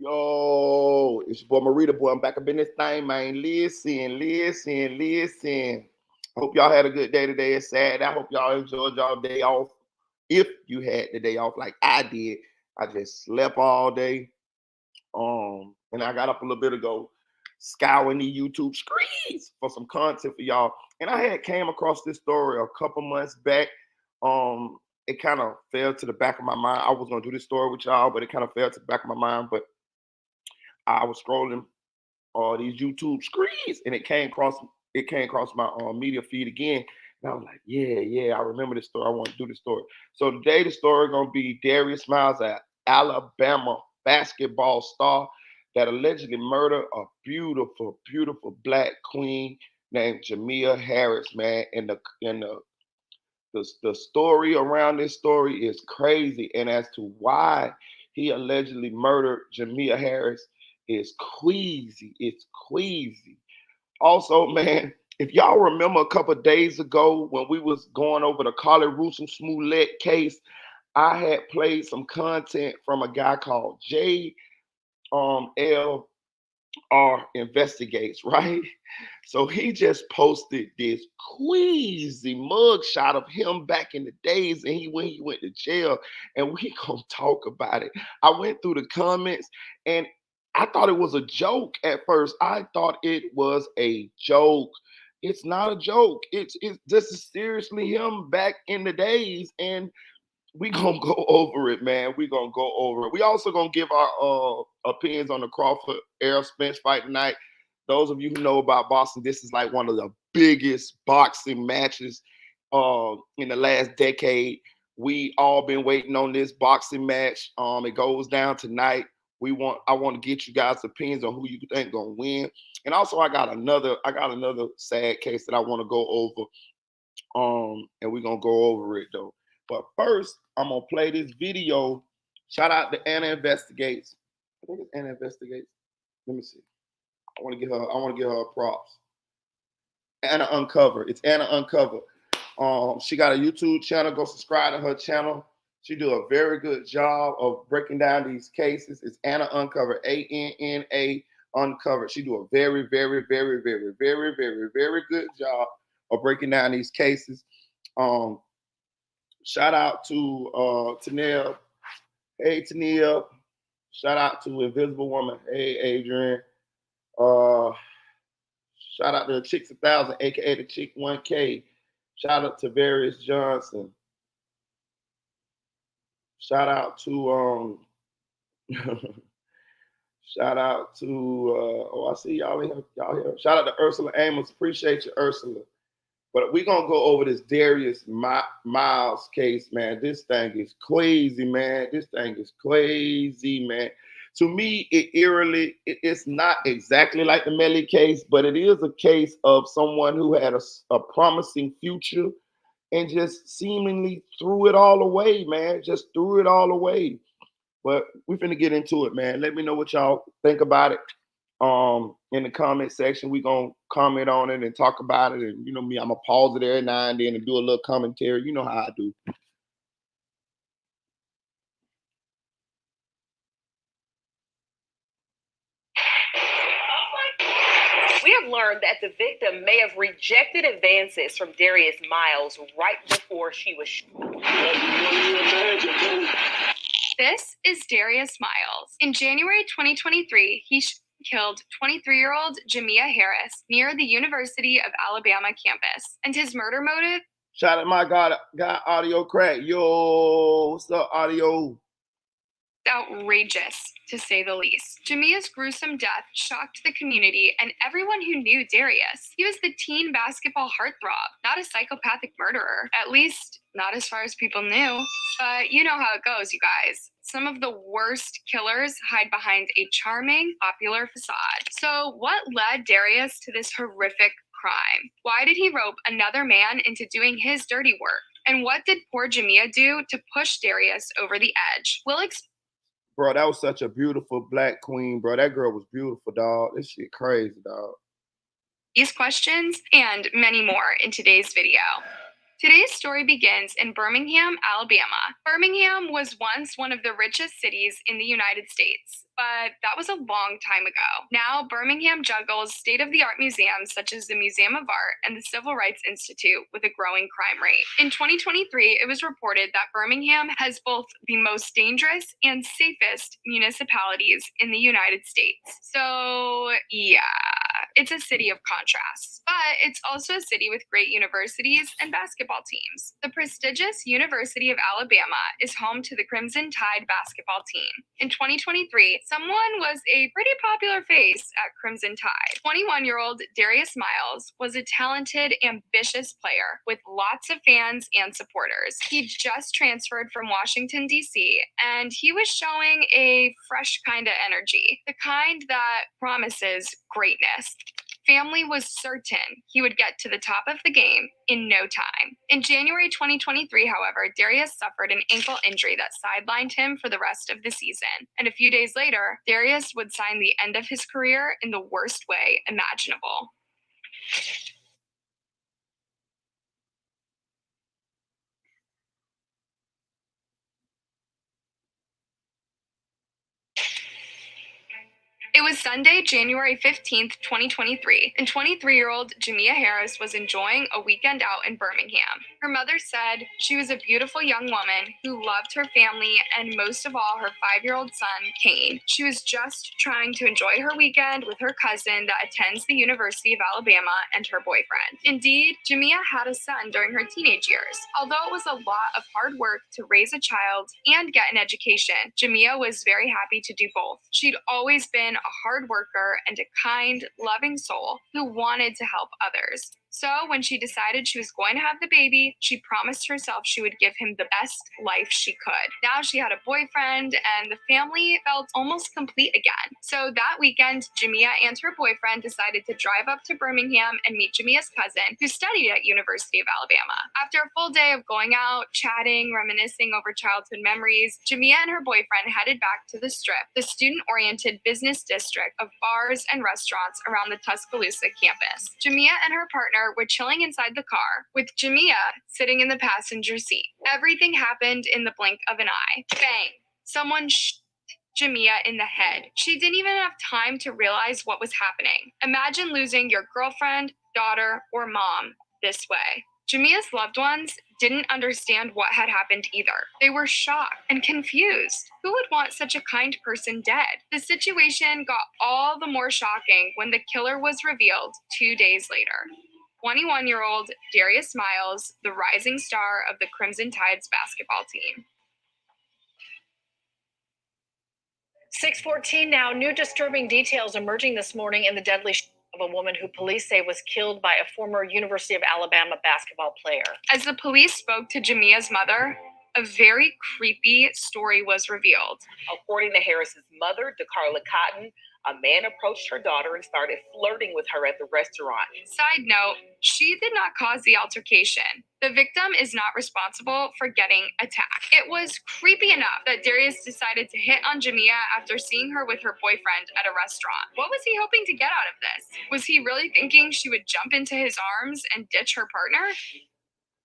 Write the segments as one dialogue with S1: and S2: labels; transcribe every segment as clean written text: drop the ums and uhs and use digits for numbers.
S1: Yo, it's your boy Marita, boy. I'm back up in this thing, man. Listen. Hope y'all had a good day today. It's sad. I hope y'all enjoyed y'all day off. If you had the day off like I did, I just slept all day. And I got up a little bit ago, scouring the YouTube screens for some content for y'all. And I had came across this story a couple months back. It kind of fell to the back of my mind. I was gonna do this story with y'all, but it kind of fell to the back of my mind. But I was scrolling all these YouTube screens, and it came across my media feed again. And I was like, yeah, I remember this story. I want to do this story. So today the story gonna be Darius Miles, an Alabama basketball star that allegedly murdered a beautiful black queen named Jamea Harris, man. And the story around this story is crazy. And as to why he allegedly murdered Jamea Harris is queasy. It's queasy. Also, man, if y'all remember a couple of days ago when we was going over the Carly Russell Smollett case, I had played some content from a guy called L Investigates, right? So he just posted this queasy mugshot of him back in the days and when he went to jail, and we gonna talk about it. I went through the comments and I thought it was a joke at first. I thought it was a joke. It's not a joke. It's this is seriously him back in the days, and we gonna go over it, man. We gonna go over it. We also gonna give our opinions on the Crawford Spence fight tonight. Those of you who know about boxing, this is like one of the biggest boxing matches in the last decade. We all been waiting on this boxing match. It goes down tonight. I want to get you guys' opinions on who you think gonna win. And also I got another sad case that I want to go over. And we're gonna go over it though. But first, I'm gonna play this video. Shout out to Anna Investigates. I think it's Anna Investigates. Let me see. I want to give her props. Anna Uncover. It's Anna Uncover. She got a YouTube channel. Go subscribe to her channel. She do a very good job of breaking down these cases. It's Anna Uncover. ANNA Uncovered. She do a very good job of breaking down these cases. Shout out to Tanel. Hey, Tanel. Shout out to Invisible Woman. Hey, Adrian. Shout out to the Chicks 1000, aka the Chick 1K. Shout out to Darius Johnson. Shout out to shout out to I see y'all here. Shout out to Ursula Amos. Appreciate you, Ursula. But we're going to go over this Darius Miles case, man. This thing is crazy, man. To me, it's not exactly like the Melly case, but it is a case of someone who had a promising future and just seemingly threw it all away, man. Just threw it all away. But we're finna get into it, man. Let me know what y'all think about it. In the comment section, we gonna comment on it and talk about it. And you know me, I'm gonna pause it every now and then and do a little commentary. You know how I do.
S2: We have learned that the victim may have rejected advances from Darius Miles right before she was shot.
S3: This is Darius Miles. In January 2023, he killed 23-year-old Jamea Harris near the University of Alabama campus. And his murder motive?
S1: Shout out my God Audio Crack. Yo, what's up, Audio?
S3: Outrageous, to say the least. Jamea's gruesome death shocked the community and everyone who knew Darius. He was the teen basketball heartthrob, not a psychopathic murderer. At least, not as far as people knew. But you know how it goes, you guys. Some of the worst killers hide behind a charming, popular facade. So what led Darius to this horrific crime? Why did he rope another man into doing his dirty work? And what did poor Jamea do to push Darius over the edge?
S1: Bro, that was such a beautiful black queen, bro. That girl was beautiful, dog. This shit crazy, dog.
S3: These questions and many more in today's video. Today's story begins in Birmingham, Alabama. Birmingham was once one of the richest cities in the United States, but that was a long time ago. Now, Birmingham juggles state-of-the-art museums such as the Museum of Art and the Civil Rights Institute with a growing crime rate. In 2023, it was reported that Birmingham has both the most dangerous and safest municipalities in the United States. So, yeah, it's a city of contrasts, but it's also a city with great universities and basketball teams. The prestigious University of Alabama is home to the Crimson Tide basketball team. In 2023, someone was a pretty popular face at Crimson Tide. 21-year-old Darius Miles was a talented, ambitious player with lots of fans and supporters. He just transferred from Washington, D.C., and he was showing a fresh kind of energy, the kind that promises greatness. Family was certain he would get to the top of the game in no time. In January 2023, however, Darius suffered an ankle injury that sidelined him for the rest of the season. And a few days later, Darius would sign the end of his career in the worst way imaginable. It was Sunday, January 15th, 2023, and 23-year-old Jamea Harris was enjoying a weekend out in Birmingham. Her mother said she was a beautiful young woman who loved her family and most of all her 5-year-old son, Kane. She was just trying to enjoy her weekend with her cousin that attends the University of Alabama and her boyfriend. Indeed, Jamea had a son during her teenage years. Although it was a lot of hard work to raise a child and get an education, Jamea was very happy to do both. She'd always been a hard worker and a kind, loving soul who wanted to help others. So when she decided she was going to have the baby, she promised herself she would give him the best life she could. Now she had a boyfriend and the family felt almost complete again. So that weekend, Jamea and her boyfriend decided to drive up to Birmingham and meet Jamea's cousin, who studied at University of Alabama. After a full day of going out, chatting, reminiscing over childhood memories, Jamea and her boyfriend headed back to the Strip, the student-oriented business district of bars and restaurants around the Tuscaloosa campus. Jamea and her partner were chilling inside the car, with Jamea sitting in the passenger seat. Everything happened in the blink of an eye. Bang! Someone shot Jamea in the head. She didn't even have time to realize what was happening. Imagine losing your girlfriend, daughter, or mom this way. Jamea's loved ones didn't understand what had happened either. They were shocked and confused. Who would want such a kind person dead? The situation got all the more shocking when the killer was revealed 2 days later. 21-year-old Darius Miles, the rising star of the Crimson Tide's basketball team.
S2: 6:14 now. New disturbing details emerging this morning in the deadly of a woman who police say was killed by a former University of Alabama basketball player.
S3: As the police spoke to Jamea's mother, a very creepy story was revealed.
S2: According to Harris's mother, DeCarla Cotton, a man approached her daughter and started flirting with her at the restaurant.
S3: Side note, she did not cause the altercation. The victim is not responsible for getting attacked. It was creepy enough that Darius decided to hit on Jamea after seeing her with her boyfriend at a restaurant. What was he hoping to get out of this? Was he really thinking she would jump into his arms and ditch her partner?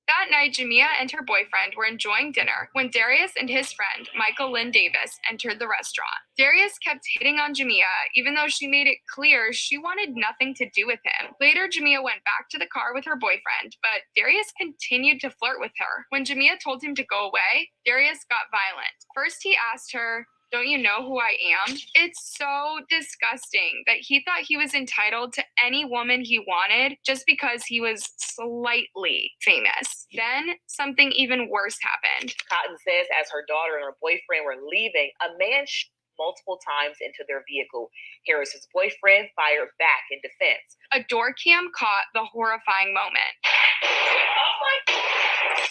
S3: That night, Jamea and her boyfriend were enjoying dinner when Darius and his friend, Michael Lynn Davis, entered the restaurant. Darius kept hitting on Jamea, even though she made it clear she wanted nothing to do with him. Later, Jamea went back to the car with her boyfriend, but Darius continued to flirt with her. When Jamea told him to go away, Darius got violent. First, he asked her, "Don't you know who I am?" It's so disgusting that he thought he was entitled to any woman he wanted just because he was slightly famous. Then something even worse happened.
S2: Cotton says as her daughter and her boyfriend were leaving, a man shot multiple times into their vehicle. Harris's boyfriend fired back in defense.
S3: A door cam caught the horrifying moment.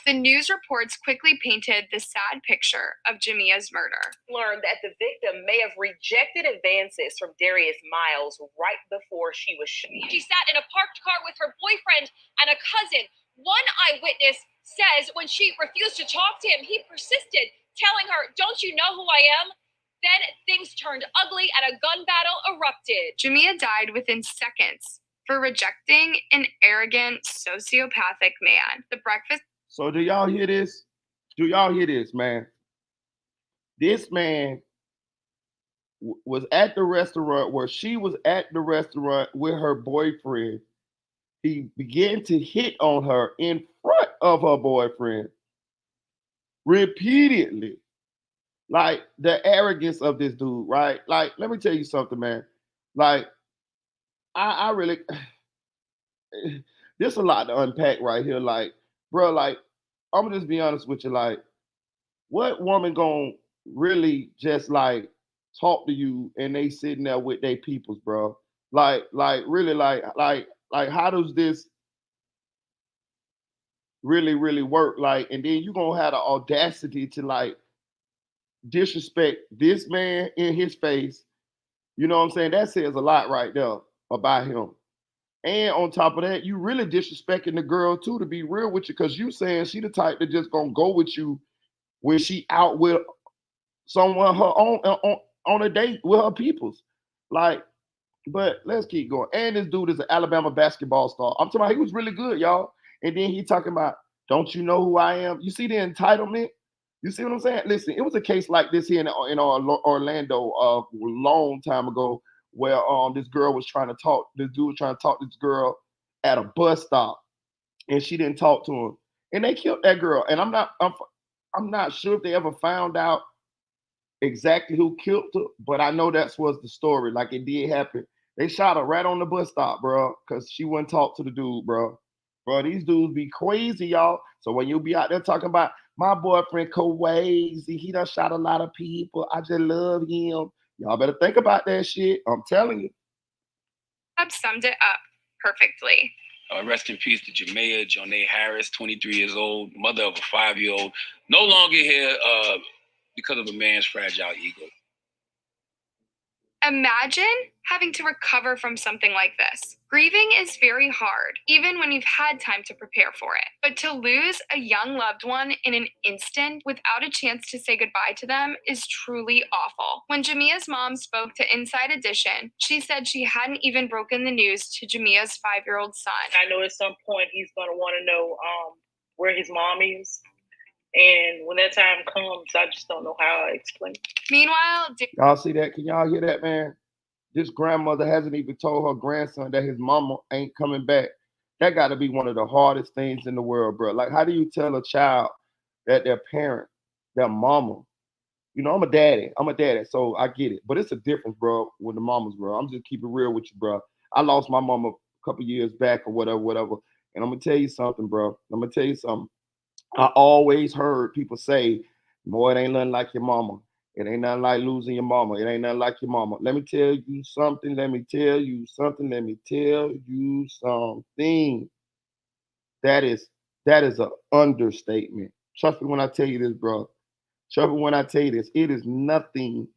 S3: The news reports quickly painted the sad picture of Jamea's murder.
S2: Learned that the victim may have rejected advances from Darius Miles right before she was shot.
S4: She sat in a parked car with her boyfriend and a cousin. One eyewitness says when she refused to talk to him, he persisted, telling her, "Don't you know who I am?" Then things turned ugly and a gun battle erupted.
S3: Jamea died within seconds for rejecting an arrogant, sociopathic man. The breakfast
S1: So do y'all hear this? Do y'all hear this, man? This man was at the restaurant where she was at the restaurant with her boyfriend. He began to hit on her in front of her boyfriend repeatedly. Like the arrogance of this dude, right? Like, let me tell you something, man. Like, I really, there's a lot to unpack right here. Like, bro, like, I'm gonna just be honest with you. Like, what woman gonna really just like talk to you and they sitting there with their peoples, bro? Like, really, like, how does this really work? Like, and then you gonna have the audacity to like disrespect this man in his face. You know what I'm saying? That says a lot right there about him. And on top of that, you really disrespecting the girl too, to be real with you, because you saying she the type that just gonna go with you when she out with someone her own on a date with her peoples. Like, but let's keep going. And this dude is an Alabama basketball star. I'm talking about he was really good, y'all. And then he talking about, don't you know who I am? You see the entitlement? You see what I'm saying? Listen, it was a case like this here in Orlando a long time ago where this girl was trying to talk, this dude was trying to talk to this girl at a bus stop and she didn't talk to him. And they killed that girl. And I'm not sure if they ever found out exactly who killed her, but I know that was the story. Like it did happen. They shot her right on the bus stop, bro, because she wouldn't talk to the dude, bro. Bro, these dudes be crazy, y'all. So when you be out there talking about my boyfriend crazy, he done shot a lot of people. I just love him. Y'all better think about that shit. I'm telling you.
S3: That summed it up perfectly.
S5: Rest in peace to Jamea Harris, 23 years old, mother of a 5-year-old, no longer here because of a man's fragile ego.
S3: Imagine having to recover from something like this. Grieving is very hard, even when you've had time to prepare for it. But to lose a young loved one in an instant without a chance to say goodbye to them is truly awful. When Jamea's mom spoke to Inside Edition, she said she hadn't even broken the news to Jamea's 5-year-old son.
S2: I know at some point he's going to want to know where his mom is. And when that time comes, I just don't know how I explain it.
S3: Meanwhile,
S1: y'all see that? Can y'all hear that, man? This grandmother hasn't even told her grandson that his mama ain't coming back. That got to be one of the hardest things in the world, bro. Like, how do you tell a child that their parent, their mama, you know, I'm a daddy, so I get it. But it's a difference, bro, with the mamas, bro. I'm just keeping real with you, bro. I lost my mama a couple years back or whatever. And I'm going to tell you something, bro. I always heard people say, boy, it ain't nothing like your mama. It ain't nothing like losing your mama. It ain't nothing like your mama. Let me tell you something. That is an understatement. Trust me when I tell you this, bro. Trust me when I tell you this. It is nothing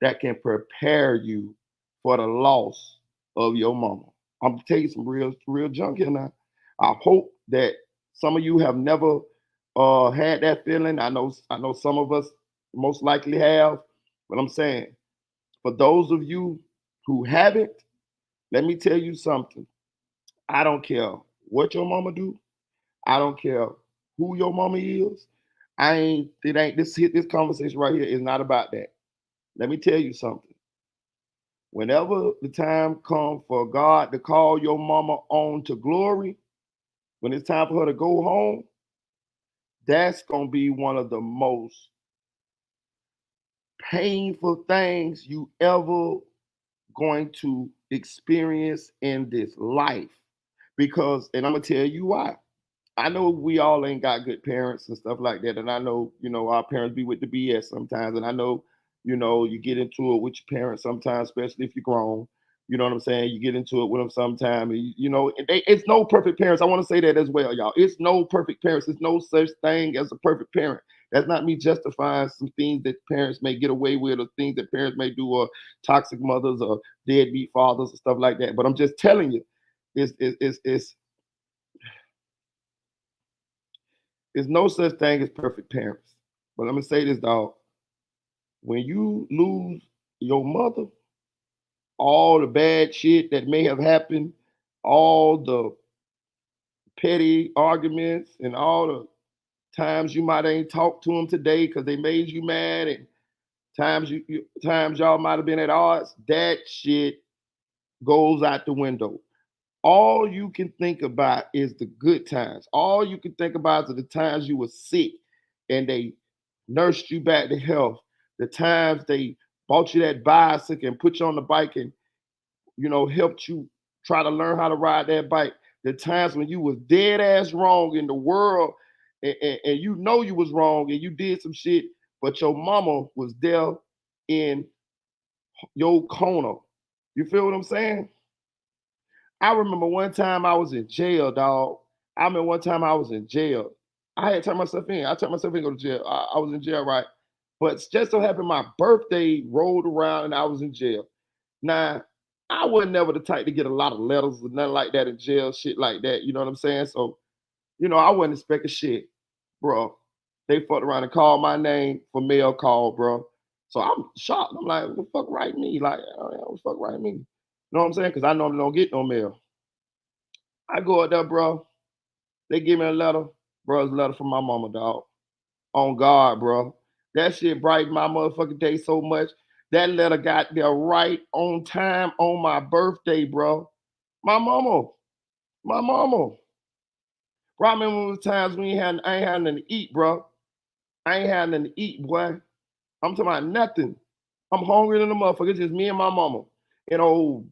S1: that can prepare you for the loss of your mama. I'm gonna tell you some real junk here now. I hope that some of you have never had that feeling. I know some of us most likely have, but I'm saying for those of you who haven't, let me tell you something. I don't care what your mama do. I don't care who your mama is. This conversation right here is not about that. Let me tell you something. Whenever the time comes for God to call your mama on to glory, when it's time for her to go home, that's going to be one of the most painful things you ever going to experience in this life. Because, and I'm going to tell you why. I know we all ain't got good parents and stuff like that. And I know, our parents be with the BS sometimes. And I know, you get into it with your parents sometimes, especially if you're grown. You know what I'm saying? You get into it with them sometimes. It's no perfect parents. I want to say that as well, y'all. It's no perfect parents. There's no such thing as a perfect parent. That's not me justifying some things that parents may get away with or things that parents may do or toxic mothers or deadbeat fathers and stuff like that. But I'm just telling you, it's there's no such thing as perfect parents. But let me say this, dog. When you lose your mother, all the bad shit that may have happened, all the petty arguments and all the Times you might ain't talked to them today because they made you mad, and times y'all might have been at odds. That shit goes out the window. All you can think about is the good times. All you can think about is the times you were sick and they nursed you back to health. The times they bought you that bicycle and put you on the bike and helped you try to learn how to ride that bike. The times when you was dead ass wrong in the world, and you know you was wrong and you did some shit, but your mama was there in your corner. You feel what I'm saying? I remember one time I was in jail, dog. I remember one time I was in jail. I had turned myself in. I turned myself in to go to jail. I was in jail, right? But just so happened my birthday rolled around and I was in jail. Now, I wasn't never the type to get a lot of letters or nothing like that in jail, shit like that. You know what I'm saying? So, I wasn't expecting shit, bro. They fucked around and called my name for mail call, bro. So I'm shocked. I'm like, what the fuck write me? Like, what the fuck write me? You know what I'm saying? Because I normally don't get no mail. I go up there, bro. They give me a letter. Bro, it's a letter from my mama, dog. On God, bro. That shit brightened my motherfucking day so much. That letter got there right on time on my birthday, bro. My mama. My mama. Bro, I remember those times when I ain't had nothing to eat, bro. I ain't had nothing to eat, boy. I'm talking about nothing. I'm hungry than a motherfucker. It's just me and my mama. In old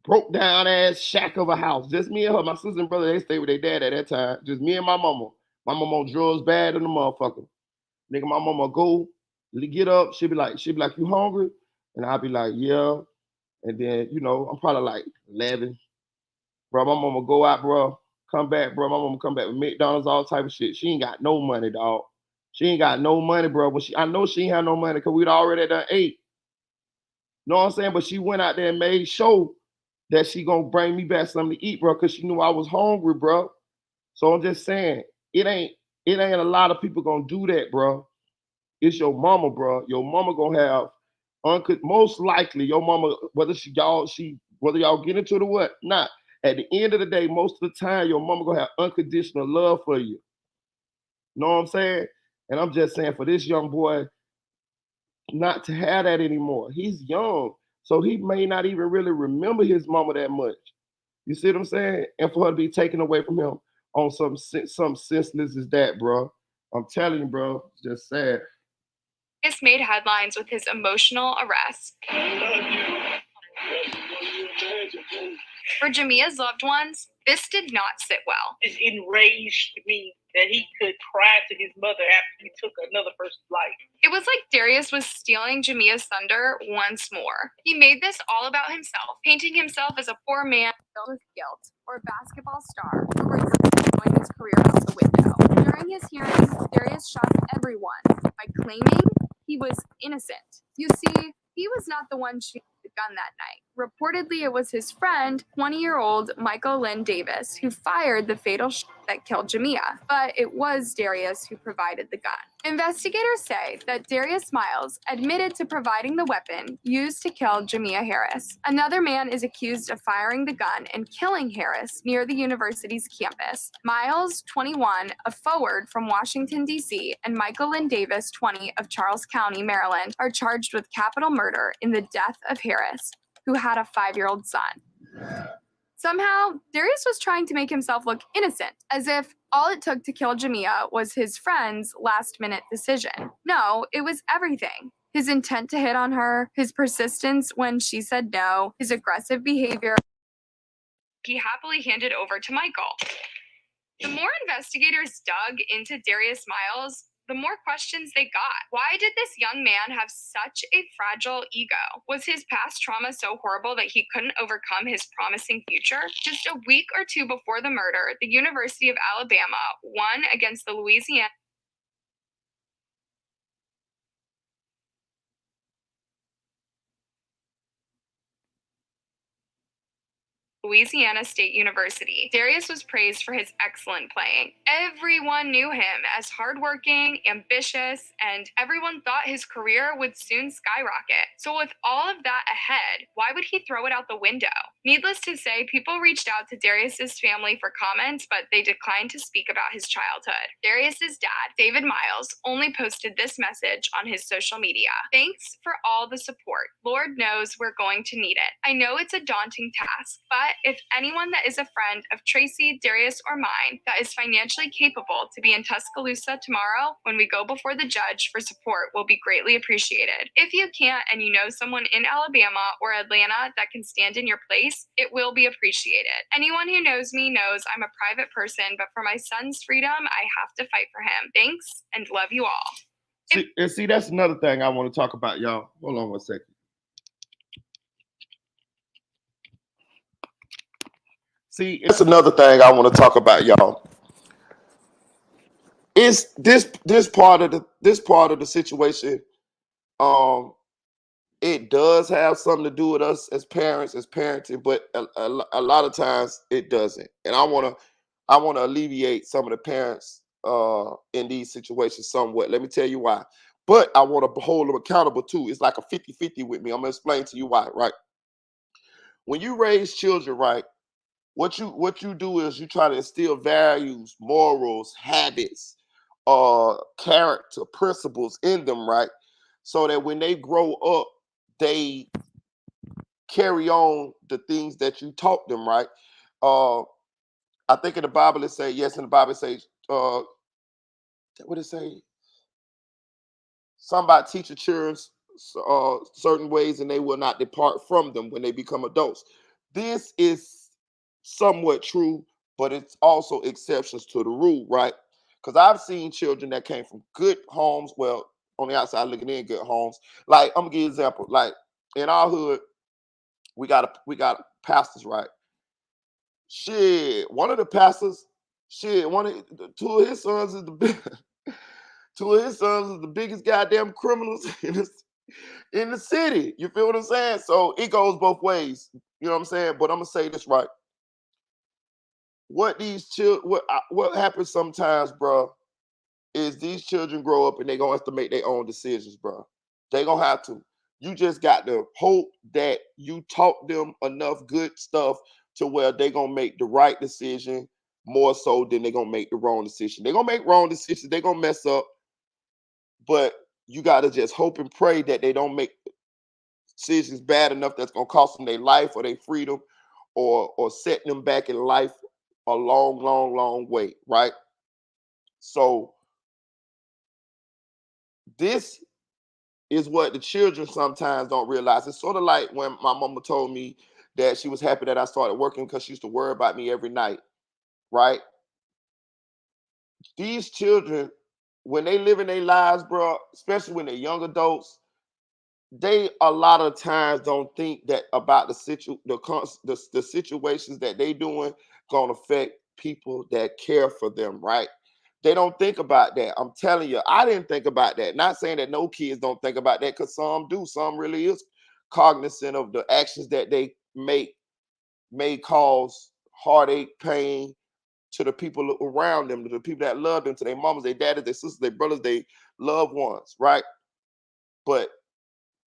S1: broke down ass shack of a house. Just me and her. My sister and brother, they stayed with their dad at that time. Just me and my mama. My mama on drugs bad than a motherfucker. Nigga, my mama go, get up. She'll be like, you hungry? And I'll be like, yeah. And then, I'm probably like 11. Bro, my mama go out, bro. Come back, bro. My mama come back with McDonald's, all type of shit. She ain't got no money, dog. She ain't got no money, bro. But I know she ain't had no money because we'd already done ate. Know what I'm saying? But she went out there and made sure that she gonna bring me back something to eat, bro, because she knew I was hungry, bro. So I'm just saying, it ain't a lot of people gonna do that, bro. It's your mama, bro. Your mama gonna have most likely your mama, whether y'all get into it or what, not. At the end of the day, most of the time, your mama gonna have unconditional love for you. Know what I'm saying? And I'm just saying, for this young boy not to have that anymore. He's young, so he may not even really remember his mama that much. You see what I'm saying? And for her to be taken away from him on some senseless as that, bro. I'm telling you, bro, it's just sad.
S3: Darius made headlines with his emotional arrest. For Jamea's loved ones, this did not sit well.
S6: It enraged me that he could cry to his mother after he took another person's life.
S3: It was like Darius was stealing Jamea's thunder once more. He made this all about himself, painting himself as a poor man filled with guilt, or a basketball star who was throwing his career out the window. During his hearing, Darius shocked everyone by claiming he was innocent. You see, he was not the one shooting the gun that night. Reportedly, it was his friend, 20-year-old Michael Lynn Davis, who fired the fatal shot that killed Jamea. But it was Darius who provided the gun. Investigators say that Darius Miles admitted to providing the weapon used to kill Jamea Harris. Another man is accused of firing the gun and killing Harris near the university's campus. Miles, 21, a forward from Washington, D.C., and Michael Lynn Davis, 20, of Charles County, Maryland, are charged with capital murder in the death of Harris, who had a 5-year-old son. Somehow, Darius was trying to make himself look innocent, as if all it took to kill Jamea was his friend's last-minute decision. No, it was everything. His intent to hit on her, his persistence when she said no, his aggressive behavior. He happily handed over to Michael. The more investigators dug into Darius Miles, the more questions they got. Why did this young man have such a fragile ego? Was his past trauma so horrible that he couldn't overcome his promising future? Just a week or two before the murder, the University of Alabama won against the Louisiana State University. Darius was praised for his excellent playing. Everyone knew him as hardworking, ambitious, and everyone thought his career would soon skyrocket. So with all of that ahead, why would he throw it out the window? Needless to say, people reached out to Darius's family for comments, but they declined to speak about his childhood. Darius's dad, David Miles, only posted this message on his social media. Thanks for all the support. Lord knows we're going to need it. I know it's a daunting task, but if anyone that is a friend of Tracy, Darius, or mine that is financially capable to be in Tuscaloosa tomorrow when we go before the judge for support will be greatly appreciated. If you can't and you know someone in Alabama or Atlanta that can stand in your place, it will be appreciated. Anyone who knows me knows I'm a private person, but for my son's freedom, I have to fight for him. Thanks and love you all.
S1: See, that's another thing I want to talk about, y'all. Hold on one second. See, that's another thing I want to talk about, y'all. Is this part of the situation? It does have something to do with us as parents, as parenting, but a lot of times it doesn't. And I want to alleviate some of the parents in these situations somewhat. Let me tell you why. But I want to hold them accountable too. It's like a 50-50 with me. I'm going to explain to you why, right? When you raise children, right, what you do is you try to instill values, morals, habits, character, principles in them, right? So that when they grow up, they carry on the things that you taught them, right? I think in the Bible it says, yes, in the Bible it says, what it say? Somebody teach your children certain ways and they will not depart from them when they become adults. This is somewhat true, but it's also exceptions to the rule, right? Because I've seen children that came from good homes, well, on the outside looking in, good homes. Like, I'm gonna give you an example. Like, in our hood, we got pastors, right? Shit, one of the pastors, two of his sons is the biggest goddamn criminals in the city. You feel what I'm saying? So it goes both ways. You know what I'm saying? But I'm gonna say this right. What happens sometimes, bro, is these children grow up and they're gonna have to make their own decisions, bro. They're gonna have to. You just got to hope that you taught them enough good stuff to where they're gonna make the right decision more so than they're gonna make the wrong decision. They're gonna make wrong decisions, they're gonna mess up, but you gotta just hope and pray that they don't make decisions bad enough that's gonna cost them their life or their freedom or set them back in life a long, long, long way, right? So this is what the children sometimes don't realize. It's sort of like when my mama told me that she was happy that I started working because she used to worry about me every night, right? These children, when they live in their lives, bro, especially when they're young adults, they a lot of times don't think that about the situations that they doing gonna affect people that care for them, right? They don't think about that. I'm telling you, I didn't think about that. Not saying that no kids don't think about that, because some do. Some really is cognizant of the actions that they make may cause heartache, pain to the people around them, to the people that love them, to their mamas, their daddies, their sisters, their brothers, their loved ones, right? But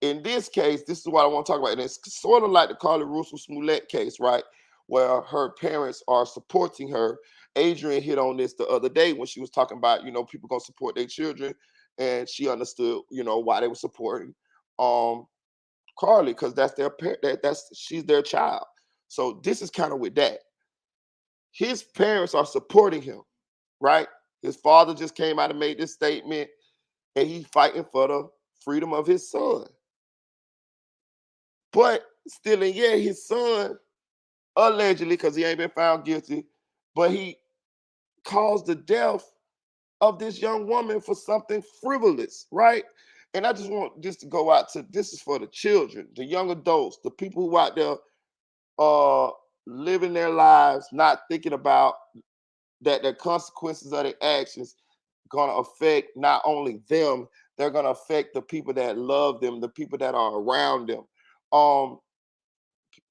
S1: in this case, this is what I want to talk about. And it's sort of like the Carly Russell Smollett case, right? Where her parents are supporting her. Adrian hit on this the other day when she was talking about, people gonna support their children, and she understood, why they were supporting Carly, because that's their parent, she's their child. So this is kind of with that. His parents are supporting him, right? His father just came out and made this statement, and he's fighting for the freedom of his son. But still, and yeah, his son, allegedly, because he ain't been found guilty, but he caused the death of this young woman for something frivolous, right? And I just want this to go out to, this is for the children, the young adults, the people who out there living their lives, not thinking about that the consequences of their actions gonna affect not only them, they're gonna affect the people that love them, the people that are around them.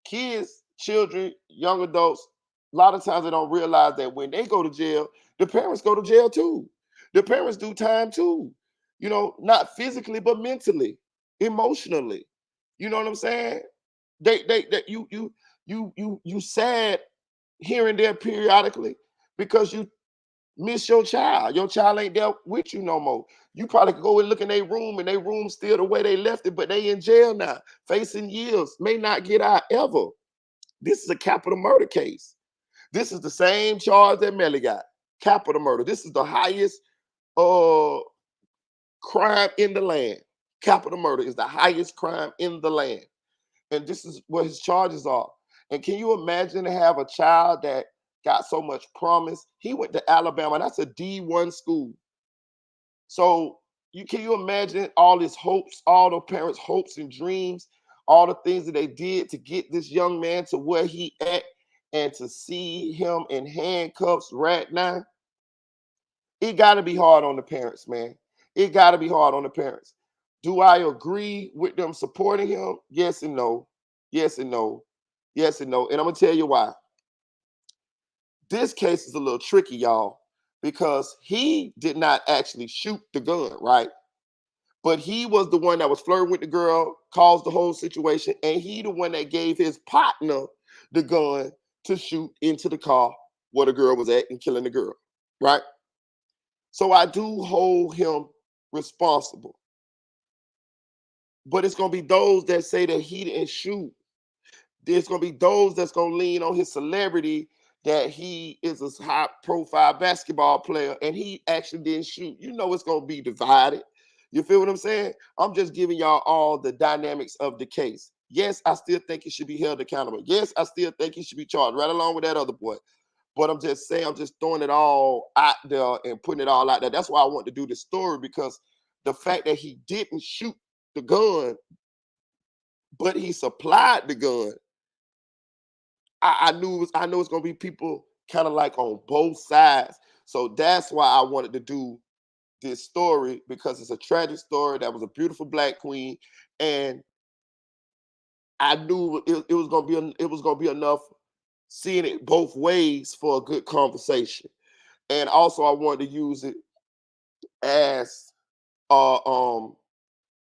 S1: Kids, children, young adults, a lot of times they don't realize that when they go to jail, the parents go to jail too. The parents do time too. Not physically, but mentally, emotionally. You know what I'm saying? you sad here and there periodically because you miss your child. Your child ain't there with you no more. You probably could go and look in their room, and their room still the way they left it, but they in jail now, facing years, may not get out ever. This is a capital murder case. This is the same charge that Melly got. Capital murder. This is the highest crime in the land. Capital murder is the highest crime in the land. And this is what his charges are. And can you imagine to have a child that got so much promise? He went to Alabama. That's a D1 school. So can you imagine all his hopes, all the parents' hopes and dreams, all the things that they did to get this young man to where he at, and to see him in handcuffs right now? It got to be hard on the parents, man. It got to be hard on the parents. Do I agree with them supporting him? Yes and no. Yes and no. Yes and no. And I'm going to tell you why. This case is a little tricky, y'all, because he did not actually shoot the gun, right? But he was the one that was flirting with the girl, caused the whole situation, and he the one that gave his partner the gun to shoot into the car where the girl was at and killing the girl, right? So I do hold him responsible. But it's going to be those that say that he didn't shoot. There's going to be those that's going to lean on his celebrity, that he is a high-profile basketball player and he actually didn't shoot. You know it's going to be divided. You feel what I'm saying? I'm just giving y'all all the dynamics of the case. Yes, I still think he should be held accountable. Yes, I still think he should be charged right along with that other boy. But I'm just saying, I'm just throwing it all out there and putting it all out there. That's why I want to do this story, because the fact that he didn't shoot the gun, but he supplied the gun, I know it's going to be people kind of like on both sides. So that's why I wanted to do this story, because it's a tragic story. That was a beautiful black queen, and I knew it was going to be enough seeing it both ways for a good conversation. And also I wanted to use it as a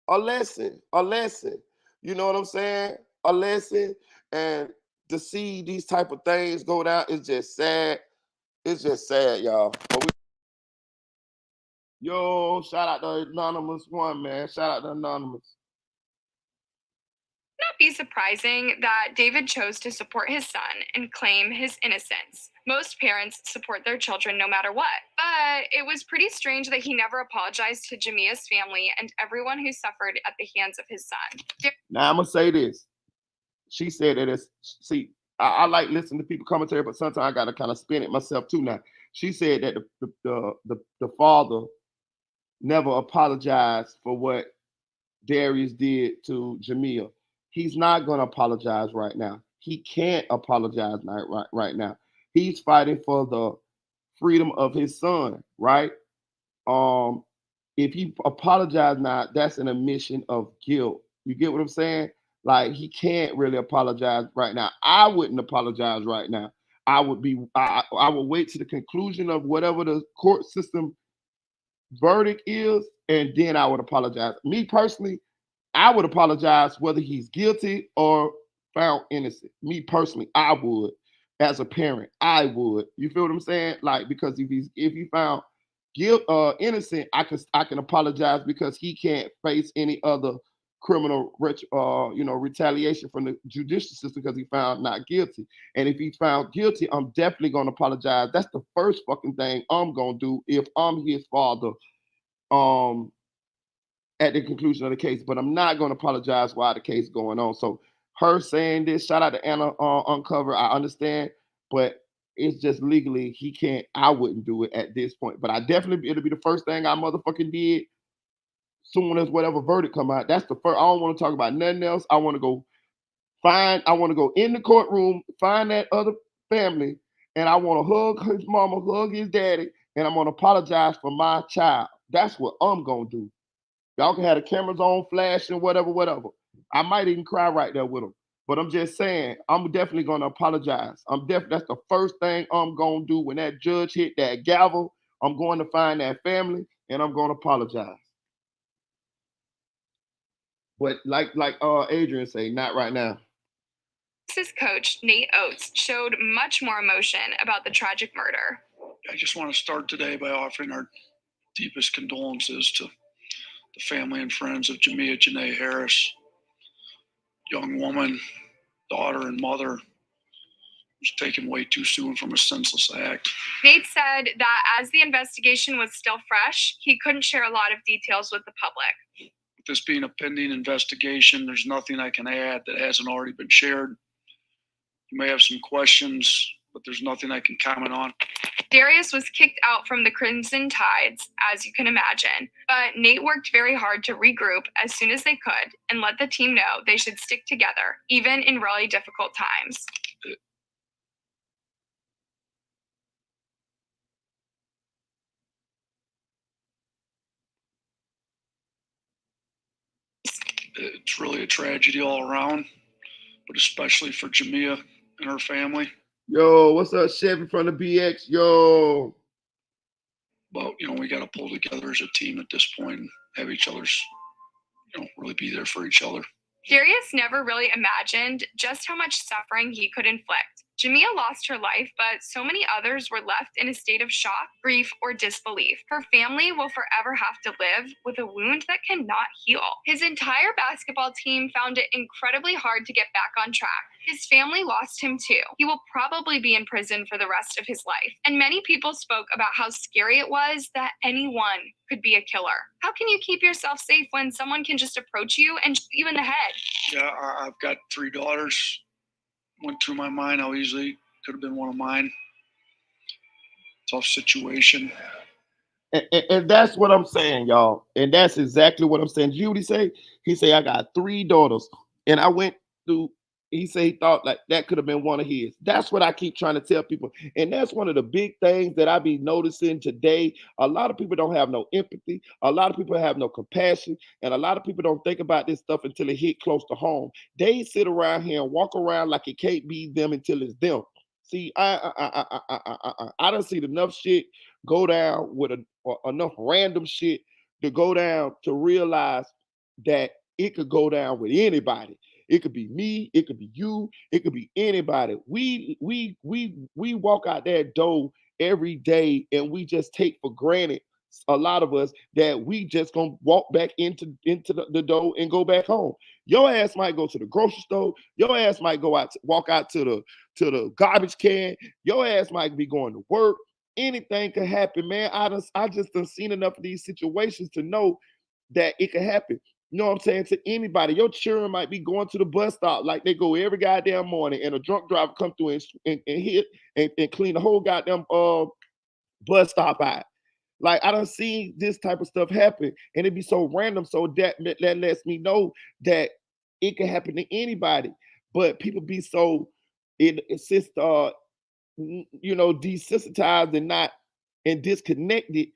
S1: lesson. You know what I'm saying? A lesson. And to see these type of things go down is just sad. It's just sad, y'all. Yo, shout out to Anonymous One, man. Shout out to Anonymous.
S3: Not be surprising that David chose to support his son and claim his innocence. Most parents support their children no matter what, but it was pretty strange that he never apologized to Jamea's family and everyone who suffered at the hands of his son.
S1: Now I'm gonna say this. She said that I like listening to people commentary, but sometimes I gotta kind of spin it myself too. Now she said that the father never apologized for what Darius did to Jamea. He's not going to apologize right now. He can't apologize right now. He's fighting for the freedom of his son, right? If he apologizes now, that's an admission of guilt. You get what I'm saying? Like, he can't really apologize right now. I wouldn't apologize right now. I would wait to the conclusion of whatever the court system verdict is, and then I would apologize. Me personally, I would apologize whether he's guilty or found innocent. Me personally, I would. As a parent, I would. You feel what I'm saying? Like, because if he found innocent, I can apologize because he can't face any other criminal retaliation from the judicial system because he found not guilty. And if he's found guilty, I'm definitely gonna apologize. That's the first fucking thing I'm gonna do if I'm his father. At the conclusion of the case, but I'm not going to apologize while the case is going on. So her saying this, shout out to Anna Uncover, I understand, but it's just legally he can't. I wouldn't do it at this point, but it'll be the first thing I motherfucking did soon as whatever verdict come out. That's the first. I don't want to talk about nothing else. I want to go in the courtroom, find that other family, and I want to hug his mama, hug his daddy, and I'm going to apologize for my child. That's what I'm going to do. Y'all can have the cameras on, flashing, whatever. I might even cry right there with them. But I'm just saying, I'm definitely going to apologize. That's the first thing I'm going to do when that judge hit that gavel. I'm going to find that family, and I'm going to apologize. But like Adrian say, not right now.
S3: His coach, Nate Oates, showed much more emotion about the tragic murder.
S7: I just want to start today by offering our deepest condolences to the family and friends of Jamea Janae Harris, young woman, daughter, and mother, was taken way too soon from a senseless act.
S3: Nate said that as the investigation was still fresh, he couldn't share a lot of details with the public.
S7: With this being a pending investigation, there's nothing I can add that hasn't already been shared. You may have some questions, but there's nothing I can comment on.
S3: Darius was kicked out from the Crimson Tides, as you can imagine, but Nate worked very hard to regroup as soon as they could and let the team know they should stick together, even in really difficult times.
S7: It's really a tragedy all around, but especially for Jamea and her family.
S1: Yo, what's up, Chevy from the BX? Yo.
S7: But, we got to pull together as a team at this point and have each other's, really be there for each other.
S3: Darius never really imagined just how much suffering he could inflict. Jamea lost her life, but so many others were left in a state of shock, grief, or disbelief. Her family will forever have to live with a wound that cannot heal. His entire basketball team found it incredibly hard to get back on track. His family lost him too. He will probably be in prison for the rest of his life. And many people spoke about how scary it was that anyone could be a killer. How can you keep yourself safe when someone can just approach you and shoot you in the head?
S7: Yeah, I've got 3 daughters. Went through my mind how easily could have been one of mine. Tough situation.
S1: And that's what I'm saying, y'all. And that's exactly what I'm saying. Did you hear what he say? He say, I got 3 daughters. And I went through, he said he thought like that could have been one of his. That's what I keep trying to tell people. And that's one of the big things that I be noticing today. A lot of people don't have no empathy. A lot of people have no compassion. And a lot of people don't think about this stuff until it hit close to home. They sit around here and walk around like it can't be them until it's them. See, I don't see enough shit go down with enough random shit to go down to realize that it could go down with anybody. It could be me, it could be you, it could be anybody. We walk out that door every day and we just take for granted, a lot of us, that we just gonna walk back into the door and go back home. Your ass might go to the grocery store, your ass might walk out to the garbage can, your ass might be going to work. Anything could happen, man. I just done seen enough of these situations to know that it could happen. You know what I'm saying? To anybody. Your children might be going to the bus stop like they go every goddamn morning, and a drunk driver come through and hit and clean the whole goddamn bus stop out. Like, I don't see this type of stuff happen, and it be so random. So that lets me know that it can happen to anybody. But people be so desensitized and disconnected,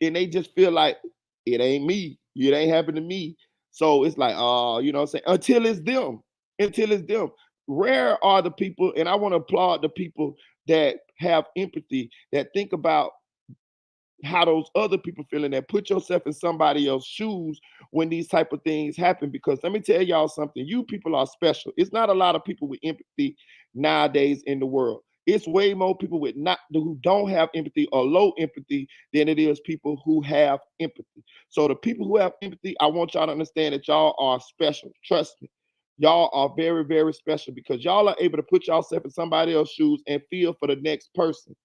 S1: and they just feel like it ain't me, it ain't happened to me. So it's like, you know what I'm saying? Until it's them. Until it's them. Rare are the people, and I want to applaud the people that have empathy, that think about how those other people feeling, that put yourself in somebody else's shoes when these type of things happen. Because let me tell y'all something, you people are special. It's not a lot of people with empathy nowadays in the world. It's way more people who don't have empathy or low empathy than it is people who have empathy. So the people who have empathy, I want y'all to understand that y'all are special. Trust me. Y'all are very, very special because y'all are able to put yourself in somebody else's shoes and feel for the next person.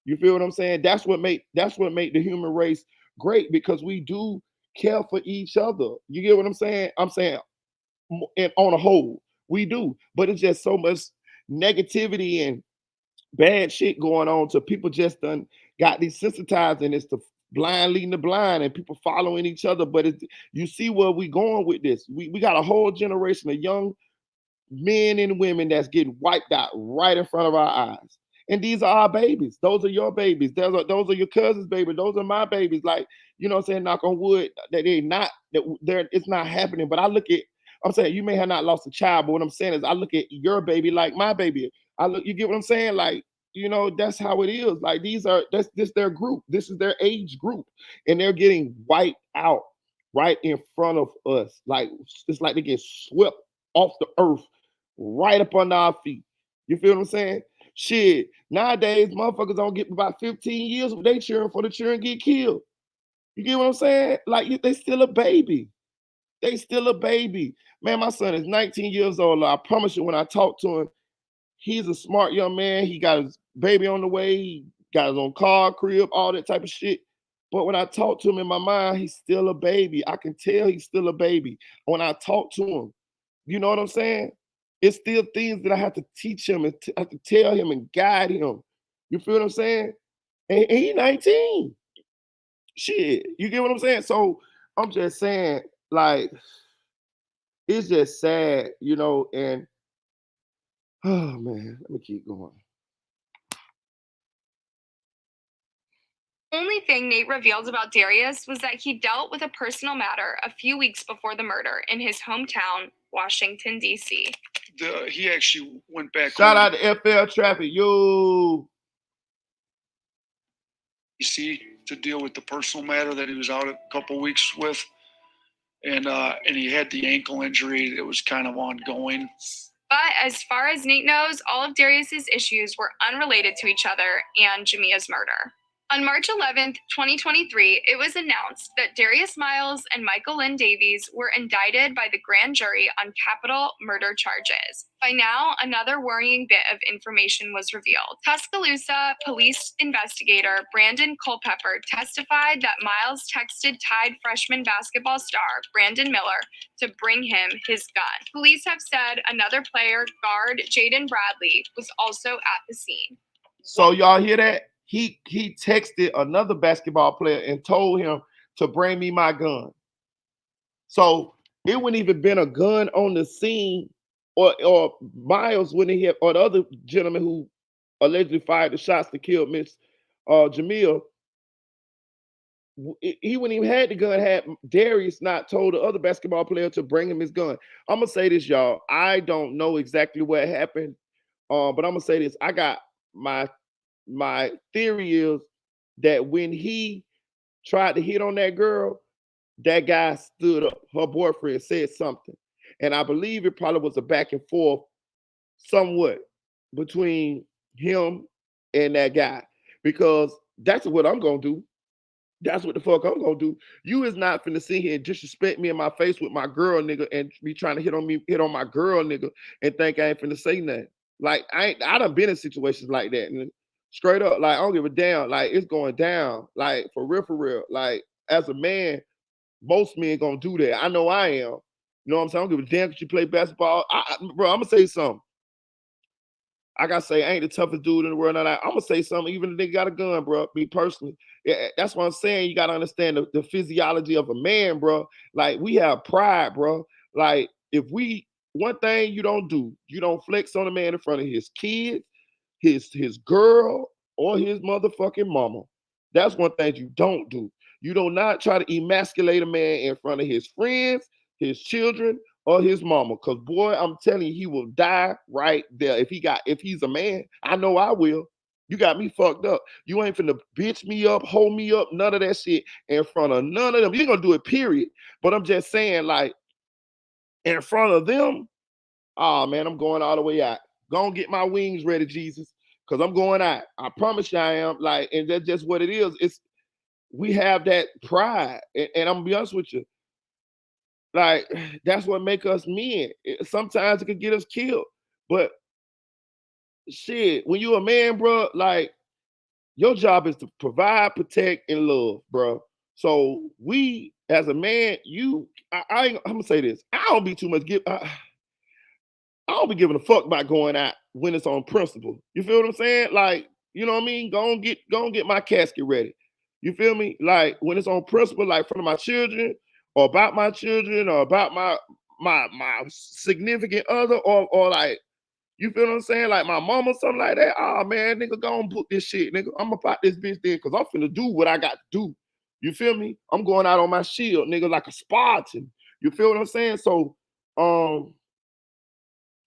S1: You feel what I'm saying? That's what make the human race great, because we do care for each other. You get what I'm saying? I'm saying, and on a whole, we do. But it's just so much negativity and bad shit going on, so people just done got desensitized, and it's the blind leading the blind, and people following each other. But you see where we going with this. We got a whole generation of young men and women that's getting wiped out right in front of our eyes. And these are our babies. Those are your babies. Those are your cousins' babies. Those are my babies. Like, you know what I'm saying? Knock on wood that it's not happening. But I'm saying you may have not lost a child, but what I'm saying is I look at your baby like my baby. You get what I'm saying? Like, that's how it is. Like, this their group. This is their age group. And they're getting wiped out right in front of us. Like, it's like they get swept off the earth right up under our feet. You feel what I'm saying? Shit, nowadays, motherfuckers don't get about 15 years with they children for the children get killed. You get what I'm saying? Like, they still a baby. They still a baby. Man, my son is 19 years old. I promise you, when I talk to him, he's a smart young man. He got his baby on the way. He got his own car, crib, all that type of shit. But when I talk to him in my mind, he's still a baby. I can tell he's still a baby when I talk to him. You know what I'm saying? It's still things that I have to teach him and I have to tell him and guide him. You feel what I'm saying? And he's 19. Shit, you get what I'm saying? So I'm just saying, like, it's just sad, you know, and oh man, let me keep going.
S3: Only thing Nate revealed about Darius was that he dealt with a personal matter a few weeks before the murder in his hometown, Washington, D.C.
S7: He actually went back
S1: Shout
S7: home
S1: out to FL Traffic, yo.
S7: D.C. to deal with the personal matter that he was out a couple weeks with, and he had the ankle injury that was kind of ongoing.
S3: But as far as Nate knows, all of Darius's issues were unrelated to each other and Jamea's murder. On March 11th, 2023, it was announced that Darius Miles and Michael Lynn Davies were indicted by the grand jury on capital murder charges. By now, another worrying bit of information was revealed. Tuscaloosa police investigator Brandon Culpepper testified that Miles texted Tide freshman basketball star Brandon Miller to bring him his gun. Police have said another player, guard Jaden Bradley, was also at the scene.
S1: So y'all hear that? He texted another basketball player and told him to bring me my gun. So it wouldn't even been a gun on the scene, or Miles wouldn't have, or the other gentleman who allegedly fired the shots that killed Miss Jamea. He wouldn't even had the gun had Darius not told the other basketball player to bring him his gun. I'm gonna say this, y'all. I don't know exactly what happened, but I'm gonna say this. I got my theory is that when he tried to hit on that girl, that guy stood up. Her boyfriend said something. And I believe it probably was a back and forth somewhat between him and that guy. Because that's what I'm going to do. That's what the fuck I'm going to do. You is not finna sit here and disrespect me in my face with my girl nigga and be trying to hit on my girl nigga and think I ain't finna say nothing. Like, I done been in situations like that. And straight up, like, I don't give a damn. Like, it's going down. Like, for real. Like, as a man, most men gonna do that. I know I am. You know what I'm saying? I don't give a damn because you play basketball. Bro, I'm gonna say something. I gotta say, I ain't the toughest dude in the world. I'm gonna say something, even if they got a gun, bro. Me personally. Yeah, that's what I'm saying. You gotta understand the physiology of a man, bro. Like, we have pride, bro. Like, one thing you don't flex on a man in front of his kids, his girl, or his motherfucking mama. That's one thing you don't do. You do not try to emasculate a man in front of his friends, his children, or his mama. Cause boy, I'm telling you, he will die right there. If he's a man, I know I will. You got me fucked up. You ain't finna bitch me up, hold me up, none of that shit in front of none of them. You ain't gonna do it, period. But I'm just saying, like, in front of them, oh man, I'm going all the way out. Go and get my wings ready, Jesus. Cause I'm going out. I promise you I am. Like, and that's just what it is. We have that pride. And I'm gonna be honest with you. Like, that's what make us men. Sometimes it can get us killed. But shit, when you a man, bro, like, your job is to provide, protect, and love, bro. So we, as a man, I'm gonna say this. I don't be too much I don't be giving a fuck about going out when it's on principle. You feel what I'm saying? Like, you know what I mean? Go and get my casket ready. You feel me? Like, when it's on principle, like, for my children, or about my children, or about my significant other, or like, you feel what I'm saying? Like my mama, something like that. Oh man, nigga, go and book this shit, nigga. I'm about this bitch then, because I'm finna do what I got to do. You feel me? I'm going out on my shield, nigga, like a Spartan. You feel what I'm saying? So,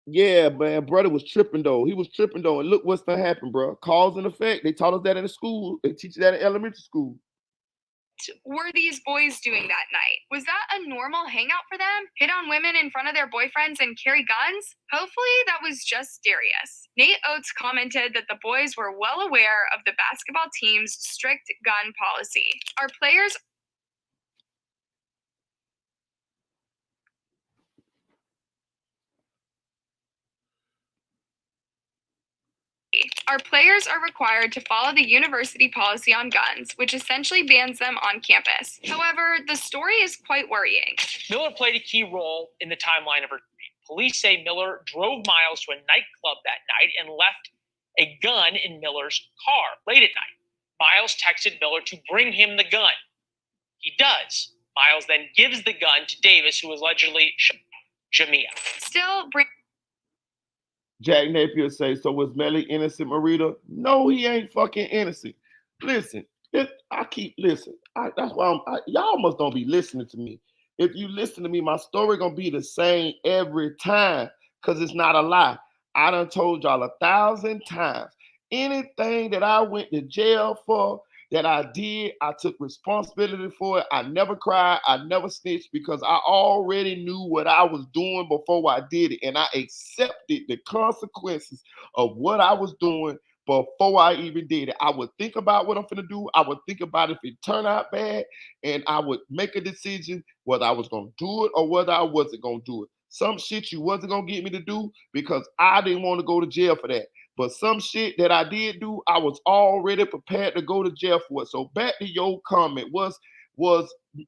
S1: yeah, man, brother was tripping though. He was tripping though, and look what's gonna happen, bro. Cause and effect. They taught us that in the school. They teach you that in elementary school.
S3: were these boys doing that night? Was that a normal hangout for them? Hit on women in front of their boyfriends and carry guns? Hopefully that was just Darius. Nate Oates commented that the boys were well aware of the basketball team's strict gun policy. Our players are required to follow the university policy on guns, which essentially bans them on campus. However, the story is quite worrying.
S8: Miller played a key role in the timeline of her tweet. Police say Miller drove Miles to a nightclub that night and left a gun in Miller's car late at night. Miles texted Miller to bring him the gun. He does. Miles then gives the gun to Davis, who allegedly Jamea.
S3: Still,
S1: Jack Napier say, so was Melly innocent, Marita? No, he ain't fucking innocent. Listen, that's why y'all must don't be listening to me. If you listen to me, my story gonna be the same every time, because it's not a lie. I done told y'all 1,000 times. Anything that I went to jail for, that I did, I took responsibility for it. I never cried. I never snitched because I already knew what I was doing before I did it. And I accepted the consequences of what I was doing before I even did it. I would think about what I'm going to do. I would think about if it turned out bad, and I would make a decision whether I was going to do it or whether I wasn't going to do it. Some shit you wasn't going to get me to do because I didn't want to go to jail for that. But some shit that I did do, I was already prepared to go to jail for it. So back to your comment, was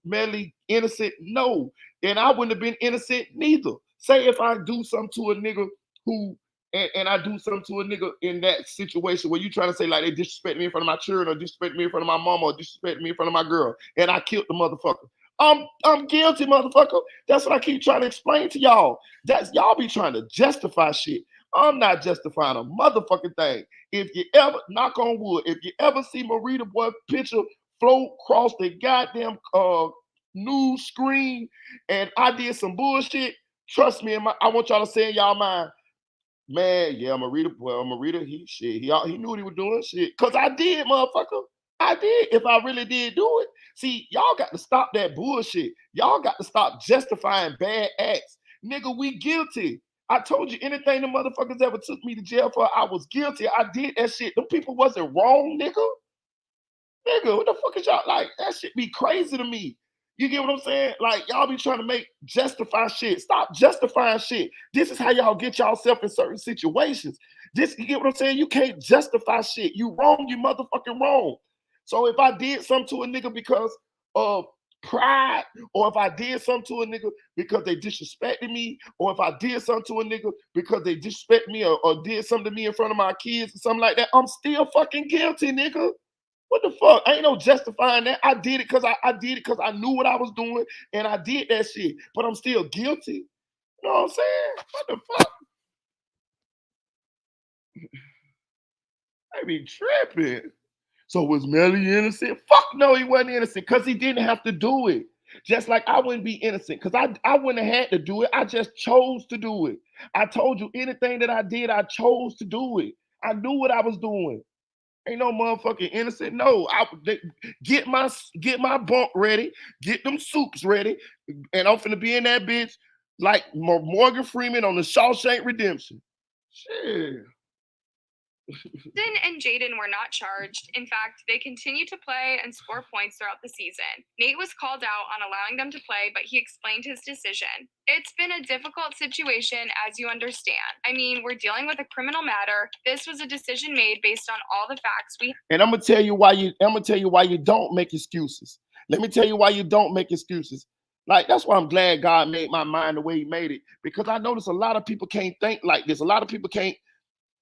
S1: Melly innocent? No. And I wouldn't have been innocent neither. Say if I do something to a nigga who, and I do something to a nigga in that situation where you trying to say like they disrespect me in front of my children or disrespect me in front of my mama or disrespect me in front of my girl, and I killed the motherfucker. I'm guilty, motherfucker. That's what I keep trying to explain to y'all. That's y'all be trying to justify shit. I'm not justifying a motherfucking thing. If you ever, knock on wood, if you ever see Marita boy picture float across the goddamn news screen and I did some bullshit, trust me, I want y'all to say in y'all mind, man, yeah, Marita, he knew what he was doing, shit. Cause I did, motherfucker. I did. If I really did do it. See, y'all got to stop that bullshit. Y'all got to stop justifying bad acts. Nigga, we guilty. I told you anything the motherfuckers ever took me to jail for, I was guilty. I did that shit. Them people wasn't wrong, nigga. Nigga, what the fuck is y'all like? That shit be crazy to me. You get what I'm saying? Like, y'all be trying to justify shit. Stop justifying shit. This is how y'all get y'allself in certain situations. You get what I'm saying? You can't justify shit. You wrong, you motherfucking wrong. So if I did something to a nigga because of pride, or if I did something to a nigga because they disrespected me, or if I did something to a nigga because they disrespect me or did something to me in front of my kids or something like that, I'm still fucking guilty, nigga. What the fuck? Ain't no justifying that. I did it because I knew what I was doing and I did that shit, but I'm still guilty. You know what I'm saying? What the fuck? I be tripping. So was Melly innocent? Fuck no, he wasn't innocent because he didn't have to do it. Just like I wouldn't be innocent because I wouldn't have had to do it. I just chose to do it. I told you anything that I did, I chose to do it. I knew what I was doing. Ain't no motherfucking innocent. No, get my bunk ready, get them soups ready, and I'm finna be in that bitch like Morgan Freeman on the Shawshank Redemption. Shit.
S3: Jaden and Jaden were not charged. In fact, they continued to play and score points throughout the season. Nate was called out on allowing them to play, but he explained his decision. It's been a difficult situation, as you understand. I mean, we're dealing with a criminal matter. This was a decision made based on all the facts we.
S1: And I'm gonna tell you why you don't make excuses. Let me tell you why you don't make excuses. Like, that's why I'm glad God made my mind the way he made it, because I notice a lot of people can't think like this. A lot of people can't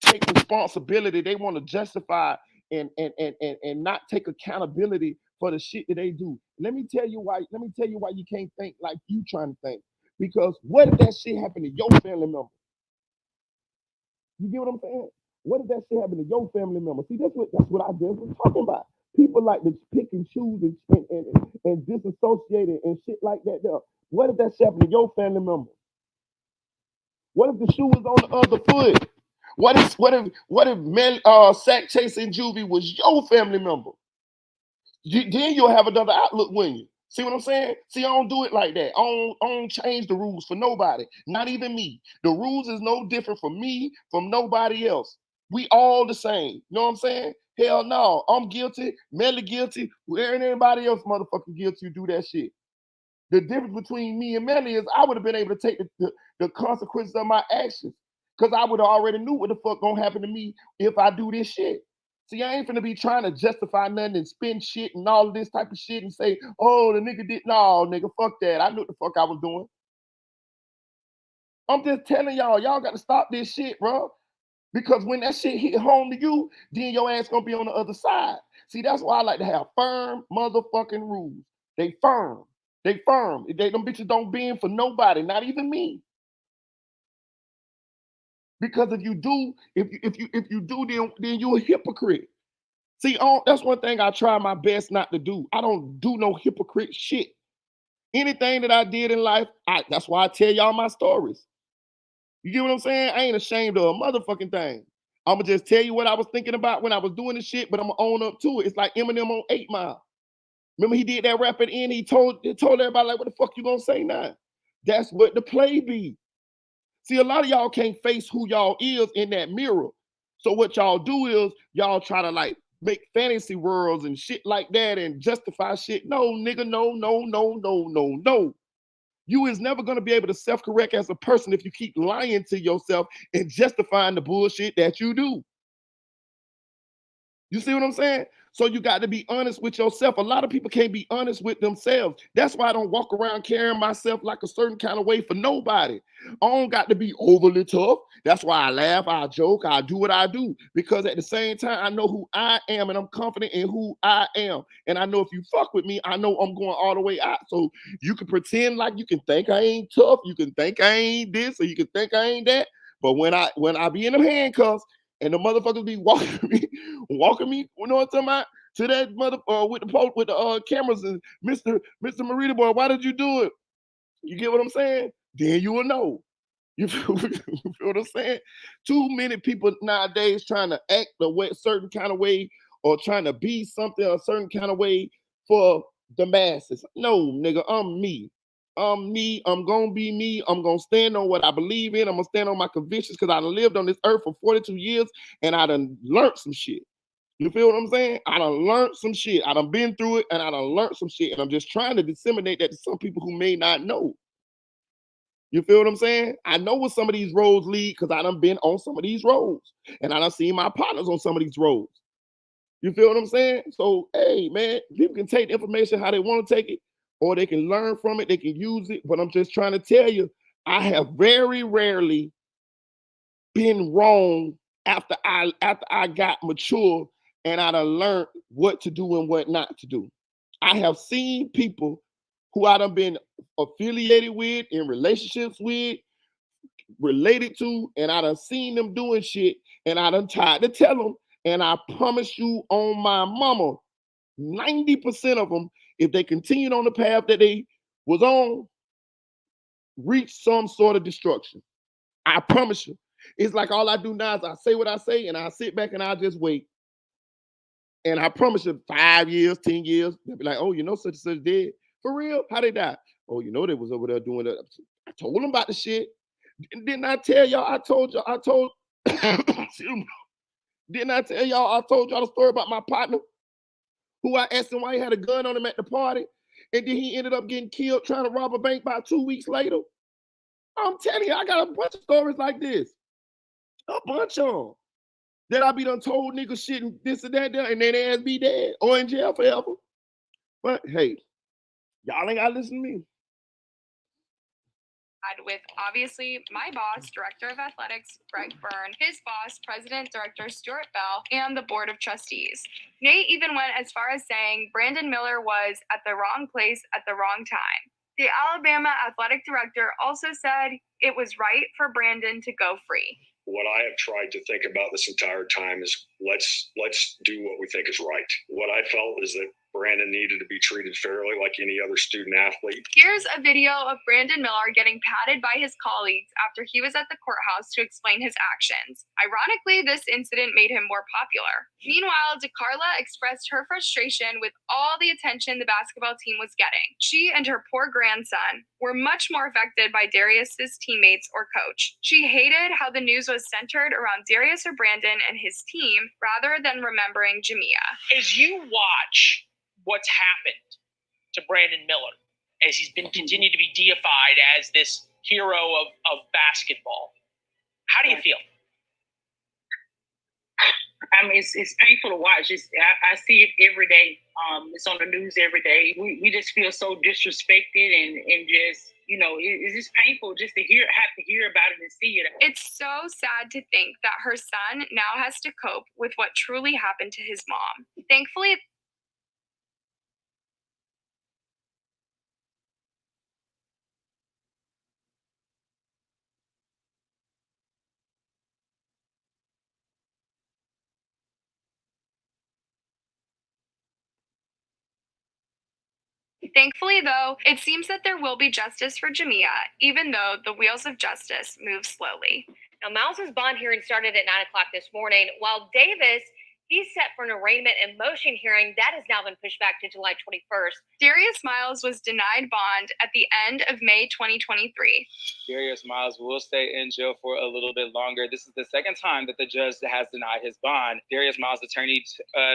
S1: take responsibility. They want to justify and not take accountability for the shit that they do. Let me tell you why you can't think like you trying to think. Because what if that shit happened to your family member? You get what I'm saying? What if that shit happened to your family member? See, that's what I just was talking about. People like to pick and choose and disassociate it and shit like that. What if that shit happened to your family member? What if the shoe was on the other foot? What if Sack Chasing Juvie was your family member? Then you'll have another outlook, when you see what I'm saying. See, I don't do it like that. I don't change the rules for nobody, not even me. The rules is no different from me, from nobody else. We all the same. You know what I'm saying? Hell no, I'm guilty, Melly guilty, and anybody else motherfucking guilty, you do that shit. The difference between me and Melly is I would have been able to take the consequences of my actions, because I would have already knew what the fuck gonna happen to me if I do this shit. See, I ain't finna be trying to justify nothing and spin shit and all of this type of shit and say, oh, the nigga did. No, nigga, fuck that. I knew what the fuck I was doing. I'm just telling y'all got to stop this shit, bro. Because when that shit hit home to you, then your ass gonna be on the other side. See, that's why I like to have firm motherfucking rules. They firm. They firm. Them bitches don't bend for nobody, not even me. Because if you do, then you're a hypocrite. See, that's one thing I try my best not to do. I don't do no hypocrite shit. Anything that I did in life, that's why I tell y'all my stories. You get what I'm saying? I ain't ashamed of a motherfucking thing. I'ma just tell you what I was thinking about when I was doing this shit, but I'm gonna own up to it. It's like Eminem on 8 Mile. Remember he did that rap at the end, he told everybody, like, what the fuck you gonna say now? That's what the play be. See, a lot of y'all can't face who y'all is in that mirror. So what y'all do is y'all try to like make fantasy worlds and shit like that and justify shit. No, nigga, no. You is never going to be able to self-correct as a person if you keep lying to yourself and justifying the bullshit that you do. You see what I'm saying? So you got to be honest with yourself. A lot of people can't be honest with themselves. That's why I don't walk around carrying myself like a certain kind of way for nobody. I don't got to be overly tough. That's why I laugh, I joke, I do what I do. Because at the same time, I know who I am and I'm confident in who I am. And I know if you fuck with me, I know I'm going all the way out. So you can pretend like you can think I ain't tough. You can think I ain't this, or you can think I ain't that. But when I be in them handcuffs, and the motherfuckers be walking me, you know what I'm talking about? To that mother with the cameras and Mr. Marita boy, why did you do it? You get what I'm saying? Then you will know. You feel what I'm saying? Too many people nowadays trying to act a certain kind of way or trying to be something a certain kind of way for the masses. No, nigga, I'm me. I'm me. I'm gonna be me. I'm gonna stand on what I believe in. I'm gonna stand on my convictions because I done lived on this earth for 42 years and I done learned some shit. You feel what I'm saying? I done learned some shit. I done been through it and I done learned some shit. And I'm just trying to disseminate that to some people who may not know. You feel what I'm saying? I know what some of these roads lead because I done been on some of these roads. And I done seen my partners on some of these roads. You feel what I'm saying? So, hey, man, people can take the information how they want to take it, or they can learn from it, they can use it. But I'm just trying to tell you, I have very rarely been wrong after I got mature and I done learned what to do and what not to do. I have seen people who I done been affiliated with, in relationships with, related to, and I done seen them doing shit, and I done tried to tell them, and I promise you on my mama, 90% of them, if they continued on the path that they was on, reach some sort of destruction. I promise you. It's like all I do now is I say what I say, and I sit back and I just wait. And I promise you, 5 years, 10 years, they'll be like, oh, you know, such and such dead. For real? How they die? Oh, you know, they was over there doing that. I told them about the shit. Didn't I tell y'all? Didn't I tell y'all? I told y'all the story about my partner who I asked him why he had a gun on him at the party. And then he ended up getting killed trying to rob a bank about 2 weeks later. I'm telling you, I got a bunch of stories like this. A bunch of them. That I be done told niggas shit and this and that, and then they ass be dead or in jail forever. But hey, y'all ain't gotta listen to me.
S3: With obviously my boss, Director of Athletics, Greg Byrne, his boss, President Director Stuart Bell, and the Board of Trustees. Nate even went as far as saying Brandon Miller was at the wrong place at the wrong time. The Alabama Athletic Director also said it was right for Brandon to go free.
S9: What I have tried to think about this entire time is let's do what we think is right. What I felt is that Brandon needed to be treated fairly like any other student athlete.
S3: Here's a video of Brandon Miller getting patted by his colleagues after he was at the courthouse to explain his actions. Ironically, this incident made him more popular. Meanwhile, DeCarla expressed her frustration with all the attention the basketball team was getting. She and her poor grandson were much more affected by Darius's teammates or coach. She hated how the news was centered around Darius or Brandon and his team rather than remembering Jamea.
S8: As you watch what's happened to Brandon Miller, as he's been continued to be deified as this hero of basketball, how do you feel?
S6: I mean, it's painful to watch. I see it every day. It's on the news every day. We just feel so disrespected and just, you know, it's just painful just to have to hear about it and see it.
S3: It's so sad to think that her son now has to cope with what truly happened to his mom. Thankfully, though, it seems that there will be justice for Jamea, even though the wheels of justice move slowly.
S2: Now, Miles's bond hearing started at 9 o'clock this morning, while Davis, he's set for an arraignment and motion hearing that has now been pushed back to July 21st.
S3: Darius Miles was denied bond at the end of May 2023.
S10: Darius Miles will stay in jail for a little bit longer. This is the second time that the judge has denied his bond. Darius Miles' attorney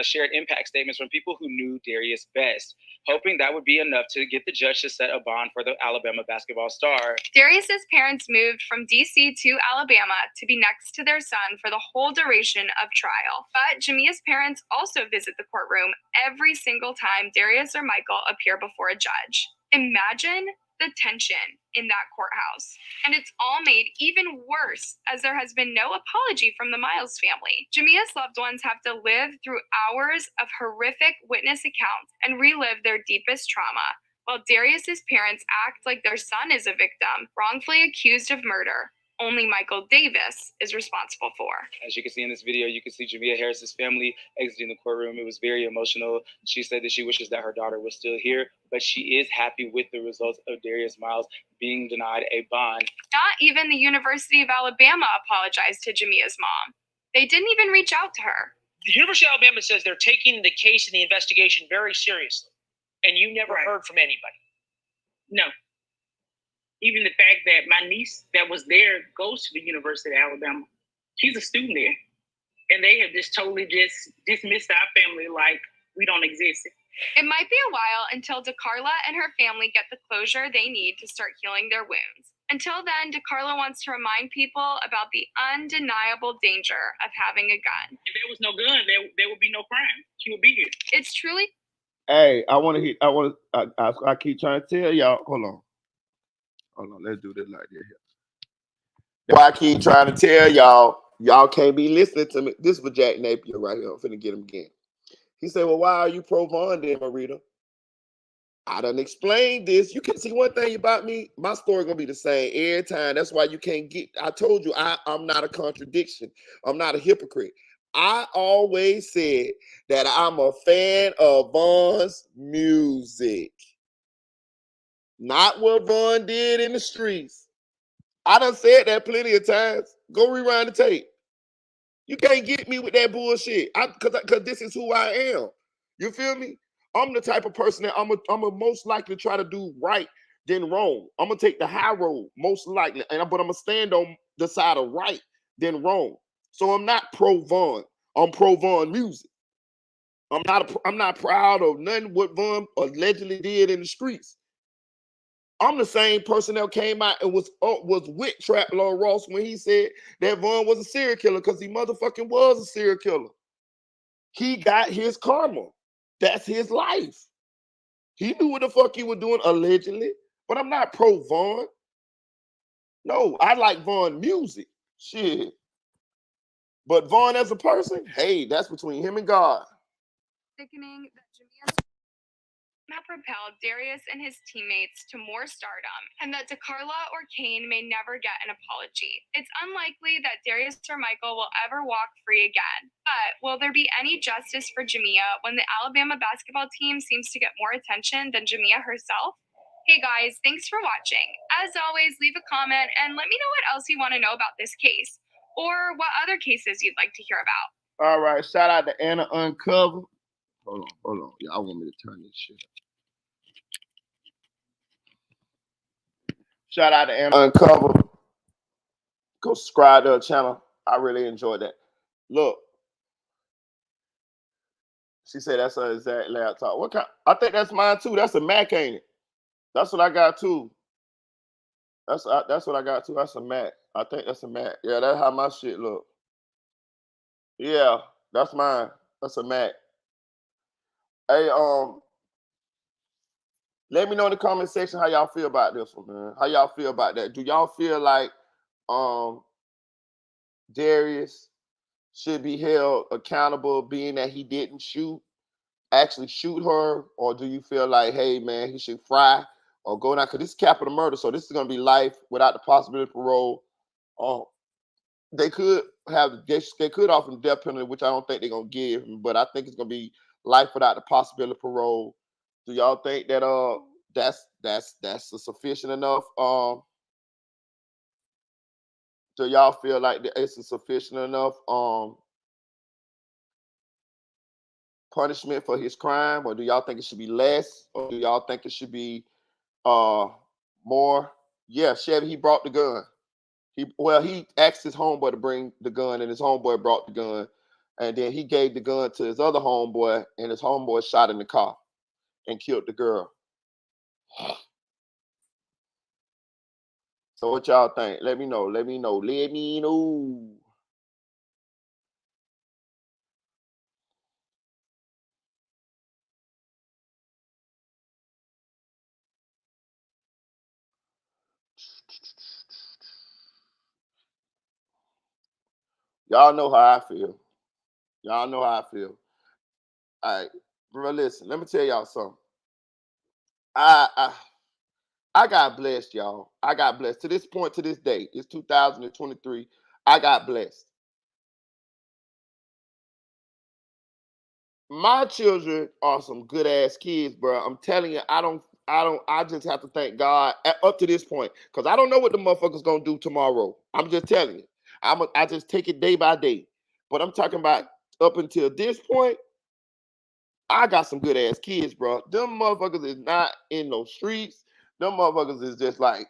S10: shared impact statements from people who knew Darius best, hoping that would be enough to get the judge to set a bond for the Alabama basketball star.
S3: Darius's parents moved from D.C. to Alabama to be next to their son for the whole duration of trial. But Jamea's parents also visit the courtroom every single time Darius or Michael appear before a judge. Imagine the tension in that courthouse. And it's all made even worse as there has been no apology from the Miles family. Jamea's loved ones have to live through hours of horrific witness accounts and relive their deepest trauma, while Darius's parents act like their son is a victim, wrongfully accused of murder. Only Michael Davis is responsible for.
S10: As you can see in this video, you can see Jamea Harris's family exiting the courtroom. It was very emotional. She said that she wishes that her daughter was still here, but she is happy with the results of Darius Miles being denied a bond.
S3: Not even the University of Alabama apologized to Jamea's mom. They didn't even reach out to her.
S8: The University of Alabama says they're taking the case and the investigation very seriously, and you never heard from anybody.
S6: No. Even the fact that my niece that was there goes to the University of Alabama. She's a student there. And they have just totally just dismissed our family like we don't exist.
S3: It might be a while until DeCarla and her family get the closure they need to start healing their wounds. Until then, DeCarla wants to remind people about the undeniable danger of having a gun.
S6: If there was no gun, there would be no crime. She would be here.
S3: It's truly...
S1: Hey, I keep trying to tell y'all, hold on, let's do this like this here. Why I keep trying to tell y'all can't be listening to me. This is for Jack Napier right here. I'm finna get him again. He said, well, why are you pro Von then, Marita? I done explained this. You can see one thing about me, my story gonna be the same every time. That's why you can't get, I told you, I'm not a contradiction. I'm not a hypocrite. I always said that I'm a fan of Von's music. Not what Von did in the streets. I done said that plenty of times. Go rewind the tape. You can't get me with that bullshit. Cause this is who I am. You feel me? I'm the type of person that I'm a most likely try to do right than wrong. I'm gonna take the high road, most likely, but I'm gonna stand on the side of right than wrong. So I'm not pro Von. I'm pro Von music. I'm not proud of nothing what Von allegedly did in the streets. I'm the same person that came out and was with Trap Lord Ross when he said that Von was a serial killer because he motherfucking was a serial killer. He got his karma. That's his life. He knew what the fuck he was doing allegedly, but I'm not pro Von. No, I like Von music. Shit. But Von as a person, hey, that's between him and God.
S3: Sickening that Jamea that propelled Darius and his teammates to more stardom, and that DeCarla or Kane may never get an apology. It's unlikely that Darius or Michael will ever walk free again. But will there be any justice for Jamea when the Alabama basketball team seems to get more attention than Jamea herself? Hey guys, thanks for watching. As always, leave a comment and let me know what else you want to know about this case, or what other cases you'd like to hear about.
S1: All right, shout out to Anna Uncover. Hold on. Y'all want me to turn this shit up. Shout out to Anna Uncover. Go subscribe to her channel. I really enjoyed that. Look. She said that's her exact laptop. What kind? I think that's mine too. That's a Mac, ain't it? That's what I got too. That's what I got too. That's a Mac. I think that's a Mac. Yeah, that's how my shit look. Yeah, that's mine. That's a Mac. Hey, let me know in the comment section how y'all feel about this one, man. How y'all feel about that? Do y'all feel like Darius should be held accountable, being that he didn't actually shoot her, or do you feel like, hey man, he should fry or go down? Because this is capital murder, so this is gonna be life without the possibility of parole. They could offer him death penalty, which I don't think they're gonna give him, but I think it's gonna be life without the possibility of parole. Do y'all think that that's sufficient enough? Do y'all feel like it's a sufficient enough punishment for his crime, or do y'all think it should be less, or do y'all think it should be more? Yeah, Chevy, he brought the gun. He asked his homeboy to bring the gun, and his homeboy brought the gun, and then he gave the gun to his other homeboy, and his homeboy shot in the car and killed the girl. So what y'all think? Let me know. Let me know. Let me know. Y'all know how I feel. Y'all know how I feel. All right, bro, listen. Let me tell y'all something. I got blessed, y'all. I got blessed. To this point, to this day, it's 2023. I got blessed. My children are some good ass kids, bro. I'm telling you, I just have to thank God up to this point, because I don't know what the motherfuckers gonna do tomorrow. I'm just telling you. I just take it day by day. But I'm talking about up until this point, I got some good ass kids, bro. Them motherfuckers is not in no streets. Them motherfuckers is just like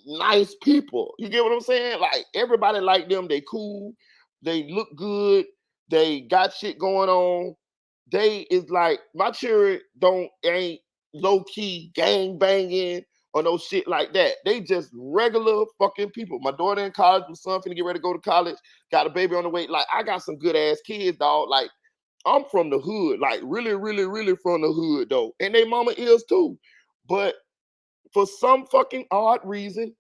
S1: nice people. You get what I'm saying? Like everybody like them. They cool. They look good. They got shit going on. They is like, my children ain't low key gang banging or no shit like that. They just regular fucking people. My daughter in college, my son finna get ready to go to college, got a baby on the way. Like, I got some good ass kids, dog. Like, I'm from the hood, like really, really, really from the hood though. And they mama is too. But for some fucking odd reason,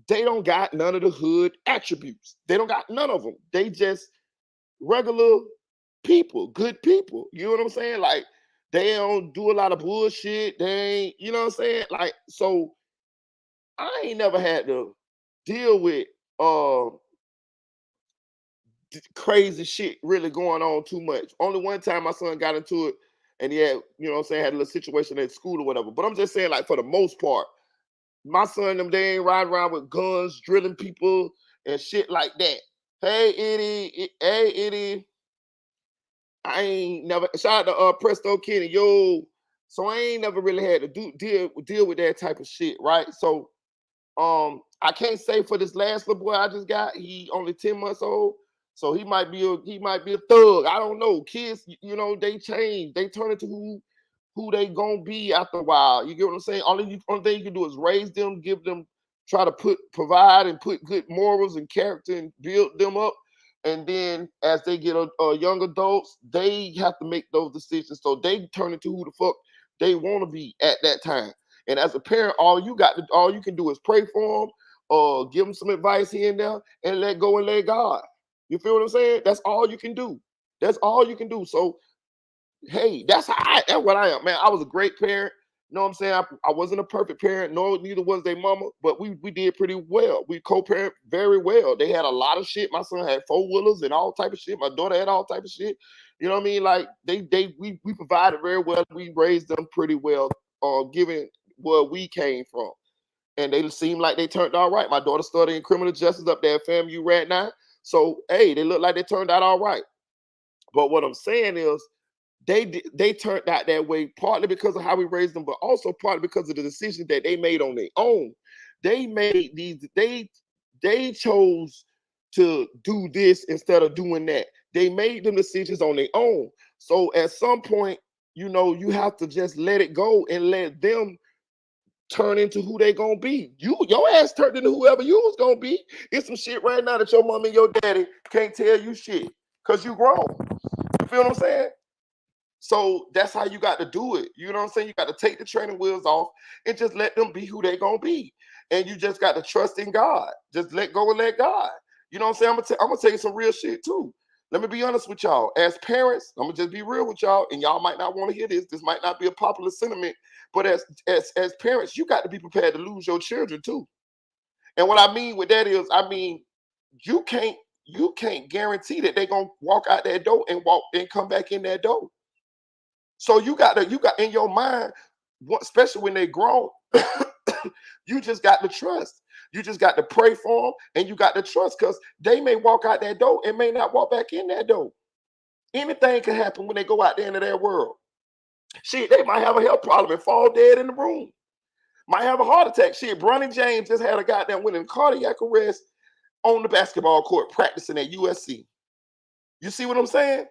S1: they don't got none of the hood attributes. They don't got none of them. They just regular people, good people. You know what I'm saying? Like, they don't do a lot of bullshit. They ain't, you know what I'm saying? Like, so I ain't never had to deal with crazy shit really going on too much. Only one time my son got into it, and he had, you know what I'm saying, had a little situation at school or whatever. But I'm just saying, like, for the most part, my son, they ain't riding around with guns, drilling people and shit like that. Hey, Eddie. I ain't never, shout out to Presto Kenny, yo. So I ain't never really had to deal with that type of shit, right? So I can't say for this last little boy I just got, he only 10 months old. So he might be a thug. I don't know. Kids, you know, they change. They turn into who they gonna be after a while. You get what I'm saying? Only thing you can do is raise them, give them, try to provide and put good morals and character and build them up. And then as they get young adults, they have to make those decisions. So they turn into who the fuck they want to be at that time. And as a parent, all you can do is pray for them, or give them some advice here and there, and let go and let God. You feel what I'm saying? That's all you can do. That's all you can do. So hey, that's what I am, man. I was a great parent. You know what I'm saying? I wasn't a perfect parent. No, neither was their mama, but we did pretty well. We co-parent very well. They had a lot of shit. My son had 4-wheelers and all type of shit. My daughter had all type of shit. You know what I mean? Like we provided very well. We raised them pretty well, given where we came from. And they seem like they turned out right. My daughter studying criminal justice up there at FAMU right now. So, hey, they look like they turned out all right. But what I'm saying is they turned out that way partly because of how we raised them, but also partly because of the decisions that they made on their own. They made they chose to do this instead of doing that. They made them decisions on their own. So at some point, you have to just let it go and let them turn into who they gonna be. Your ass turned into whoever you was gonna be. It's some shit right now that your mom and your daddy can't tell you shit because you grown. You feel what I'm saying? So that's how you got to do it. You know what I'm saying? You got to take the training wheels off and just let them be who they gonna be. And you just got to trust in God. Just let go and let God. You know what I'm saying? I'm gonna tell you some real shit too. Let me be honest with y'all. As parents, I'm gonna just be real with y'all, and y'all might not want to hear this. This might not be a popular sentiment, but as parents, you got to be prepared to lose your children too. And what I mean with that is, I mean, you can't guarantee that they're gonna walk out that door and come back in that door. So you got in your mind, especially when they grown, you just got to trust. You just got to pray for them, and you got to trust, because they may walk out that door and may not walk back in that door. Anything can happen when they go out there into their world. Shit, they might have a health problem and fall dead in the room. Might have a heart attack. Shit, Bronny James just had a goddamn winning cardiac arrest on the basketball court practicing at USC. You see what I'm saying?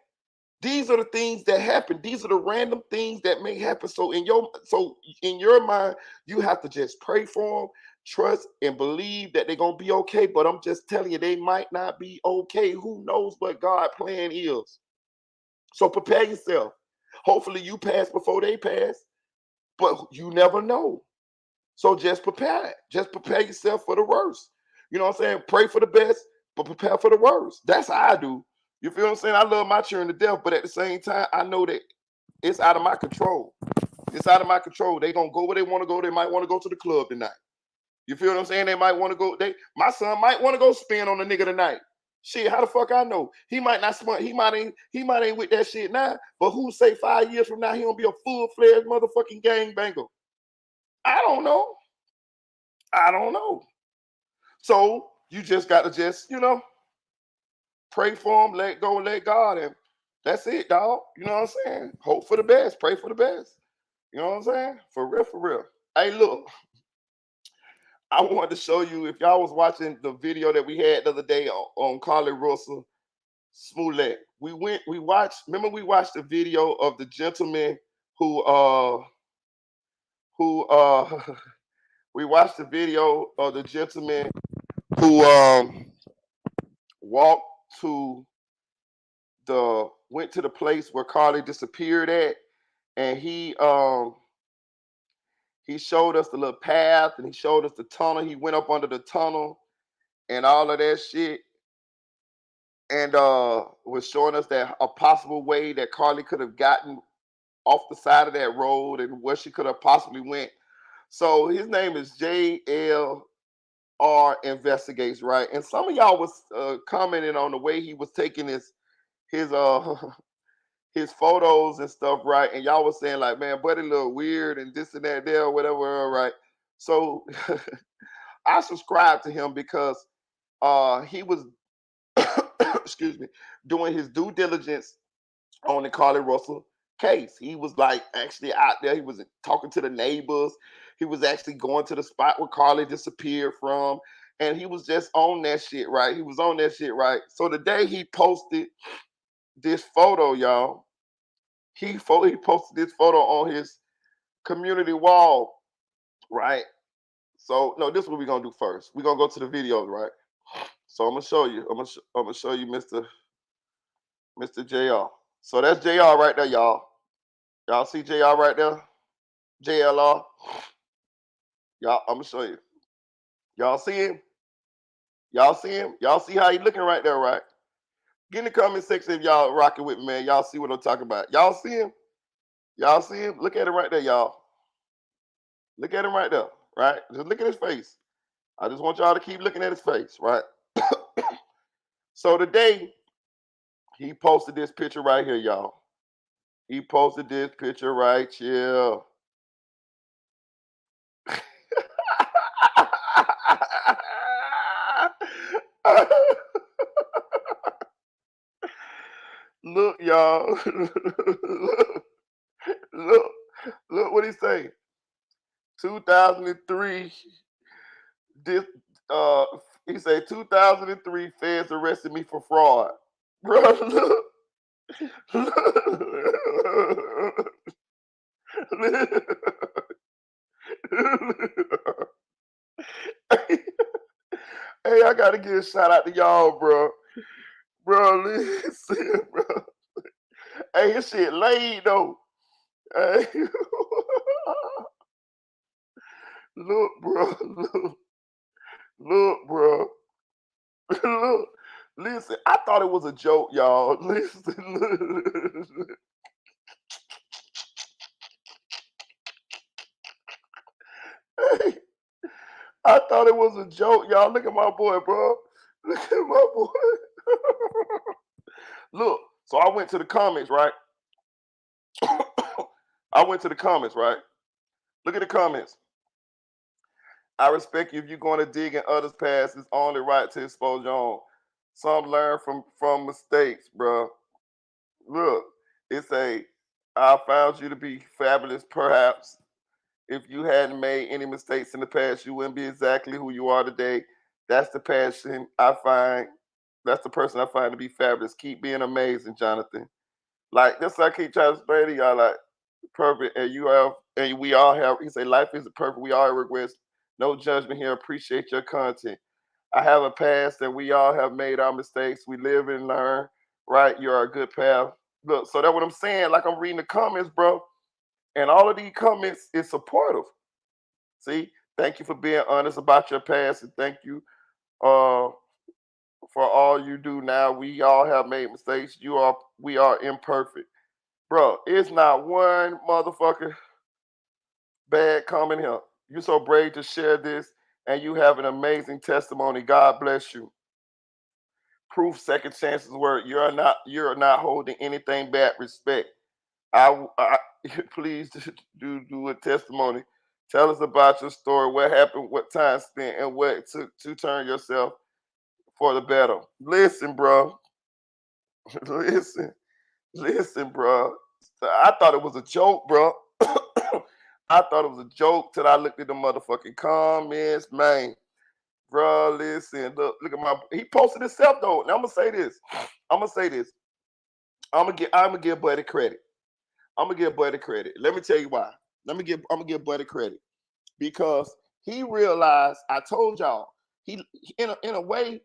S1: These are the things that happen. These are the random things that may happen. So in your mind, you have to just pray for them, trust, and believe that they're gonna be okay. But I'm just telling you, they might not be okay. Who knows what God's plan is? So prepare yourself. Hopefully you pass before they pass, but you never know. So just prepare. Just prepare yourself for the worst. You know what I'm saying? Pray for the best, but prepare for the worst. That's how I do. You feel what I'm saying? I love my children to death, but at the same time, I know that it's out of my control. It's out of my control. They gonna go where they want to go. They might want to go to the club tonight. You feel what I'm saying? They might want to go. My son might want to go spin on the nigga tonight. Shit, how the fuck I know? He might not smart. He might ain't with that shit now. But who say 5 years from now he gonna be a full-fledged motherfucking gangbanger? I don't know. I don't know. So you just got to pray for them, let go, and let God, and that's it, dog. You know what I'm saying? Hope for the best, pray for the best. You know what I'm saying? For real, for real. Hey, look, I wanted to show you, if y'all was watching the video that we had the other day on Carly Russell Smollett. We watched the video of the gentleman who we watched the video of the gentleman who went to the place where Carly disappeared at, and he showed us the little path, and he showed us the tunnel. He went up under the tunnel and all of that shit, and was showing us that a possible way that Carly could have gotten off the side of that road and where she could have possibly went. So his name is JLR Investigates, right? And some of y'all was commenting on the way he was taking his photos and stuff, right? And y'all was saying like, man, buddy look weird and this and that there, or whatever, right? So I subscribed to him because he was excuse me, doing his due diligence on the Carly Russell case. He was like actually out there. He was talking to the neighbors. He was actually going to the spot where Carly disappeared from. And he was just on that shit, right? He was on that shit, right? So the day he posted this photo, y'all, he posted this photo on his community wall, right? So no, this is what we're gonna do first. We're gonna go to the videos, right? So I'm gonna show you. I'm gonna show you Mr. JR. So that's JR right there, y'all. Y'all see JR right there? JLR. Y'all, I'm gonna show you. Y'all see him? Y'all see him? Y'all see how he looking right there, right? Get in the comment section if y'all rocking with me, man. Y'all see what I'm talking about. Y'all see him? Y'all see him? Look at him right there, y'all. Look at him right there, right? Just look at his face. I just want y'all to keep looking at his face, right? So today, he posted this picture right here, y'all. He posted this picture right here. Look, y'all. Look what he say. 2003. This he said 2003 feds arrested me for fraud. Bro, look. Hey, I gotta give a shout out to y'all, bro. Bro, listen, bro. Hey, his shit laid though. Hey. Look, bro. Look, bro. Look. Listen, I thought it was a joke, y'all. Listen. Hey, I thought it was a joke, y'all. Look at my boy, bro. Look at my boy. Look, so I went to the comments, right? I went to the comments, right? Look at the comments. I respect you if you're going to dig in others' past. It's only right to expose your own. Some learn from mistakes, bro. Look, it's I found you to be fabulous, perhaps. If you hadn't made any mistakes in the past, you wouldn't be exactly who you are today. That's the passion I find. That's the person I find to be fabulous. Keep being amazing, Jonathan. Like that's what I keep trying to explain to y'all. Like perfect, and we all have. He say life isn't perfect. We all have regrets. No judgment here. Appreciate your content. I have a past, and we all have made our mistakes. We live and learn. Right, you're a good path. Look, so that's what I'm saying. Like I'm reading the comments, bro, and all of these comments is supportive. See, thank you for being honest about your past, and thank you uh, for all you do now. We all have made mistakes. We are imperfect, bro. It's not one motherfucker bad comment here. You're so brave to share this, and you have an amazing testimony. God bless you. Proof, second chances word. You're not holding anything back. Respect. I please do a testimony. Tell us about your story. What happened? What time spent, and what it took to turn yourself for the better. Listen, bro. listen, listen, bro. I thought it was a joke, bro. I thought it was a joke till I looked at the motherfucking comments, man. Bro, listen, look at my. He posted himself though. Now I'm gonna say this. I'm gonna give Buddy credit. I'm gonna give Buddy credit. Let me tell you why. I'm gonna give Buddy credit because he realized. I told y'all he in a way.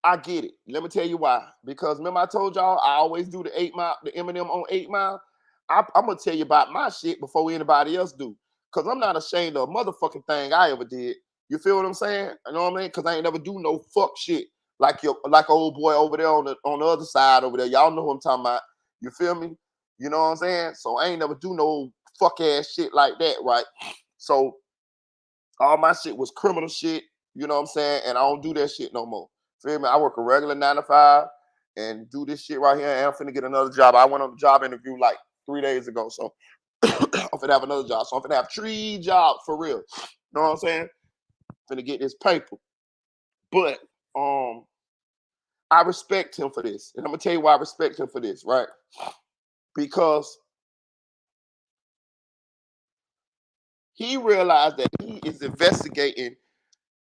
S1: I get it. Let me tell you why. Because remember I told y'all I always do the 8 Mile, the Eminem on 8 Mile. I'm gonna tell you about my shit before anybody else do. Cause I'm not ashamed of a motherfucking thing I ever did. You feel what I'm saying? You know what I mean? Cause I ain't never do no fuck shit like old boy over there on the other side over there. Y'all know who I'm talking about. You feel me? You know what I'm saying? So I ain't never do no fuck ass shit like that, right? So all my shit was criminal shit. You know what I'm saying? And I don't do that shit no more. Feel me? I work a regular 9 to 5 and do this shit right here. And I'm finna get another job. I went on a job interview like 3 days ago. So I'm finna have another job. So I'm finna have 3 jobs for real. You know what I'm saying? Finna get this paper. But I respect him for this. And I'm gonna tell you why I respect him for this, right? Because he realized that he is investigating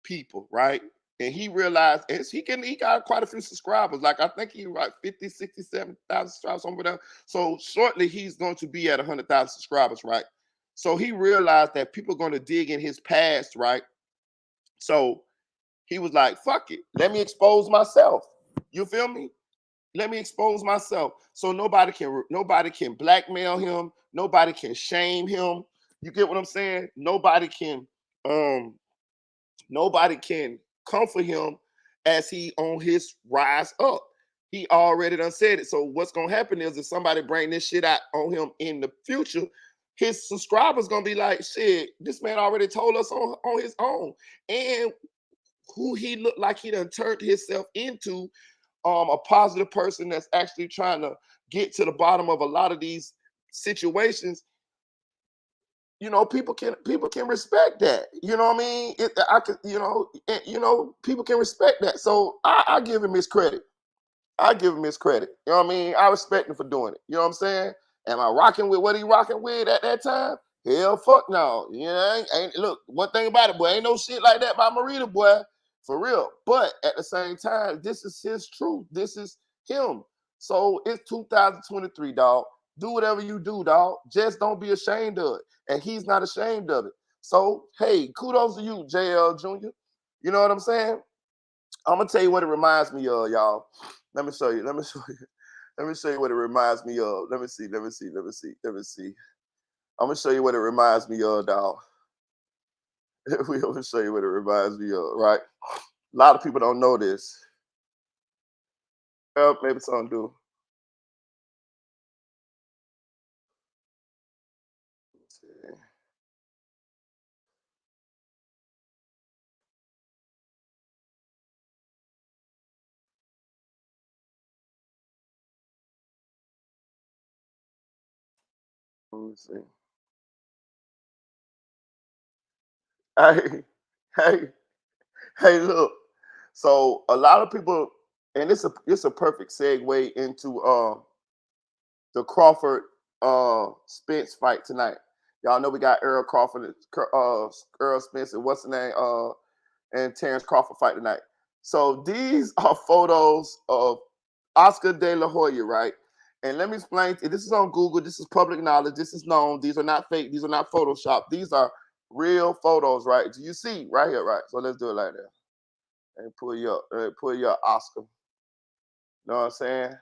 S1: people, right? And he realized he got quite a few subscribers. Like I think he like 50, 67,000 subscribers over there. So shortly he's going to be at 100,000 subscribers, right? So he realized that people are going to dig in his past, right? So he was like, fuck it. Let me expose myself. You feel me? Let me expose myself. So nobody can blackmail him. Nobody can shame him. You get what I'm saying? Nobody can comfort him as he on his rise up. He already done said it. So what's gonna happen is if somebody bring this shit out on him in the future, his subscribers gonna be like, shit, this man already told us on his own. And who he looked like he done turned himself into a positive person that's actually trying to get to the bottom of a lot of these situations. You know, people can respect that. You know what I mean? I could, people can respect that. So I give him his credit. I give him his credit. You know what I mean? I respect him for doing it. You know what I'm saying? Am I rocking with what he rocking with at that time? Hell, fuck no. You know, ain't look, one thing about it, boy, ain't no shit like that by Marita, boy. For real. But at the same time, this is his truth. This is him. So it's 2023, dog. Do whatever you do, dog. Just don't be ashamed of it. And he's not ashamed of it. So, hey, kudos to you, JL Jr. You know what I'm saying? I'm gonna tell you what it reminds me of, y'all. Let me show you. Let me show you what it reminds me of. Let me see. I'm gonna show you what it reminds me of, dog. We're gonna show you what it reminds me of, right? A lot of people don't know this. Well, maybe some do. Let's see. Let me see. Hey, hey, look. So a lot of people, and it's a perfect segue into the Crawford Spence fight tonight. Y'all know we got Earl Crawford, Earl Spence, and what's the name? And Terrence Crawford fight tonight. So these are photos of Oscar De La Hoya, right? And let me explain. This is on Google. This is public knowledge. This is known. These are not fake. These are not Photoshop. These are real photos, right? Do you see right here, right? So let's do it like that. And pull you up, Oscar. Know what I'm saying?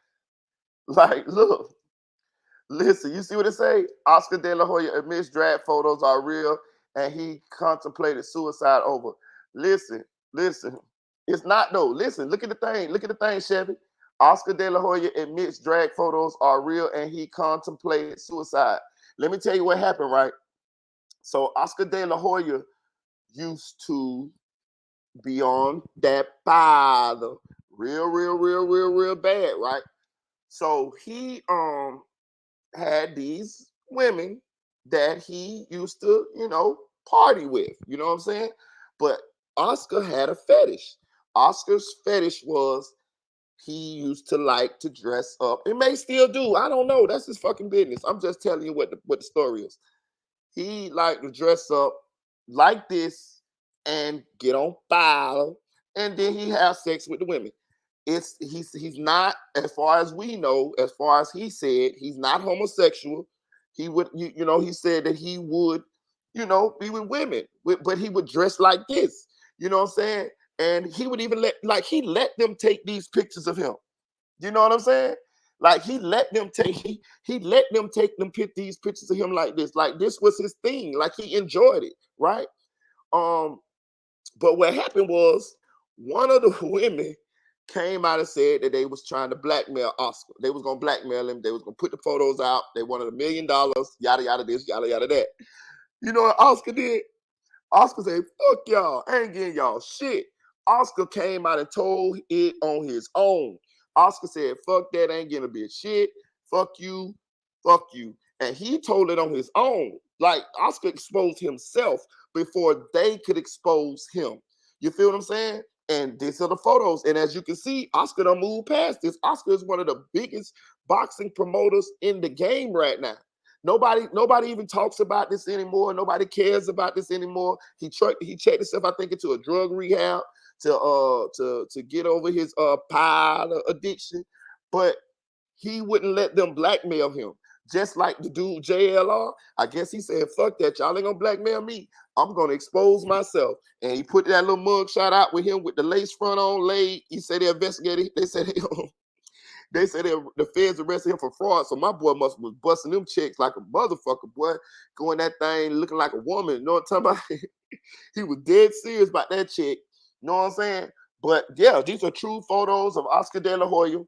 S1: Like, look, listen. You see what it say? Oscar De La Hoya admits drag photos are real, and he contemplated suicide over. Listen. It's not though. Listen, look at the thing. Look at the thing, Chevy. Oscar De La Hoya admits drag photos are real and he contemplated suicide. Let me tell you what happened, right? So Oscar De La Hoya used to be on that father real bad, right? So he had these women that he used to, party with. You know what I'm saying? But Oscar had a fetish. Oscar's fetish was he used to like to dress up. It may still do. I don't know. That's his fucking business. I'm just telling you what the story is. He liked to dress up like this and get on fire, and then he have sex with the women. He's not, as far as we know, as far as he said, he's not homosexual. He would, he said that he would, be with women, but he would dress like this. You know what I'm saying? And he would even he let them take these pictures of him. You know what I'm saying? Like he let them take these pictures of him like this. Like this was his thing. Like he enjoyed it, right? But what happened was one of the women came out and said that they was trying to blackmail Oscar. They was gonna blackmail him. They was gonna put the photos out. They wanted $1 million. Yada yada this, yada yada that. You know what Oscar did? Oscar said, "Fuck y'all, I ain't getting y'all shit." Oscar came out and told it on his own. Oscar said, "Fuck that, ain't gonna be a shit. Fuck you, fuck you." And he told it on his own. Like Oscar exposed himself before they could expose him. You feel what I'm saying? And these are the photos. And as you can see, Oscar done moved past this. Oscar is one of the biggest boxing promoters in the game right now. Nobody even talks about this anymore. Nobody cares about this anymore. He checked himself, I think, into a drug rehab to get over his pile addiction, but he wouldn't let them blackmail him. Just like the dude JLR, I guess he said, "Fuck that, y'all ain't gonna blackmail me. I'm gonna expose myself." And he put that little mugshot out with him with the lace front on, laid. He said they investigated. They said the feds arrested him for fraud. So my boy was busting them checks like a motherfucker, boy, going that thing looking like a woman. You know what I'm talking about? He was dead serious about that check. You know what I'm saying? But yeah, these are true photos of Oscar De La Hoya.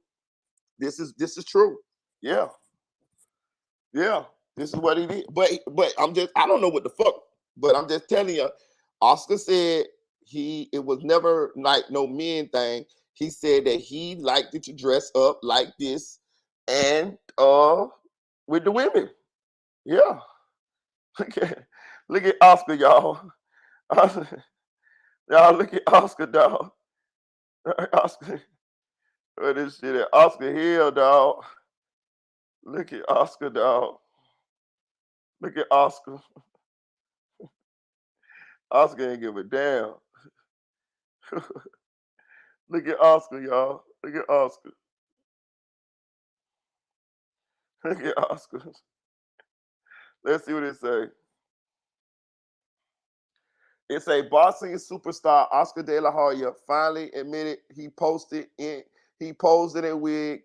S1: This is true. Yeah. Yeah. This is what he did. But I don't know what the fuck, but I'm just telling you, Oscar said it was never like no men thing. He said that he liked it to dress up like this and with the women. Yeah. Look at Oscar, y'all. Y'all look at Oscar, dog. Oscar. What this shit at? Oscar Hill, dog. Look at Oscar, dog. Look at Oscar. Oscar ain't give a damn. Look at Oscar, y'all. Look at Oscar. Look at Oscar. Let's see what it say. It's a boxing superstar, Oscar De La Hoya, finally admitted he posed in a wig,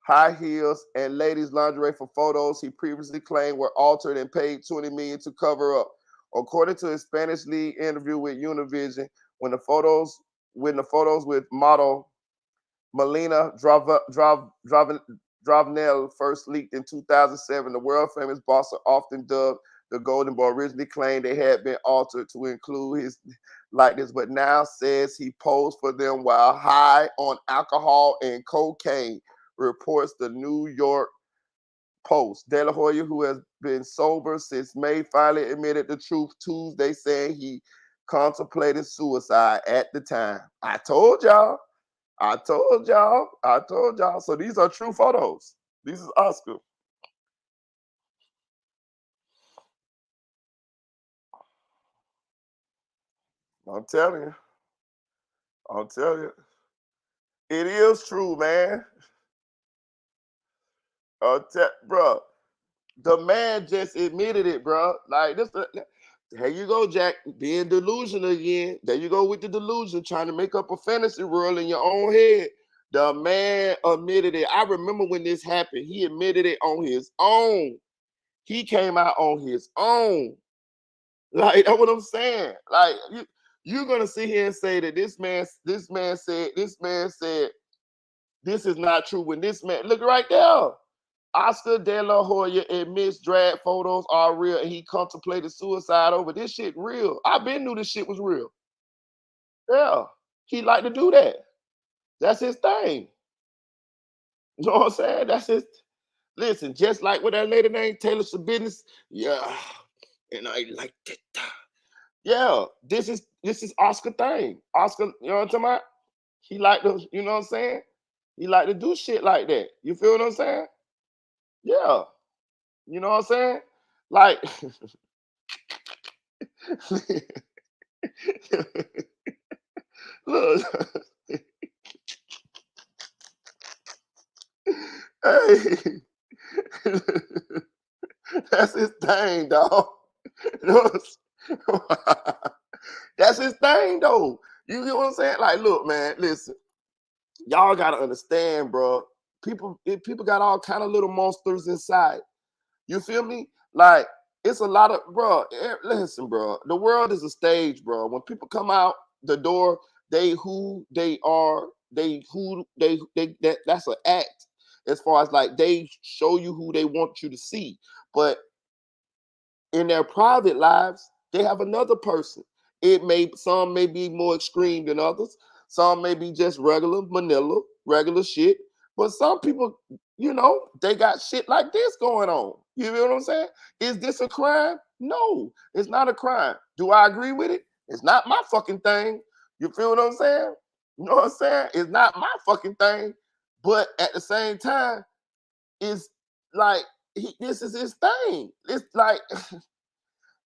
S1: high heels, and ladies' lingerie for photos he previously claimed were altered and paid $20 million to cover up. According to a Spanish League interview with Univision, when the photos with model Melina Dravenel first leaked in 2007, the world-famous boxer, often dubbed the Golden Boy, originally claimed they had been altered to include his likeness, but now says he posed for them while high on alcohol and cocaine, reports the New York Post. De La Hoya, who has been sober since May, finally admitted the truth Tuesday, saying he contemplated suicide at the time. I told y'all. So these are true photos. This is Oscar. I'm telling you. It is true, man. Bro, the man just admitted it, bro. Like this. Here you go, Jack, being delusional again. There you go with the delusion, trying to make up a fantasy world in your own head. The man admitted it. I remember when this happened. He admitted it on his own. He came out on his own. Like, that's what I'm saying. Like, you're gonna sit here and say that this man said this is not true. When this man, look right there. Oscar De La Hoya admits drag photos are real and he contemplated suicide over this shit real. I been knew this shit was real. Yeah. He like to do that. That's his thing. You know what I'm saying? That's his. Listen, just like with that lady named Taylor Business. Yeah. And I like it. Yeah. This is Oscar thing. Oscar, you know what I'm talking about? He like to, you know what I'm saying? He like to do shit like that. You feel what I'm saying? Yeah. You know what I'm saying? Like, look. Hey. That's his thing, dog. That's his thing, though. You get what I'm saying? Like, look, man, listen. Y'all gotta understand, bro. People got all kind of little monsters inside. You feel me? Like, it's a lot of, bro. Listen, bro. The world is a stage, bro. When people come out the door, that's an act. As far as like they show you who they want you to see, but in their private lives, they have another person. Some may be more extreme than others. Some may be just regular shit. But some people, they got shit like this going on. You know what I'm saying? Is this a crime? No, it's not a crime. Do I agree with it? It's not my fucking thing. You feel what I'm saying? You know what I'm saying? It's not my fucking thing. But at the same time, it's like this is his thing. It's like,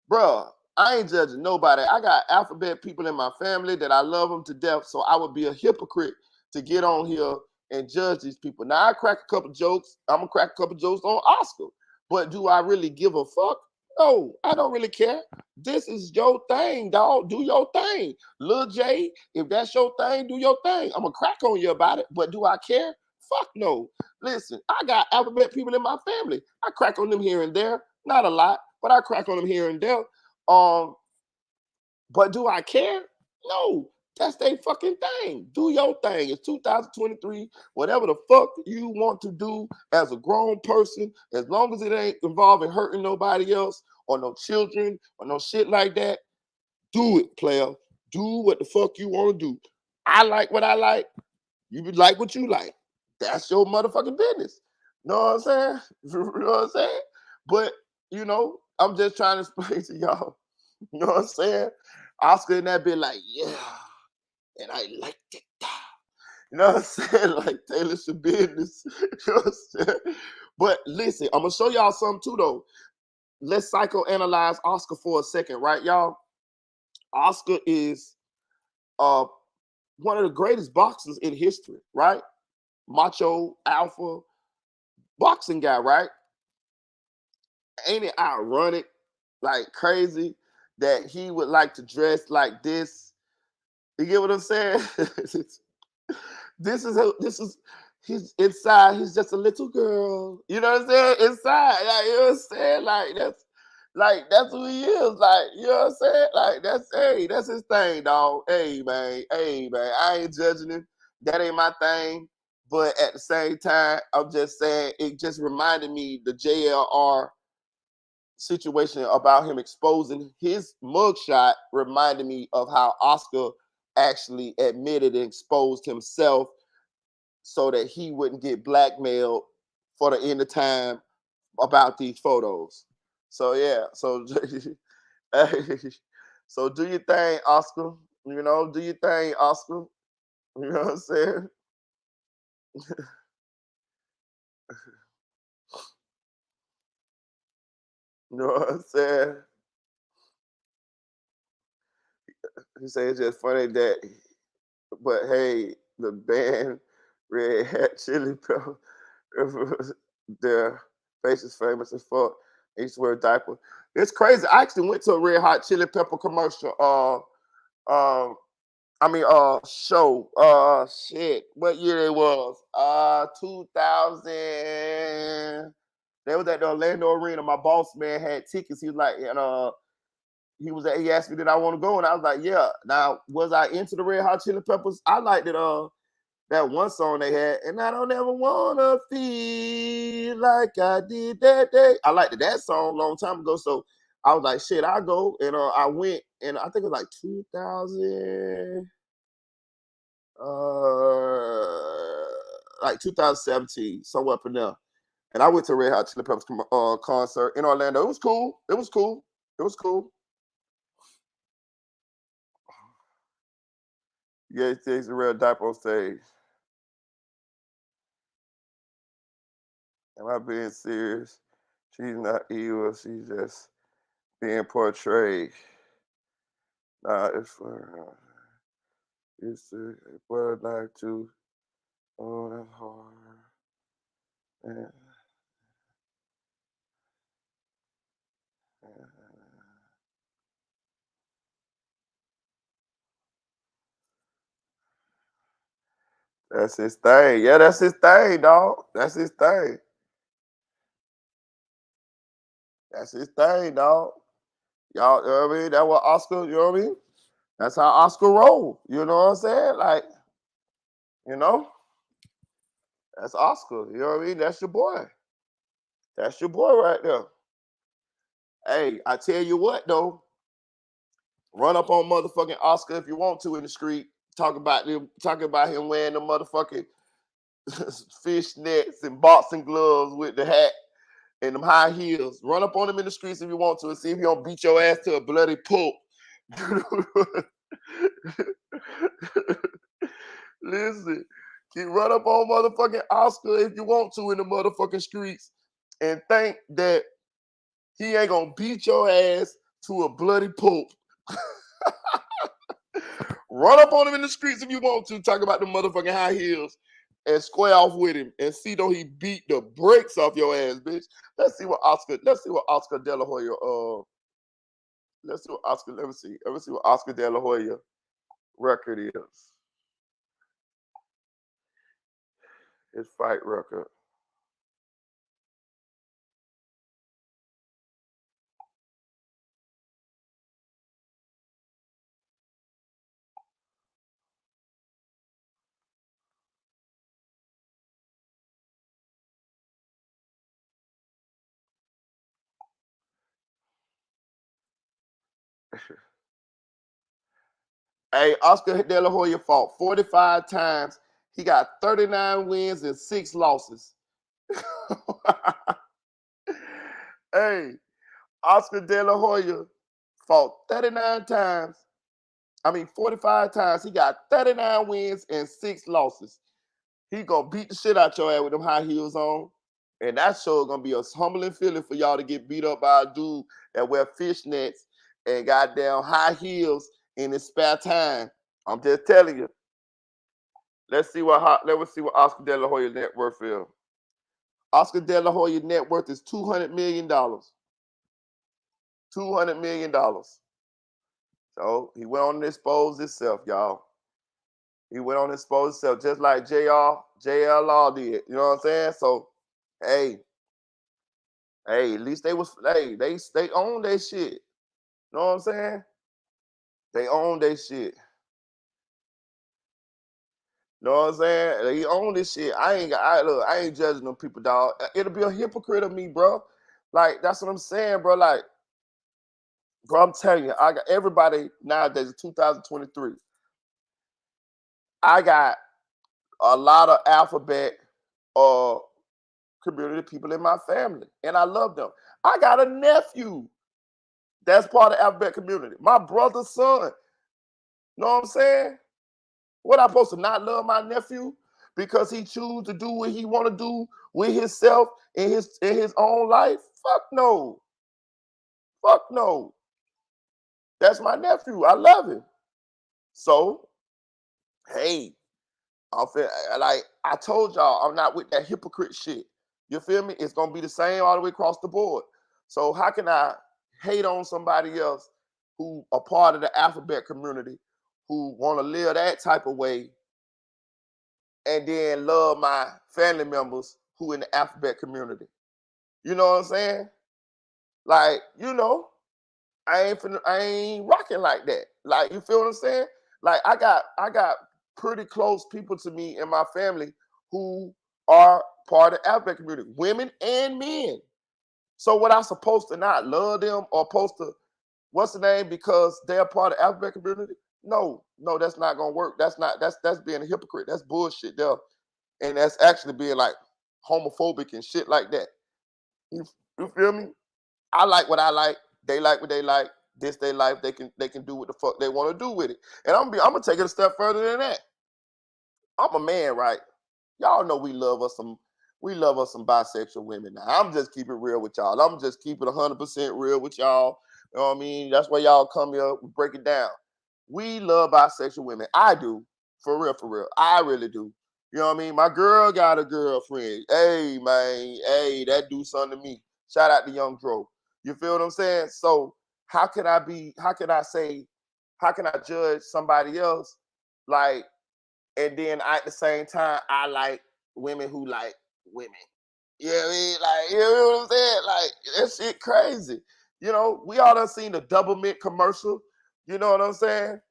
S1: bro, I ain't judging nobody. I got alphabet people in my family that I love them to death, so I would be a hypocrite to get on here and judge these people. Now, I crack a couple jokes. I'm going to crack a couple jokes on Oscar. But do I really give a fuck? No, I don't really care. This is your thing, dog. Do your thing. Lil J, if that's your thing, do your thing. I'm going to crack on you about it, but do I care? Fuck no. Listen, I got alphabet people in my family. I crack on them here and there. Not a lot, but I crack on them here and there. But do I care? No. That's their fucking thing. Do your thing. It's 2023. Whatever the fuck you want to do as a grown person, as long as it ain't involving hurting nobody else or no children or no shit like that, do it, player. Do what the fuck you want to do. I like what I like. You like what you like. That's your motherfucking business. Know what I'm saying? You know what I'm saying? But, you know, I'm just trying to explain to y'all. You know what I'm saying? Oscar in that bit like, yeah. And I liked it. You know what I'm saying? Like Taylor's your business. You know what I'm saying? But listen, I'm gonna show y'all something too though. Let's psychoanalyze Oscar for a second, right, y'all? Oscar is one of the greatest boxers in history, right? Macho, alpha, boxing guy, right? Ain't it ironic, like crazy, that he would like to dress like this? You get what I'm saying? This is he's inside, he's just a little girl. You know what I'm saying? Inside. Like, you know what I'm saying? That's who he is. Like, you know what I'm saying? Like that's his thing, dog. Hey man, I ain't judging him. That ain't my thing. But at the same time, I'm just saying it just reminded me the JLR situation about him exposing his mugshot reminded me of how Oscar actually admitted and exposed himself so that he wouldn't get blackmailed for the end of time about these photos. So yeah, so so do your thing, Oscar. You know, do your thing, Oscar. You know what I'm saying? You know what I'm saying? He said it's just funny that, but hey, the band Red Hat Chili Pepper, their face is famous as fuck. They used to wear a diaper. It's crazy. I actually went to a Red Hot Chili Pepper commercial. Show. Shit. What year it was? 2000. They was at the Orlando Arena. My boss man had tickets. He was like, and he asked me did I want to go, and I was like, yeah. Now, was I into the Red Hot Chili Peppers? I liked it. That one song they had, and I don't ever wanna feel like I did that day. I liked that song a long time ago, so I was like, shit, I'll go. And I went, and I think it was like 2000, like 2017, somewhere up in there. And I went to Red Hot Chili Peppers concert in Orlando. It was cool. It was cool. It was cool. Yeah, it takes a real diaper on stage. Am I being serious? She's not evil. She's just being portrayed. Nah, it's for it's but I'd like to. Oh, that's hard. Man. That's his thing. Yeah, that's his thing, dog. That's his thing. That's his thing, dog. Y'all, you know what I mean? That's what Oscar, you know what I mean? That's how Oscar roll. You know what I'm saying? Like, you know, that's Oscar. You know what I mean? That's your boy. That's your boy right there. Hey, I tell you what though, run up on motherfucking Oscar if you want to in the street. Talk about him wearing the motherfucking fishnets and boxing gloves with the hat and them high heels. Run up on him in the streets if you want to and see if he don't beat your ass to a bloody pulp. Listen, run up on motherfucking Oscar if you want to in the motherfucking streets and think that he ain't gonna beat your ass to a bloody pulp. Run up on him in the streets if you want to. Talk about the motherfucking high heels and square off with him and see don't he beat the brakes off your ass, bitch. Let's see what Oscar De La Hoya let me see what Oscar De La Hoya record is. His fight record. Hey, Oscar De La Hoya fought 45 times. He got 39 wins and 6 losses. Hey, Oscar De La Hoya fought 39 times. 45 times. He got 39 wins and 6 losses. He gonna beat the shit out your ass with them high heels on. And that sure gonna be a humbling feeling for y'all to get beat up by a dude that wear fishnets and goddamn high heels in his spare time. I'm just telling you. Let's see what Oscar De La Hoya's net worth is. Oscar De La Hoya's net worth is $200 million. $200 million. So he went on to expose himself, y'all. He went on to expose himself just like JL Law did. You know what I'm saying? So, hey, at least they own their shit. You know what I'm saying? They own their shit. You know what I'm saying? They own this shit. I ain't judging them people, dog. It'll be a hypocrite of me, bro. Like, that's what I'm saying, bro. Like, bro, I'm telling you, I got everybody nowadays in 2023. I got a lot of alphabet community people in my family, and I love them. I got a nephew that's part of the alphabet community. My brother's son. You know what I'm saying? What, I'm supposed to not love my nephew because he choose to do what he want to do with himself in his own life? Fuck no. Fuck no. That's my nephew. I love him. So, hey, like I told y'all, I'm not with that hypocrite shit. You feel me? It's gonna be the same all the way across the board. So how can I hate on somebody else who are part of the alphabet community, who want to live that type of way, and then love my family members who in the alphabet community? You know what I'm saying? Like, I ain't rocking like that. Like, you feel what I'm saying? Like, I got pretty close people to me in my family who are part of the alphabet community, women and men. So what, I supposed to not love them or supposed to, what's the name, because they're part of the alphabet community? No, that's not gonna work. That's being a hypocrite. That's bullshit there. And that's actually being like homophobic and shit like that. You feel me? I like what I like. They like what they like. This their life. They can do what the fuck they want to do with it. And I'm gonna take it a step further than that. I'm a man, right? Y'all know we love us some bisexual women. Now, I'm just keeping it real with y'all. I'm just keeping 100% real with y'all. You know what I mean? That's why y'all come here, we break it down. We love bisexual women. I do. For real, for real. I really do. You know what I mean? My girl got a girlfriend. Hey, man. Hey, that do something to me. Shout out to Young Dro. You feel what I'm saying? So how can I judge somebody else, like, and then at the same time I like women who like women? You know what I mean? Like, you know what I'm saying? Like, that shit crazy. We all done seen the double mint commercial. You know what I'm saying?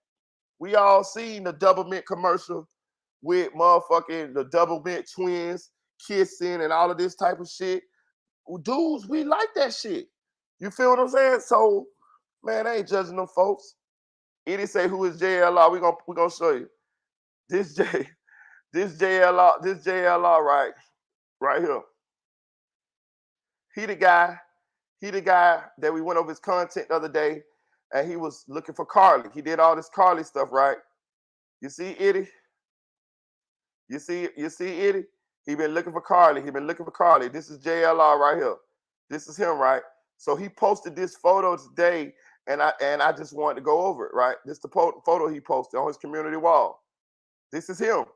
S1: We all seen the double mint commercial with motherfucking the double mint twins kissing and all of this type of shit. Dudes, we like that shit. You feel what I'm saying? So, man, I ain't judging them folks. Any say who is JLR, we gonna show you. This JLR right here. He the guy that we went over his content the other day, and he was looking for Carly. He did all this Carly stuff, right? You see, Itty? You see, Itty? He been looking for Carly. This is JLR right here. This is him, right? So he posted this photo today, and I just wanted to go over it, right? This is the photo he posted on his community wall. This is him.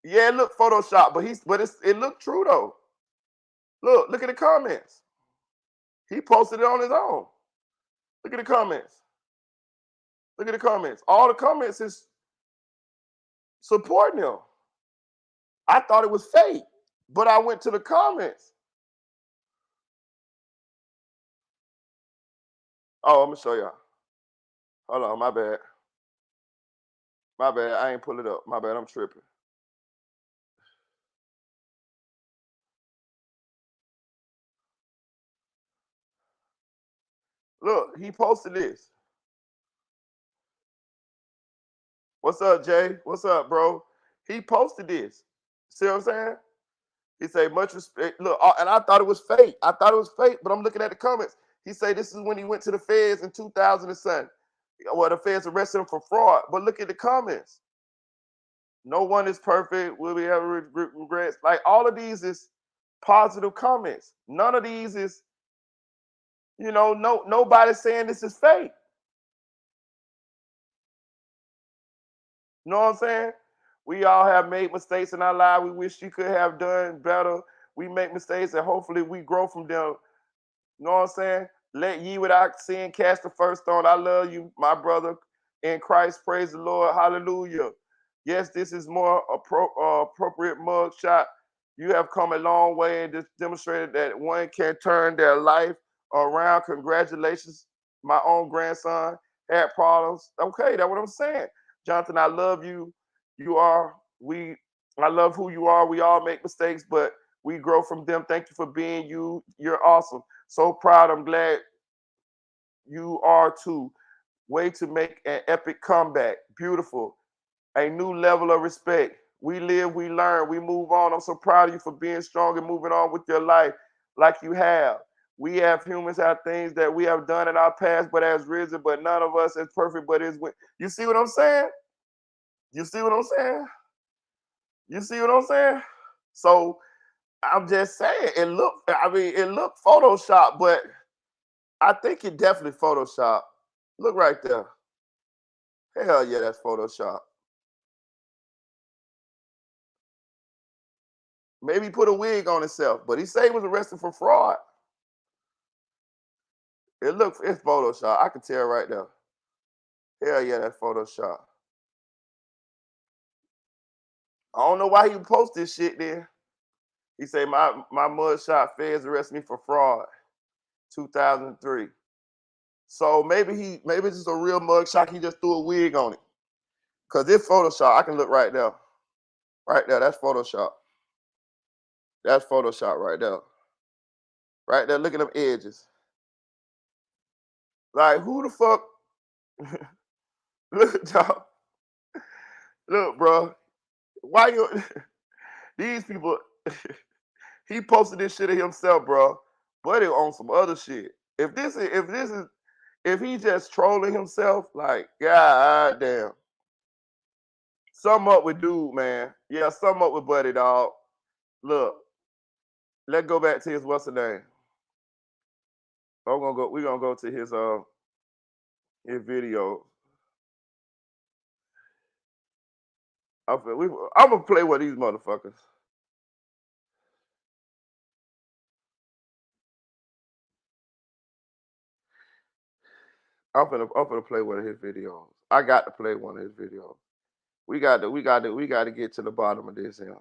S1: Yeah, it looked Photoshop, but it looked true though. Look at the comments. He posted it on his own. Look at the comments. All the comments is supporting him. I thought it was fake, but I went to the comments. Oh, I'm gonna show y'all. Hold on, my bad. I ain't pull it up. My bad, I'm tripping. Look, he posted this. What's up, Jay? What's up, bro? He posted this. See what I'm saying? He said, much respect. Look, and I thought it was fake. I thought it was fake, but I'm looking at the comments. He said this is when he went to the feds in 2000 and something. Well, the feds arrested him for fraud. But look at the comments. No one is perfect. Will we ever regrets? Like, all of these is positive comments. None of these is, nobody's saying this is fake. You know what I'm saying? We all have made mistakes in our life. We wish you could have done better. We make mistakes and hopefully we grow from them. You know what I'm saying? Let ye without sin cast the first stone. I love you, my brother in Christ. Praise the Lord. Hallelujah. Yes, this is more appropriate mugshot. You have come a long way and just demonstrated that one can turn their life around. Congratulations. My own grandson had problems. Okay, that's what I'm saying. Jonathan, I love you. I love who you are. We all make mistakes, but we grow from them. Thank you for being you. You're awesome. So proud. I'm glad you are too. Way to make an epic comeback. Beautiful. A new level of respect. We live, we learn, we move on. I'm so proud of you for being strong and moving on with your life like you have. We have humans have things that we have done in our past, but as risen, but none of us is perfect, but is with. You see what I'm saying? You see what I'm saying? You see what I'm saying? So I'm just saying, it looked Photoshop, but I think it definitely Photoshop. Look right there. Hell yeah, that's Photoshop. Maybe he put a wig on himself, but he said he was arrested for fraud. It's Photoshop. I can tell right now. Hell yeah, that's Photoshop. I don't know why he would post this shit then. He said my mugshot feds arrested me for fraud. 2003. So maybe it's just a real mugshot. He just threw a wig on it. Cause it's Photoshop. I can look right there. Right there. That's Photoshop. That's Photoshop right there. Right there. Look at them edges. Like, who the fuck? Look, dog. Look, bro. Why you? These people. He posted this shit of himself, bro. But it on some other shit. If he's just trolling himself, like, god damn. Something up with dude, man. Yeah, something up with Buddy, dog. Look, let's go back to his what's the name. We're gonna go to his video. I'm gonna play one of these motherfuckers. I'm gonna play one of his videos. I got to play one of his videos. We got to get to the bottom of this here.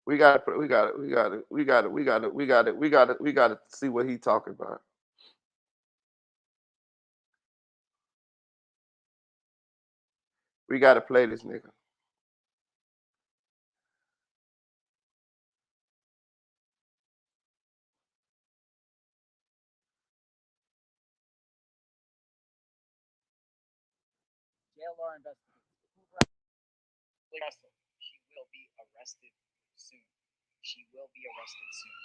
S1: We got to see what he talking about. We got to play this nigga.
S11: JLR investigates. She will be arrested soon. She will be arrested soon.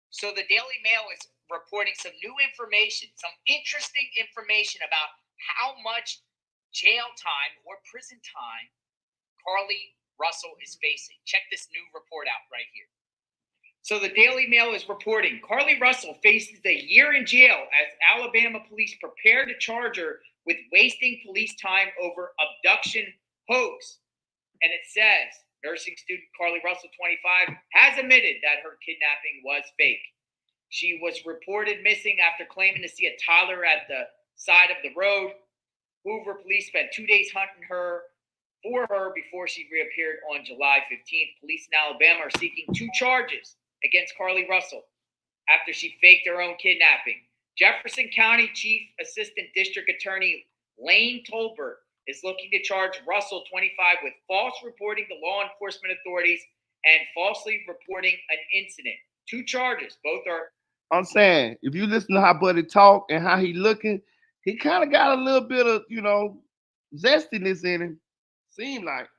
S11: So the Daily Mail is reporting some new information, some interesting information about how much jail time or prison time Carlee Russell is facing. Check this new report out right here. So the Daily Mail is reporting Carlee Russell faces a year in jail as Alabama police prepare to charge her with wasting police time over abduction hoax. And it says, nursing student Carlee Russell, 25, has admitted that her kidnapping was fake. She was reported missing after claiming to see a toddler at the side of the road. Hoover police spent 2 days hunting for her before she reappeared on July 15th. Police in Alabama are seeking 2 charges against Carlee Russell after she faked her own kidnapping. Jefferson County Chief Assistant District Attorney Lane Tolbert is looking to charge Russell, 25, with false reporting to law enforcement authorities and falsely reporting an incident. 2 charges. Both are.
S1: I'm saying, if you listen to how Buddy talk and how he looking, he kind of got a little bit of, zestiness in him. Seem like.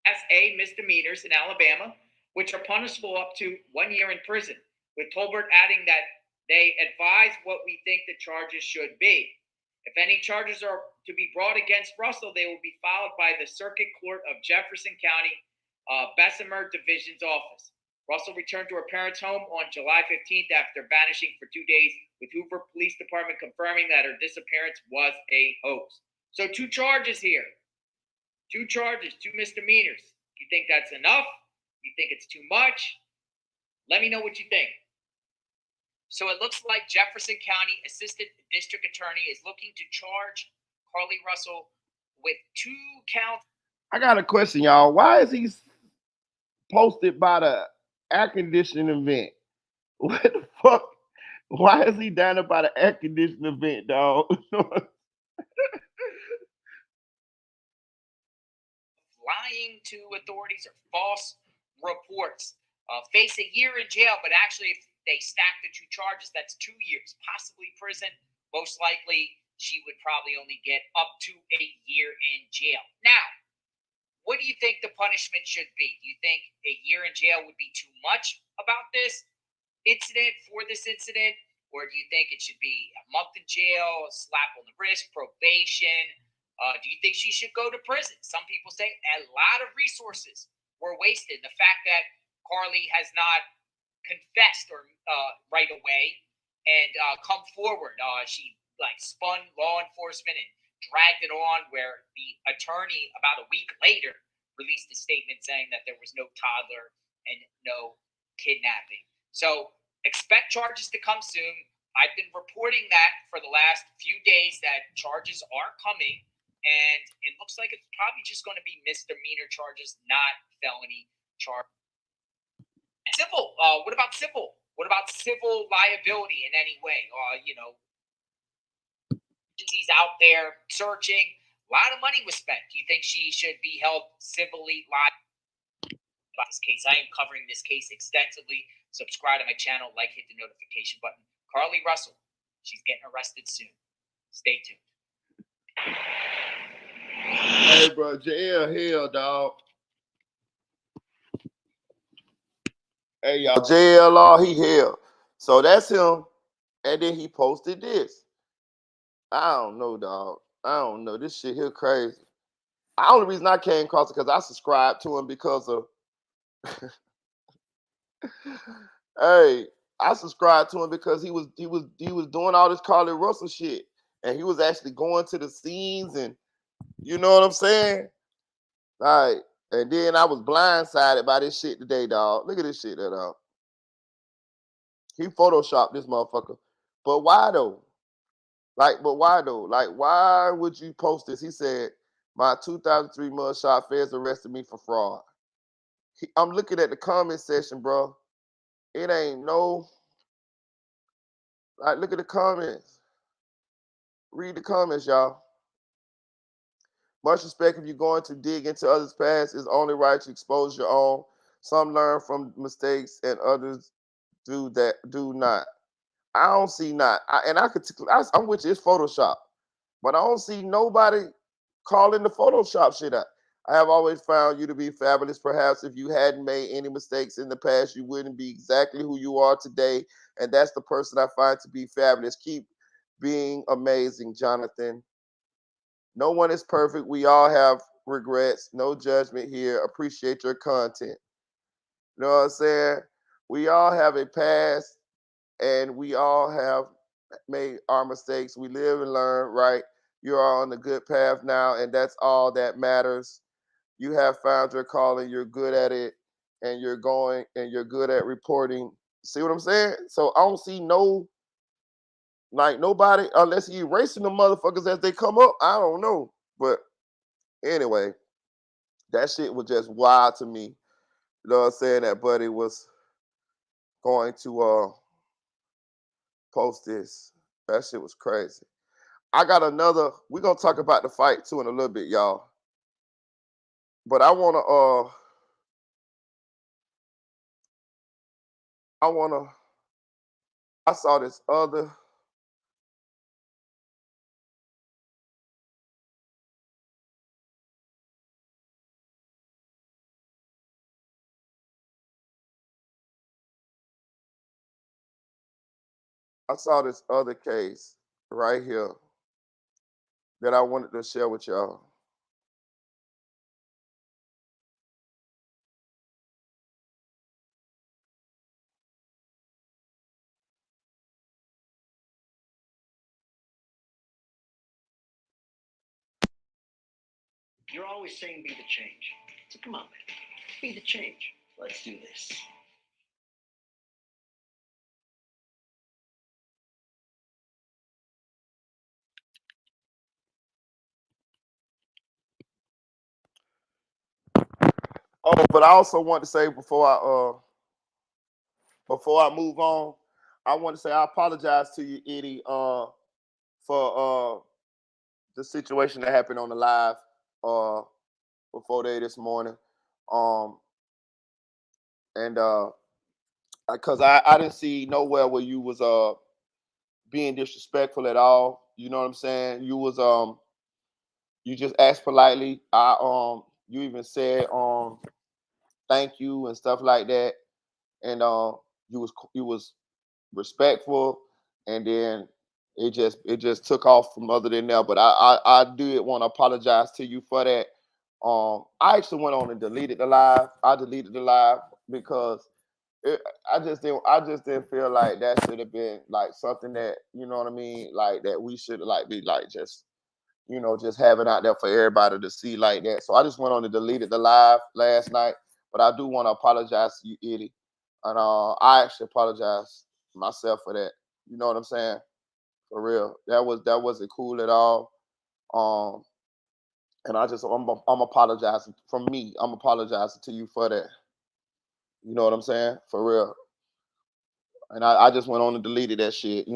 S11: Class A misdemeanors in Alabama, which are punishable up to 1 year in prison, with Tolbert adding that they advise what we think the charges should be. If any charges are to be brought against Russell, they will be filed by the Circuit Court of Jefferson County, Bessemer Division's office. Russell returned to her parents' home on July 15th after vanishing for 2 days, with Hoover Police Department confirming that her disappearance was a hoax. So 2 charges here. 2 charges, 2 misdemeanors. You think that's enough? You think it's too much? Let me know what you think. So it looks like Jefferson County Assistant District Attorney is looking to charge Carly Russell with 2 counts.
S1: I got a question, y'all. Why is he posted by the air conditioning event? What the fuck? Why is he down there by the air conditioning event, dog?
S11: Lying to authorities or false reports. Face a year in jail, but actually if they stack the 2 charges, that's 2 years, possibly prison. Most likely she would probably only get up to a year in jail. Now, what do you think the punishment should be? Do you think a year in jail would be too much about this incident, for this incident? Or do you think it should be a month in jail, a slap on the wrist, probation? Do you think she should go to prison? Some people say a lot of resources were wasted. The fact that Carly has not confessed or right away and come forward. She spun law enforcement and dragged it on, where the attorney about a week later released a statement saying that there was no toddler and no kidnapping. So expect charges to come soon. I've been reporting that for the last few days that charges are coming, and it looks like it's probably just going to be misdemeanor charges, not felony charges. Civil. What about civil? What about civil liability in any way? Agencies out there searching. A lot of money was spent. Do you think she should be held civilly liable about this case? I am covering this case extensively. Subscribe to my channel, hit the notification button. Carly Russell, she's getting arrested soon. Stay tuned.
S1: Hey, bro, JL hell, dog. Hey, y'all, JLR, he hell. So that's him. And then he posted this. I don't know, dog. I don't know. This shit here crazy. The only reason I came across it because I subscribed to him because of hey, I subscribed to him because he was doing all this Carly Russell shit. And he was actually going to the scenes, and you know what I'm saying? And then I was blindsided by this shit today, dog. Look at this shit, dog. He photoshopped this motherfucker. But why though? Why would you post this? He said, my 2003 mugshot feds arrested me for fraud. I'm looking at the comment section, bro. It ain't no, look at the comments. Read the comments, y'all. Much respect if you're going to dig into others' past. It's only right to expose your own. Some learn from mistakes and others do not. I don't see not. I'm with you, it's Photoshop. But I don't see nobody calling the Photoshop shit out. I have always found you to be fabulous. Perhaps if you hadn't made any mistakes in the past, you wouldn't be exactly who you are today. And that's the person I find to be fabulous. Keep being amazing, Jonathan. No one is perfect. We all have regrets. No judgment here. Appreciate your content. You know what I'm saying? We all have a past, and we all have made our mistakes. We live and learn, right? You are on the good path now, and that's all that matters. You have found your calling. You're good at it, and you're good at reporting. See what I'm saying? So I don't see nobody, unless he erasing the motherfuckers as they come up. I don't know. But anyway, that shit was just wild to me. You know what I'm saying? That Buddy was going to post this. That shit was crazy. I got another. We're gonna talk about the fight too in a little bit, y'all. But I wanna I saw this other. I saw this other case right here that I wanted to share with y'all.
S12: You're always saying be the change. So come on, man. Be the change. Let's do this.
S1: Oh, but I also want to say before I move on, I want to say I apologize to you, Eddie, for the situation that happened on the live before day this morning. And because I didn't see nowhere where you was being disrespectful at all. You know what I'm saying? You was you just asked politely. You even said thank you and stuff like that. And you was respectful, and then it just took off from other than that. But I did want to apologize to you for that. I actually went on and deleted the live. I deleted the live because I just didn't feel like that should have been like something that, you know what I mean, like that we should like be like just, just having out there for everybody to see like that. So I just went on and deleted the live last night. But I do want to apologize to you, Eddie. And I actually apologize myself for that. You know what I'm saying? For real. That wasn't cool at all. Um and I'm apologizing from me. I'm apologizing to you for that. You know what I'm saying? For real. And I just went on and deleted that shit.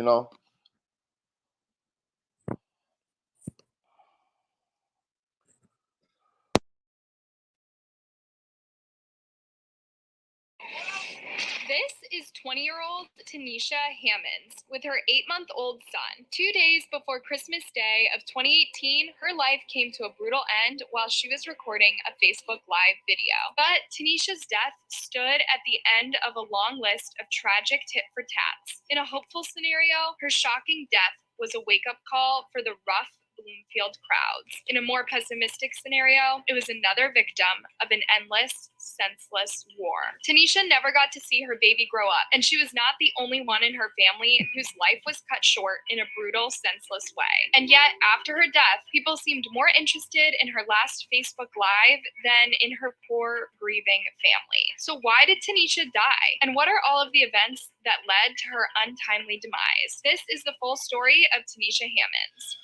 S3: This is 20-year-old Tanisha Hammonds with her 8-month-old son. 2 days before Christmas Day of 2018, her life came to a brutal end while she was recording a Facebook Live video. But Tanisha's death stood at the end of a long list of tragic tit for tats. In a hopeful scenario, her shocking death was a wake-up call for the rough Bloomfield crowds. In a more pessimistic scenario, it was another victim of an endless, senseless war. Tanisha never got to see her baby grow up, and she was not the only one in her family whose life was cut short in a brutal, senseless way. And yet, after her death, people seemed more interested in her last Facebook Live than in her poor, grieving family. So why did Tanisha die? And what are all of the events that led to her untimely demise? This is the full story of Tanisha Hammonds.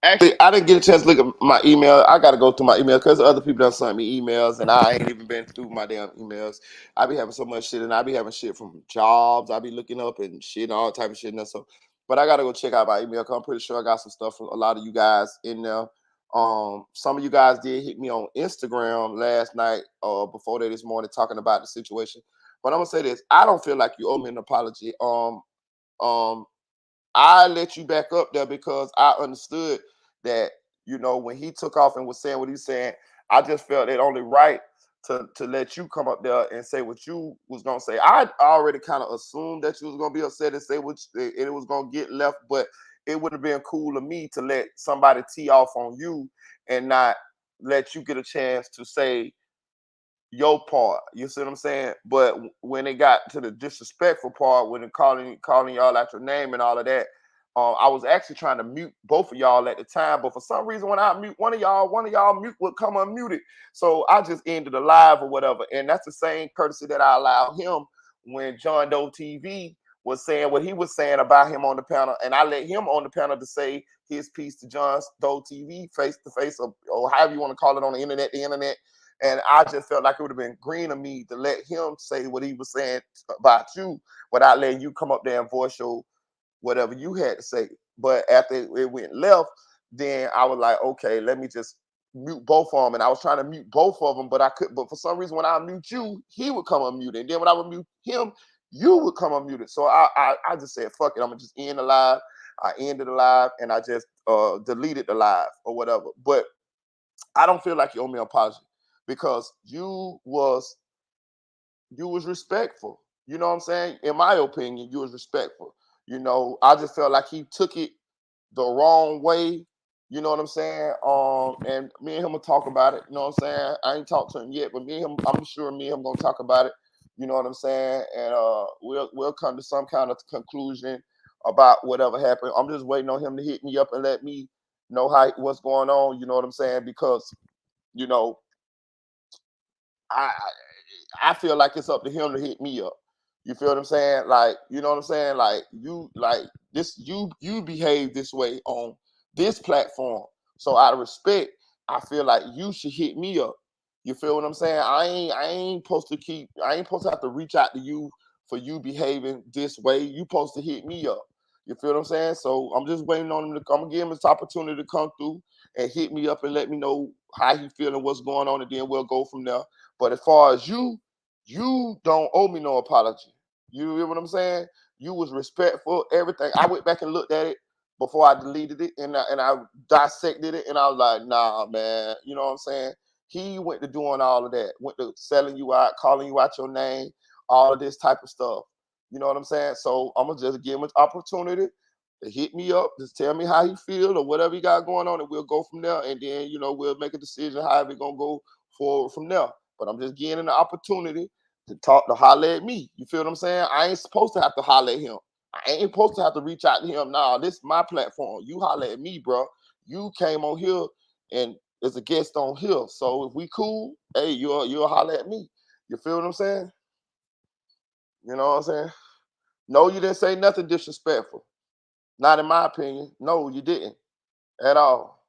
S1: Actually, I didn't get a chance to look at my email. I got to go through my email because other people done sent me emails, and I ain't even been through my damn emails. I be having so much shit, and I be having shit from jobs. I be looking up and shit, and all type of shit. And so, but I got to go check out my email because I'm pretty sure I got some stuff from a lot of you guys in there. Some of you guys did hit me on Instagram last night or before that this morning talking about the situation. But I'm gonna say this: I don't feel like you owe me an apology. I let you back up there because I understood that, when he took off and was saying what he's saying, I just felt it only right to let you come up there and say what you was gonna say. I already kind of assumed that you was gonna be upset and say what and it was gonna get left, but it would have been cool of me to let somebody tee off on you and not let you get a chance to say your part. You see what I'm saying? But when it got to the disrespectful part, when it calling y'all out your name and all of that, I was actually trying to mute both of y'all at the time, but for some reason, when I mute one of y'all mute would come unmuted. So I just ended the live or whatever, and that's the same courtesy that I allowed him when John Doe TV was saying what he was saying about him on the panel, and I let him on the panel to say his piece to John Doe TV face to face, or however you want to call it on the internet. And I just felt like it would have been green of me to let him say what he was saying about you without letting you come up there and voice your whatever you had to say. But after it went left, then I was like, okay, let me just mute both of them. And I was trying to mute both of them, but I couldn't. But for some reason, when I mute you, he would come unmuted. And then when I would mute him, you would come unmuted. So I just said, fuck it, I'm gonna just end the live. I ended the live and I just deleted the live or whatever. But I don't feel like you owe me an apology because you was respectful. You know what I'm saying? In my opinion, you was respectful. You know, I just felt like he took it the wrong way. You know what I'm saying? And me and him will talk about it. You know what I'm saying? I ain't talked to him yet, but me and him, I'm sure me and him gonna talk about it. You know what I'm saying? And we'll come to some kind of conclusion about whatever happened. I'm just waiting on him to hit me up and let me know what's going on. You know what I'm saying? Because you know, I feel like it's up to him to hit me up. You feel what I'm saying? Like, you know what I'm saying? Like you behave this way on this platform. So out of respect, I feel like you should hit me up. You feel what I'm saying? I ain't supposed to have to reach out to you for you behaving this way. You supposed to hit me up. You feel what I'm saying? So I'm just waiting on him to come. I'm give him this opportunity to come through and hit me up and let me know how he feeling, what's going on, and then we'll go from there. But as far as you don't owe me no apology. You hear what I'm saying? You was respectful, everything. I went back and looked at it before I deleted it, and I dissected it, and I was like, nah, man. You know what I'm saying? He went to doing all of that, went to selling you out, calling you out your name, all of this type of stuff. You know what I'm saying? So I'm gonna just give him an opportunity to hit me up, just tell me how he feel or whatever he got going on, and we'll go from there. And then we'll make a decision how we gonna go forward from there. But I'm just getting an opportunity to talk, to holler at me. You feel what I'm saying? I ain't supposed to have to holler at him. I ain't supposed to have to reach out to him. Nah, this is my platform. You holler at me, bro. You came on here and as a guest on here. So if we cool, hey, you'll holler at me. You feel what I'm saying? You know what I'm saying? No, you didn't say nothing disrespectful. Not in my opinion. No, you didn't at all.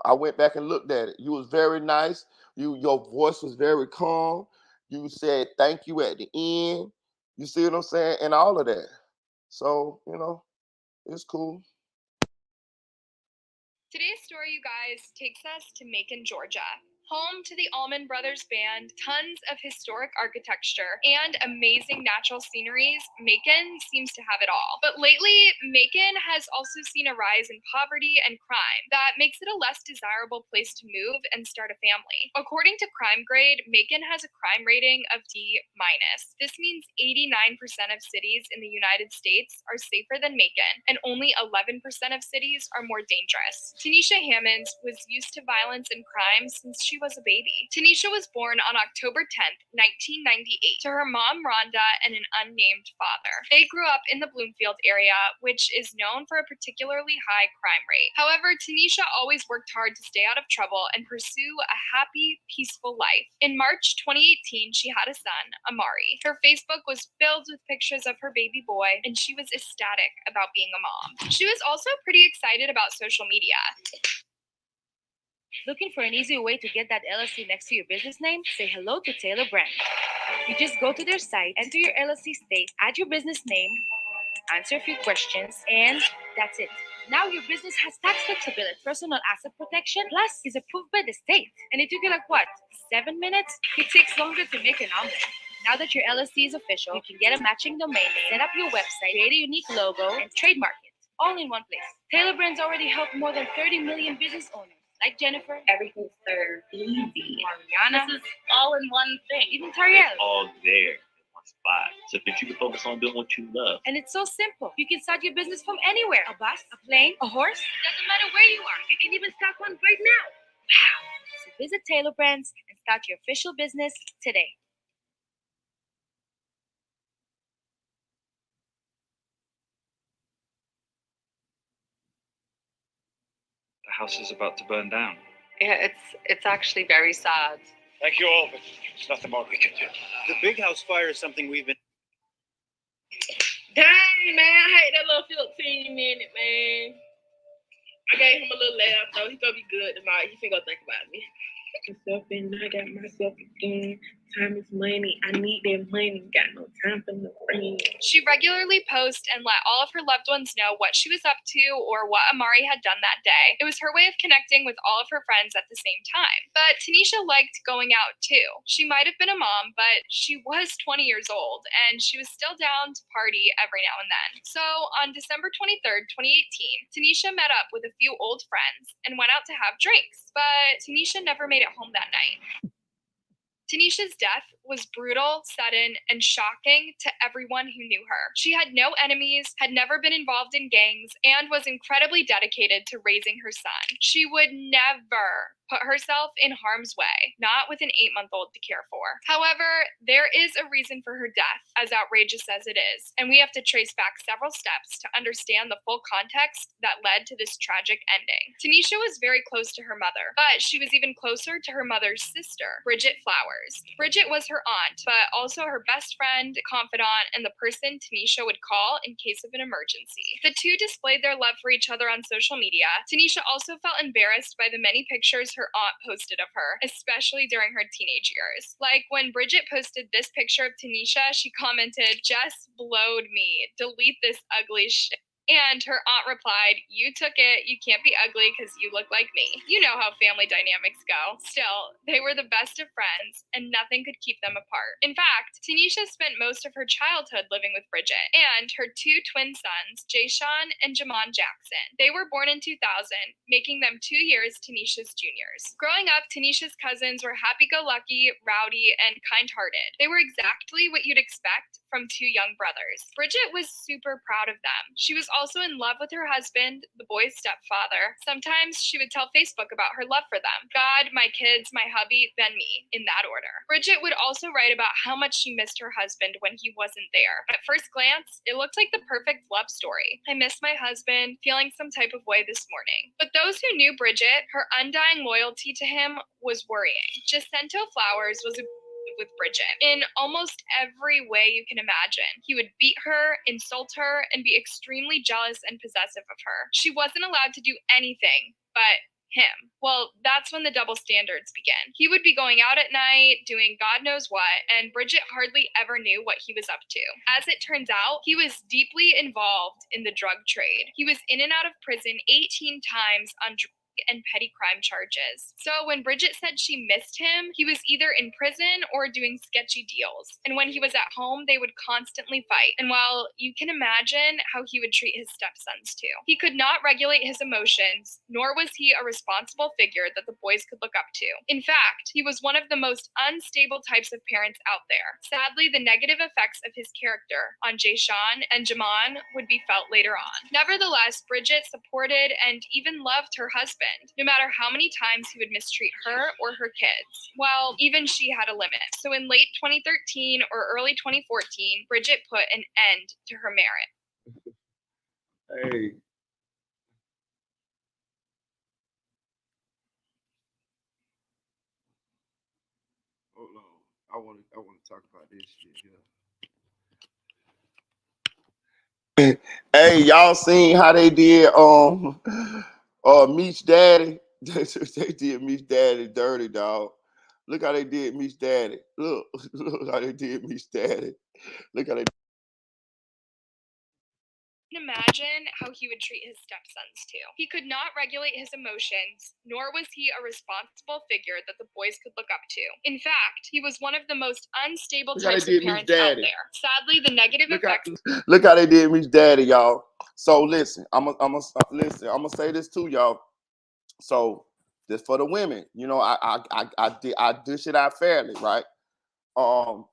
S1: I went back and looked at it. You was very nice. Your voice was very calm. You said thank you at the end. You see what I'm saying? And all of that. So, it's cool.
S3: Today's story, you guys, takes us to Macon, Georgia. Home to the Allman Brothers Band, tons of historic architecture, and amazing natural sceneries, Macon seems to have it all. But lately, Macon has also seen a rise in poverty and crime that makes it a less desirable place to move and start a family. According to Crime Grade, Macon has a crime rating of D-. This means 89% of cities in the United States are safer than Macon, and only 11% of cities are more dangerous. Tanisha Hammonds was used to violence and crime since she was a baby. Tanisha was born on October 10th, 1998, to her mom, Rhonda, and an unnamed father. They grew up in the Bloomfield area, which is known for a particularly high crime rate. However, Tanisha always worked hard to stay out of trouble and pursue a happy, peaceful life. In March 2018, she had a son, Amari. Her Facebook was filled with pictures of her baby boy, and she was ecstatic about being a mom. She was also pretty excited about social media.
S13: Looking for an easy way to get that LLC next to your business name? Say hello to Taylor Brands. You just go to their site, enter your LLC state, add your business name, answer a few questions, and that's it. Now your business has tax flexibility, personal asset protection, plus is approved by the state. And it took you like what, 7 minutes? It takes longer to make an omelet. Now that your LLC is official, you can get a matching domain name, set up your website, create a unique logo, and trademark it, all in one place. Taylor Brands already helped more than 30 million business owners. Like Jennifer,
S14: everything's so easy.
S13: Mariana,
S14: This is all in one thing.
S13: Even Tariel.
S14: It's all there in one spot, so that you can focus on doing what you love.
S13: And it's so simple. You can start your business from anywhere. A bus, a plane, a horse. Doesn't matter where you are. You can even start one right now. Wow. So visit Taylor Brands and start your official business today.
S15: The house is about to burn down.
S16: Yeah, it's actually very sad.
S15: Thank you all, but there's nothing more we can do. The big house fire is something we've been...
S17: Dang, man, I hate that little 15 minute, man. I gave him a little laugh, though. He gonna be good tonight. He finna go think about me. myself and I got myself again. Time is money. I need that money. Got no time for no friends.
S3: She regularly posts and let all of her loved ones know what she was up to or what Amari had done that day. It was her way of connecting with all of her friends at the same time. But Tanisha liked going out too. She might have been a mom, but she was 20 years old and she was still down to party every now and then. So on December 23rd, 2018, Tanisha met up with a few old friends and went out to have drinks. But Tanisha never made it home that night. Tanisha's death was brutal, sudden, and shocking to everyone who knew her. She had no enemies, had never been involved in gangs, and was incredibly dedicated to raising her son. She would never put herself in harm's way, not with an 8-month-old to care for. However, there is a reason for her death, as outrageous as it is, and we have to trace back several steps to understand the full context that led to this tragic ending. Tanisha was very close to her mother, but she was even closer to her mother's sister, Bridget Flowers. Bridget was her aunt, but also her best friend, confidant, and the person Tanisha would call in case of an emergency. The two displayed their love for each other on social media. Tanisha also felt embarrassed by the many pictures her aunt posted of her, especially during her teenage years. Like when Bridget posted this picture of Tanisha, she commented, "Just blowed me. Delete this ugly shit." And her aunt replied, "You took it. You can't be ugly because you look like me." You know how family dynamics go. Still, they were the best of friends, and nothing could keep them apart. In fact, Tanisha spent most of her childhood living with Bridget and her two twin sons, Jayshawn and Jamon Jackson. They were born in 2000, making them 2 years Tanisha's juniors. Growing up, Tanisha's cousins were happy-go-lucky, rowdy, and kind-hearted. They were exactly what you'd expect from two young brothers. Bridget was super proud of them. She was also in love with her husband, the boy's stepfather. Sometimes she would tell Facebook about her love for them. God, my kids, my hubby, then me, in that order. Bridget would also write about how much she missed her husband when he wasn't there. At first glance, it looked like the perfect love story. I miss my husband, feeling some type of way this morning. But those who knew Bridget, her undying loyalty to him was worrying. Jacinto Flowers was with Bridget in almost every way you can imagine. He would beat her, insult her, and be extremely jealous and possessive of her. She wasn't allowed to do anything but him. Well, that's when the double standards begin. He would be going out at night, doing God knows what, and Bridget hardly ever knew what he was up to. As it turns out, he was deeply involved in the drug trade. He was in and out of prison 18 times on drug and petty crime charges. So when Bridget said she missed him, he was either in prison or doing sketchy deals. And when he was at home, they would constantly fight. And while you can imagine how he would treat his stepsons too. He could not regulate his emotions, nor was he a responsible figure that the boys could look up to. In fact, he was one of the most unstable types of parents out there. Sadly, the negative effects of his character on Jayshawn and Jamon would be felt later on. Nevertheless, Bridget supported and even loved her husband, no matter how many times he would mistreat her or her kids. Well, even she had a limit. So in late 2013 or early 2014, Bridget put an end to her marriage.
S1: Hey. Hold on. I want to talk about this shit here. Hey, y'all seen how they did Meech's daddy? They did Meech's daddy dirty, dog. Look how they did Meech's daddy. Look how they did Meech's daddy. Look how they.
S3: Imagine how he would treat his stepsons too. He could not regulate his emotions, nor was he a responsible figure that the boys could look up to. In fact, he was one of the most unstable types of parents out there. Sadly, the negative effects.
S1: Look how they did Meech's daddy, y'all. So listen, I'm gonna say this too, y'all. So this for the women, you know, I dish it out fairly, right?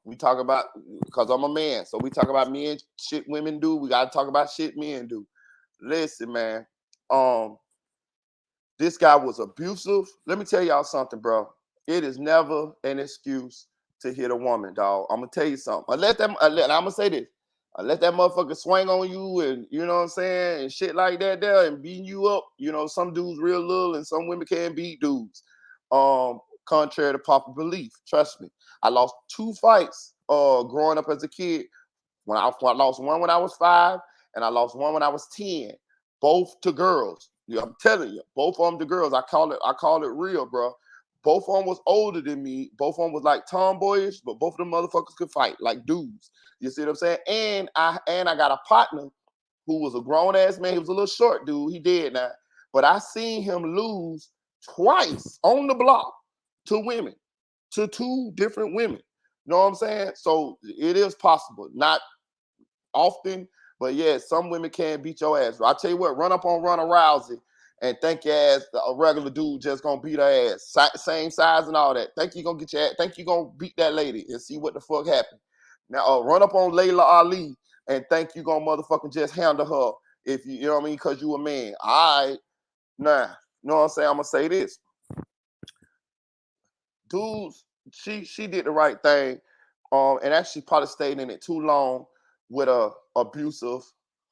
S1: We talk about, because I'm a man, so we talk about men shit women do. We gotta talk about shit men do. Listen, man. This guy was abusive. Let me tell y'all something, bro. It is never an excuse to hit a woman, dog. I'm gonna tell you something. I'm gonna say this. I let that motherfucker swing on you, and you know what I'm saying, and shit like that there, and beating you up. You know, some dudes real little, and some women can't beat dudes. Contrary to popular belief, trust me. I lost 2 fights growing up as a kid. When I lost one when I was 5, and I lost one when I was 10. Both to girls. Yeah, I'm telling you, both of them to girls. I call it real, bro. both of them was older than me. Both of them was like tomboyish, but both of them motherfuckers could fight like dudes. You see what I'm saying? And I got a partner who was a grown ass man. He was a little short dude. He dead now, but I seen him lose twice on the block to women, to two different women. You know what I'm saying? So it is possible, not often, but yeah, some women can beat your ass. I tell you what, run up on Ronda Rousey and think your ass a regular dude just gonna beat her ass, same size and all that. Think you gonna get your ass, think you gonna beat that lady and see what the fuck happened. Now run up on Layla Ali and think you gonna motherfucking just handle her if you know what I mean, because you a man. All right, nah, you know what I'm saying? I'm gonna say this. Dudes, she did the right thing, and actually probably stayed in it too long with a abusive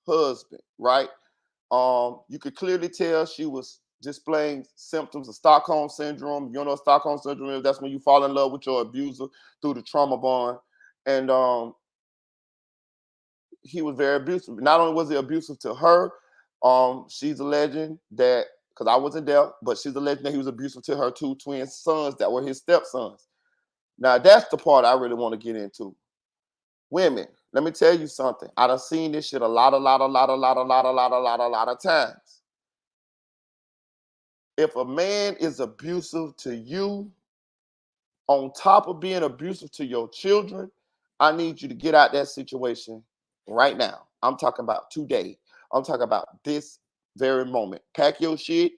S1: husband, right? You could clearly tell she was displaying symptoms of Stockholm syndrome. You know what Stockholm syndrome is? That's when you fall in love with your abuser through the trauma bond. And he was very abusive. Not only was he abusive to her, she's a legend that, because I wasn't there, but she's a legend that he was abusive to her two twin sons that were his stepsons. Now, that's the part I really want to get into. Women, let me tell you something. I done seen this shit a lot of times. If a man is abusive to you, on top of being abusive to your children, I need you to get out that situation right now. I'm talking about today. I'm talking about this very moment. Pack your shit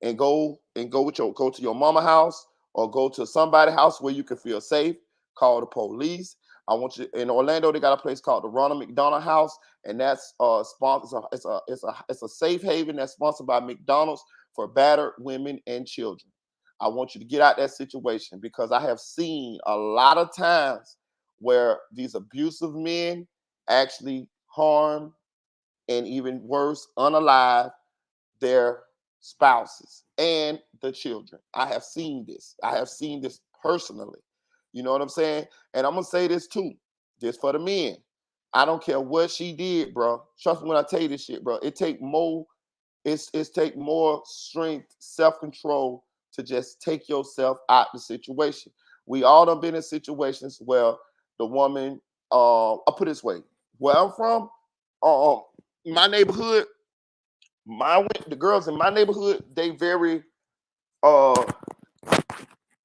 S1: and go to your mama house or go to somebody's house where you can feel safe. Call the police. I want you in Orlando. They got a place called the Ronald McDonald House, and that's sponsored. It's a safe haven that's sponsored by McDonald's for battered women and children. I want you to get out that situation because I have seen a lot of times where these abusive men actually harm and even worse, unalive their spouses and the children. I have seen this. I have seen this personally. You know what I'm saying? And I'm gonna say this too. This for the men. I don't care what she did, bro. Trust me when I tell you this shit, bro. It take more. It's take more strength, self-control to just take yourself out the situation. We all done been in situations where the woman. I'll put it this way. Where I'm from, my neighborhood, the girls in my neighborhood, they very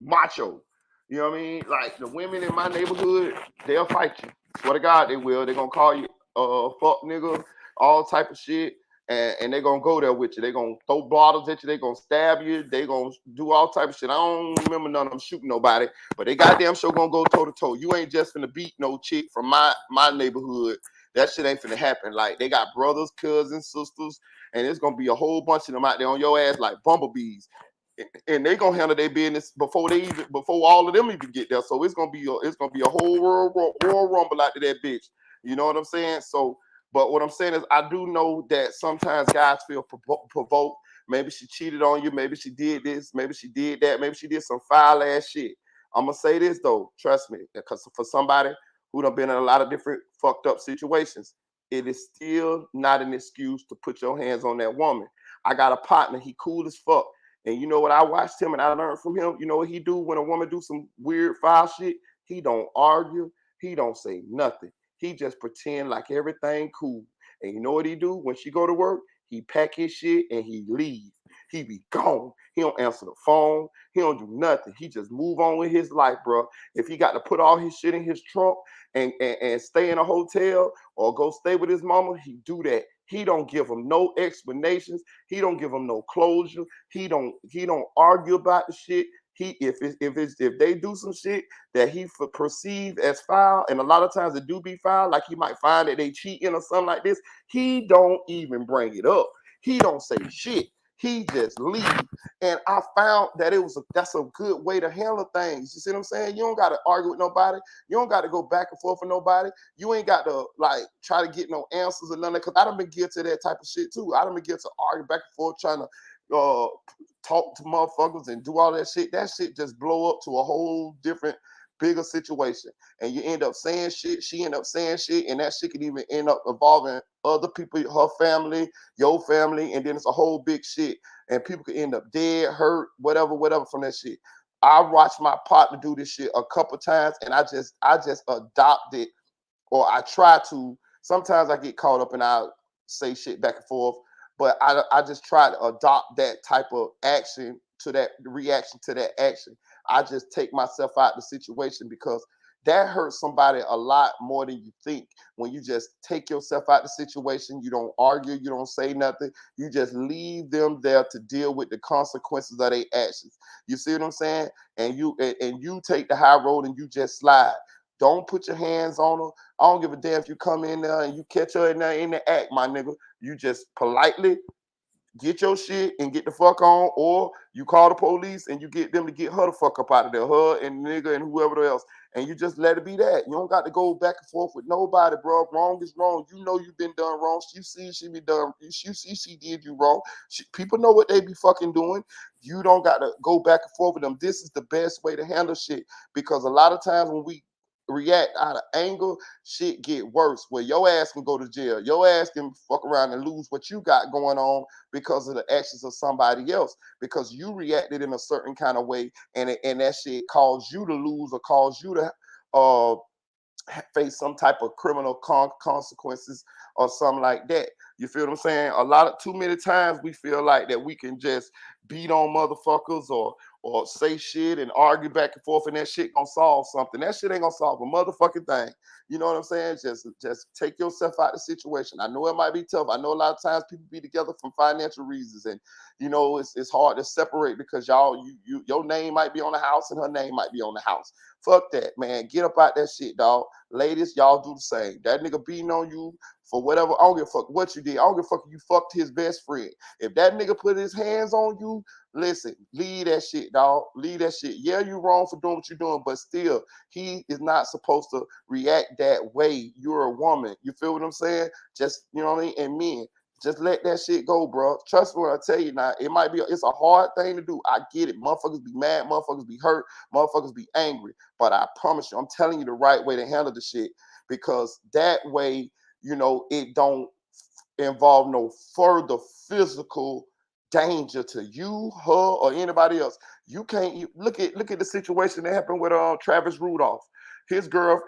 S1: macho. You know what I mean? Like the women in my neighborhood, they'll fight you. Swear to God, they will. They're gonna call you fuck nigga, all type of shit. And they're gonna go there with you. They're gonna throw bottles at you, they're gonna stab you, they're gonna do all type of shit. I don't remember none of them shooting nobody, but they goddamn sure gonna go toe to toe. You ain't just finna beat no chick from my neighborhood. That shit ain't finna happen. Like they got brothers, cousins, sisters, and it's gonna be a whole bunch of them out there on your ass like bumblebees. And they gonna handle their business before all of them even get there. So it's gonna be a whole Royal Rumble out to that bitch. You know what I'm saying? So, but what I'm saying is, I do know that sometimes guys feel provoked. Maybe she cheated on you. Maybe she did this. Maybe she did that. Maybe she did some foul ass shit. I'm gonna say this though, trust me, because for somebody who done been in a lot of different fucked up situations, it is still not an excuse to put your hands on that woman. I got a partner. He cool as fuck. And you know what? I watched him and I learned from him. You know what he do when a woman do some weird foul shit? He don't argue. He don't say nothing. He just pretend like everything cool. And you know what he do? When she go to work, he pack his shit and he leave. He be gone. He don't answer the phone. He don't do nothing. He just move on with his life, bro. If he got to put all his shit in his trunk and stay in a hotel or go stay with his mama, he do that. He don't give them no explanations. He don't give them no closure. He don't argue about the shit. If they do some shit that he perceive as foul, and a lot of times it do be foul, like he might find that they cheating or something like this, he don't even bring it up. He don't say shit. He just leave. And I found that that's a good way to handle things. You see what I'm saying? You don't got to argue with nobody. You don't got to go back and forth with nobody. You ain't got to like try to get no answers or nothing. Because I done been guilty of that type of shit too. I done been guilty of arguing back and forth, trying to talk to motherfuckers and do all that shit. That shit just blow up to a whole different, bigger situation. And you end up saying shit, she end up saying shit, and that shit can even end up involving other people, her family, your family, and then it's a whole big shit. And people could end up dead, hurt, whatever from that shit. I watched my partner do this shit a couple times, and I just adopt it, or I try to. Sometimes I get caught up and I say shit back and forth, but I just try to adopt that type of action to that reaction to that action. I just take myself out of the situation because that hurts somebody a lot more than you think. When you just take yourself out of the situation, you don't argue, you don't say nothing, you just leave them there to deal with the consequences of their actions. You see what I'm saying? And you take the high road and you just slide. Don't put your hands on her. I don't give a damn if you come in there and you catch her in the act, my nigga. You just politely get your shit and get the fuck on, or you call the police and you get them to get her the fuck up out of there, her and the nigga and whoever else, and you just let it be that. You don't got to go back and forth with nobody, bro. Wrong is wrong. You know you've been done wrong. You see she be done. You see she did you wrong. People know what they be fucking doing. You don't got to go back and forth with them. This is the best way to handle shit, because a lot of times when we react out of anger, shit get worse, where your ass can go to jail. Your ass can fuck around and lose what you got going on because of the actions of somebody else, because you reacted in a certain kind of way, and that shit caused you to lose or caused you to face some type of criminal consequences or something like that. You feel what I'm saying? Too many times we feel like that we can just beat on motherfuckers or say shit and argue back and forth, and that shit gonna solve something. That shit ain't gonna solve a motherfucking thing. You know what I'm saying? Just take yourself out of the situation. I know it might be tough. I know a lot of times people be together from financial reasons, and you know it's hard to separate because your name might be on the house and her name might be on the house. Fuck that, man. Get up out that shit, dog. Ladies, y'all do the same. That nigga beating on you for whatever, I don't give a fuck what you did. I don't give a fuck if you fucked his best friend. If that nigga put his hands on you, listen, leave that shit, dog. Leave that shit. Yeah, you wrong for doing what you're doing, but still, he is not supposed to react that way. You're a woman. You feel what I'm saying? Just, you know what I mean? And men, just let that shit go, bro. Trust me when I tell you now, it's a hard thing to do. I get it. Motherfuckers be mad, motherfuckers be hurt, motherfuckers be angry. But I promise you, I'm telling you the right way to handle the shit, because that way, you know, it don't involve no further physical danger to you, her, or anybody else. You can't look at the situation that happened with Travis Rudolph. His girl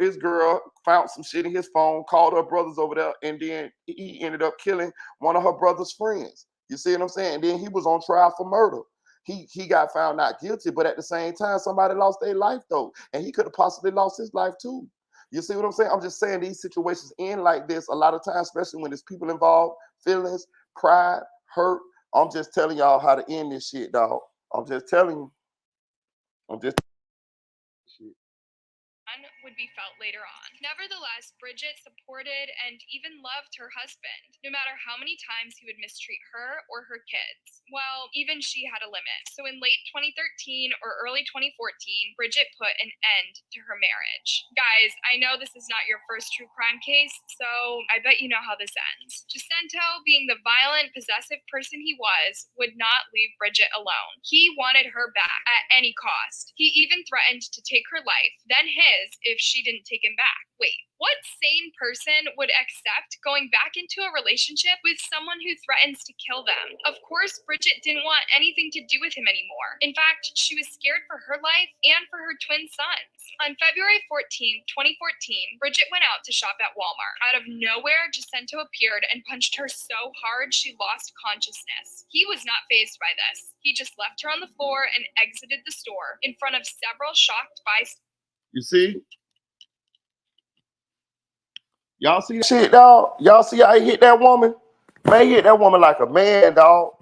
S1: found some shit in his phone, called her brothers over there, and then he ended up killing one of her brother's friends. You see what I'm saying? And then he was on trial for murder. He got found not guilty, but at the same time, somebody lost their life though, and he could have possibly lost his life too. You see what I'm saying? I'm just saying these situations end like this a lot of times, especially when there's people involved, feelings, pride, hurt. I'm just telling y'all how to end this shit, dog. I'm just telling you.
S3: Would be felt later on. Nevertheless, Bridget supported and even loved her husband, no matter how many times he would mistreat her or her kids. Well, even she had a limit. So in late 2013 or early 2014, Bridget put an end to her marriage. Guys, I know this is not your first true crime case, so I bet you know how this ends. Jacinto, being the violent, possessive person he was, would not leave Bridget alone. He wanted her back at any cost. He even threatened to take her life, then his, if she didn't take him back. Wait, what sane person would accept going back into a relationship with someone who threatens to kill them? Of course, Bridget didn't want anything to do with him anymore. In fact, she was scared for her life and for her twin sons. On February 14, 2014, Bridget went out to shop at Walmart. Out of nowhere, Jacinto appeared and punched her so hard she lost consciousness. He was not fazed by this. He just left her on the floor and exited the store in front of several shocked bystanders.
S1: You see? Y'all see that shit, dog? Y'all see how he hit that woman? Man, he hit that woman like a man, dog.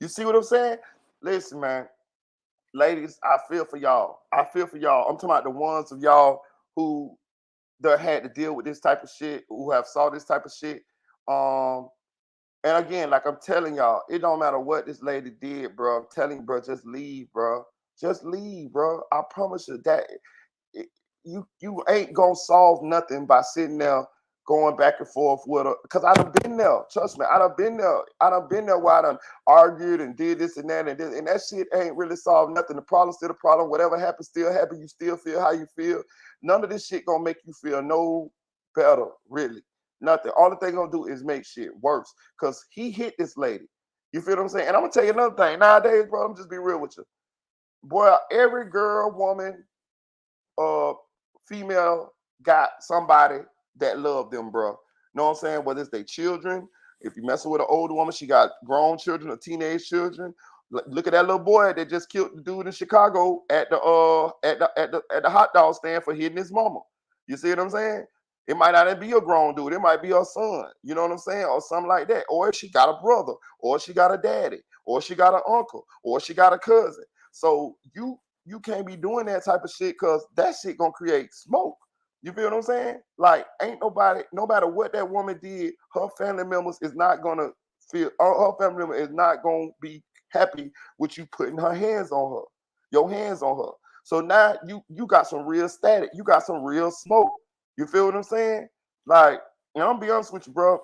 S1: You see what I'm saying? Listen, man. Ladies, I feel for y'all. I'm talking about the ones of y'all who had to deal with this type of shit, who have saw this type of shit. And again, like I'm telling y'all, it don't matter what this lady did, bro. I'm telling you, bro, just leave, bro. Just leave, bro. I promise you that you ain't gonna solve nothing by sitting there going back and forth with her. Because I done been there. Trust me, I done been there where I done argued and did this and that and this, and that shit ain't really solved nothing. The problem's still the problem. Whatever happens still happen. You still feel how you feel. None of this shit gonna make you feel no better, really. Nothing. All the thing gonna do is make shit worse. Because he hit this lady. You feel what I'm saying? And I'm gonna tell you another thing. Nowadays, bro, I'm just be real with you. boy, every girl, woman, female got somebody that love them, bro. Know what I'm saying? Whether it's their children, if you messing with an older woman, she got grown children or teenage children. Look at that little boy that just killed the dude in Chicago at the hot dog stand for hitting his mama. You see what I'm saying? It might not be a grown dude. It might be her son. You know what I'm saying? Or something like that. Or if she got a brother, or she got a daddy, or she got an uncle, or she got a cousin. So you can't be doing that type of shit because that shit gonna create smoke. You feel what I'm saying? Like, ain't nobody, no matter what that woman did, her family members is not gonna feel, her family member is not gonna be happy with you putting her hands on her, your hands on her. So now you got some real static, you got some real smoke. You feel what I'm saying? Like, and I'm gonna be honest with you, bro.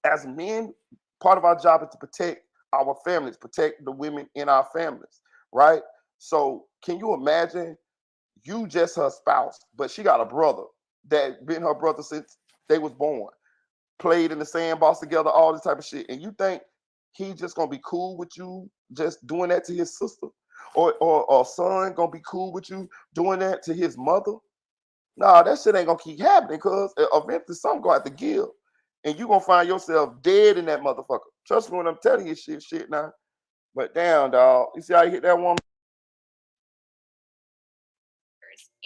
S1: As men, part of our job is to protect our families, protect the women in our families, right? So can you imagine you just her spouse, but she got a brother that been her brother since they was born, played in the sandbox together, all this type of shit, and you think he just gonna be cool with you just doing that to his sister, or son gonna be cool with you doing that to his mother? Nah, that shit ain't gonna keep happening because eventually something gonna have to give, and you gonna find yourself dead in that motherfucker. Trust me when I'm telling you shit now. But damn, dog, you see how you hit that woman?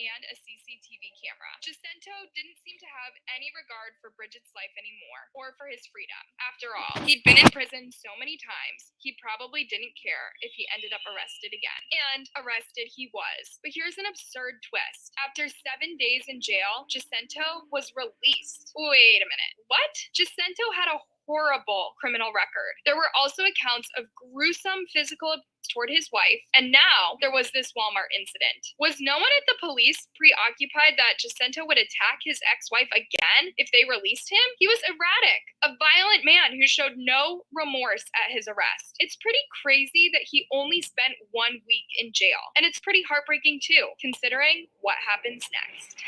S3: And a CCTV camera. Jacinto didn't seem to have any regard for Bridget's life anymore, or for his freedom. After all, he'd been in prison so many times, he probably didn't care if he ended up arrested again. And arrested he was. But here's an absurd twist. After 7 days in jail, Jacinto was released. Wait a minute, what? Jacinto had a horrible criminal record. There were also accounts of gruesome physical abuse toward his wife, and now there was this Walmart incident. Was no one at the police preoccupied that Jacinto would attack his ex-wife again if they released him? He was erratic, a violent man who showed no remorse at his arrest. It's pretty crazy that he only spent 1 week in jail, and it's pretty heartbreaking too, considering what happens next.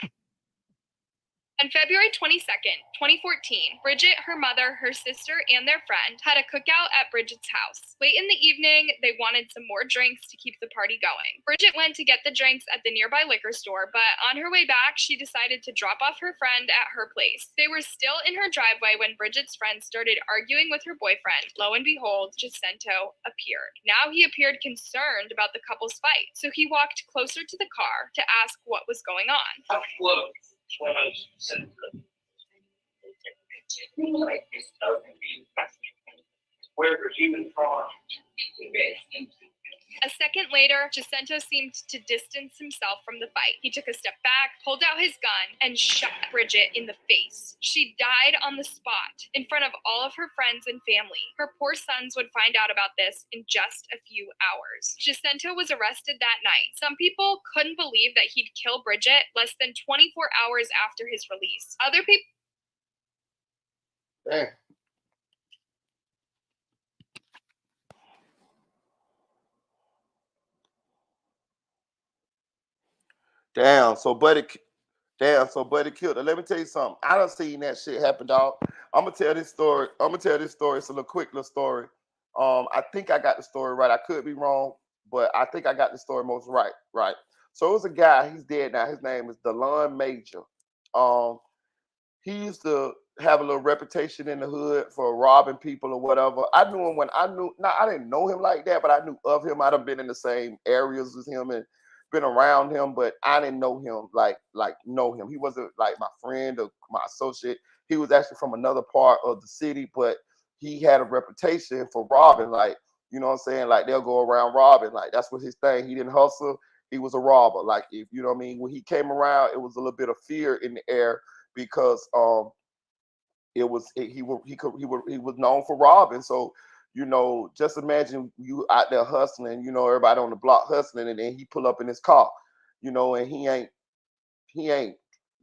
S3: On February 22nd, 2014, Bridget, her mother, her sister, and their friend had a cookout at Bridget's house. Late in the evening, they wanted some more drinks to keep the party going. Bridget went to get the drinks at the nearby liquor store, but on her way back, she decided to drop off her friend at her place. They were still in her driveway when Bridget's friend started arguing with her boyfriend. Lo and behold, Jacinto appeared. Now he appeared concerned about the couple's fight, so he walked closer to the car to ask what was going on.
S18: Where are human farms?
S3: A second later, Jacinto seemed to distance himself from the fight. He took a step back, pulled out his gun, and shot Bridget in the face. She died on the spot, in front of all of her friends and family. Her poor sons would find out about this in just a few hours. Jacinto was arrested that night. Some people couldn't believe that he'd kill Bridget less than 24 hours after his release. Other people...
S1: Damn. So Buddy killed her. Let me tell you something. I done seen that shit happen, dog. I'm gonna tell this story. It's a quick little story. I think I got the story right. I could be wrong, but I think I got the story most right. Right. So it was a guy. He's dead now. His name is DeLon Major. He used to have a little reputation in the hood for robbing people or whatever. I knew him I didn't know him like that, but I knew of him. I'd have been in the same areas as him and been around him, but I didn't know him like know him. He wasn't like my friend or my associate. He was actually from another part of the city, but he had a reputation for robbing. Like, you know what I'm saying? Like, they'll go around robbing. Like, that's what his thing. He didn't hustle. He was a robber. Like, if you know what I mean, when he came around, it was a little bit of fear in the air because he was known for robbing. So, you know, just imagine you out there hustling, you know, everybody on the block hustling, and then he pull up in his car, you know, and he ain't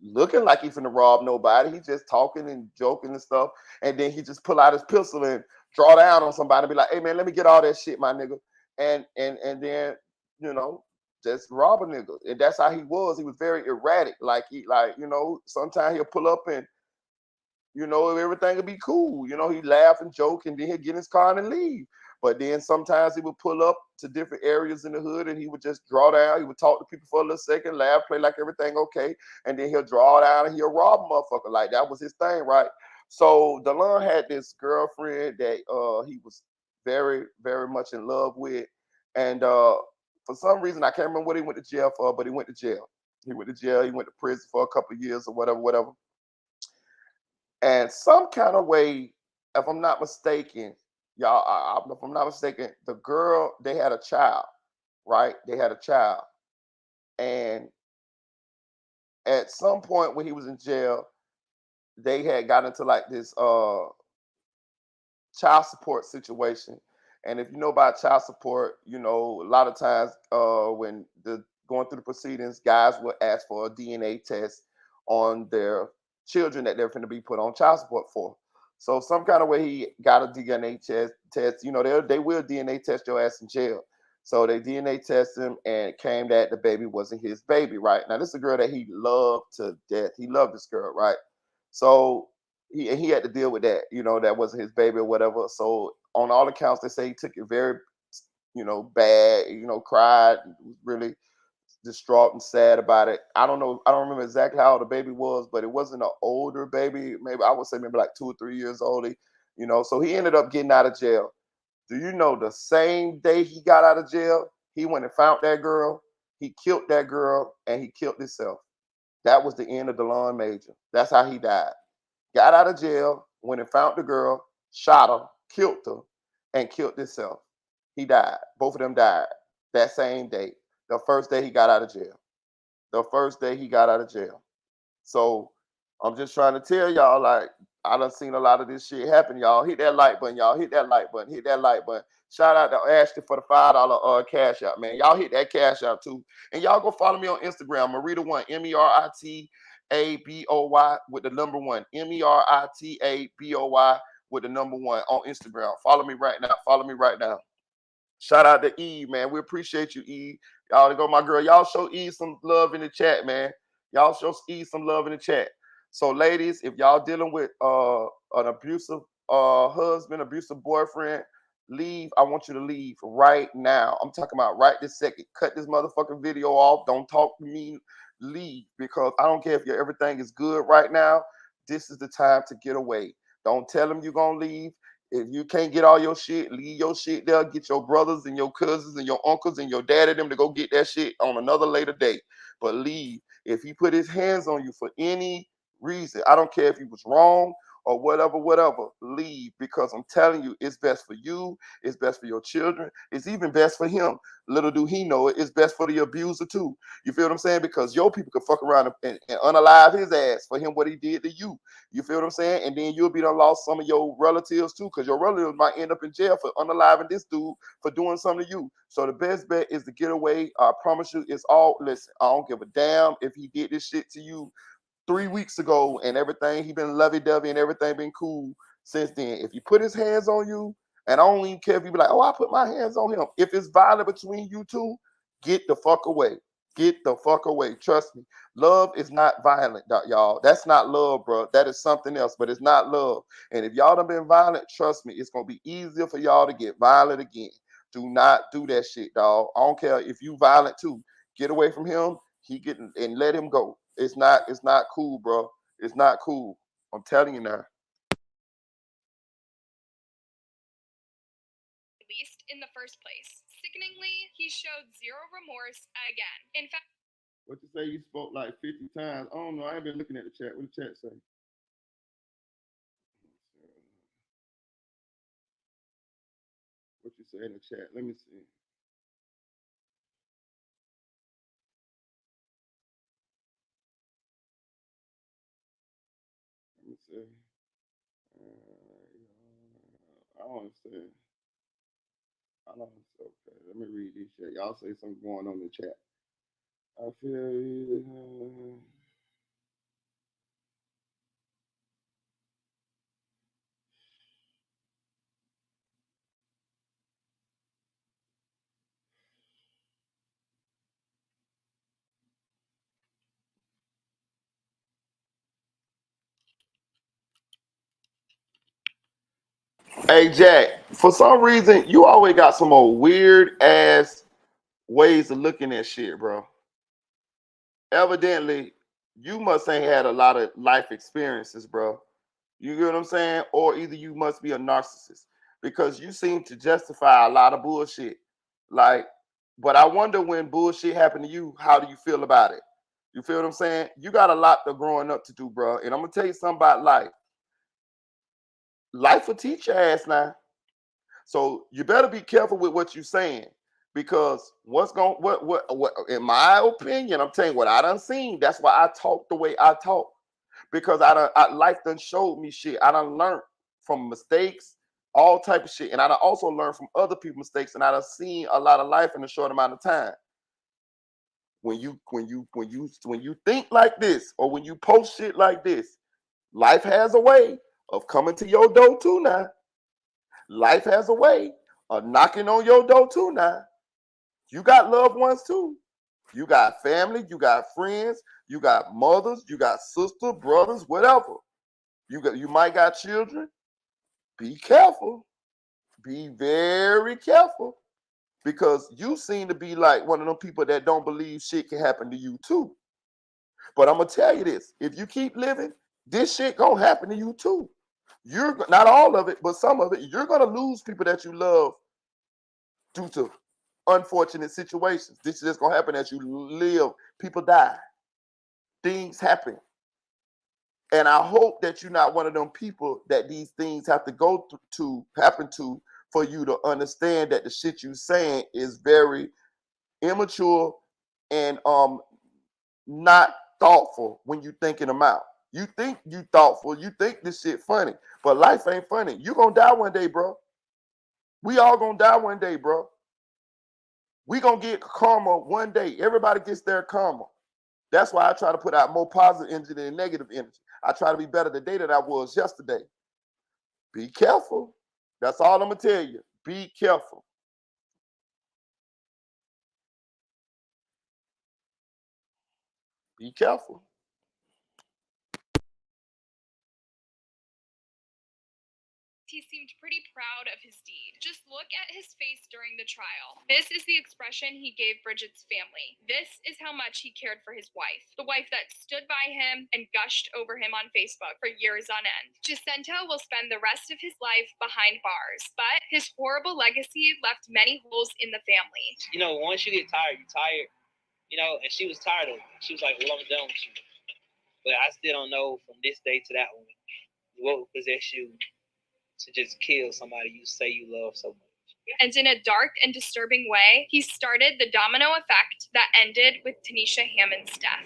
S1: looking like he's finna rob nobody. He's just talking and joking and stuff. And then he just pull out his pistol and draw down on somebody and be like, hey man, let me get all that shit, my nigga. And then, you know, just rob a nigga. And that's how he was. He was very erratic. Like, you know, sometimes he'll pull up and, you know, everything will be cool. You know, he laugh and joke and then he'll get in his car and leave. But then sometimes he would pull up to different areas in the hood and he would just draw down. He would talk to people for a little second, laugh, play like everything okay. And then he'll draw down and he'll rob a motherfucker. Like that was his thing, right? So DeLon had this girlfriend that he was very, very much in love with. And for some reason, I can't remember what he went to jail for, but he went to jail. He went to jail. He went to prison for a couple of years or whatever, whatever. And some kind of way, if I'm not mistaken, y'all, if I'm not mistaken, the girl, they had a child, right? They had a child. And at some point when he was in jail, they had got into like this child support situation. And if you know about child support, you know, a lot of times when the going through the proceedings, guys will ask for a DNA test on their children that they're going to be put on child support for. So some kind of way he got a DNA test. You know, they will DNA test your ass in jail. So they DNA test him and it came that the baby wasn't his baby, right? Now this is a girl that he loved to death. He loved this girl, right? So he had to deal with that, you know, that wasn't his baby or whatever. So on all accounts, they say he took it very, you know, bad, you know, cried, was really distraught and sad about it. I don't know, I don't remember exactly how old the baby was, but it wasn't an older baby. Maybe I would say maybe like 2 or 3 years old, you know. So he ended up getting out of jail. Do you know the same day he got out of jail, he went and found that girl, he killed that girl, and he killed himself. That was the end of DeLon Major. That's how he died. Got out of jail, went and found the girl, shot her, killed her, and killed himself. He died. Both of them died that same day. The first day he got out of jail. The first day he got out of jail. So I'm just trying to tell y'all, like, I done seen a lot of this shit happen, y'all. Hit that like button, y'all. Hit that like button. Hit that like button. Shout out to Ashley for the $5 cash out, man. Y'all hit that cash out too. And y'all go follow me on Instagram, Marita1, MERITABOY with the number 1. MERITABOY with the number 1 on Instagram. Follow me right now. Follow me right now. Shout out to Eve, man. We appreciate you, Eve. Y'all go, my girl. Y'all show Eve some love in the chat, man. Y'all show Eve some love in the chat. So, ladies, if y'all dealing with an abusive husband, abusive boyfriend, leave. I want you to leave right now. I'm talking about right this second. Cut this motherfucking video off. Don't talk to me. Leave, because I don't care if your everything is good right now. This is the time to get away. Don't tell them you're gonna leave. If you can't get all your shit, leave your shit there. Get your brothers and your cousins and your uncles and your daddy them to go get that shit on another later date. But leave. If he put his hands on you for any reason, I don't care if he was wrong or whatever, leave, because I'm telling you, it's best for you, it's best for your children, it's even best for him. Little do he know it, it's best for the abuser too. You feel what I'm saying? Because your people could fuck around and unalive his ass for him what he did to you. You feel what I'm saying? And then you'll be done lost some of your relatives too, because your relatives might end up in jail for unaliving this dude for doing something to you. So the best bet is to get away. I promise you, it's all, listen, I don't give a damn if he did this shit to you 3 weeks ago and everything, he been lovey-dovey and everything been cool since then. If he put his hands on you, and I don't even care if you be like, oh, I put my hands on him. If it's violent between you two, get the fuck away. Get the fuck away. Trust me. Love is not violent, y'all. That's not love, bro. That is something else, but it's not love. And if y'all done been violent, trust me, it's going to be easier for y'all to get violent again. Do not do that shit, dog. I don't care if you violent too. Get away from him. He getting and let him go. It's not cool, bro. It's not cool. I'm telling you now.
S3: Released in the first place. Sickeningly, he showed zero remorse again. In fact,
S1: What you say? You spoke like 50 times. I don't know. I ain't been looking at the chat. What the chat say? What you say in the chat? Let me see. Let me see. I don't understand. I don't understand. Okay, let me read this shit. Y'all say something going on in the chat. I feel you. Hey Jack, for some reason you always got some old weird ass ways of looking at shit, bro. Evidently, you must ain't had a lot of life experiences, bro. You get what I'm saying? Or either you must be a narcissist because you seem to justify a lot of bullshit. Like, but I wonder when bullshit happened to you, how do you feel about it? You feel what I'm saying? You got a lot of growing up to do, bro. And I'm gonna tell you something about life. Life will teach your ass now. So you better be careful with what you're saying because what in my opinion, I'm telling you what I done seen. That's why I talk the way I talk because life done showed me shit. I done learned from mistakes, all type of shit, and I done also learned from other people's mistakes, and I done seen a lot of life in a short amount of time. When you think like this, or when you post shit like this, life has a way of coming to your door too now. Life has a way of knocking on your door too now. You got loved ones too. You got family, you got friends, you got mothers, you got sisters, brothers, whatever. You might got children. Be careful. Be very careful. Because you seem to be like one of them people that don't believe shit can happen to you too. But I'm gonna tell you this: if you keep living, this shit gonna happen to you too. You're not all of it, but some of it. You're gonna lose people that you love due to unfortunate situations. This is just gonna happen as you live. People die. Things happen. And I hope that you're not one of them people that these things have to go to happen to for you to understand that the shit you saying is very immature and not thoughtful when you thinking them out. You think you thoughtful, you think this shit funny, but life ain't funny. You gonna die one day, bro. We all gonna die one day, bro. We gonna get karma one day. Everybody gets their karma. That's why I try to put out more positive energy than negative energy. I try to be better today than I was yesterday. Be careful. That's all I'm gonna tell you. Be careful. Be careful.
S3: He seemed pretty proud of his deed. Just look at his face during the trial. This is the expression he gave Bridget's family. This is how much he cared for his wife. The wife that stood by him and gushed over him on Facebook for years on end. Jacinto will spend the rest of his life behind bars, but his horrible legacy left many holes in the family.
S19: You know, once you get tired, you're tired. You know, and she was tired of it. She was like, well, I'm done with you. But I still don't know from this day to that one, what would possess you to just kill somebody you say you love so much.
S3: And in a dark and disturbing way, he started the domino effect that ended with Tanisha Hammond's death.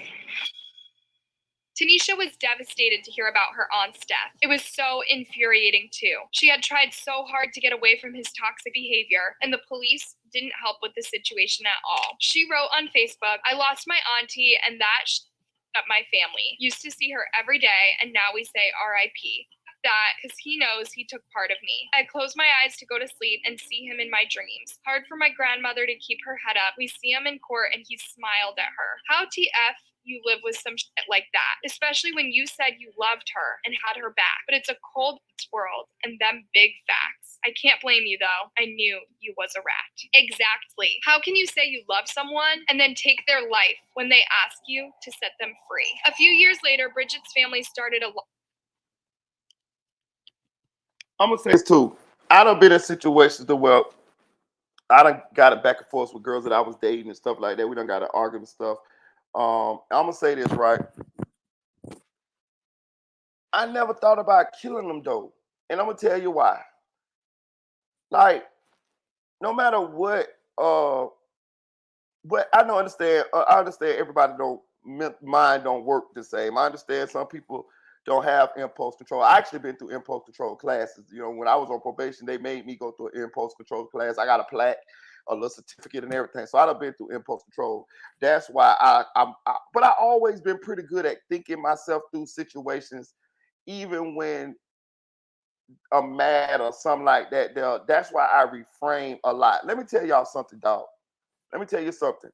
S3: Tanisha was devastated to hear about her aunt's death. It was so infuriating too. She had tried so hard to get away from his toxic behavior, and the police didn't help with the situation at all. She wrote on Facebook, "I lost my auntie, and that up my family. Used to see her every day, and now we say RIP. That because he knows he took part of me. I close my eyes to go to sleep and see him in my dreams. Hard for my grandmother to keep her head up. We see him in court and he smiled at her. How TF you live with some shit like that, especially when you said you loved her and had her back. But it's a cold world and them big facts. I can't blame you though. I knew you was a rat." Exactly. How can you say you love someone and then take their life when they ask you to set them free? A few years later, Bridget's family started a
S1: I'm gonna say this too. I done been in situations where I done got it back and forth with girls that I was dating and stuff like that. We done got to argue and stuff. I'm gonna say this right. I never thought about killing them though, and I'm gonna tell you why. Like, no matter what, but I don't understand. I understand everybody mind don't work the same. I understand some people don't have impulse control. I actually been through impulse control classes. You know, when I was on probation, they made me go through an impulse control class. I got a plaque, a little certificate, and everything. So I've been through impulse control. That's why but I always been pretty good at thinking myself through situations, even when I'm mad or something like that. That's why I reframe a lot. Let me tell y'all something, dog. Let me tell you something.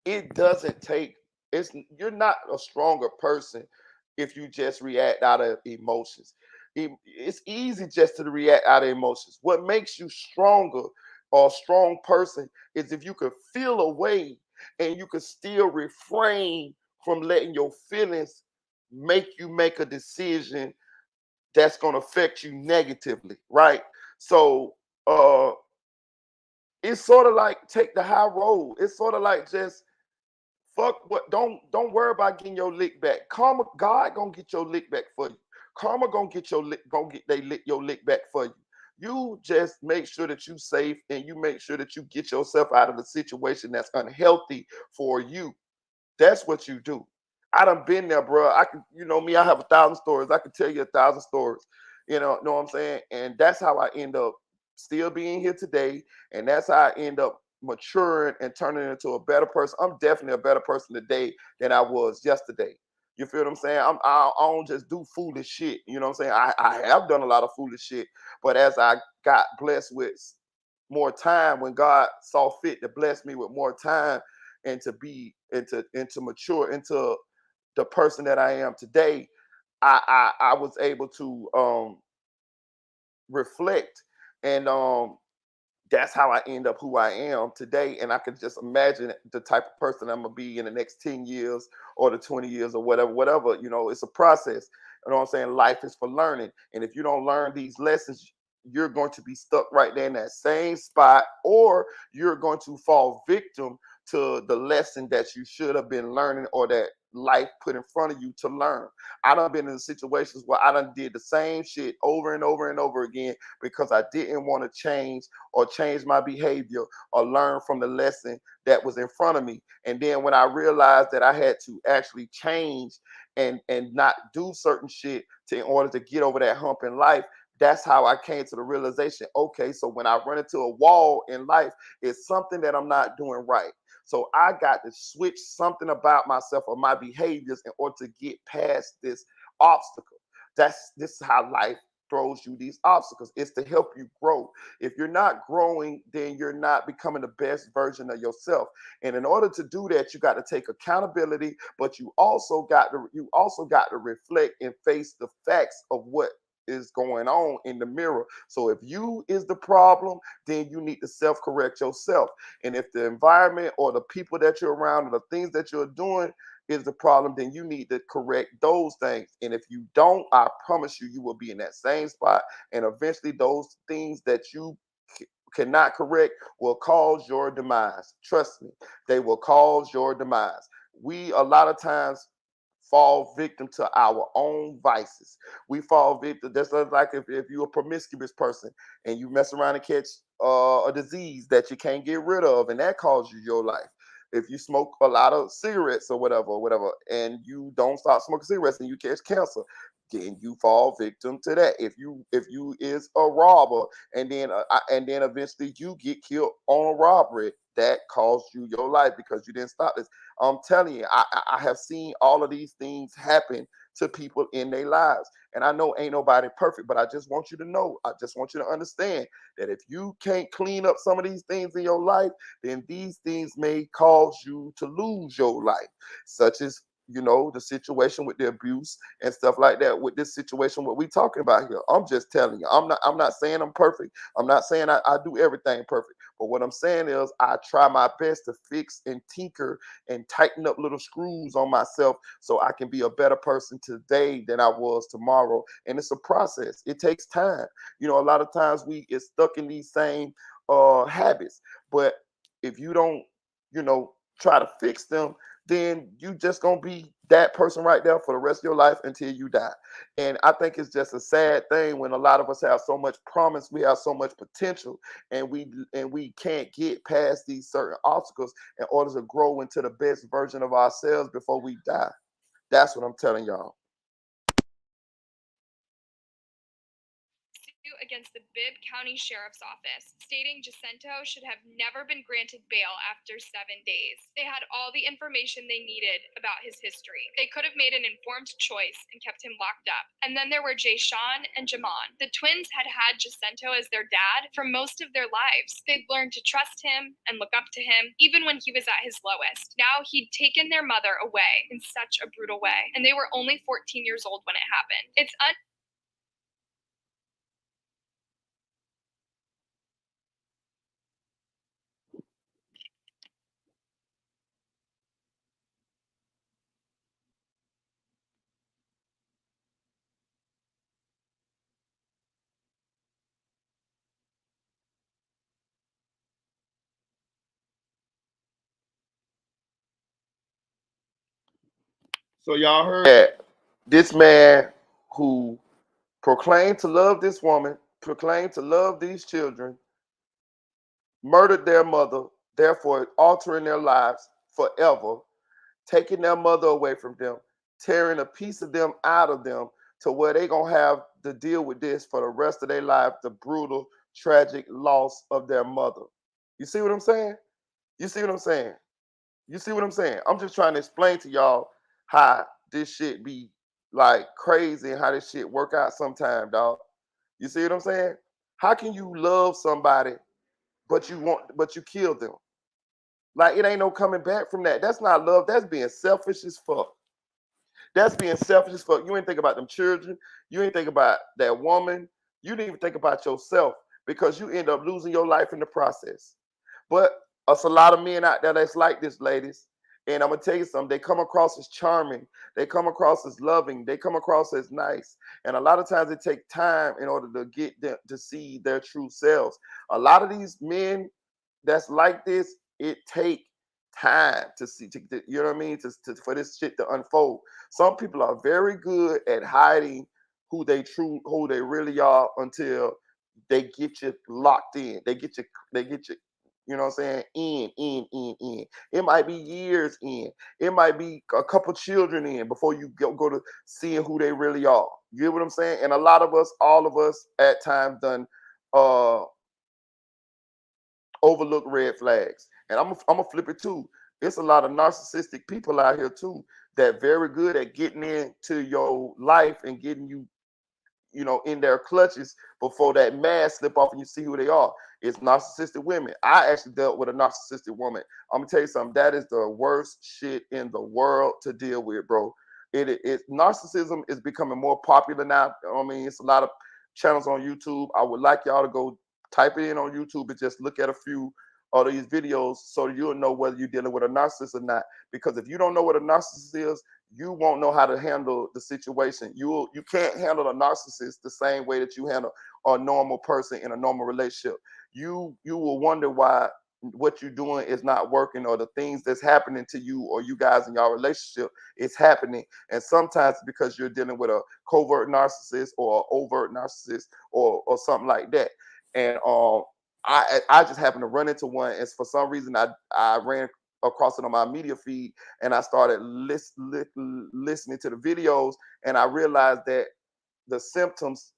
S1: It doesn't take, you're not a stronger person if you just react out of emotions. It's easy just to react out of emotions. What makes you stronger or a strong person is if you could feel a way and you could still refrain from letting your feelings make you make a decision that's going to affect you negatively, right? So it's sort of like take the high road. It's sort of like just fuck what don't worry about getting your lick back. Karma, God gonna get your lick back for you. Karma gonna get your lick, gonna get your lick back for you. You just make sure that you safe and you make sure that you get yourself out of a situation that's unhealthy for you. That's what you do. I done been there, bro. I can, you know me, I have 1,000 stories. I can tell you 1,000 stories. Know what I'm saying? And that's how I end up still being here today. And that's how I end up maturing and turning into a better person. I'm definitely a better person today than I was yesterday. You feel what I'm saying? I don't just do foolish shit. You know what I'm saying? I have done a lot of foolish shit, but as I got blessed with more time, when God saw fit to bless me with more time and to be and to mature into the person that I am today, I was able to reflect and that's how I end up who I am today. And I can just imagine the type of person I'm gonna be in the next 10 years or the 20 years or whatever. It's a process. You know what I'm saying? Life is for learning. And if you don't learn these lessons, you're going to be stuck right there in that same spot, or you're going to fall victim to the lesson that you should have been learning or that life put in front of you to learn. I done been in situations where I done did the same shit over and over and over again because I didn't want to change or change my behavior or learn from the lesson that was in front of me. And then when I realized that I had to actually change and not do certain shit in order to get over that hump in life, that's how I came to the realization, okay, so when I run into a wall in life, it's something that I'm not doing right. So I got to switch something about myself or my behaviors in order to get past this obstacle. This is how life throws you these obstacles. It's to help you grow. If you're not growing, then you're not becoming the best version of yourself. And in order to do that, you got to take accountability, but you also got to reflect and face the facts of what is going on in the mirror. So if you is the problem, then you need to self-correct yourself. And if the environment or the people that you're around or the things that you're doing is the problem, then you need to correct those things. And if you don't, I promise you, you will be in that same spot. And eventually those things that you cannot correct will cause your demise. Trust me, they will cause your demise. We a lot of times fall victim to our own vices. We fall victim. That's like if you're a promiscuous person and you mess around and catch a disease that you can't get rid of, and that causes you your life. If you smoke a lot of cigarettes or whatever, and you don't stop smoking cigarettes and you catch cancer, then you fall victim to that. If you is a robber and then eventually you get killed on a robbery, that cost you your life because you didn't stop this. I'm telling you, I have seen all of these things happen to people in their lives. And I know ain't nobody perfect, but I just want you to know, I just want you to understand that if you can't clean up some of these things in your life, then these things may cause you to lose your life, such as the situation with the abuse and stuff like that. With this situation, what we talking about here, I'm just telling you, I'm not saying I'm perfect. I'm not saying I do everything perfect. But what I'm saying is I try my best to fix and tinker and tighten up little screws on myself so I can be a better person today than I was tomorrow. And it's a process. It takes time. A lot of times we get stuck in these same habits. But if you don't, try to fix them, then you just gonna be that person right there for the rest of your life until you die. And I think it's just a sad thing when a lot of us have so much promise, we have so much potential, and we can't get past these certain obstacles in order to grow into the best version of ourselves before we die. That's what I'm telling y'all.
S3: Against the Bibb County Sheriff's Office, stating Jacinto should have never been granted bail after 7 days. They had all the information they needed about his history. They could have made an informed choice and kept him locked up. And then there were Jay Sean and Jamon. The twins had had Jacinto as their dad for most of their lives. They'd learned to trust him and look up to him, even when he was at his lowest. Now he'd taken their mother away in such a brutal way, and they were only 14 years old when it happened. It's
S1: So y'all heard that this man who proclaimed to love this woman, proclaimed to love these children, murdered their mother, therefore altering their lives forever, taking their mother away from them, tearing a piece of them out of them to where they gonna have to deal with this for the rest of their life, the brutal, tragic loss of their mother. You see what I'm saying? You see what I'm saying? You see what I'm saying? I'm just trying to explain to y'all how this shit be like crazy and how this shit work out sometime, dog. You see what I'm saying? How can you love somebody but you kill them? Like it ain't no coming back from that. That's not love. That's being selfish as fuck. That's being selfish as fuck. You ain't think about them children. You ain't think about that woman. You didn't even think about yourself because you end up losing your life in the process. But it's a lot of men out there that's like this, ladies. And I'm gonna tell you something. They come across as charming. They come across as loving. They come across as nice. And a lot of times it takes time in order to get them to see their true selves. A lot of these men that's like this, it take time to see, you know what I mean, for this shit to unfold. Some people are very good at hiding who they really are until they get you locked in. They get you, you know what I'm saying, in. It might be years in. It might be a couple children in before you go to seeing who they really are. You get what I'm saying? And a lot of us, all of us at times done overlook red flags. And I'm gonna flip it too. It's a lot of narcissistic people out here too that very good at getting into your life and getting you, you know, in their clutches before that mask slip off and you see who they are. It's narcissistic women. I actually dealt with a narcissistic woman. I'm gonna tell you something. That is the worst shit in the world to deal with, bro. Narcissism is becoming more popular now. I mean, it's a lot of channels on YouTube. I would like y'all to go type it in on YouTube and just look at a few of these videos so you'll know whether you're dealing with a narcissist or not. Because if you don't know what a narcissist is, you won't know how to handle the situation. You can't handle a narcissist the same way that you handle a normal person in a normal relationship. You will wonder why what you're doing is not working, or the things that's happening to you or you guys in your relationship is happening. And sometimes it's because you're dealing with a covert narcissist or an overt narcissist or something like that. And I just happened to run into one, and for some reason I ran across it on my media feed, and I started listening to the videos, and I realized that the symptoms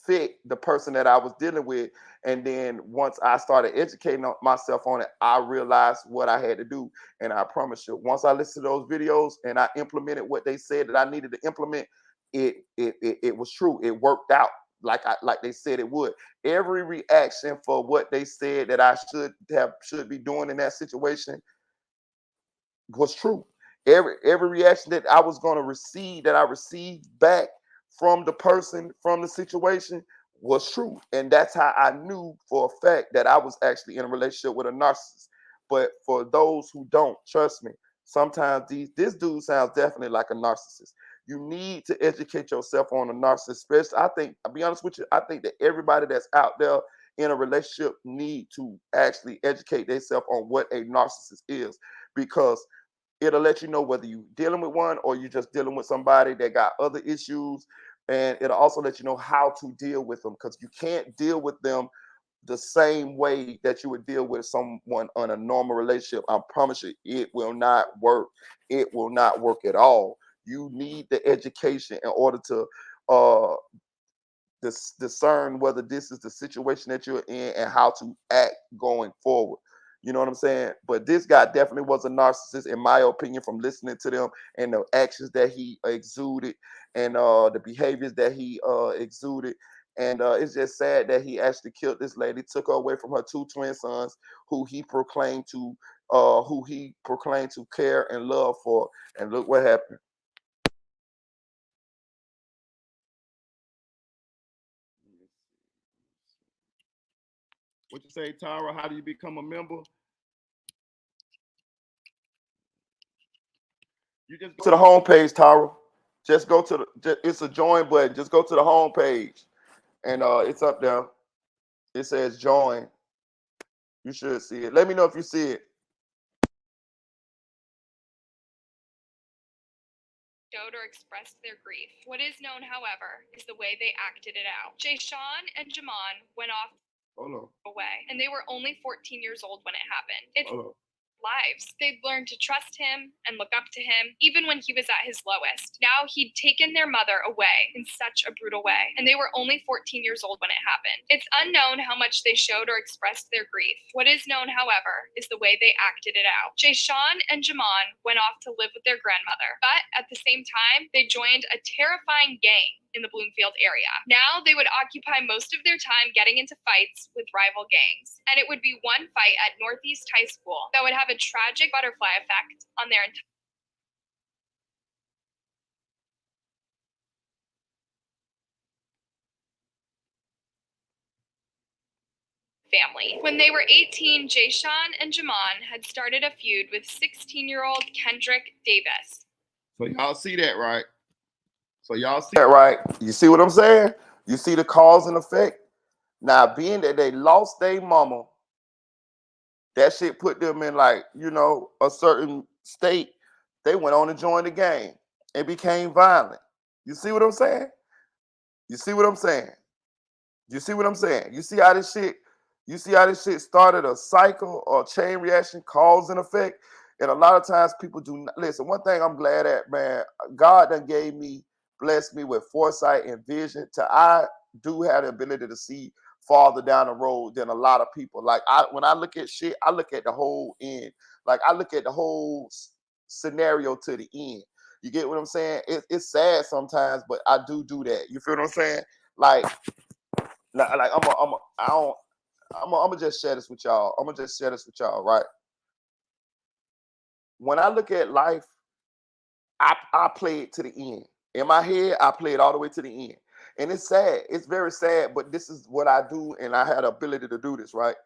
S1: fit the person that I was dealing with. And then once I started educating myself on it, I realized what I had to do. And I promise you, once I listened to those videos and I implemented what they said that I needed to implement, it was true. It worked out like they said it would. Every reaction for what they said that I should be doing in that situation was true. Every reaction that I was going to receive, that I received back from the person, from the situation, was true. And that's how I knew for a fact that I was actually in a relationship with a narcissist. But for those who don't, trust me, sometimes this dude sounds definitely like a narcissist. You need to educate yourself on a narcissist. Especially, I think, I'll be honest with you, I think that everybody that's out there in a relationship need to actually educate themselves on what a narcissist is, because it'll let you know whether you're dealing with one or you're just dealing with somebody that got other issues. And it'll also let you know how to deal with them, because you can't deal with them the same way that you would deal with someone on a normal relationship. I promise you, it will not work. It will not work at all. You need the education in order to discern whether this is the situation that you're in and how to act going forward. You know what I'm saying? But this guy definitely was a narcissist, in my opinion, from listening to them and the actions that he exuded and the behaviors that he exuded. And it's just sad that he actually killed this lady, took her away from her two twin sons, who he proclaimed to care and love for. And look what happened. What you say, Tara? How do you become a member? You just go to the home page, Tara. Just go to it's a join button. Just go to the home page, and it's up there. It says join. You should see it. Let me know if you see it.
S3: showed or expressed their grief. What is known, however, is the way they acted it out. Jayshawn and Jamon went off away, and they were only 14 years old when it happened. It's lives. They'd learned to trust him and look up to him, even when he was at his lowest. Now he'd taken their mother away in such a brutal way, and they were only 14 years old when it happened. It's unknown how much they showed or expressed their grief. What is known, however, is the way they acted it out. Jayshawn and Jamon went off to live with their grandmother, but at the same time, they joined a terrifying gang in the Bloomfield area. Now they would occupy most of their time getting into fights with rival gangs, and it would be one fight at Northeast High School that would have a tragic butterfly effect on their entire family. When they were 18, Jayshawn and Jamon had started a feud with 16-year-old Kendrick Davis.
S1: So y'all see that, right? So y'all see that, right? You see what I'm saying? You see the cause and effect? Now, being that they lost their mama, that shit put them in, like, you know, a certain state. They went on to join the gang and became violent. You see what I'm saying? You see what I'm saying? You see what I'm saying? You see how this shit started a cycle or chain reaction, cause and effect? And a lot of times people do not listen. One thing I'm glad at, man, God done blessed me with foresight and vision. I do have the ability to see farther down the road than a lot of people. Like, when I look at shit, I look at the whole end. Like, I look at the whole scenario to the end. You get what I'm saying? It's sad sometimes, but I do that. You feel what I'm saying? Like I'm gonna just share this with y'all. Right? When I look at life, I play it to the end. In my head, I play it all the way to the end. And it's sad. It's very sad, but this is what I do, and I had the ability to do this, right?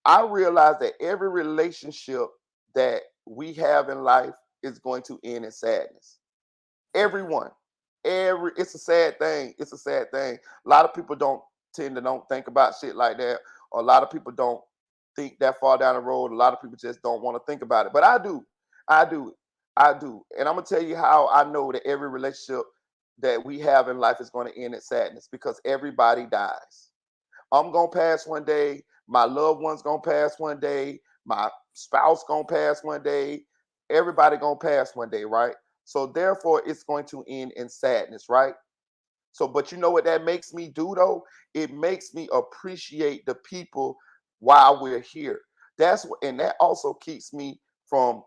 S1: I realize that every relationship that we have in life is going to end in sadness. Everyone. It's a sad thing. It's a sad thing. A lot of people don't think about shit like that. Or a lot of people don't think that far down the road. A lot of people just don't want to think about it. But I do. And I'm gonna tell you how I know that every relationship that we have in life is going to end in sadness, because everybody dies. I'm gonna pass one day. My loved one's gonna pass one day. My spouse gonna pass one day. Everybody gonna pass one day, right? So therefore, it's going to end in sadness, right? So, but you know what that makes me do, though? It makes me appreciate the people while we're here. And that also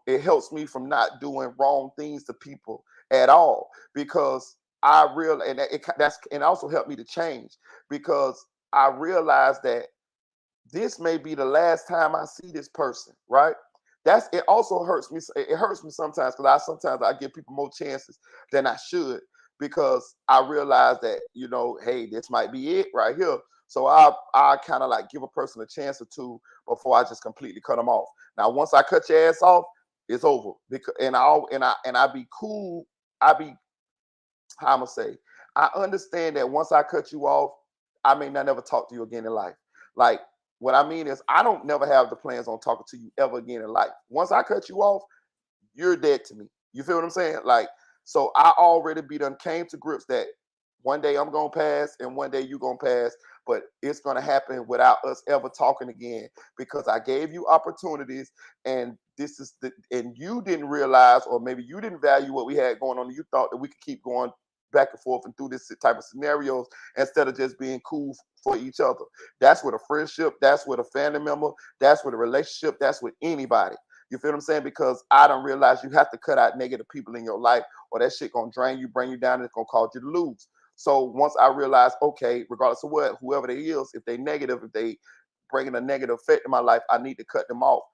S1: it helps me from not doing wrong things to people at all, because and it also helped me to change, because I realized that this may be the last time I see this person, right? It also hurts me. It hurts me sometimes, because sometimes I give people more chances than I should, because I realize that, you know, hey, this might be it right here. So I kind of like give a person a chance or two before I just completely cut them off. Now, once I cut your ass off, it's over. And I be cool. How I'm gonna say, I understand that once I cut you off, I may not never talk to you again in life. Like, what I mean is, I don't never have the plans on talking to you ever again in life. Once I cut you off, you're dead to me. You feel what I'm saying? Like, so I already came to grips that one day I'm gonna pass and one day you gonna pass, but it's gonna happen without us ever talking again, because I gave you opportunities, and and you didn't realize, or maybe you didn't value what we had going on, and you thought that we could keep going back and forth and through this type of scenarios instead of just being cool for each other. That's with a friendship, that's with a family member, that's with a relationship, that's with anybody. You feel what I'm saying? Because I don't realize you have to cut out negative people in your life, or that shit gonna drain you, bring you down, and it's gonna cause you to lose. So once I realized, okay, regardless of whoever they is, if they negative, if they bringing a negative effect in my life, I need to cut them off.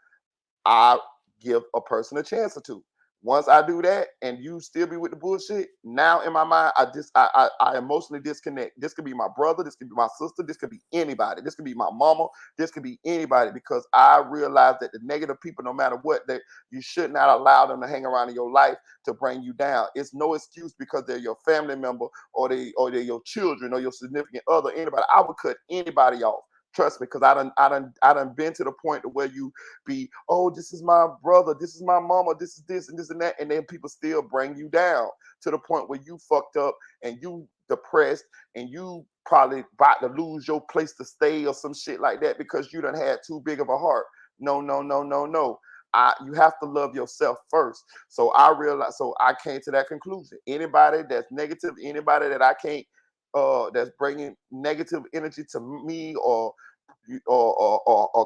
S1: I give a person a chance or two. Once I do that and you still be with the bullshit, now in my mind, I emotionally disconnect. This could be my brother, this could be my sister, this could be anybody. This could be my mama, this could be anybody, because I realize that the negative people, no matter what, that you should not allow them to hang around in your life to bring you down. It's no excuse because they're your family member, or they're your children, or your significant other, anybody. I would cut anybody off. Trust me, because I done been to the point to where you be, oh, this is my brother, this is my mama, this is this and this and that, and then people still bring you down to the point where you fucked up and you depressed and you probably about to lose your place to stay or some shit like that because you done had too big of a heart. No, no, no, no, no. You have to love yourself first. So I realized, so I came to that conclusion. Anybody that's negative, anybody that I can't, that's bringing negative energy to me or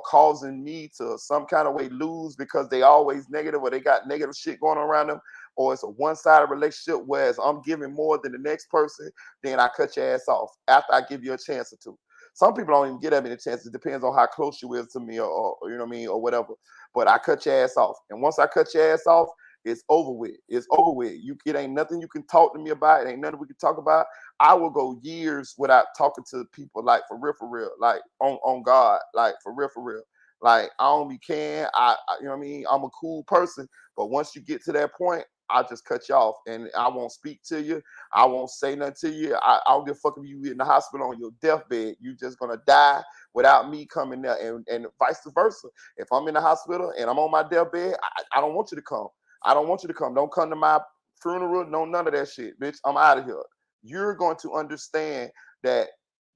S1: causing me to some kind of way lose because they always negative or they got negative shit going on around them, or it's a one-sided relationship whereas I'm giving more than the next person, then I cut your ass off after I give you a chance or two. Some people don't even get that many chances. It depends on how close you is to me or you know what I mean, or whatever. But I cut your ass off. And once I cut your ass off, it's over with. It's over with. It ain't nothing you can talk to me about. It ain't nothing we can talk about. I will go years without talking to people, like for real, like on God, like for real. Like I don't be caring. I you know what I mean? I'm a cool person, but once you get to that point, I just cut you off and I won't speak to you. I won't say nothing to you. I don't give a fuck if you in the hospital on your deathbed. You just gonna die without me coming there, and vice versa. If I'm in the hospital and I'm on my deathbed, I don't want you to come. I don't want you to come. Don't come to my funeral. No, none of that shit, bitch. I'm out of here. You're going to understand that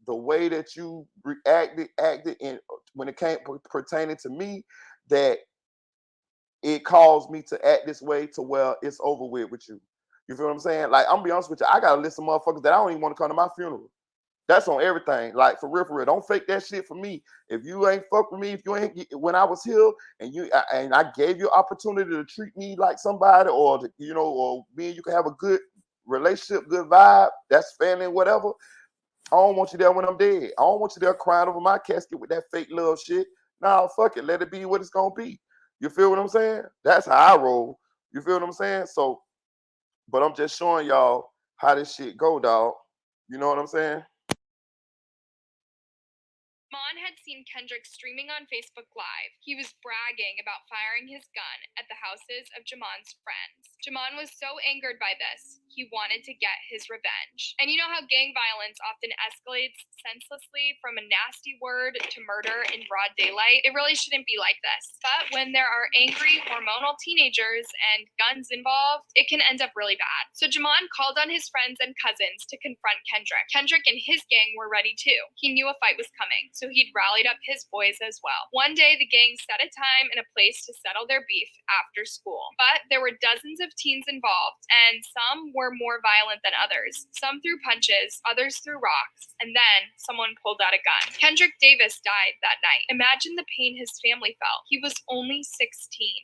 S1: the way that you acted in when it came pertaining to me, that it caused me to act this way to where it's over with you. You feel what I'm saying? Like, I'm gonna be honest with you, I got a list of motherfuckers that I don't even want to come to my funeral. That's on everything. Like, for real. Don't fake that shit for me. If you ain't fuck with me, if you ain't, when I was here and I gave you opportunity to treat me like somebody, or to, you know, or me and you can have a good relationship, good vibe, that's family, whatever. I don't want you there when I'm dead. I don't want you there crying over my casket with that fake love shit. Nah, fuck it. Let it be what it's gonna be. You feel what I'm saying? That's how I roll. You feel what I'm saying? So, but I'm just showing y'all how this shit go, dog. You know what I'm saying?
S3: Mon had seen Kendrick streaming on Facebook Live. He was bragging about firing his gun at the houses of Jamon's friends. Jamon was so angered by this, he wanted to get his revenge. And you know how gang violence often escalates senselessly from a nasty word to murder in broad daylight? It really shouldn't be like this. But when there are angry, hormonal teenagers and guns involved, it can end up really bad. So Jamon called on his friends and cousins to confront Kendrick. Kendrick and his gang were ready too. He knew a fight was coming, so he'd rallied up his boys as well. One day, the gang set a time and a place to settle their beef after school. But there were dozens of teens involved, and some were more violent than others. Some threw punches, others threw rocks, and then someone pulled out a gun. Kendrick Davis died that night. Imagine the pain his family felt. He was only 16.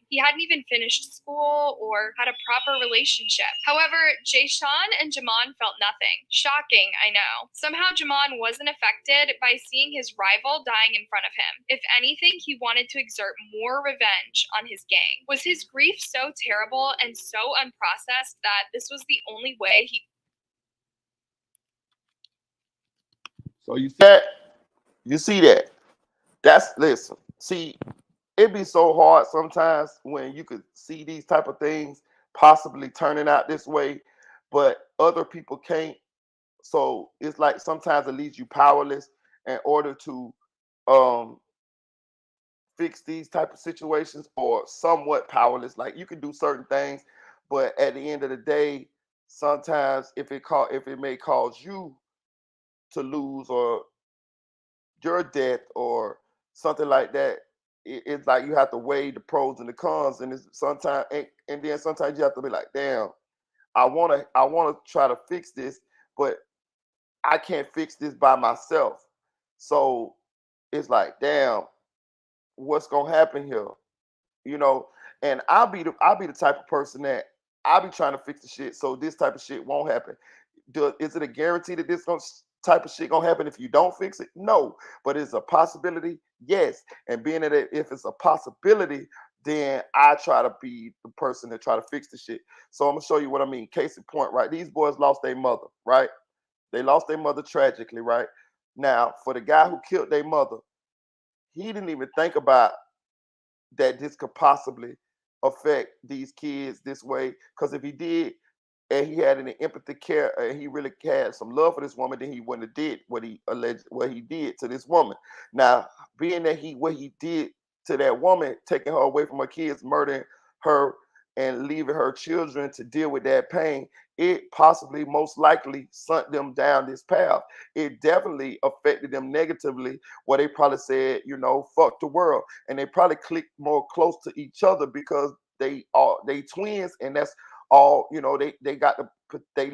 S3: He hadn't even finished school or had a proper relationship. However, Jayshawn and Jamon felt nothing. Shocking, I know. Somehow Jamon wasn't affected by seeing his rival dying in front of him. If anything, he wanted to exert more revenge on his gang. Was his grief so terrible and so unprocessed that this was the only way he...
S1: So you see that? You see that? Listen, see, it'd be so hard sometimes when you could see these type of things possibly turning out this way, but other people can't. So it's like sometimes it leaves you powerless in order to fix these type of situations, or somewhat powerless. Like, you can do certain things, but at the end of the day, sometimes if it may cause you to lose or your death or something like that, it's like you have to weigh the pros and the cons, and it's sometimes and then sometimes you have to be like, damn, I wanna try to fix this, but I can't fix this by myself. So it's like, damn, what's gonna happen here? You know, and I'll be the type of person that I'll be trying to fix the shit so this type of shit won't happen. Is it a guarantee that this type of shit gonna happen if you don't fix it? No, but it's a possibility. Yes, and being that if it's a possibility, then I try to be the person that try to fix the shit. So I'm gonna show you what I mean. Case in point, right? These boys lost their mother, right? They lost their mother tragically, right? Now, for the guy who killed their mother, he didn't even think about that this could possibly affect these kids this way. Because if he did, and he had any empathy care, and he really had some love for this woman, then he wouldn't have did what he did to this woman. Now, being that what he did to that woman, taking her away from her kids, murdering her, and leaving her children to deal with that pain, it possibly, most likely, sent them down this path. It definitely affected them negatively, where they probably said, fuck the world, and they probably clicked more close to each other because they twins, and that's all. They got they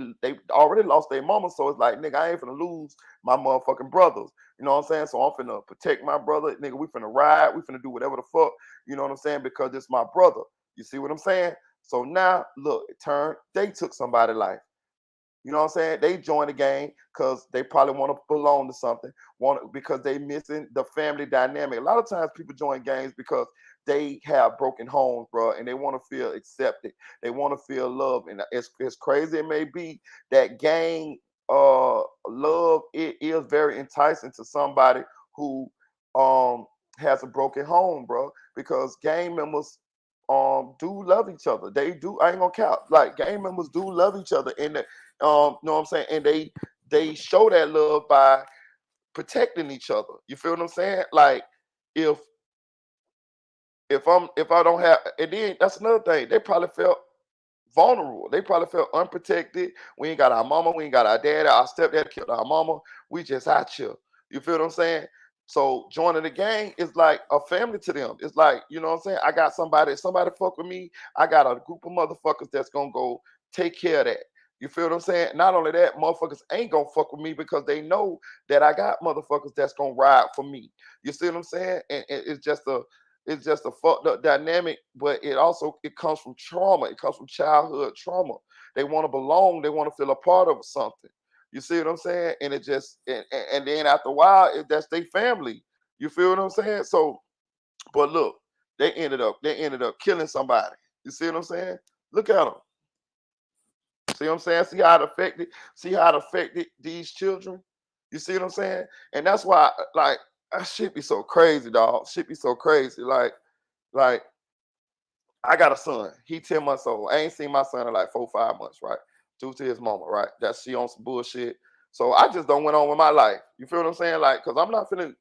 S1: already lost their mama, so it's like, nigga, I ain't finna lose my motherfucking brothers. You know what I'm saying? So I'm finna protect my brother, nigga. We finna ride, we finna do whatever the fuck. You know what I'm saying? Because it's my brother. You see what I'm saying? So now, look, they took somebody's life. You know what I'm saying? They joined the gang because they probably want to belong to something, because they missing the family dynamic. A lot of times people join gangs because they have broken homes, bro, and they want to feel accepted. They want to feel loved. And as crazy it may be, that gang love, it is very enticing to somebody who has a broken home, bro, because gang members do love each other. They do. I ain't gonna count. Like, gang members do love each other, and know what I'm saying? And they show that love by protecting each other. You feel what I'm saying? Like, if I don't have, and then that's another thing. They probably felt vulnerable. They probably felt unprotected. We ain't got our mama. We ain't got our dad. Our stepdad killed our mama. We just out here. You feel what I'm saying? So joining the gang is like a family to them. It's like, you know what I'm saying? I got somebody fuck with me. I got a group of motherfuckers that's gonna go take care of that. You feel what I'm saying? Not only that, motherfuckers ain't gonna fuck with me because they know that I got motherfuckers that's gonna ride for me. You see what I'm saying? And it's just a fucked up dynamic, but it comes from trauma. It comes from childhood trauma. They want to belong. They want to feel a part of something. You see what I'm saying? And it just and then after a while, that's their family. You feel what I'm saying? So, but look, they ended up killing somebody. You see what I'm saying? Look at them. See what I'm saying? See how it affected these children? You see what I'm saying? And that's why, like, that shit be so crazy, dog. Shit be so crazy. Like, I got a son. He 10 months old. I ain't seen my son in like 4-5 months, right? Due to his mama, right? That she on some bullshit. So I just don't went on with my life. You feel what I'm saying? Like, cause I'm not finna,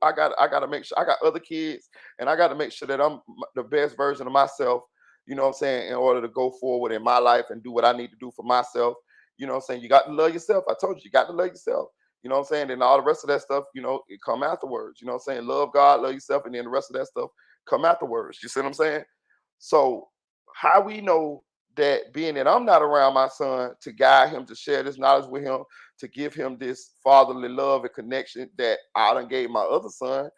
S1: I gotta make sure I got other kids, and I gotta make sure that I'm the best version of myself. You know what I'm saying? In order to go forward in my life and do what I need to do for myself. You know what I'm saying? You got to love yourself. I told you got to love yourself. You know what I'm saying? And all the rest of that stuff, it come afterwards. You know what I'm saying? Love God, love yourself, and then the rest of that stuff come afterwards. You see what I'm saying? So how we know that, being that I'm not around my son to guide him, to share this knowledge with him, to give him this fatherly love and connection that I done gave my other son,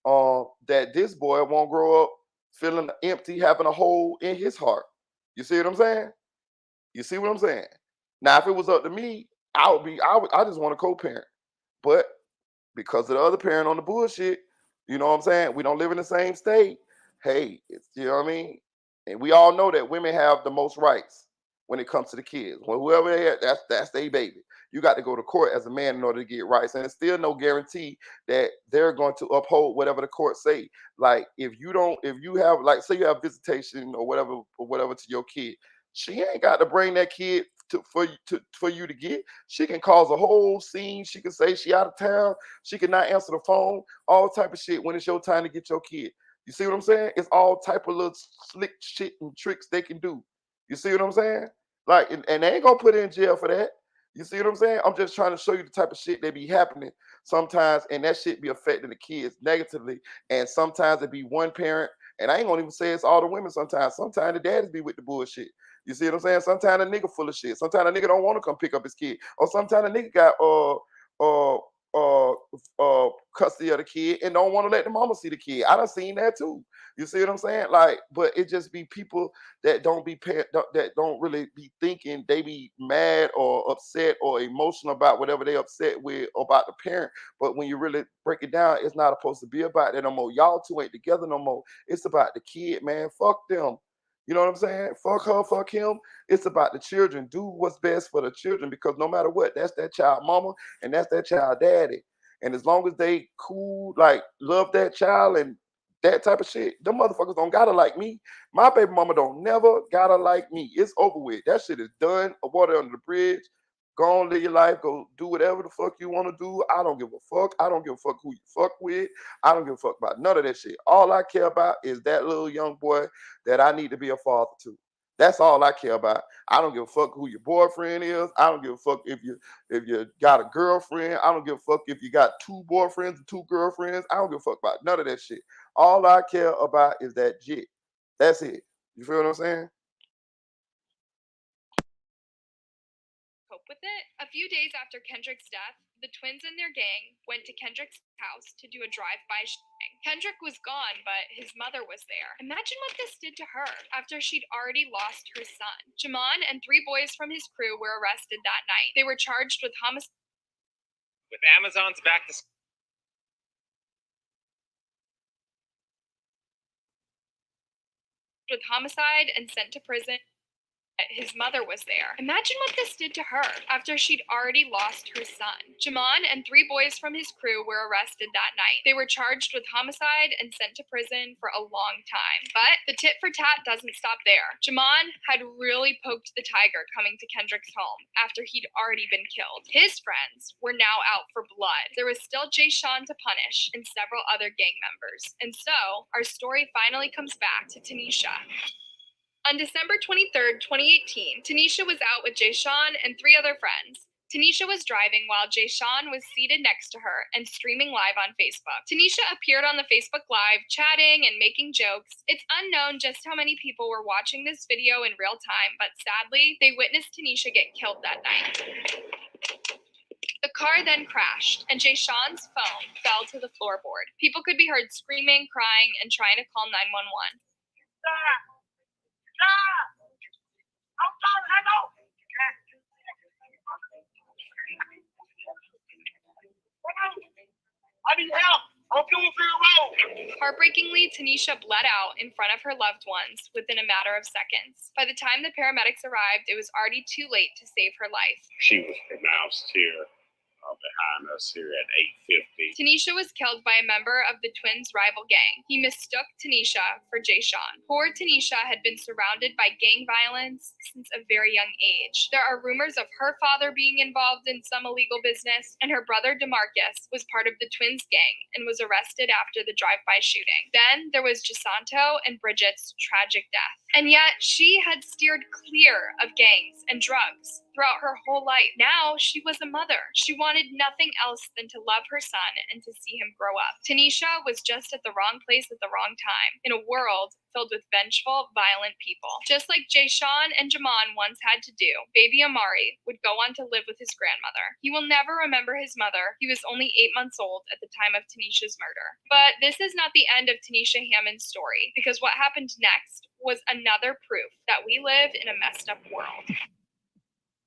S1: that this boy won't grow up feeling empty, having a hole in his heart. You see what I'm saying? You see what I'm saying? Now, if it was up to me, I just want a co-parent. But because of the other parent on the bullshit, you know what I'm saying? We don't live in the same state. Hey, you know what I mean? And we all know that women have the most rights when it comes to the kids. Well, whoever they are, that's their baby. You got to go to court as a man in order to get rights. And it's still no guarantee that they're going to uphold whatever the court say. Like, if you have, like, say you have visitation or whatever to your kid, she ain't got to bring that kid for you to get. She can cause a whole scene. She can say she out of town. She can not answer the phone. All type of shit when it's your time to get your kid. You see what I'm saying? It's all type of little slick shit and tricks they can do. You see what I'm saying? Like, and they ain't gonna put her in jail for that. You see what I'm saying? I'm just trying to show you the type of shit that be happening sometimes, and that shit be affecting the kids negatively. And sometimes it be one parent, and I ain't gonna even say it's all the women. Sometimes the daddies be with the bullshit. You see what I'm saying? Sometimes a nigga full of shit. Sometimes a nigga don't want to come pick up his kid, or sometimes a nigga got custody of the kid and don't want to let the mama see the kid. I done seen that too. You see what I'm saying? Like, but it just be people that that don't really be thinking. They be mad or upset or emotional about whatever they upset with about the parent. But when you really break it down, it's not supposed to be about that no more. Y'all two ain't together no more. It's about the kid, man. Fuck them. You know what I'm saying? Fuck her, fuck him. It's about the children. Do what's best for the children, because no matter what, that's that child mama and that's that child daddy. And as long as they cool, like, love that child, and that type of shit, them motherfuckers don't gotta like me. My baby mama don't never gotta like me. It's over with. That shit is done. Water under the bridge. Go on, live your life. Go do whatever the fuck you want to do. I don't give a fuck. I don't give a fuck who you fuck with. I don't give a fuck about none of that shit. All I care about is that little young boy that I need to be a father to. That's all I care about. I don't give a fuck who your boyfriend is. I don't give a fuck if you got a girlfriend. I don't give a fuck if you got 2 boyfriends and 2 girlfriends. I don't give a fuck about none of that shit. All I care about is that jit. That's it. You feel what I'm saying?
S3: Cope with it? A few days after Kendrick's death, the twins and their gang went to Kendrick's house to do a drive-by shooting. Kendrick was gone, but his mother was there. Imagine what this did to her after she'd already lost her son. Jamon and 3 boys from his crew were arrested that night. They were charged with homicide.
S10: With Amazon's back to
S3: and sent to prison. His mother was there. Imagine what this did to her after she'd already lost her son. Jamon and 3 boys from his crew were arrested that night. They were charged with homicide and sent to prison for a long time. But the tit for tat doesn't stop there. Jamon had really poked the tiger coming to Kendrick's home after he'd already been killed. His friends were now out for blood. There was still Jay Sean to punish and several other gang members. And so our story finally comes back to Tanisha. On December 23rd, 2018, Tanisha was out with Jay Sean and 3 other friends. Tanisha was driving while Jay Sean was seated next to her and streaming live on Facebook. Tanisha appeared on the Facebook Live, chatting and making jokes. It's unknown just how many people were watching this video in real time, but sadly, they witnessed Tanisha get killed that night. The car then crashed, and Jay Sean's phone fell to the floorboard. People could be heard screaming, crying, and trying to call 911.
S18: I need help. I'm going through the road.
S3: Heartbreakingly, Tanisha bled out in front of her loved ones within a matter of seconds. By the time the paramedics arrived, it was already too late to save her life.
S9: She was pronounced here behind us here at 8:50.
S3: Tanisha was killed by a member of the twins' rival gang. He mistook Tanisha for Jay Sean. Poor Tanisha had been surrounded by gang violence since a very young age. There are rumors of her father being involved in some illegal business, and her brother DeMarcus was part of the twins' gang and was arrested after the drive-by shooting. Then there was Jacinto and Bridget's tragic death. And yet, she had steered clear of gangs and drugs throughout her whole life. Now, she was a mother. She wanted nothing else than to love her son and to see him grow up. Tanisha was just at the wrong place at the wrong time, in a world filled with vengeful, violent people. Just like Jay Sean and Jamon once had to do, baby Amari would go on to live with his grandmother. He will never remember his mother. He was only 8 months old at the time of Tanisha's murder. But this is not the end of Tanisha Hammond's story, because what happened next was another proof that we live in a messed up world.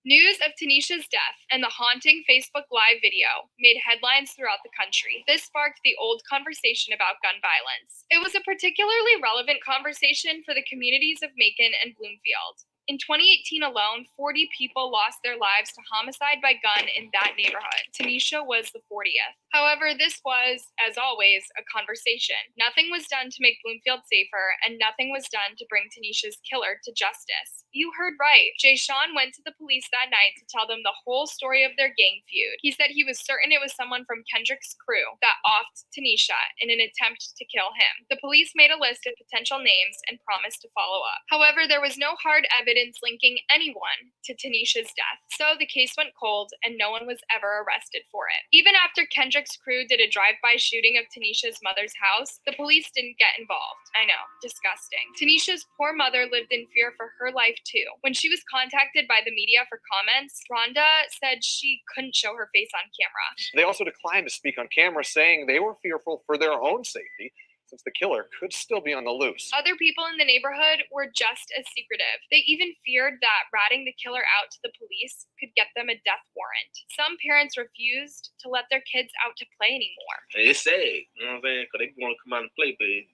S3: News of Tanisha's death and the haunting Facebook Live video made headlines throughout the country. This sparked the old conversation about gun violence. It was a particularly relevant conversation for the communities of Macon and Bloomfield. In 2018 alone, 40 people lost their lives to homicide by gun in that neighborhood. Tanisha was the 40th. However, this was, as always, a conversation. Nothing was done to make Bloomfield safer, and nothing was done to bring Tanisha's killer to justice. You heard right. Jay Sean went to the police that night to tell them the whole story of their gang feud. He said he was certain it was someone from Kendrick's crew that offed Tanisha in an attempt to kill him. The police made a list of potential names and promised to follow up. However, there was no hard evidence linking anyone to Tanisha's death, so the case went cold and no one was ever arrested for it. Even after Kendrick's crew did a drive-by shooting of Tanisha's mother's house, the police didn't get involved. I know, disgusting. Tanisha's poor mother lived in fear for her life too. When she was contacted by the media for comments, Rhonda said she couldn't show her face on camera.
S20: They also declined to speak on camera, saying they were fearful for their own safety, since the killer could still be on the loose.
S3: Other people in the neighborhood were just as secretive. They even feared that ratting the killer out to the police could get them a death warrant. Some parents refused to let their kids out to play anymore.
S14: It's sad, you know what I'm saying? Because they want to come out and play, but it's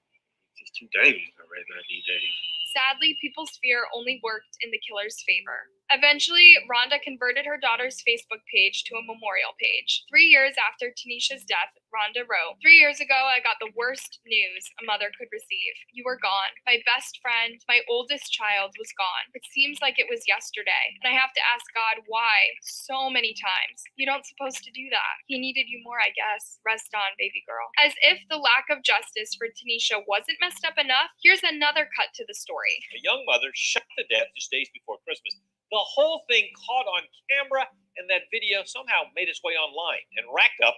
S14: just too dangerous right now these days.
S3: Sadly, people's fear only worked in the killer's favor. Eventually, Rhonda converted her daughter's Facebook page to a memorial page. 3 years after Tanisha's death, Rhonda wrote, 3 years ago, I got the worst news a mother could receive. You were gone. My best friend, my oldest child was gone. It seems like it was yesterday. And I have to ask God why so many times. You don't supposed to do that. He needed you more, I guess. Rest on, baby girl. As if the lack of justice for Tanisha wasn't messed up enough, here's another cut to the story.
S21: A young mother shot to death just days before Christmas. The whole thing caught on camera, and that video somehow made its way online and racked up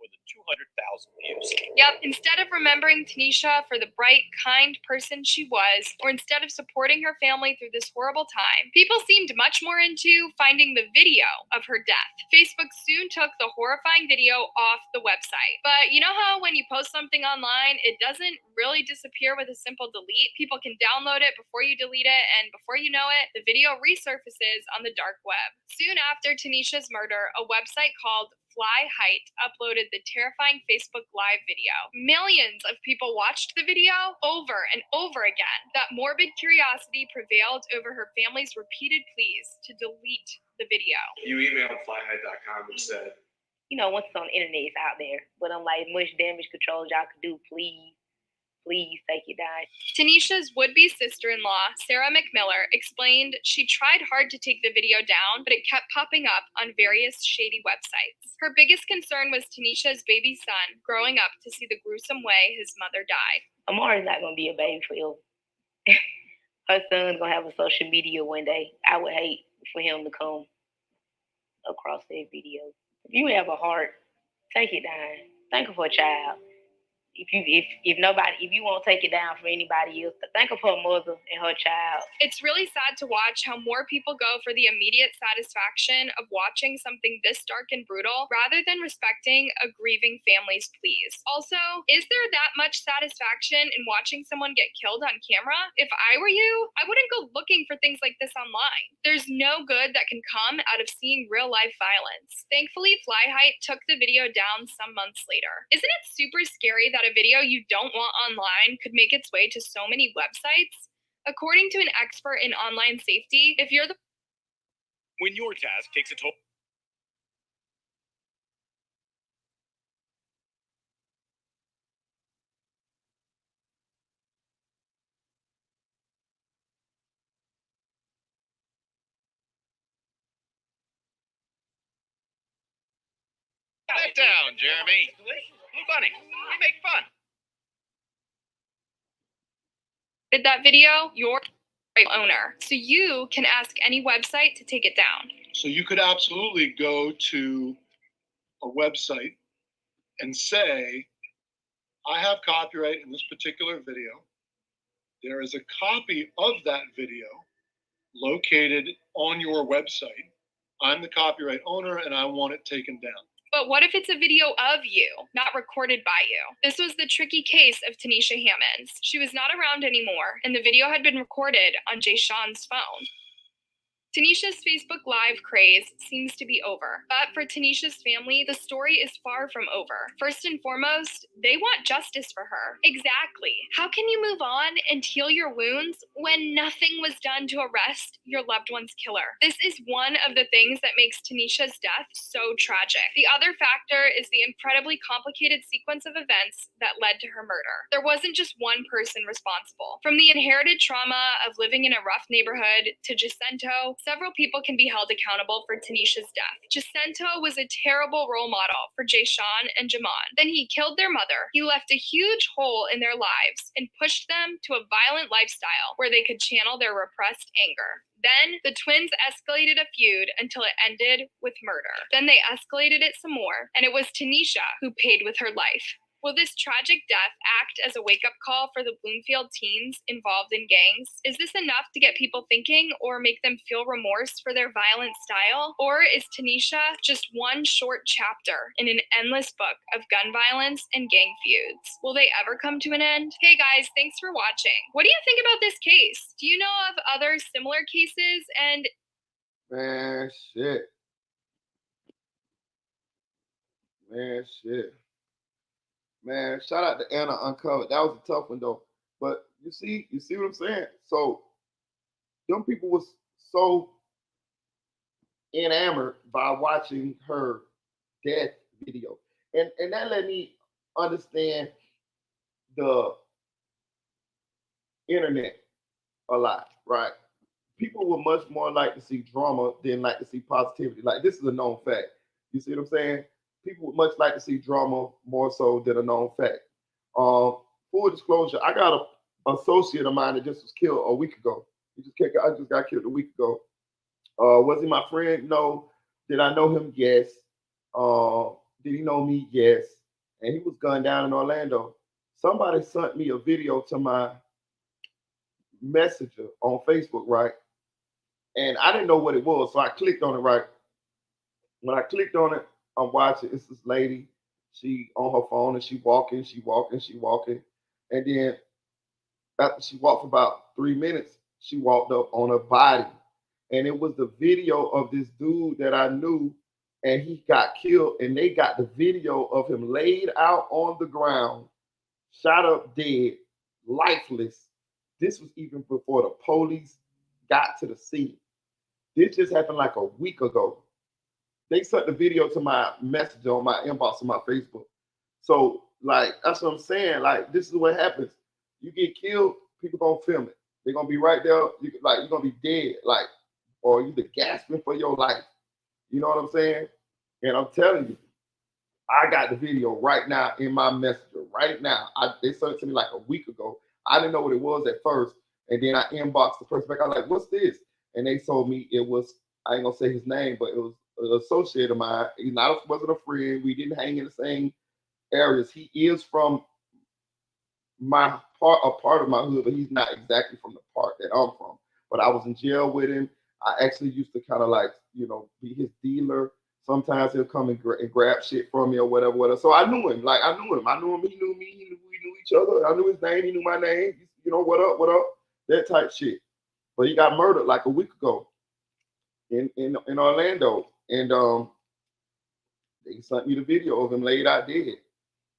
S21: more than 200,000 views.
S3: Yep, instead of remembering Tanisha for the bright, kind person she was, or instead of supporting her family through this horrible time, people seemed much more into finding the video of her death. Facebook soon took the horrifying video off the website. But you know how when you post something online, it doesn't really disappear with a simple delete? People can download it before you delete it, and before you know it, the video resurfaces on the dark web. Soon after Tanisha's murder, a website called Fly Height uploaded the terrifying Facebook Live video. Millions of people watched the video over and over again. That morbid curiosity prevailed over her family's repeated pleas to delete the video.
S20: You emailed flyhigh.com and said,
S22: You know, once it's on the internet, it's out there. But I'm like, much damage control y'all could do, please take it down.
S3: Tanisha's would-be sister-in-law, Sarah McMiller, explained she tried hard to take the video down, but it kept popping up on various shady websites. Her biggest concern was Tanisha's baby son growing up to see the gruesome way his mother died.
S22: Amari's not going to be a baby forever. Her son's going to have a social media one day. I would hate for him to come across that video. If you have a heart, take it down. Think of her child. If you won't take it down for anybody else, think of her mother and her child.
S3: It's really sad to watch how more people go for the immediate satisfaction of watching something this dark and brutal rather than respecting a grieving family's pleas. Also, is there that much satisfaction in watching someone get killed on camera? If I were you, I wouldn't go looking for things like this online. There's no good that can come out of seeing real life violence. Thankfully, Fly Height took the video down some months later. Isn't it super scary that a video you don't want online could make its way to so many websites? According to an expert in online safety, if you're the
S21: When your task takes a toll.
S18: Sit down, Jeremy. Hey, Bunny, we make fun.
S3: did that video, you're the owner. So you can ask any website to take it down.
S7: So you could absolutely go to a website and say, I have copyright in this particular video. There is a copy of that video located on your website. I'm the copyright owner and I want it taken down.
S3: But what if it's a video of you, not recorded by you? This was the tricky case of Tanisha Hammonds. She was not around anymore, and the video had been recorded on Jay Sean's phone. Tanisha's Facebook Live craze seems to be over, but for Tanisha's family, the story is far from over. First and foremost, they want justice for her. Exactly. How can you move on and heal your wounds when nothing was done to arrest your loved one's killer? This is one of the things that makes Tanisha's death so tragic. The other factor is the incredibly complicated sequence of events that led to her murder. There wasn't just one person responsible. From the inherited trauma of living in a rough neighborhood to Jacinto, several people can be held accountable for Tanisha's death. Jacinto was a terrible role model for Jay Sean and Jamon. Then he killed their mother. He left a huge hole in their lives and pushed them to a violent lifestyle where they could channel their repressed anger. Then the twins escalated a feud until it ended with murder. Then they escalated it some more, and it was Tanisha who paid with her life. Will this tragic death act as a wake-up call for the Bloomfield teens involved in gangs? Is this enough to get people thinking or make them feel remorse for their violent style? Or is Tanisha just one short chapter in an endless book of gun violence and gang feuds? Will they ever come to an end? Hey guys, thanks for watching. What do you think about this case? Do you know of other similar cases? And
S1: Man, shit. Man, shout out to Anna Uncovered. That was a tough one though. But you see what I'm saying? So them people was so enamored by watching her death video. And that let me understand the internet a lot, right? People would much more like to see drama than like to see positivity. Like this is a known fact. You see what I'm saying? People would much like to see drama more so than a known fact. Full disclosure, I got a associate of mine that just was killed a week ago. I just got killed a week ago. Was he my friend? No. Did I know him? Yes. Did he know me? Yes. And he was gunned down in Orlando. Somebody sent me a video to my messenger on Facebook, right? And I didn't know what it was, so I clicked on it, right? When I clicked on it, I'm watching. It's this lady. She on her phone and she walking. And then after she walked for about 3 minutes, she walked up on her body. And it was the video of this dude that I knew, and he got killed. And they got the video of him laid out on the ground, shot up dead, lifeless. This was even before the police got to the scene. This just happened like a week ago. They sent the video to my message on my inbox on my Facebook. So, like, that's what I'm saying. Like, this is what happens. You get killed, people gonna film it. They're gonna be right there. You're gonna be dead, like, or you're gasping for your life. You know what I'm saying? And I'm telling you, I got the video right now in my messenger. Right now, they sent it to me like a week ago. I didn't know what it was at first, and then I inboxed the person back. I was like, "What's this?" And they told me it was. I ain't gonna say his name, but it was an associate of mine. He wasn't a friend. We didn't hang in the same areas. He is from a part of my hood, but he's not exactly from the part that I'm from. But I was in jail with him. I actually used to kind of like, be his dealer. Sometimes he'll come and grab shit from me or whatever. So I knew him. Like, I knew him. He knew me. We knew each other. I knew his name. He knew my name. What up? That type shit. But he got murdered like a week ago in Orlando. And they sent me the video of him laid out dead.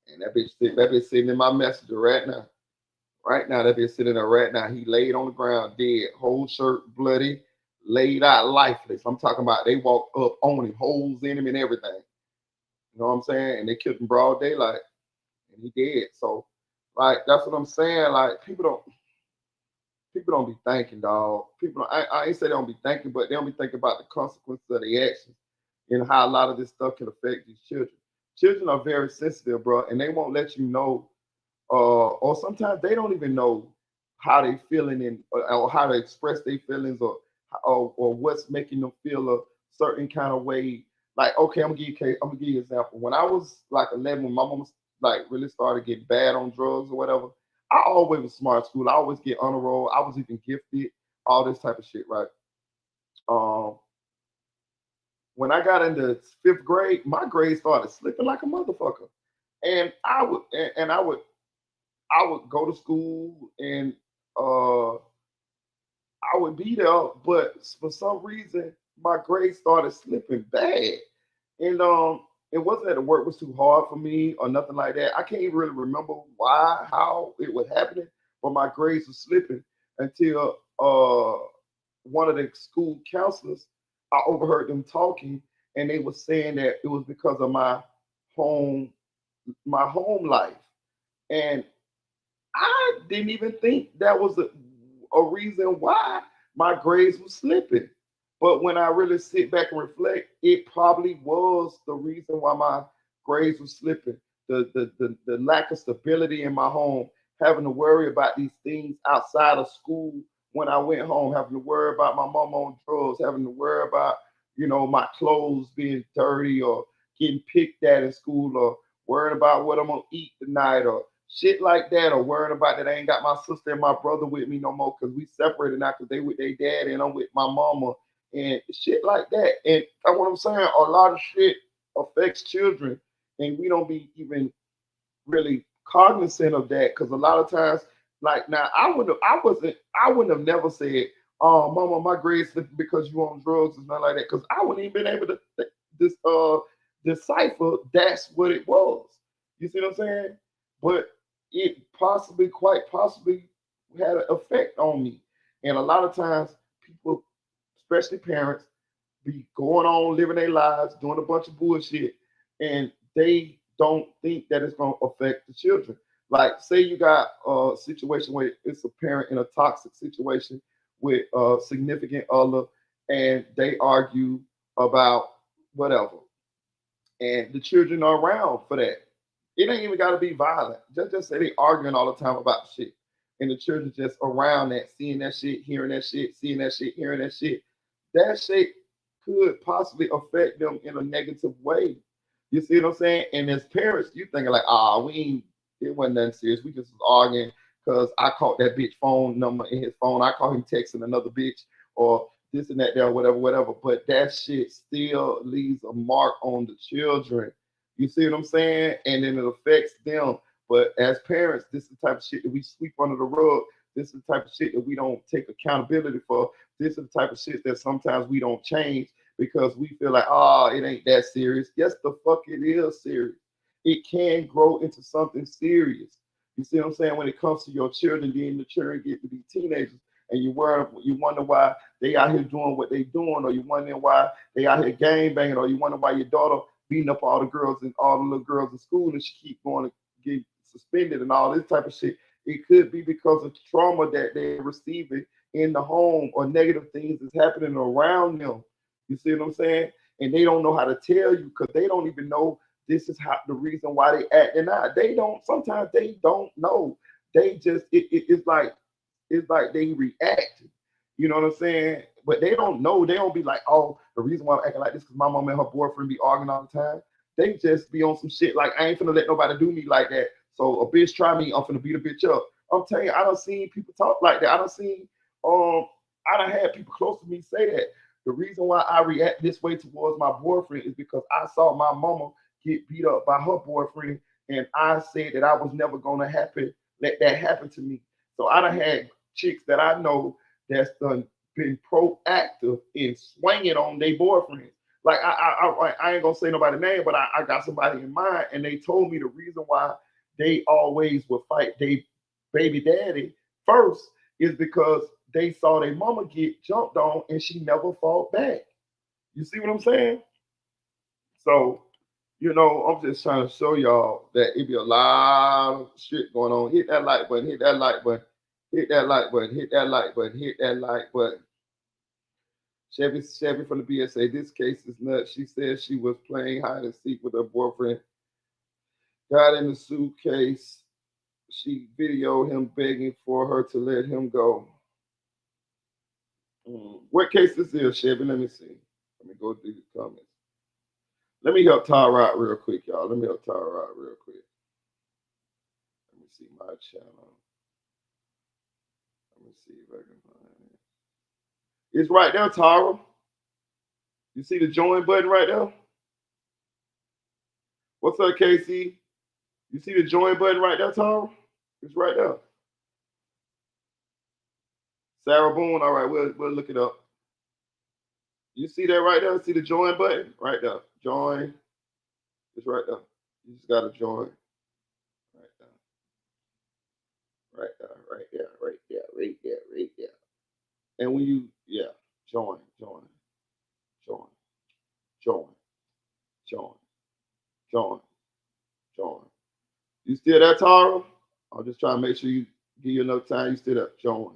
S1: And that bitch sitting in my messenger right now. Right now, that bitch sitting there right now. He laid on the ground dead, whole shirt bloody, laid out lifeless. I'm talking about they walked up on him, holes in him and everything. You know what I'm saying? And they killed him broad daylight. And he dead. So, like, that's what I'm saying. Like, people don't be thinking, dog. I ain't say they don't be thinking, but they don't be thinking about the consequences of their actions and how a lot of this stuff can affect these children. Children are very sensitive, bro, and they won't let you know, or sometimes they don't even know how they feeling or how to express their feelings or what's making them feel a certain kind of way. Like, okay, I'm gonna give you an example. When I was like 11, when my mom like really started getting bad on drugs or whatever, I always was smart at school. I always get honor roll. I was even gifted, all this type of shit, right? When I got into 5th grade, my grades started slipping like a motherfucker. And I would go to school and I would be there, but for some reason my grades started slipping bad. And it wasn't that the work was too hard for me or nothing like that. I can't even really remember how it was happening, but my grades were slipping until one of the school counselors, I overheard them talking, and they were saying that it was because of my home life. And I didn't even think that was a reason why my grades were slipping. But when I really sit back and reflect, it probably was the reason why my grades were slipping. The lack of stability in my home, having to worry about these things outside of school when I went home, having to worry about my mom on drugs, having to worry about, my clothes being dirty or getting picked at in school, or worrying about what I'm gonna eat tonight or shit like that, or worrying about that I ain't got my sister and my brother with me no more because we separated now because they with their dad and I'm with my mama and shit like that. And that's what I'm saying. A lot of shit affects children, and we don't be even really cognizant of that because a lot of times, like now, I wouldn't have never said, "Oh, mama, my grades slipped because you on drugs," and nothing like that, because I wouldn't even been able to decipher that's what it was. You see what I'm saying? But it quite possibly, had an effect on me. And a lot of times, people, especially parents, be going on living their lives, doing a bunch of bullshit, and they don't think that it's going to affect the children. Like, say you got a situation where it's a parent in a toxic situation with a significant other, and they argue about whatever, and the children are around for that. It ain't even got to be violent. Just say they arguing all the time about shit, and the children just around that, seeing that shit, hearing that shit, seeing that shit, hearing that shit. That shit could possibly affect them in a negative way. You see what I'm saying? And as parents, you thinking like, we ain't, it wasn't nothing serious. We just was arguing because I caught that bitch phone number in his phone. I caught him texting another bitch or this and that there, whatever, whatever. But that shit still leaves a mark on the children. You see what I'm saying? And then it affects them. But as parents, this is the type of shit that we sweep under the rug. This is the type of shit that we don't take accountability for. This is the type of shit that sometimes we don't change because we feel like, it ain't that serious. Yes, the fuck it is serious. It can grow into something serious. You see what I'm saying? When it comes to your children, then the children get to be teenagers, and you wonder why they out here doing what they doing, or you wondering why they out here gang banging, or you wonder why your daughter beating up all the girls and all the little girls in school, and she keep going to get suspended and all this type of shit. It could be because of trauma that they're receiving in the home or negative things that's happening around them. You see what I'm saying? And they don't know how to tell you because they don't even know this is how the reason why they acting out. They don't. Sometimes they don't know. They just it's like they react. You know what I'm saying? But they don't know. They don't be like, the reason why I'm acting like this because my mom and her boyfriend be arguing all the time. They just be on some shit like, I ain't finna let nobody do me like that. So a bitch try me, I'm finna beat a bitch up. I'm telling you, I done seen people talk like that. I done had people close to me say that. The reason why I react this way towards my boyfriend is because I saw my mama get beat up by her boyfriend, and I said that I was never gonna let that happen to me. So I done had chicks that I know that's been proactive in swinging on their boyfriends. Like I ain't gonna say nobody's name, but I got somebody in mind, and they told me the reason why they always would fight their baby daddy first is because they saw their mama get jumped on and she never fought back. You see what I'm saying? So, I'm just trying to show y'all that it be a lot of shit going on. Hit that like button, hit that like button, hit that like button, hit that like button, hit that like button. Chevy from the BSA, this case is nuts. She said she was playing hide and seek with her boyfriend. Got in the suitcase. She videoed him begging for her to let him go. What case this is, Chevy? Let me see. Let me go through the comments. Let me help Tara out real quick, y'all. Let me help Tara out real quick. Let me see my channel. Let me see if I can find it. It's right there, Tara. You see the join button right there? What's up, Casey? You see the join button right there, Tara? It's right there. Sarah Boone, all right, we'll look it up. You see that right there? See the join button? Right there. Join. It's right there. You just gotta join. Right there. Right there, right there, right there, right there, right there. And when you, join. You still there, Tara? I'm just trying to make sure you give you enough time. You still there? Join.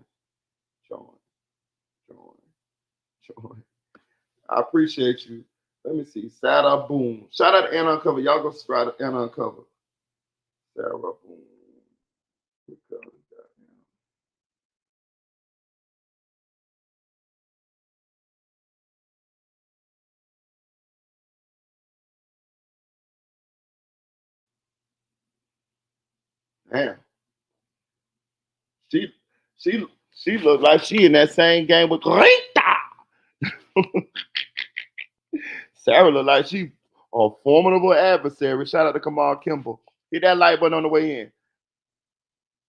S1: I appreciate you. Let me see. Sarah Boom. Shout out to Anna Uncover. Y'all go subscribe to Anna Uncover. Sarah Boom. Damn. She looked like she in that same game with Rita. Sarah looked like she a formidable adversary. Shout out to Kamal Kimball. Hit that like button on the way in.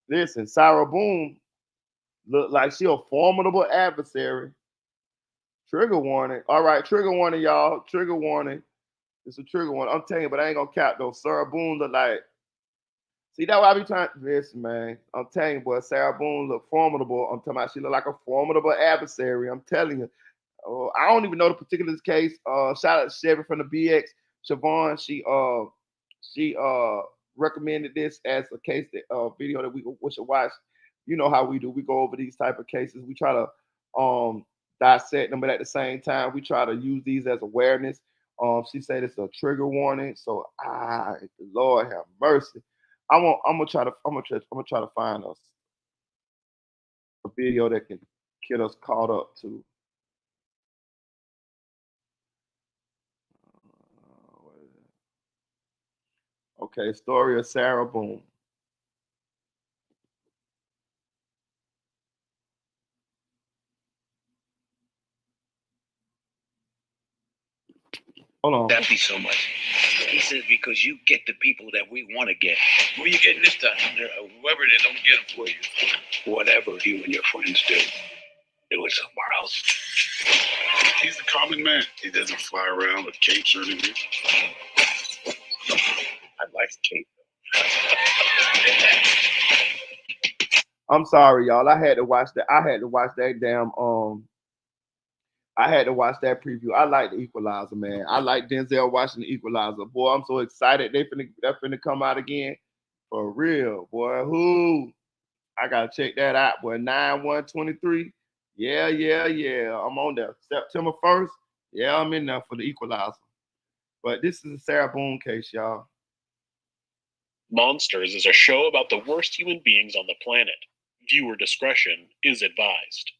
S1: Listen, Sarah Boone looked like she a formidable adversary. Trigger warning. All right, trigger warning, y'all. Trigger warning. It's a trigger warning. I'm telling you, but I ain't gonna cap though. Sarah Boone look like. See, that's why I be trying. Listen, man. I'm telling you, boy. Sarah Boone look formidable. I'm talking about she look like a formidable adversary. I'm telling you. I don't even know the particular case. Shout out to Chevy from the BX. Siobhan, she recommended this as a case video that we should watch. You know how we do. We go over these type of cases. We try to dissect them, but at the same time, we try to use these as awareness. She said it's a trigger warning. So, Lord have mercy. I'm gonna try to find us a video that can get us caught up to. Okay, story of Sarah Boone. Hold on.
S18: That be so much. He says because you get the people that we want to get. Who are you getting this time? Whoever it is, I'm gonna get them for you. Whatever you and your friends do, do it somewhere else. He's a common man. He doesn't fly around with capes or anything. I'd like a cape.
S1: I'm sorry, y'all. I had to watch that. I had to watch that damn I had to watch that preview. I like the Equalizer, man. I like Denzel watching the Equalizer. Boy, I'm so excited. They're finna come out again. For real, boy. Who? I gotta check that out, boy. 9/1/23. Yeah. I'm on there. September 1st. Yeah, I'm in there for the Equalizer. But this is a Sarah Boone case, y'all.
S4: Monsters is a show about the worst human beings on the planet. Viewer discretion is advised.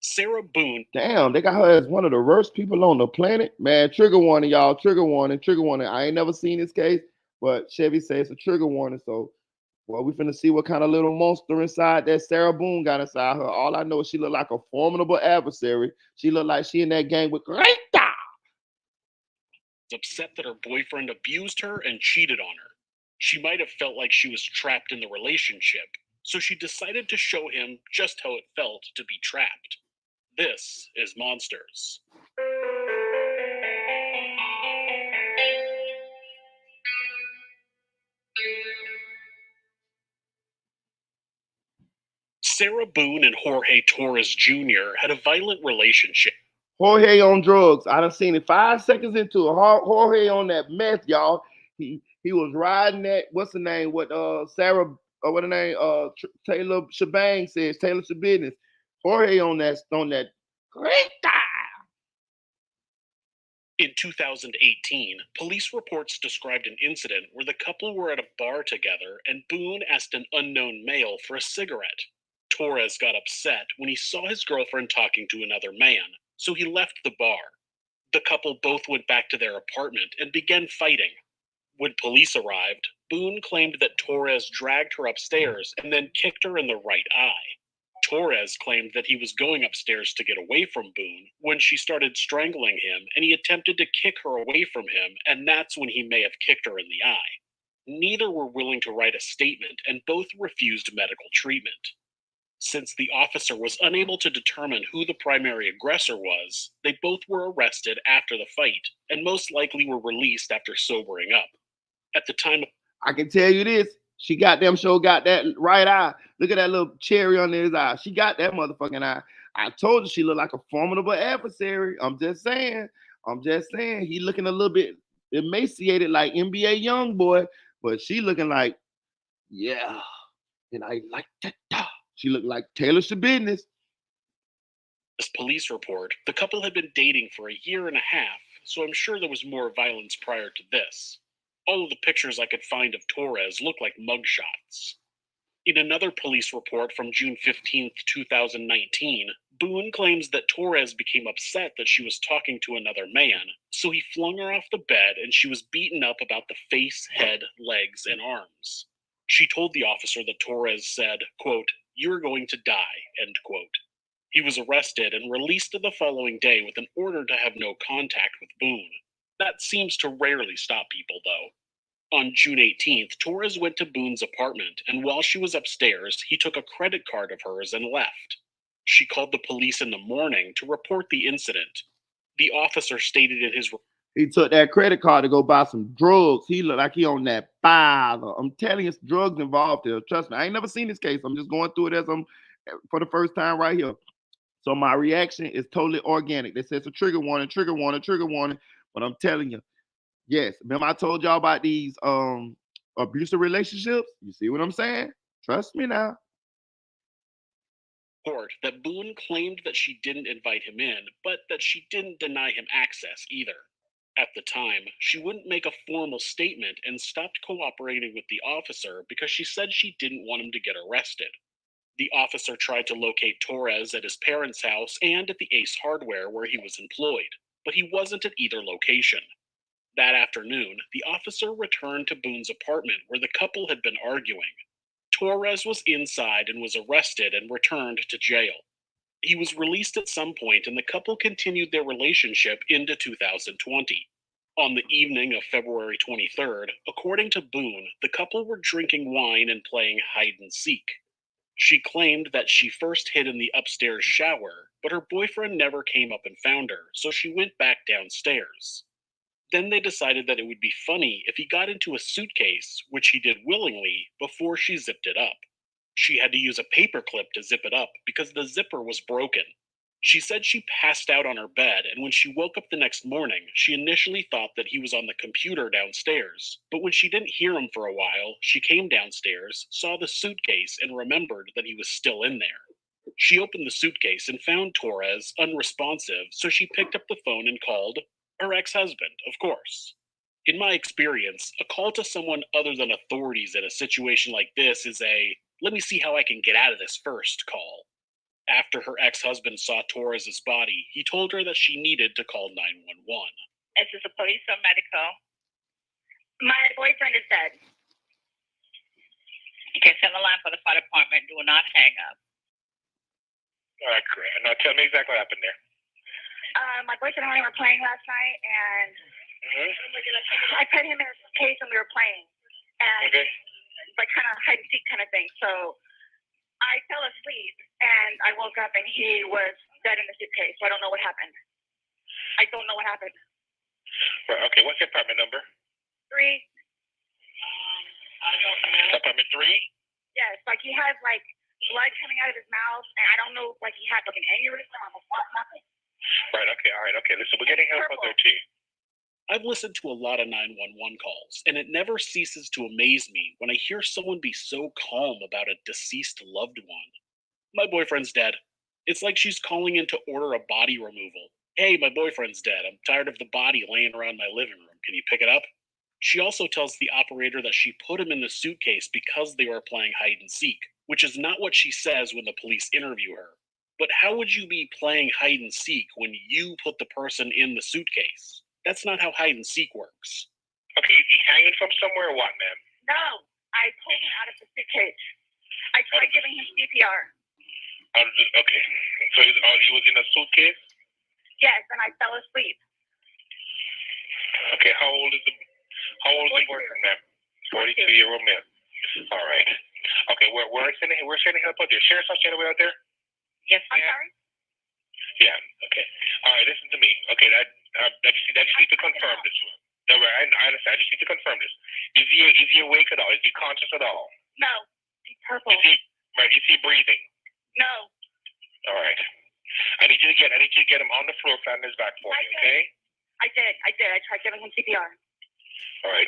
S4: Sarah Boone.
S1: Damn, they got her as one of the worst people on the planet. Man, trigger warning, y'all. Trigger warning. I ain't never seen this case, but Chevy says it's a trigger warning. So, well, we finna see what kind of little monster inside that Sarah Boone got inside her. All I know is she look like a formidable adversary. She look like she in that game with Greta.
S4: Upset that her boyfriend abused her and cheated on her. She might have felt like she was trapped in the relationship, so she decided to show him just how it felt to be trapped. This is Monsters. Sarah Boone and Jorge Torres Jr. had a violent relationship.
S1: Jorge on drugs. I done seen it 5 seconds into it. Jorge on that meth, y'all. He was riding that. What's the name? What Sarah? What the name? Taylor Shebang says. Taylor Shabusiness. Jorge on that.
S4: In 2018, police reports described an incident where the couple were at a bar together and Boone asked an unknown male for a cigarette. Torres got upset when he saw his girlfriend talking to another man, so he left the bar. The couple both went back to their apartment and began fighting. When police arrived, Boone claimed that Torres dragged her upstairs and then kicked her in the right eye. Torres claimed that he was going upstairs to get away from Boone when she started strangling him, and he attempted to kick her away from him, and that's when he may have kicked her in the eye. Neither were willing to write a statement, and both refused medical treatment. Since the officer was unable to determine who the primary aggressor was, they both were arrested after the fight, and most likely were released after sobering up. At the time,
S1: I can tell you this. She got that right eye. Look at that little cherry under his eye. She got that motherfucking eye. I told you she looked like a formidable adversary. I'm just saying. He looking a little bit emaciated like NBA young boy, but she looking like, yeah. And I like that. She looked like Taylor Shabusiness.
S4: This police report, the couple had been dating for a year and a half, so I'm sure there was more violence prior to this. All of the pictures I could find of Torres look like mugshots. In another police report from June 15, 2019, Boone claims that Torres became upset that she was talking to another man, so he flung her off the bed and she was beaten up about the face, head, legs, and arms. She told the officer that Torres said, quote, "You're going to die," end quote. He was arrested and released the following day with an order to have no contact with Boone. That seems to rarely stop people, though. On June 18th, Torres went to Boone's apartment, and while she was upstairs, he took a credit card of hers and left. She called the police in the morning to report the incident. The officer stated in his
S1: He took that credit card to go buy some drugs. He looked like he on that father. I'm telling you, it's drugs involved here. Trust me, I ain't never seen this case. I'm just going through it for the first time right here. So my reaction is totally organic. They say it's a trigger warning. But I'm telling you, Yes. Remember I told y'all about these abusive relationships? You see what I'm saying? Trust me now.
S4: Court that Boone claimed that she didn't invite him in, but that she didn't deny him access either. At the time, she wouldn't make a formal statement and stopped cooperating with the officer because she said she didn't want him to get arrested. The officer tried to locate Torres at his parents' house and at the Ace Hardware where he was employed, but he wasn't at either location. That afternoon, the officer returned to Boone's apartment where the couple had been arguing. Torres was inside and was arrested and returned to jail. He was released at some point and the couple continued their relationship into 2020. On the evening of February 23rd, according to Boone, the couple were drinking wine and playing hide and seek. She claimed that she first hid in the upstairs shower, but her boyfriend never came up and found her, so she went back downstairs. Then they decided that it would be funny if he got into a suitcase, which he did willingly, before she zipped it up. She had to use a paperclip to zip it up because the zipper was broken. She said she passed out on her bed, and when she woke up the next morning, she initially thought that he was on the computer downstairs. But when she didn't hear him for a while, she came downstairs, saw the suitcase, and remembered that he was still in there. She opened the suitcase and found Torres unresponsive, so she picked up the phone and called her ex-husband, of course. In my experience, a call to someone other than authorities in a situation like this is a, let me see how I can get out of this first call. After her ex-husband saw Torres's body, he told her that she needed to call 911.
S2: Is this a police or medical? My boyfriend is dead. Okay, send a line for the fire department. Do not hang up.
S5: All right, great. Now tell me exactly what happened there.
S2: My boyfriend and I were playing last night, and I put him in a case and we were playing. And like kind of hide and seek kind of thing. So I fell asleep and I woke up and he was dead in the suitcase. So I don't know what happened. I don't know what happened.
S5: Right, okay, what's your apartment number?
S2: 3. I don't know.
S5: Apartment 3?
S2: Yes, like he has like blood coming out of his mouth, and I don't know, like he had like an aneurysm or what happened.
S5: Right, okay, all right, okay. Listen, we're getting help out there too.
S4: I've listened to a lot of 911 calls, and it never ceases to amaze me when I hear someone be so calm about a deceased loved one. My boyfriend's dead. It's like she's calling in to order a body removal. Hey, my boyfriend's dead. I'm tired of the body laying around my living room. Can you pick it up? She also tells the operator that she put him in the suitcase because they were playing hide and seek, which is not what she says when the police interview her. But how would you be playing hide and seek when you put the person in the suitcase? That's not how hide and seek works.
S5: Okay, is he hanging from somewhere or what, ma'am?
S2: No, I pulled him out of the suitcase. I tried giving him CPR.
S5: Okay, so he was in a suitcase?
S2: Yes, and I fell asleep.
S5: Okay, how old is the boyfriend, ma'am? 42-year-old man. All right. Okay, we're sending help out there. Sheriff's Officer anywhere out there?
S2: Yes, ma'am. I'm sorry?
S5: Yeah, okay. All right, listen to me. Okay, I just need to confirm this one. No, I understand. I just need to confirm this. Is he awake at all? Is he conscious at all?
S2: No. He's purple.
S5: Is he breathing?
S2: No.
S5: All right. I need you to get him on the floor, flat on his back for me, okay?
S2: I did. I tried giving him CPR.
S5: All right.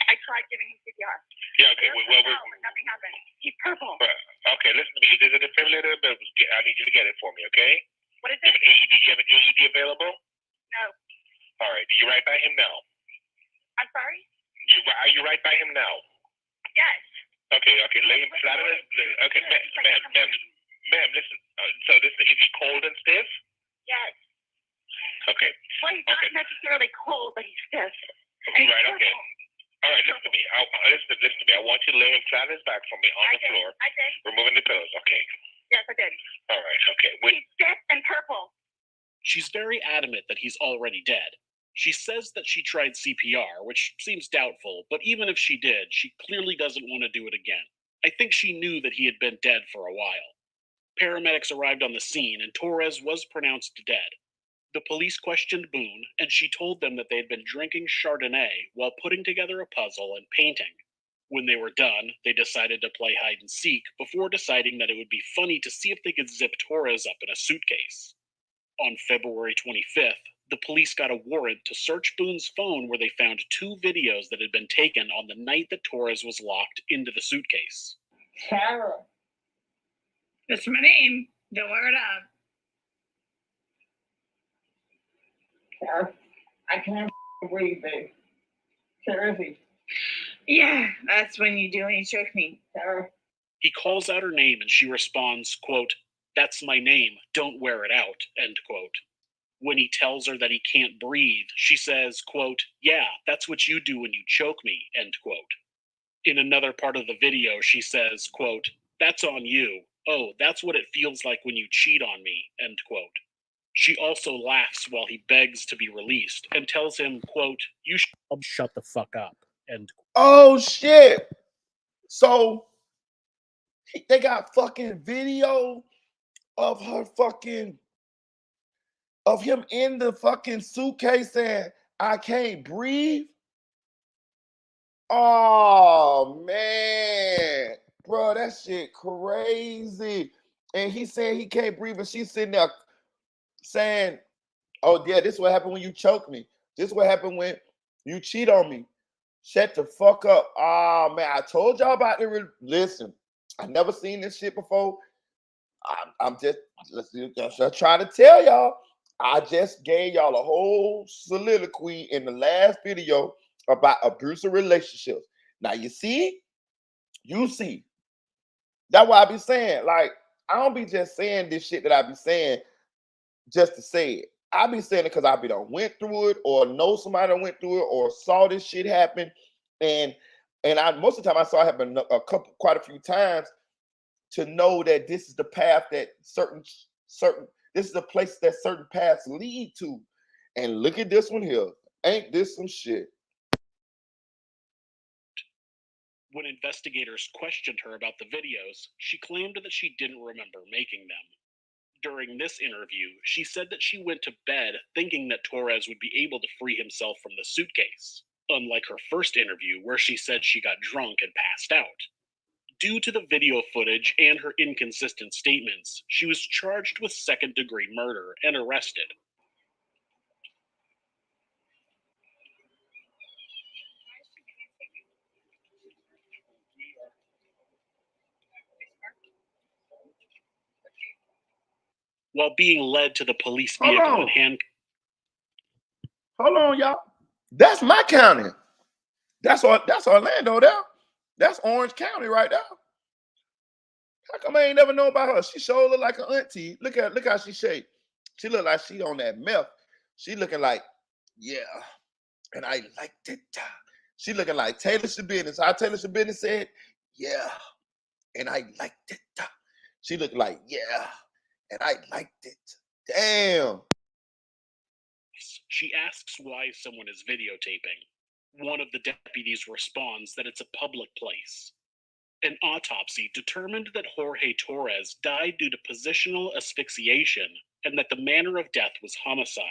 S2: I tried giving him CPR.
S5: Yeah, okay.
S2: Nothing happened. He's purple.
S5: Okay, listen to me. There's a defibrillator available. I need you to get it for me, okay?
S2: What is it?
S5: You have an AED available?
S2: No.
S5: All right. Are you right by him now?
S2: I'm sorry?
S5: Are you right by him now?
S2: Yes.
S5: Okay. Lay him flat on his... Okay, ma'am, listen. So is he cold and stiff?
S2: Yes.
S5: Okay.
S2: Well, he's not necessarily cold, but he's stiff.
S5: Right, okay. All right, listen to me. Listen to me. I want you to lay him flat on his back for me on the floor.
S2: I did.
S5: Removing the pillows. Okay.
S2: Yes, I did.
S5: All right, okay.
S2: He's stiff and purple.
S4: She's very adamant that he's already dead. She says that she tried CPR, which seems doubtful, but even if she did, she clearly doesn't want to do it again. I think she knew that he had been dead for a while. Paramedics arrived on the scene, and Torres was pronounced dead. The police questioned Boone, and she told them that they had been drinking Chardonnay while putting together a puzzle and painting. When they were done, they decided to play hide and seek before deciding that it would be funny to see if they could zip Torres up in a suitcase. On February 25th, The police got a warrant to search Boone's phone, where they found 2 videos that had been taken on the night that Torres was locked into the suitcase.
S2: Sarah. That's my name. Don't wear it out. Sarah, I can't breathe, babe. Seriously. Yeah, that's when you do when you choke me, Sarah.
S4: He calls out her name and she responds, quote, "That's my name, don't wear it out," end quote. When he tells her that he can't breathe, she says, quote, "Yeah, that's what you do when you choke me," end quote. In another part of the video, she says, quote, "That's on you. Oh, that's what it feels like when you cheat on me," end quote. She also laughs while he begs to be released and tells him, quote, "You should shut the fuck up," end quote.
S1: Oh shit! So they got fucking video of her fucking of him in the fucking suitcase saying, "I can't breathe." Oh man, bro, that shit crazy. And he saying he can't breathe, and she's sitting there saying, "Oh yeah, this is what happened when you choke me. This is what happened when you cheat on me. Shut the fuck up." Oh man, I told y'all about the listen. I never seen this shit before. I'm just trying to tell y'all. I just gave y'all a whole soliloquy in the last video about abusive relationships. Now you see. That's why I be saying, like, I don't be just saying this shit that I be saying just to say it. I be saying it because I be done went through it, or know somebody that went through it, or saw this shit happen. And I most of the time I saw it happen quite a few times, to know that this is the path that certain this is the place that certain paths lead to. And look at this one here. Ain't this some shit?
S4: When investigators questioned her about the videos, she claimed that she didn't remember making them. During this interview, she said that she went to bed thinking that Torres would be able to free himself from the suitcase, unlike her first interview where she said she got drunk and passed out. Due to the video footage and her inconsistent statements, she was charged with second-degree murder and arrested. While being led to the police vehicle in handcuffs.
S1: Hold on, y'all. That's my county. That's Orlando there. That's Orange County right there. How come I ain't never know about her? She sure look like an auntie. Look how she shaped. She look like she on that meth. She looking like, yeah. And I like it. She looking like Taylor Shabusiness. How Taylor Shabusiness said, yeah. And I liked it. She looked like, yeah. And I liked it. Damn.
S4: She asks why someone is videotaping. One of the deputies responds that it's a public place. An autopsy determined that Jorge Torres died due to positional asphyxiation and that the manner of death was homicide.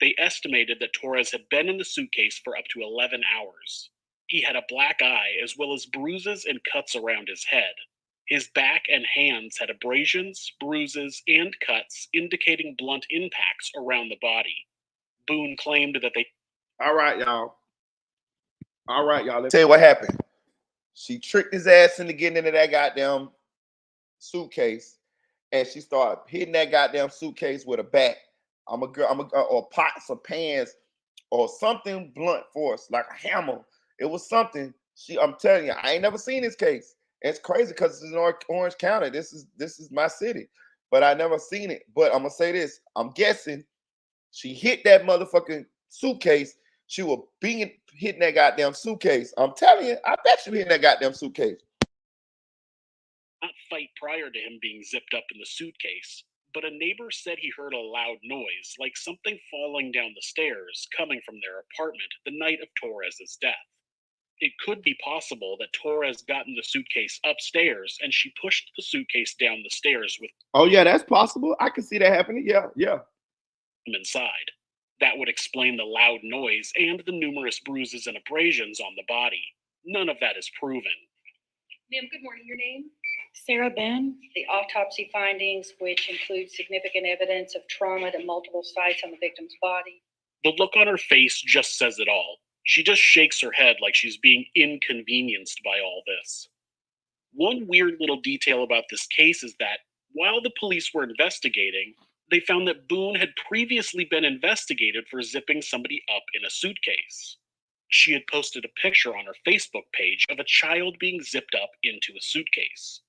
S4: They estimated that Torres had been in the suitcase for up to 11 hours. He had a black eye as well as bruises and cuts around his head. His back and hands had abrasions, bruises, and cuts indicating blunt impacts around the body. Boone claimed that they...
S1: All right, y'all. Let's tell you what happened. She tricked his ass into getting into that goddamn suitcase, and she started hitting that goddamn suitcase with a bat. Or pots or pans or something blunt force, like a hammer. It was something. I'm telling you, I ain't never seen this case. And it's crazy because it's in Orange County. This is my city, but I never seen it. But I'm gonna say this: I'm guessing she hit that motherfucking suitcase. She was hitting that goddamn suitcase. I'm telling you, I bet she hitting that goddamn suitcase.
S4: Not fight prior to him being zipped up in the suitcase, but a neighbor said he heard a loud noise, like something falling down the stairs, coming from their apartment the night of Torres's death. It could be possible that Torres got in the suitcase upstairs and she pushed the suitcase down the stairs with...
S1: Oh yeah, that's possible. I can see that happening. Yeah.
S4: ...him inside. That would explain the loud noise and the numerous bruises and abrasions on the body. None of that is proven.
S3: Ma'am, good morning. Your name?
S6: Sarah Boone. The autopsy findings, which include significant evidence of trauma at multiple sites on the victim's body.
S4: The look on her face just says it all. She just shakes her head like she's being inconvenienced by all this. One weird little detail about this case is that, while the police were investigating, they found that Boone had previously been investigated for zipping somebody up in a suitcase. She had posted a picture on her Facebook page of a child being zipped up into a suitcase.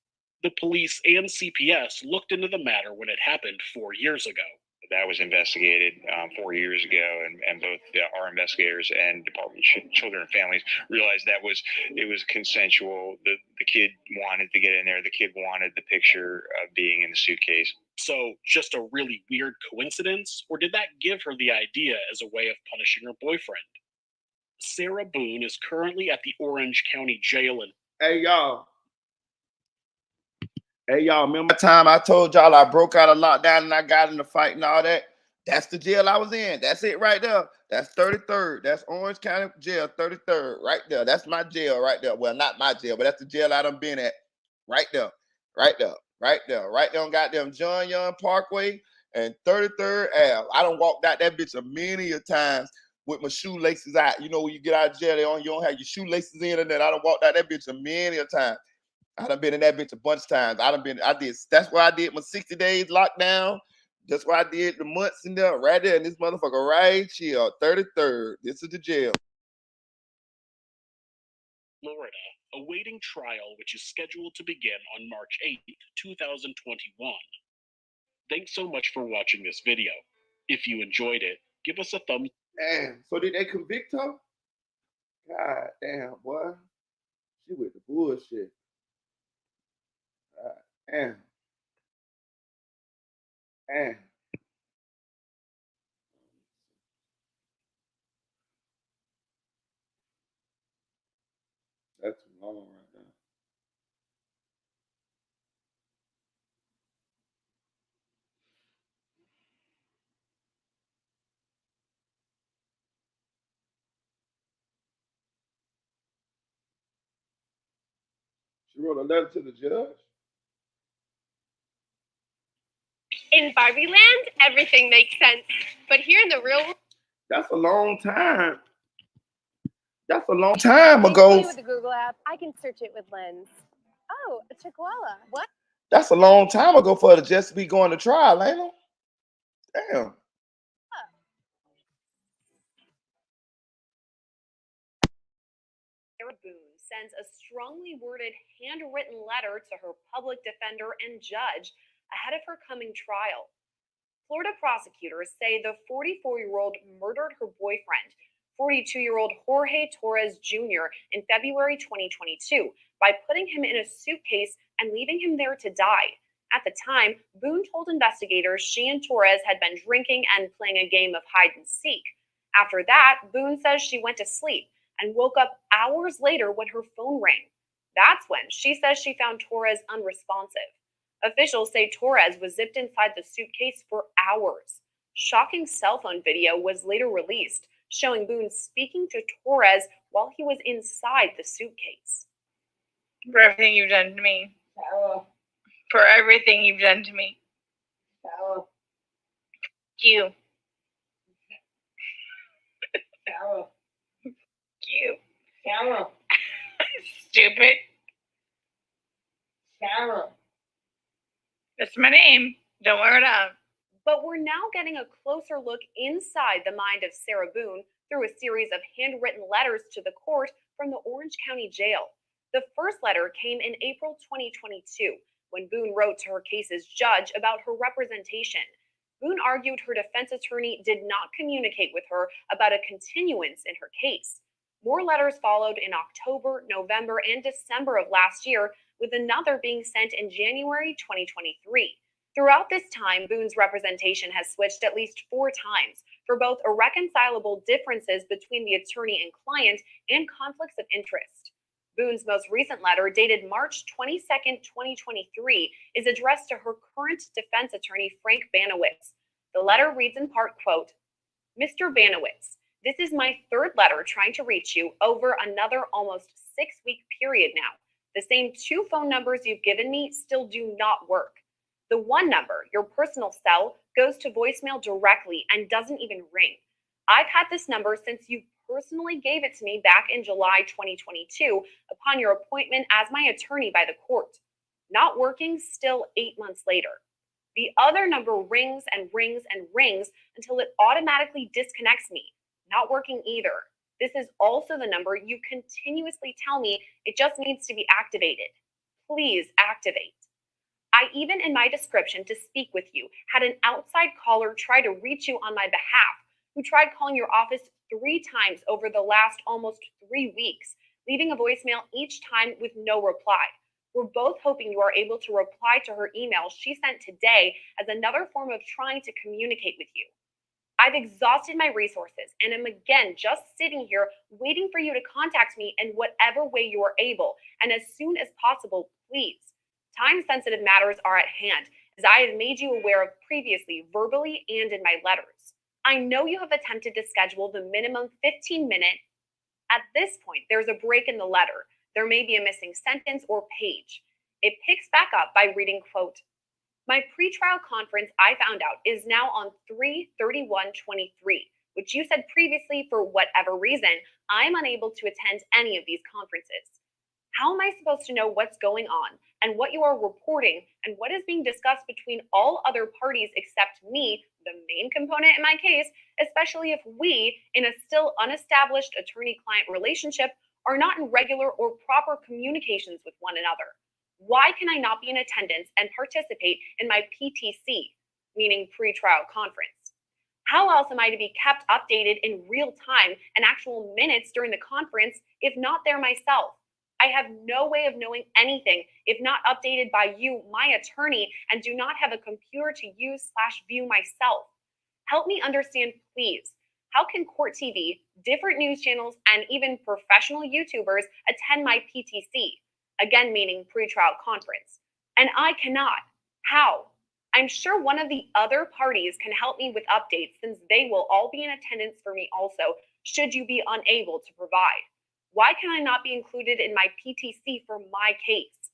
S4: The police and CPS looked into the matter when it happened 4 years ago.
S8: That was investigated 4 years ago, and both our investigators and Department of Children and Families realized it was consensual. The kid wanted to get in there. The kid wanted the picture of being in the suitcase.
S4: So, just a really weird coincidence, or did that give her the idea as a way of punishing her boyfriend? Sarah Boone is currently at the Orange County Jail in...
S1: Hey, y'all, remember the time I told y'all I broke out of lockdown and I got in the fight and all that? That's the jail I was in. That's it right there. That's 33rd. That's Orange County Jail, 33rd, right there. That's my jail right there. Well, not my jail, but that's the jail I done been at. Right there. Right there. Right there. Right there on goddamn John Young Parkway and 33rd Ave. I done walked out that bitch a many a times with my shoelaces out. You know, when you get out of jail, you don't have your shoelaces in, and then I done walked out that bitch a many a time. I done been in that bitch a bunch of times. That's why I did my 60 days lockdown. That's why I did the months in there, right there in this motherfucker right here, 33rd. This is the jail.
S4: Florida, awaiting trial, which is scheduled to begin on March 8th, 2021. Thanks so much for watching this video. If you enjoyed it, give us a thumbs.
S1: Damn, so did they convict her? God damn, boy. She with the bullshit. God damn. Damn. That's too long right now. She wrote a letter to the judge.
S23: In Barbie Land, everything makes sense. But here in the real world...
S1: That's a long time. That's a long time ago.
S23: With the Google app, I can search it with Lens. Oh, a chihuahua. What?
S1: That's a long time ago for her to just be going to trial, ain't it? Damn.
S24: Sarah Boone sends a strongly worded handwritten letter to her public defender and judge ahead of her coming trial. Florida prosecutors say the 44-year-old murdered her boyfriend, 42-year-old Jorge Torres Jr., in February 2022 by putting him in a suitcase and leaving him there to die. At the time, Boone told investigators she and Torres had been drinking and playing a game of hide and seek. After that, Boone says she went to sleep and woke up hours later when her phone rang. That's when she says she found Torres unresponsive. Officials say Torres was zipped inside the suitcase for hours. Shocking cell phone video was later released, showing Boone speaking to Torres while he was inside the suitcase.
S23: For everything you've done to me. For everything you've done to me. You. You. Stupid. That's my name. Don't wear it out.
S24: But we're now getting a closer look inside the mind of Sarah Boone through a series of handwritten letters to the court from the Orange County Jail. The first letter came in April 2022, when Boone wrote to her case's judge about her representation. Boone argued her defense attorney did not communicate with her about a continuance in her case. More letters followed in October, November, and December of last year, with another being sent in January 2023. Throughout this time, Boone's representation has switched at least 4 times for both irreconcilable differences between the attorney and client and conflicts of interest. Boone's most recent letter, dated March 22nd, 2023, is addressed to her current defense attorney, Frank Banowitz. The letter reads in part, quote, "Mr. Banowitz, this is my 3rd letter trying to reach you over another almost 6-week period now. The same 2 phone numbers you've given me still do not work. The one number, your personal cell, goes to voicemail directly and doesn't even ring. I've had this number since you personally gave it to me back in July 2022 upon your appointment as my attorney by the court. Not working still 8 months later. The other number rings and rings and rings until it automatically disconnects me. Not working either. This is also the number you continuously tell me it just needs to be activated. Please activate. I even, in my description to speak with you, had an outside caller try to reach you on my behalf, who tried calling your office 3 times over the last almost 3 weeks, leaving a voicemail each time with no reply. We're both hoping you are able to reply to her email she sent today as another form of trying to communicate with you. I've exhausted my resources and am again just sitting here waiting for you to contact me in whatever way you are able, and as soon as possible, please. Time-sensitive matters are at hand, as I have made you aware of previously, verbally and in my letters. I know you have attempted to schedule the minimum 15-minute. At this point, there's a break in the letter. There may be a missing sentence or page. It picks back up by reading, quote, "My pretrial conference, I found out, is now on 3/31/23, which you said previously for whatever reason, I'm unable to attend any of these conferences. How am I supposed to know what's going on and what you are reporting and what is being discussed between all other parties except me, the main component in my case, especially if we, in a still unestablished attorney-client relationship, are not in regular or proper communications with one another? Why can I not be in attendance and participate in my PTC, meaning pretrial conference? How else am I to be kept updated in real time and actual minutes during the conference if not there myself? I have no way of knowing anything if not updated by you, my attorney, and do not have a computer to use/view myself. Help me understand, please. How can Court TV, different news channels, and even professional YouTubers attend my PTC? Again, meaning pretrial conference. And I cannot. How? I'm sure one of the other parties can help me with updates since they will all be in attendance for me also, should you be unable to provide. Why can I not be included in my PTC for my case?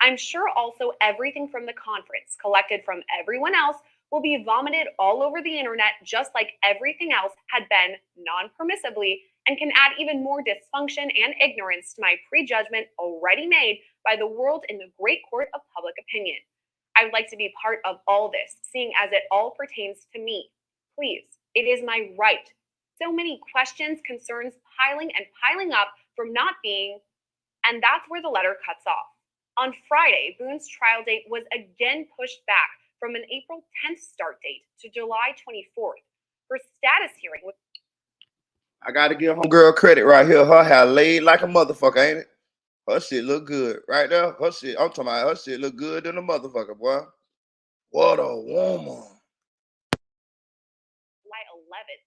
S24: I'm sure also everything from the conference collected from everyone else will be vomited all over the internet just like everything else had been non-permissively and can add even more dysfunction and ignorance to my prejudgment already made by the world in the great court of public opinion. I would like to be part of all this, seeing as it all pertains to me. Please, it is my right. So many questions, concerns piling and piling up from not being, and that's where the letter cuts off. On Friday, Boone's trial date was again pushed back from an April 10th start date to July 24th. Her status hearing was...
S1: I gotta give homegirl credit right here. Her hair laid like a motherfucker, ain't it? Her shit look good right there. Her shit, I'm talking about her shit look good than a motherfucker, boy. What a woman.
S24: July 11th.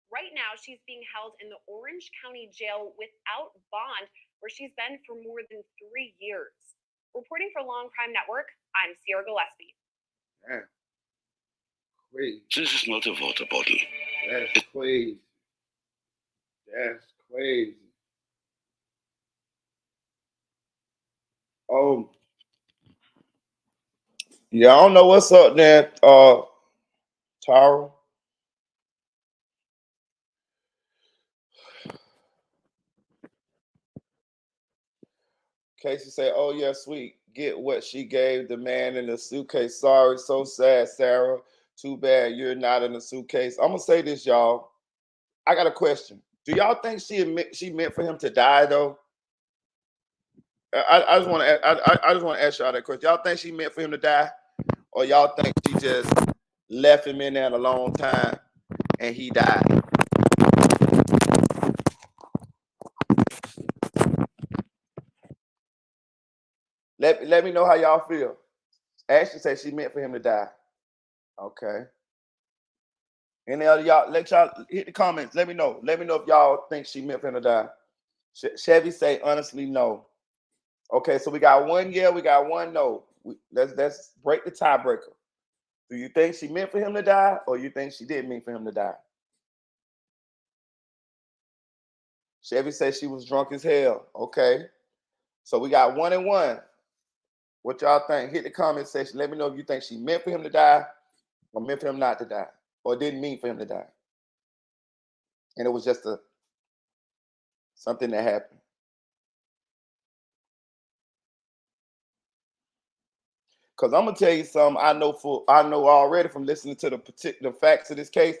S24: Right now, she's being held in the Orange County Jail without bond, where she's been for more than 3 years. Reporting for Long Crime Network, I'm Sierra Gillespie.
S1: Damn. Crazy.
S18: This is not a water bottle.
S1: That's crazy. That's crazy. Yeah, I don't know what's up there, Tara. Casey say, "Oh yeah, sweet. Get what she gave the man in the suitcase. Sorry, so sad, Sarah. Too bad you're not in the suitcase." I'm gonna say this, y'all. I got a question. Do y'all think she meant for him to die though? I just want to ask y'all that question. Y'all think she meant for him to die, or y'all think she just left him in there a long time and he died? Let me know how y'all feel. Ashley said she meant for him to die. Okay. Any other y'all? Let y'all hit the comments. Let me know. Let me know if y'all think she meant for him to die. Chevy say honestly no. Okay, so we got one yeah, we got one no. Let's break the tiebreaker. Do you think she meant for him to die, or you think she didn't mean for him to die? Chevy says she was drunk as hell. Okay. So we got 1 and 1. What y'all think? Hit the comment section. Let me know if you think she meant for him to die or meant for him not to die or didn't mean for him to die. And it was just something that happened. Because I'm gonna tell you something I know already from listening to the particular facts of this case.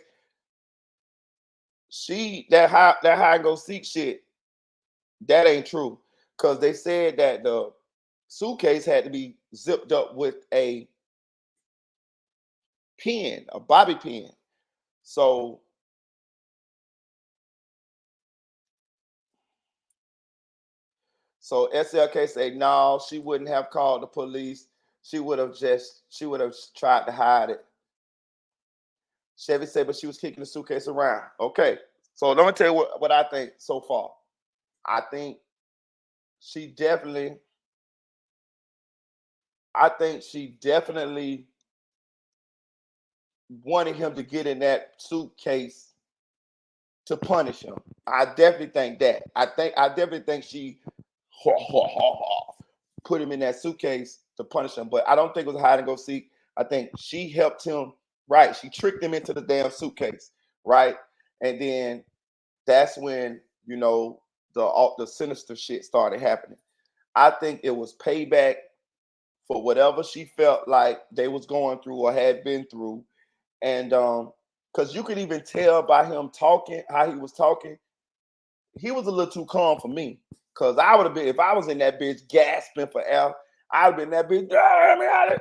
S1: That hide and go seek shit, that ain't true. Because they said that the suitcase had to be zipped up with a pin, a bobby pin. So SLK said no, she wouldn't have called the police. She would have tried to hide it. Chevy said, but she was kicking the suitcase around. Okay, so let me tell you what I think so far. I think she definitely wanted him to get in that suitcase to punish him. I definitely think that. I definitely think she put him in that suitcase to punish him. But I don't think it was hide and go seek. I think she helped him. Right, she tricked him into the damn suitcase. Right, and then that's when the sinister shit started happening. I think it was payback for whatever she felt like they was going through or had been through. And because you could even tell by him talking, how he was talking, he was a little too calm for me. Because I would have been, if I was in that bitch gasping for air, I'd have been that bitch,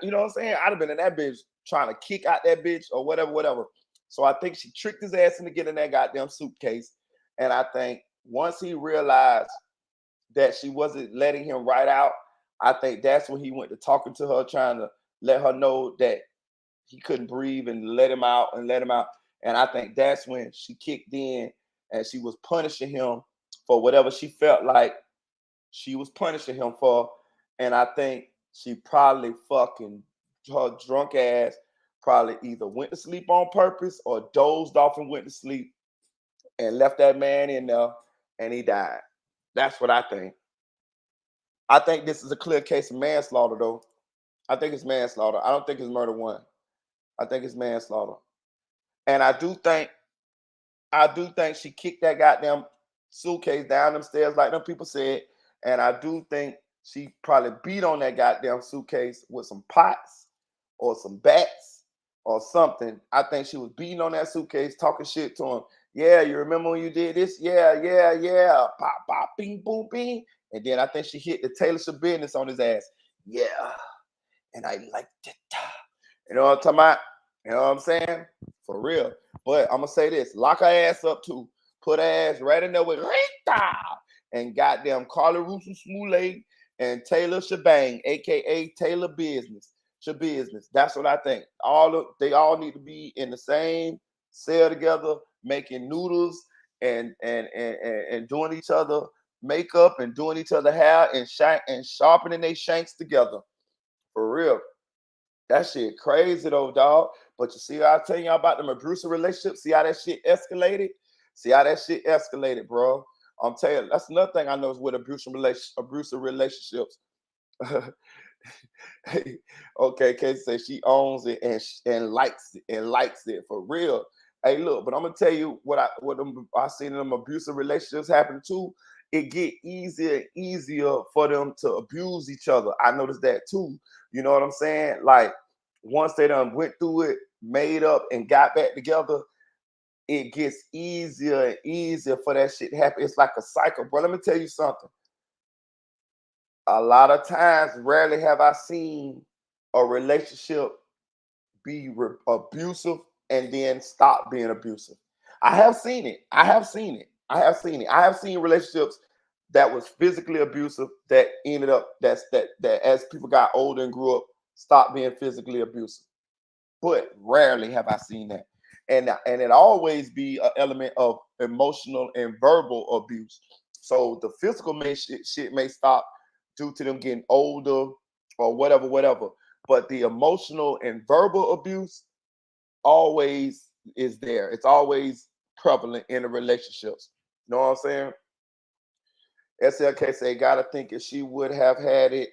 S1: you know what I'm saying? I'd have been in that bitch trying to kick out that bitch or whatever. So I think she tricked his ass into getting that goddamn suitcase. And I think once he realized that she wasn't letting him ride out, I think that's when he went to talking to her, trying to let her know that he couldn't breathe and let him out. And I think that's when she kicked in and she was punishing him for whatever she felt like she was punishing him for. And I think she probably her drunk ass probably either went to sleep on purpose or dozed off and went to sleep and left that man in there and he died. That's what I think. I think this is a clear case of manslaughter, though. I think it's manslaughter. I don't think it's murder one. I think it's manslaughter. And I do think she kicked that goddamn suitcase down them stairs like them people said. And I do think she probably beat on that goddamn suitcase with some pots or some bats or something. I think she was beating on that suitcase, talking shit to him. Yeah, you remember when you did this? Yeah. Pop, pop, bing, boom, bing. And then I think she hit the Taylor Swift business on his ass. Yeah. And I liked it. You know what I'm talking about? You know what I'm saying? For real. But I'm going to say this. Lock her ass up too. Put her ass right in there with Rita. And goddamn Carla Russo Smoulet and Taylor Shebang, a.k.a. Taylor Business. Shabusiness. That's what I think. They all need to be in the same cell together, making noodles and doing each other makeup and doing each other hair and sharpening their shanks together. For real. That shit crazy though, dog. But you see how I tell y'all about them abusive relationships? See how that shit escalated? Bro. I'm telling you, that's another thing I know is with abusive relationships. Okay, Casey says she owns it and likes it for real. Hey, look, but I'm gonna tell you what I seen in them abusive relationships happen too. It get easier and easier for them to abuse each other. I noticed that too. You know what I'm saying? Like once they done went through it, made up, and got back together, it gets easier and easier for that shit to happen. It's like a cycle, bro. Let me tell you something. A lot of times, rarely have I seen a relationship be abusive and then stop being abusive. I have seen it. I have seen relationships that was physically abusive that ended up that as people got older and grew up, stopped being physically abusive. But rarely have I seen that. And it always be an element of emotional and verbal abuse. So the physical shit may stop due to them getting older or whatever. But the emotional and verbal abuse always is there. It's always prevalent in the relationships. You know what I'm saying? SLK say, gotta think if she would have had it,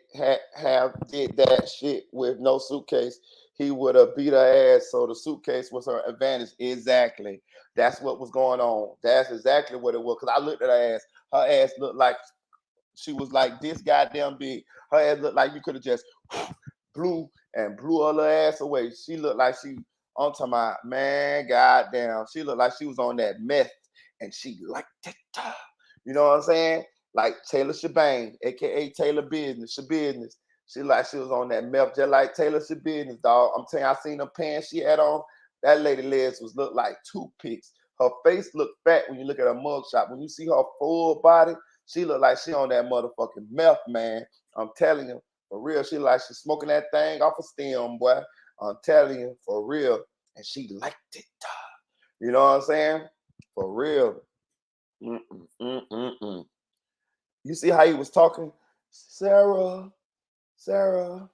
S1: did that shit with no suitcase, he would have beat her ass. So the suitcase was her advantage. Exactly. That's what was going on. That's exactly what it was. Cause I looked at her ass. Her ass looked like she was like this goddamn big. Her ass looked like you could have just blew her little ass away. She looked like she, I'm talking about, man, goddamn. She looked like she was on that meth and she liked it. You know what I'm saying? Like Taylor Shebang, aka Taylor Business, Shabusiness. She like she was on that meth, just like Taylor Shabusiness, dog. I'm telling you, I seen the pants she had on. That lady legs was look like toothpicks. Her face looked fat when you look at her mugshot. When you see her full body, she look like she on that motherfucking meth, man. I'm telling you, for real. She like she smoking that thing off a stem, boy. I'm telling you, for real. And she liked it. You know what I'm saying? For real. You see how he was talking? Sarah. That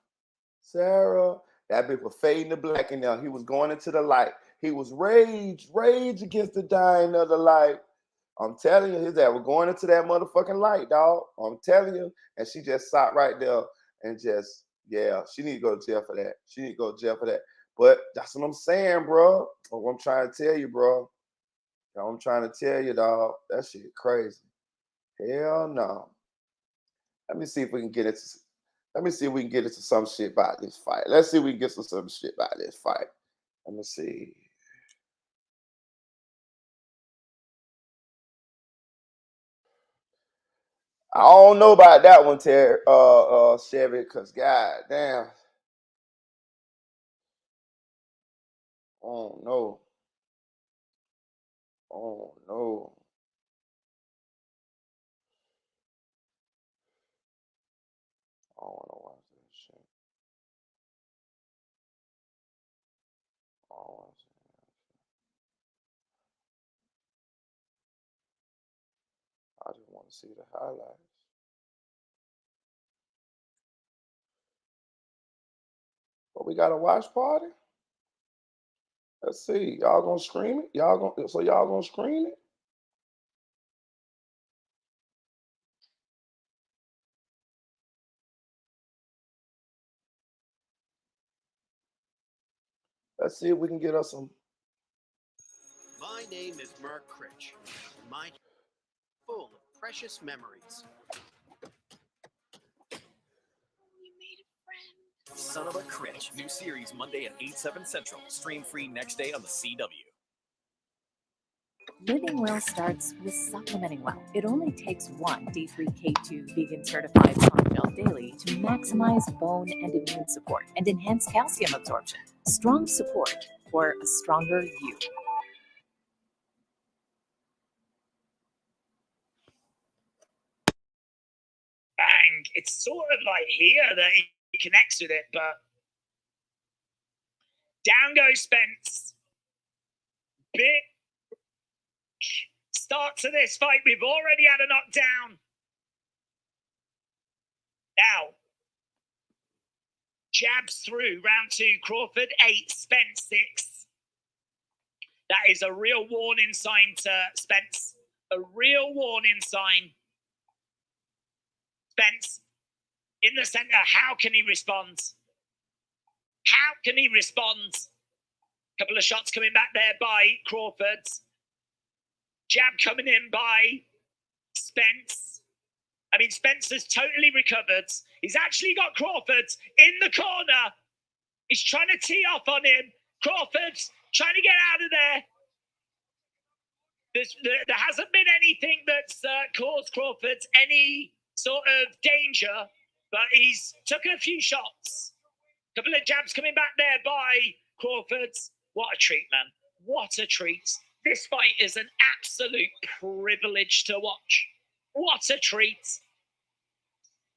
S1: bitch was fading to black in there. He was going into the light. He was rage against the dying of the light. I'm telling you, his ass was going into that motherfucking light, dog. I'm telling you. And she just sat right there and just, yeah, she need to go to jail for that. She need to go to jail for that. But that's what I'm saying, bro. What I'm trying to tell you, bro. I'm trying to tell you, dog. That shit crazy. Hell no. Let me see if we can get it. Let me see if we can get into some shit about this fight. Let's see if we can get to some shit about this fight. Let me see. I don't know about that one, Terry, Chevy, because god damn. Oh no. Oh no. I don't want to watch this shit. I don't want to see that shit. I just want to see the highlights. But we got a watch party? Let's see. Y'all gonna scream it? Y'all gonna scream it? Let's see if we can get us some.
S11: My name is Mark Critch. My full of precious memories.
S12: You made a friend.
S11: Son of a Critch. New series Monday at 8/7 Central. Stream free next day on the CW.
S13: Living well starts with supplementing well. It only takes one D3K2 vegan certified plant milk daily to maximize bone and immune support and enhance calcium absorption. Strong support for a stronger you.
S16: Bang! It's sort of like here that he connects with it, but down goes Spence. Big start to this fight. We've already had a knockdown. Now, jabs through round 2. Crawford 8, Spence 6. That is a real warning sign to Spence. A real warning sign. Spence in the center. How can he respond? How can he respond? Couple of shots coming back there by Crawford. Jab coming in by Spence. I mean, Spence has totally recovered. He's actually got Crawford in the corner. He's trying to tee off on him. Crawford's trying to get out of there. There hasn't been anything that's caused Crawford any sort of danger, but he's taken a few shots. A couple of jabs coming back there by Crawford. What a treat, man. What a treat. This fight is an absolute privilege to watch. What a treat.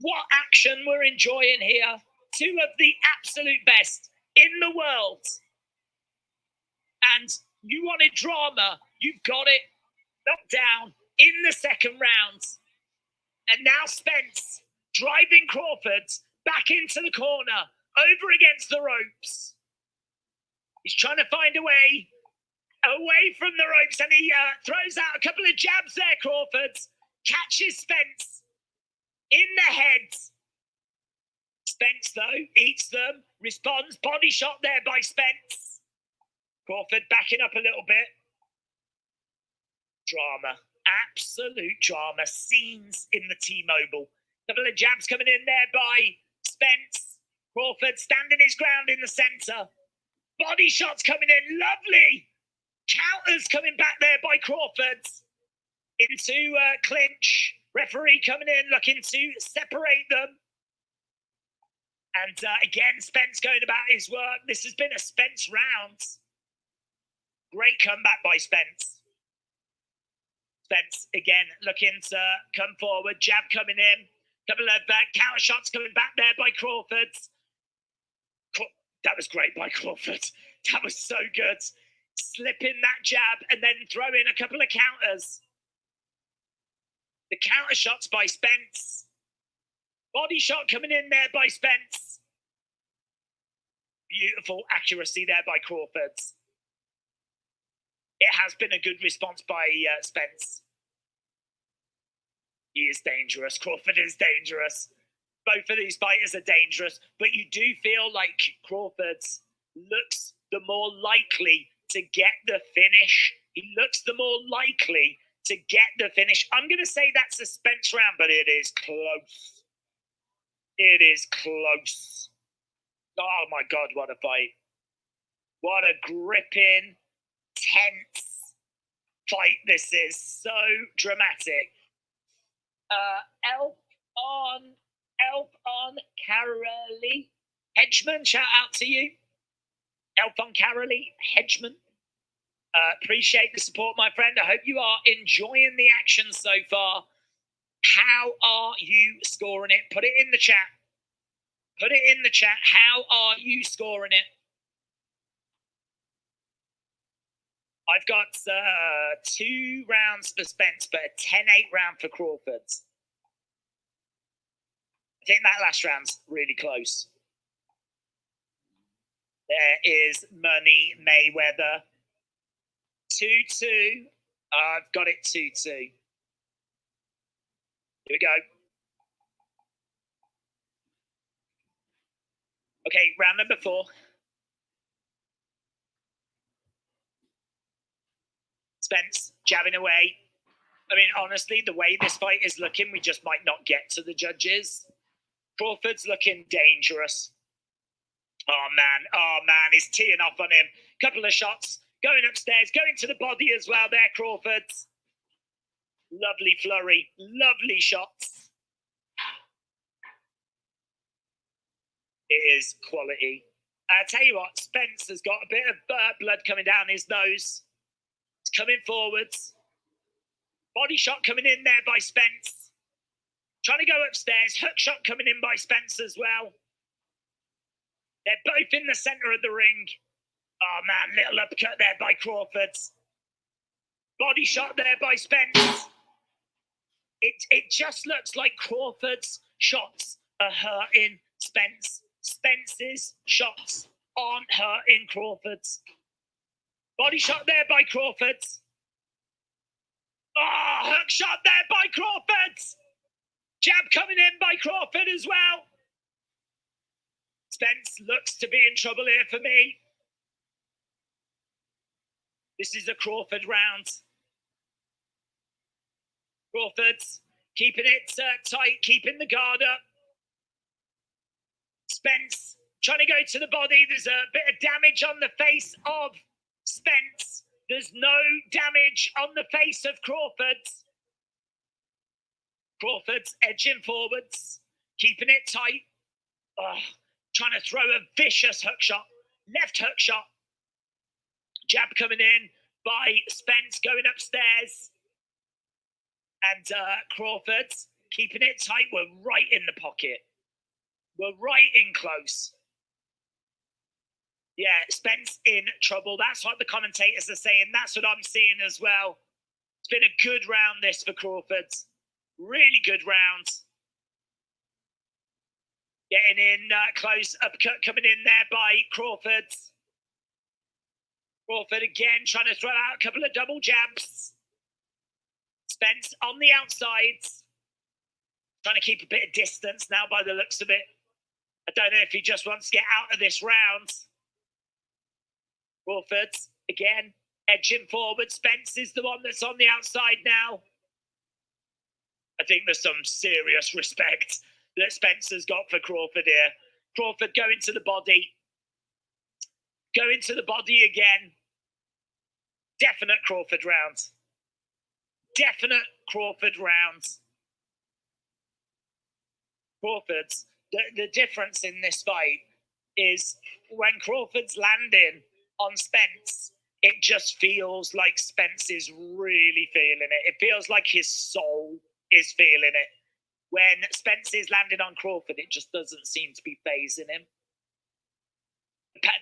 S16: What action we're enjoying here. 2 of the absolute best in the world. And you wanted drama, you've got it. Knocked down in the second round. And now Spence driving Crawford back into the corner, over against the ropes. He's trying to find a way away from the ropes, and he throws out a couple of jabs there, Crawford. Catches Spence. In the head. Spence, though, eats them, responds. Body shot there by Spence. Crawford backing up a little bit. Drama. Absolute drama. Scenes in the T-Mobile. Couple of jabs coming in there by Spence. Crawford standing his ground in the centre. Body shots coming in. Lovely. Counters coming back there by Crawford. Into clinch. Referee coming in, looking to separate them. And again, Spence going about his work. This has been a Spence round. Great comeback by Spence. Spence, again, looking to come forward. Jab coming in. Couple of counter shots coming back there by Crawford. That was great by Crawford. That was so good. Slipping that jab and then throwing a couple of counters. The counter shots by Spence. Body shot coming in there by Spence. Beautiful accuracy there by Crawford. It has been a good response by Spence. He is dangerous. Crawford is dangerous. Both of these fighters are dangerous, but you do feel like Crawford looks the more likely to get the finish. He looks the more likely to get the finish. I'm going to say that's a Spence round, but it is close. It is close. Oh my God, what a fight. What a gripping, tense fight this is. So dramatic. Elf on Carolee Hedgeman, shout out to you. Elf on Carolee Hedgeman. Appreciate the support, my friend. I hope you are enjoying the action so far. How are you scoring it? Put it in the chat. Put it in the chat. How are you scoring it? I've got 2 rounds for Spence, but a 10-8 round for Crawford. I think that last round's really close. There is Money Mayweather. 2-2. I've got it 2-2. Here we go. Okay, round number 4. Spence jabbing away. I mean, honestly, the way this fight is looking, we just might not get to the judges. Crawford's looking dangerous. Oh, man, he's teeing off on him. Couple of shots, going upstairs, going to the body as well there, Crawford. Lovely flurry, lovely shots. It is quality. I tell you what, Spence has got a bit of blood coming down his nose. It's coming forwards. Body shot coming in there by Spence. Trying to go upstairs. Hook shot coming in by Spence as well. They're both in the centre of the ring. Oh, man, little uppercut there by Crawford. Body shot there by Spence. It just looks like Crawford's shots are hurting Spence. Spence's shots aren't hurting Crawford's. Body shot there by Crawford. Oh, hook shot there by Crawford. Jab coming in by Crawford as well. Spence looks to be in trouble here for me. This is a Crawford round. Crawford's keeping it tight, keeping the guard up. Spence trying to go to the body. There's a bit of damage on the face of Spence. There's no damage on the face of Crawford. Crawford's edging forwards, keeping it tight. Oh, trying to throw a vicious hook shot. Left hook shot. Jab coming in by Spence, going upstairs. And Crawford keeping it tight. We're right in the pocket. We're right in close. Yeah, Spence in trouble. That's what the commentators are saying. That's what I'm seeing as well. It's been a good round, this, for Crawford. Really good round. Getting in close. Uppercut coming in there by Crawford. Crawford again trying to throw out a couple of double jabs. Spence on the outside. Trying to keep a bit of distance now by the looks of it. I don't know if he just wants to get out of this round. Crawford, again, edging forward. Spence is the one that's on the outside now. I think there's some serious respect that Spencer's got for Crawford here. Crawford going to the body. Going to the body again. Definite Crawford round. Definite Crawford round. Crawford's, the difference in this fight is when Crawford's landing on Spence, it just feels like Spence is really feeling it. It feels like his soul is feeling it. When Spence is landing on Crawford, it just doesn't seem to be phasing him.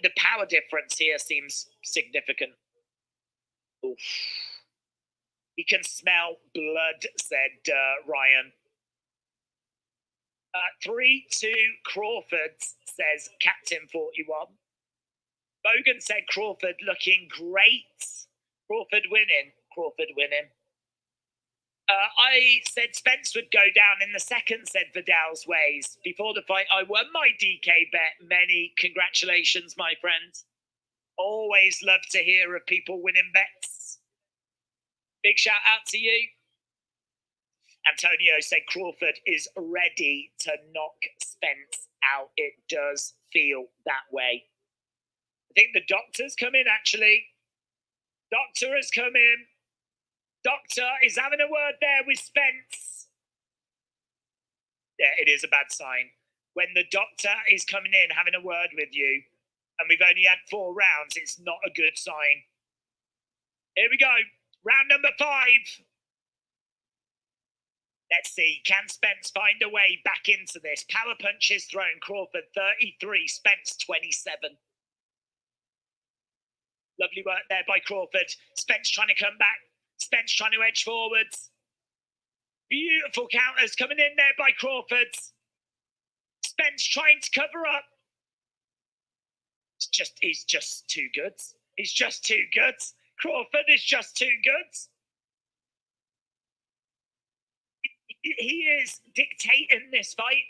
S16: The power difference here seems significant. Oof. He can smell blood, said Ryan. 3-2 Crawford, says Captain 41. Bogan said Crawford looking great. Crawford winning. Crawford winning. I said Spence would go down in the second, said Vidal's Ways. Before the fight, I won my DK bet. Many congratulations, my friend. Always love to hear of people winning bets. Big shout out to you. Antonio said Crawford is ready to knock Spence out. It does feel that way. I think the doctor's come in, actually. Doctor has come in. Doctor is having a word there with Spence. Yeah, it is a bad sign. When the doctor is coming in, having a word with you, and we've only had 4 rounds, it's not a good sign. Here we go. Round number 5. Let's see, can Spence find a way back into this? Power punches thrown. Crawford 33, Spence 27. Lovely work there by Crawford. Spence trying to come back. Spence trying to edge forwards. Beautiful counters coming in there by Crawford. Spence trying to cover up. He's just too good. He's just too good. Crawford is just too good. He is dictating this fight.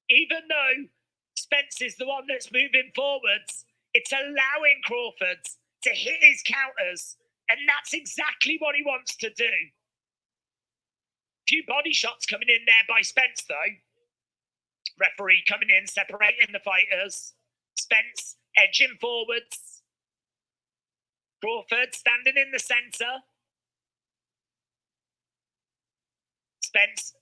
S16: Even though Spence is the one that's moving forwards, it's allowing Crawford to hit his counters, and that's exactly what he wants to do. Few body shots coming in there by Spence, though. Referee coming in, separating the fighters. Spence edging forwards. Crawford standing in the centre. Spence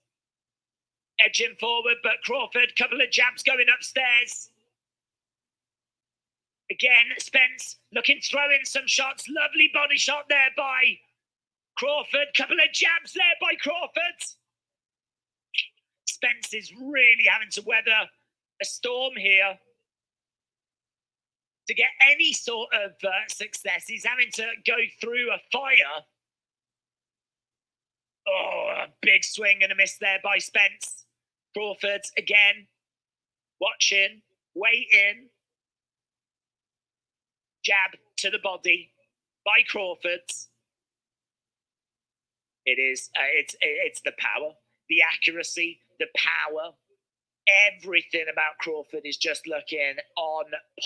S16: edging forward, but Crawford, couple of jabs going upstairs. Again, Spence looking to throw in some shots. Lovely body shot there by Crawford. Couple of jabs there by Crawford. Spence is really having to weather a storm here. To get any sort of success, he's having to go through a fire. Oh, a big swing and a miss there by Spence. Crawford again, watching, waiting. Jab to the body by Crawford. It is, it's the power, the accuracy, the power. Everything about Crawford is just looking on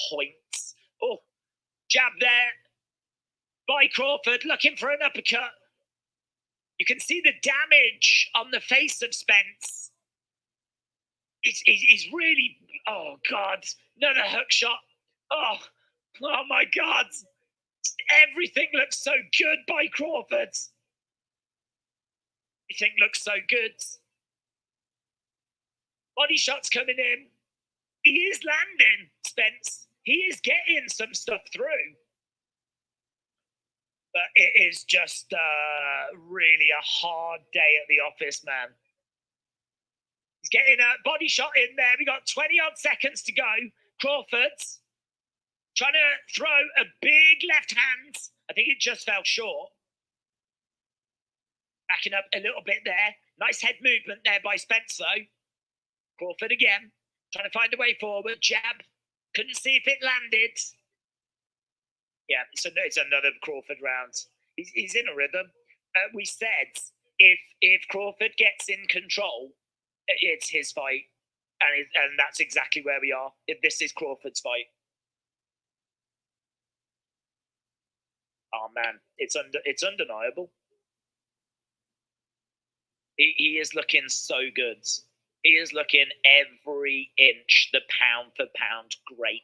S16: point. Oh, jab there by Crawford, looking for an uppercut. You can see the damage on the face of Spence. He's really, oh God, another hook shot. Oh my God. Everything looks so good by Crawford. Everything looks so good. Body shots coming in. He is landing, Spence. He is getting some stuff through. But it is just really a hard day at the office, man. He's getting a body shot in there. We got 20-odd seconds to go. Crawford trying to throw a big left hand. I think it just fell short. Backing up a little bit there. Nice head movement there by Spence, though. Crawford again. Trying to find a way forward. Jab. Couldn't see if it landed. Yeah, so it's another Crawford round. He's in a rhythm. We said if Crawford gets in control, It's his fight, and that's exactly where we are. This is Crawford's fight. Oh man, it's undeniable. He is looking so good. He is looking every inch, the pound for pound, great.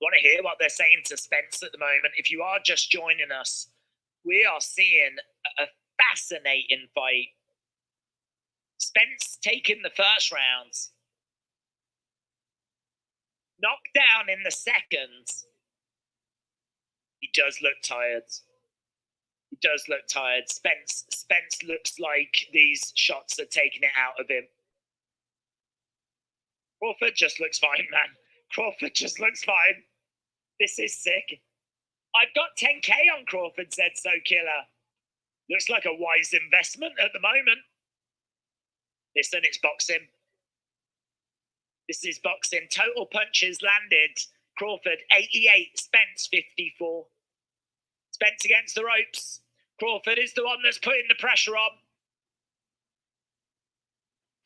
S16: Want to hear what they're saying to Spence at the moment? If you are just joining us, we are seeing a fascinating fight. Spence taking the first round. Knocked down in the second. He does look tired. He does look tired. Spence looks like these shots are taking it out of him. Crawford just looks fine, man. Crawford just looks fine. This is sick. I've got 10K on Crawford, said So Killer. Looks like a wise investment at the moment. Listen, it's boxing. This is boxing. Total punches landed. Crawford 88, Spence 54. Spence against the ropes. Crawford is the one that's putting the pressure on.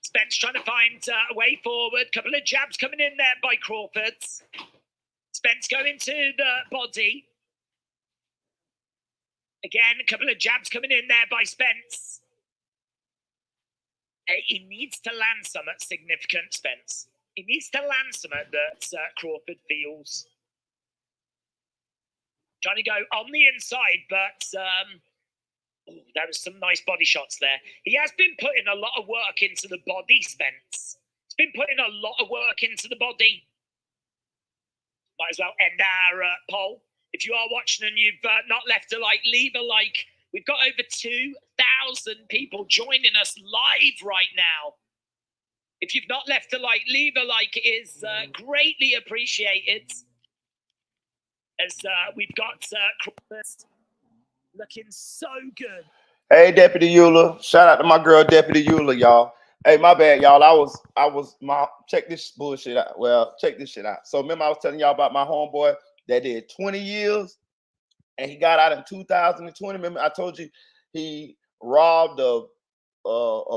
S16: Spence trying to find a way forward. Couple of jabs coming in there by Crawford. Spence going to the body. Again, a couple of jabs coming in there by Spence. He needs to land some at significant, Spence. He needs to land some at that Crawford feels. Trying to go on the inside, but there was some nice body shots there. He has been putting a lot of work into the body, Spence. He's been putting a lot of work into the body. Might as well end our poll. If you are watching and you've not left a like, leave a like. We've got over 2,000 people joining us live right now. If you've not left a like, leave a like. It is greatly appreciated. As we've got Crawford looking so good.
S1: Hey, Deputy Eula. Shout out to my girl, Deputy Eula, y'all. Hey, my bad, y'all. Check this bullshit out. Well, check this shit out. So remember I was telling y'all about my homeboy that did 20 years and he got out in 2020. Remember I told you he robbed a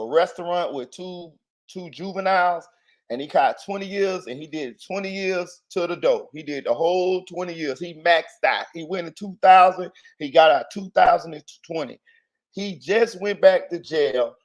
S1: restaurant with two juveniles and he got 20 years and he did 20 years to the door. He did the whole 20 years. He maxed out. He went in 2000. He got out 2020. He just went back to jail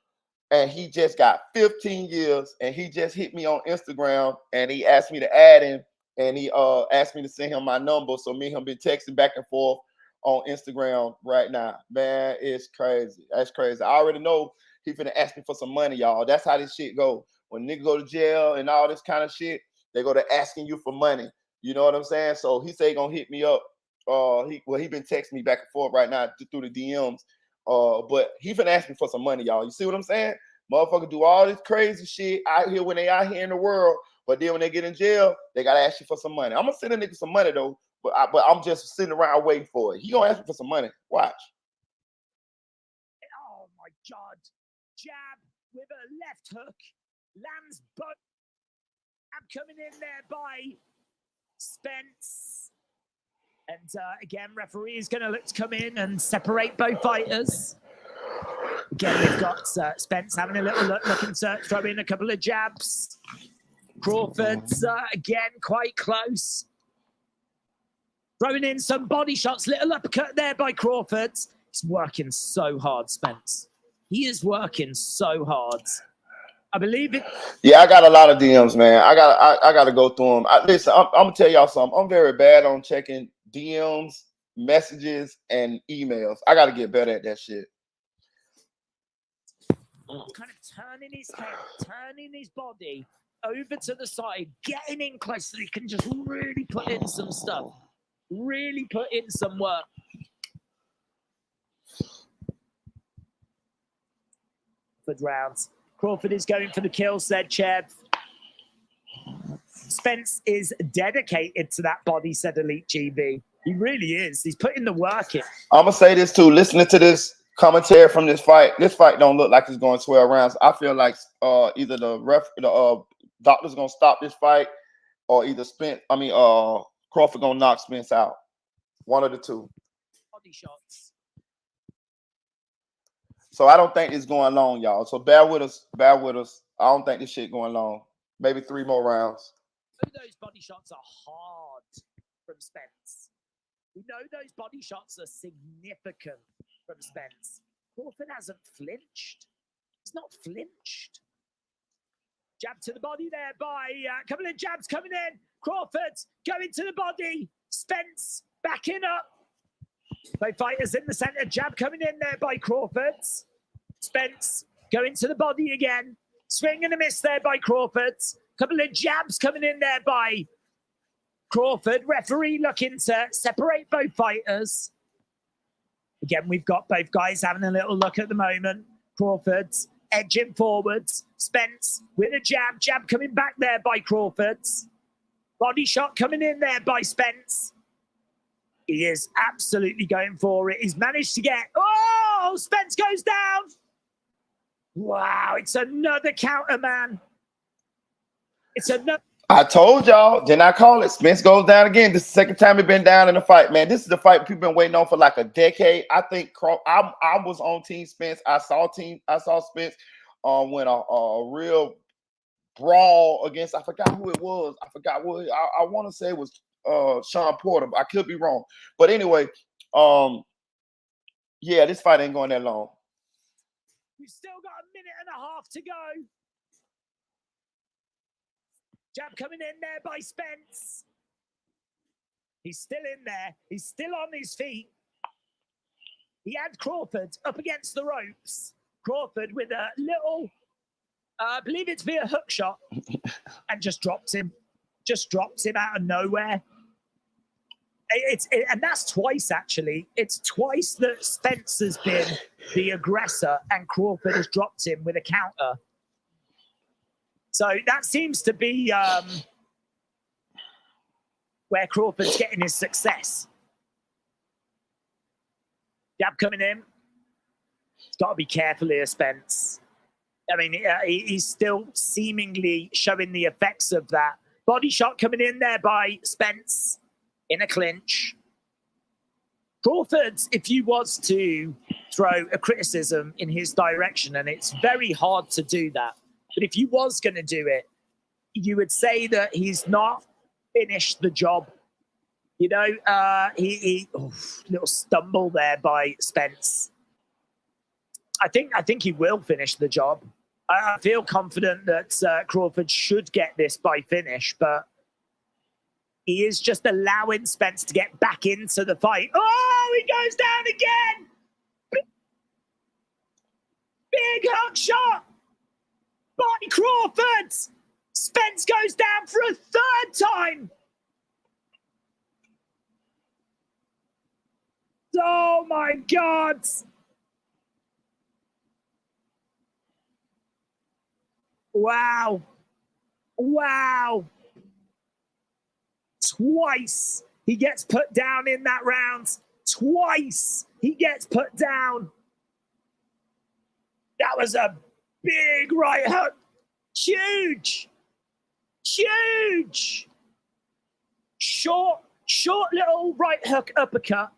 S1: and he just got 15 years and he just hit me on Instagram and he asked me to add him and he asked me to send him my number. So me and him been texting back and forth on Instagram right now. Man, it's crazy. That's crazy. I already know he finna ask me for some money, y'all. That's how this shit go. When niggas go to jail and all this kind of shit, they go to asking you for money. You know what I'm saying? So he say he gonna hit me up. He been texting me back and forth right now through the DMs. But he finna ask me for some money, y'all. You see what I'm saying? Motherfucker do all this crazy shit out here when they out here in the world, but then when they get in jail, they gotta ask you for some money. I'm gonna send a nigga some money though, but I'm just sitting around waiting for it. He gonna ask me for some money. Watch.
S16: Oh my God! Jab with a left hook, lands both. Jab coming in there by Spence, and again, referee is gonna look to come in and separate both fighters. Again, we've got Spence having a little look, looking to throw in a couple of jabs. Crawford's again quite close. Throwing in some body shots, little uppercut there by Crawford. He's working so hard, Spence. He is working so hard. I believe it.
S1: Yeah, I got a lot of DMs, man. I gotta go through them. Listen, I'm gonna tell y'all something. I'm very bad on checking DMs, messages, and emails. I gotta get better at that shit.
S16: Kind of turning his head, turning his body over to the side, getting in close so he can just really put in some stuff. Really put in some work. Good rounds. Crawford is going for the kill, said Chev. Spence is dedicated to that body, said Elite GB. He really is. He's putting the work in.
S1: I'm gonna say this too. Listening to this commentary from this fight don't look like it's going 12 rounds. I feel like either the doctor's gonna stop this fight, or either Crawford gonna knock Spence out. One of the two.
S16: Body shots.
S1: So I don't think it's going long, y'all. So bear with us. Bear with us. I don't think this shit going long. Maybe 3 more rounds.
S16: Those body shots are hard from Spence. We know those body shots are significant from Spence. Crawford hasn't flinched. He's not flinched. Jab to the body there by a couple of jabs coming in. Crawford going to the body. Spence backing up. Both fighters in the center. Jab coming in there by Crawford. Spence going to the body again. Swing and a miss there by Crawford. Couple of jabs coming in there by Crawford. Referee looking to separate both fighters. Again, we've got both guys having a little look at the moment. Crawford edging forwards. Spence with a jab. Jab coming back there by Crawford. Body shot coming in there by Spence. He is absolutely going for it. He's managed to get... Oh! Spence goes down! Wow, it's another counter, man. It's another...
S1: I told y'all, didn't I call it? Spence goes down again. This is the second time he's been down in the fight, man. This is the fight people been waiting on for like a decade. I think I was on Team Spence. I saw Spence win a real brawl against, I forgot who it was. I forgot what I want to say it was Sean Porter. I could be wrong. But anyway, yeah, this fight ain't going that long.
S16: We've still got a minute and a half to go. Jab coming in there by Spence. He's still in there. He's still on his feet. He had Crawford up against the ropes. Crawford with a little, I believe it to be a hook shot, and just drops him. Just drops him out of nowhere. And that's twice, actually. It's twice that Spence has been the aggressor and Crawford has dropped him with a counter. So that seems to be where Crawford's getting his success. Jab coming in. He's got to be careful here, Spence. I mean, he's still seemingly showing the effects of that. Body shot coming in there by Spence in a clinch. Crawford, if you was to throw a criticism in his direction, and it's very hard to do that, but if you was going to do it, you would say that he's not finished the job. You know, little stumble there by Spence. I think he will finish the job. I feel confident that Crawford should get this by finish, but he is just allowing Spence to get back into the fight. Oh, he goes down again! Big hook shot by Crawford! Spence goes down for a third time! Oh my God! Wow. Wow. Twice he gets put down in that round. Twice he gets put down. That was a big right hook. Huge. Huge. Short little right hook uppercut.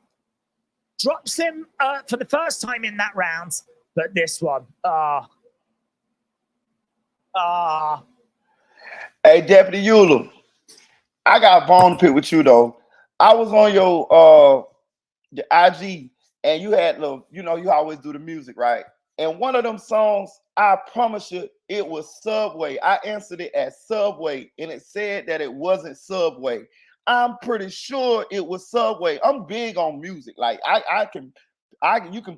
S16: Drops him for the first time in that round. But this one,
S1: Hey, Deputy Euler, I got a bone to pick with you though. I was on your IG, and you had you always do the music, right? And one of them songs, I promise you, it was Subway. I answered it as Subway, and it said that it wasn't Subway. I'm pretty sure it was Subway. I'm big on music. Like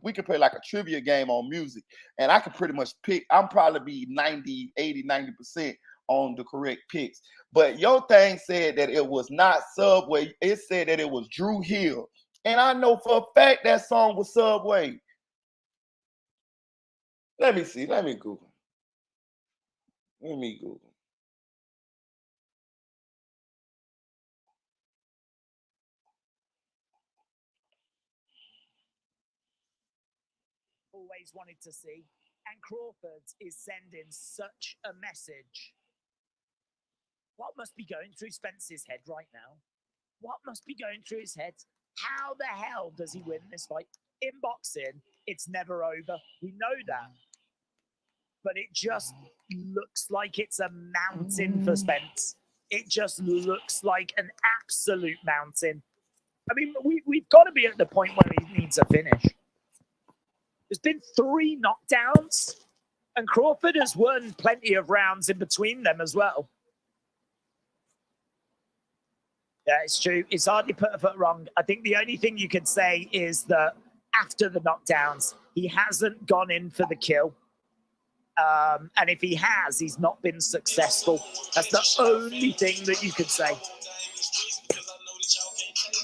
S1: we can play like a trivia game on music, and I can pretty much pick. I'm probably be 90% on the correct picks. But your thing said that it was not Subway. It said that it was Drew Hill. And I know for a fact that song was Subway. Let me see. Let me Google.
S16: always wanted to see. And Crawford is sending such a message. What must be going through Spence's head right now? What must be going through his head? How the hell does he win this fight? In boxing, it's never over. We know that. But it just looks like it's a mountain for Spence. It just looks like an absolute mountain. I mean, we've got to be at the point where he needs a finish. There's been 3 knockdowns, and Crawford has won plenty of rounds in between them as well. Yeah, it's true. It's hardly put a foot wrong. I think the only thing you could say is that after the knockdowns, he hasn't gone in for the kill. And if he has, he's not been successful. That's the only thing that you could say.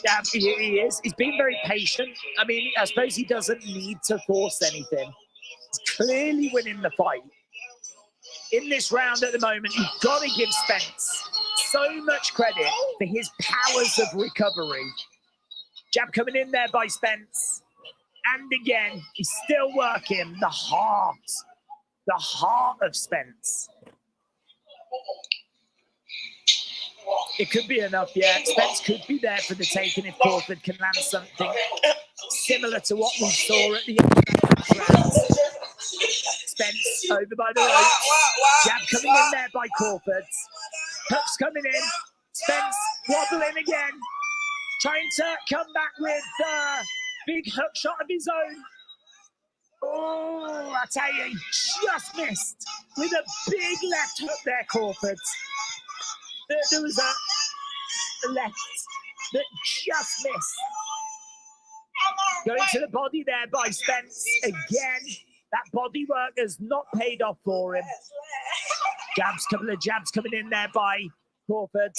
S16: Yeah, he is. He's been very patient. I mean, I suppose he doesn't need to force anything. He's clearly winning the fight. In this round at the moment, you've got to give Spence so much credit for his powers of recovery. Jab coming in there by Spence. And again, he's still working the heart of Spence. It could be enough, yeah. Spence could be there for the taking if Crawford can land something similar to what we saw at the end of the round. Spence over by the ropes. Jab coming in there by Crawford. Hooks coming in. Spence wobbling again. Trying to come back with a big hook shot of his own. Oh, I tell you, he just missed with a big left hook there, Crawford. There was a left that just missed. Going to the body there by Spence. Again, that body work has not paid off for him. Couple of jabs coming in there by Crawford.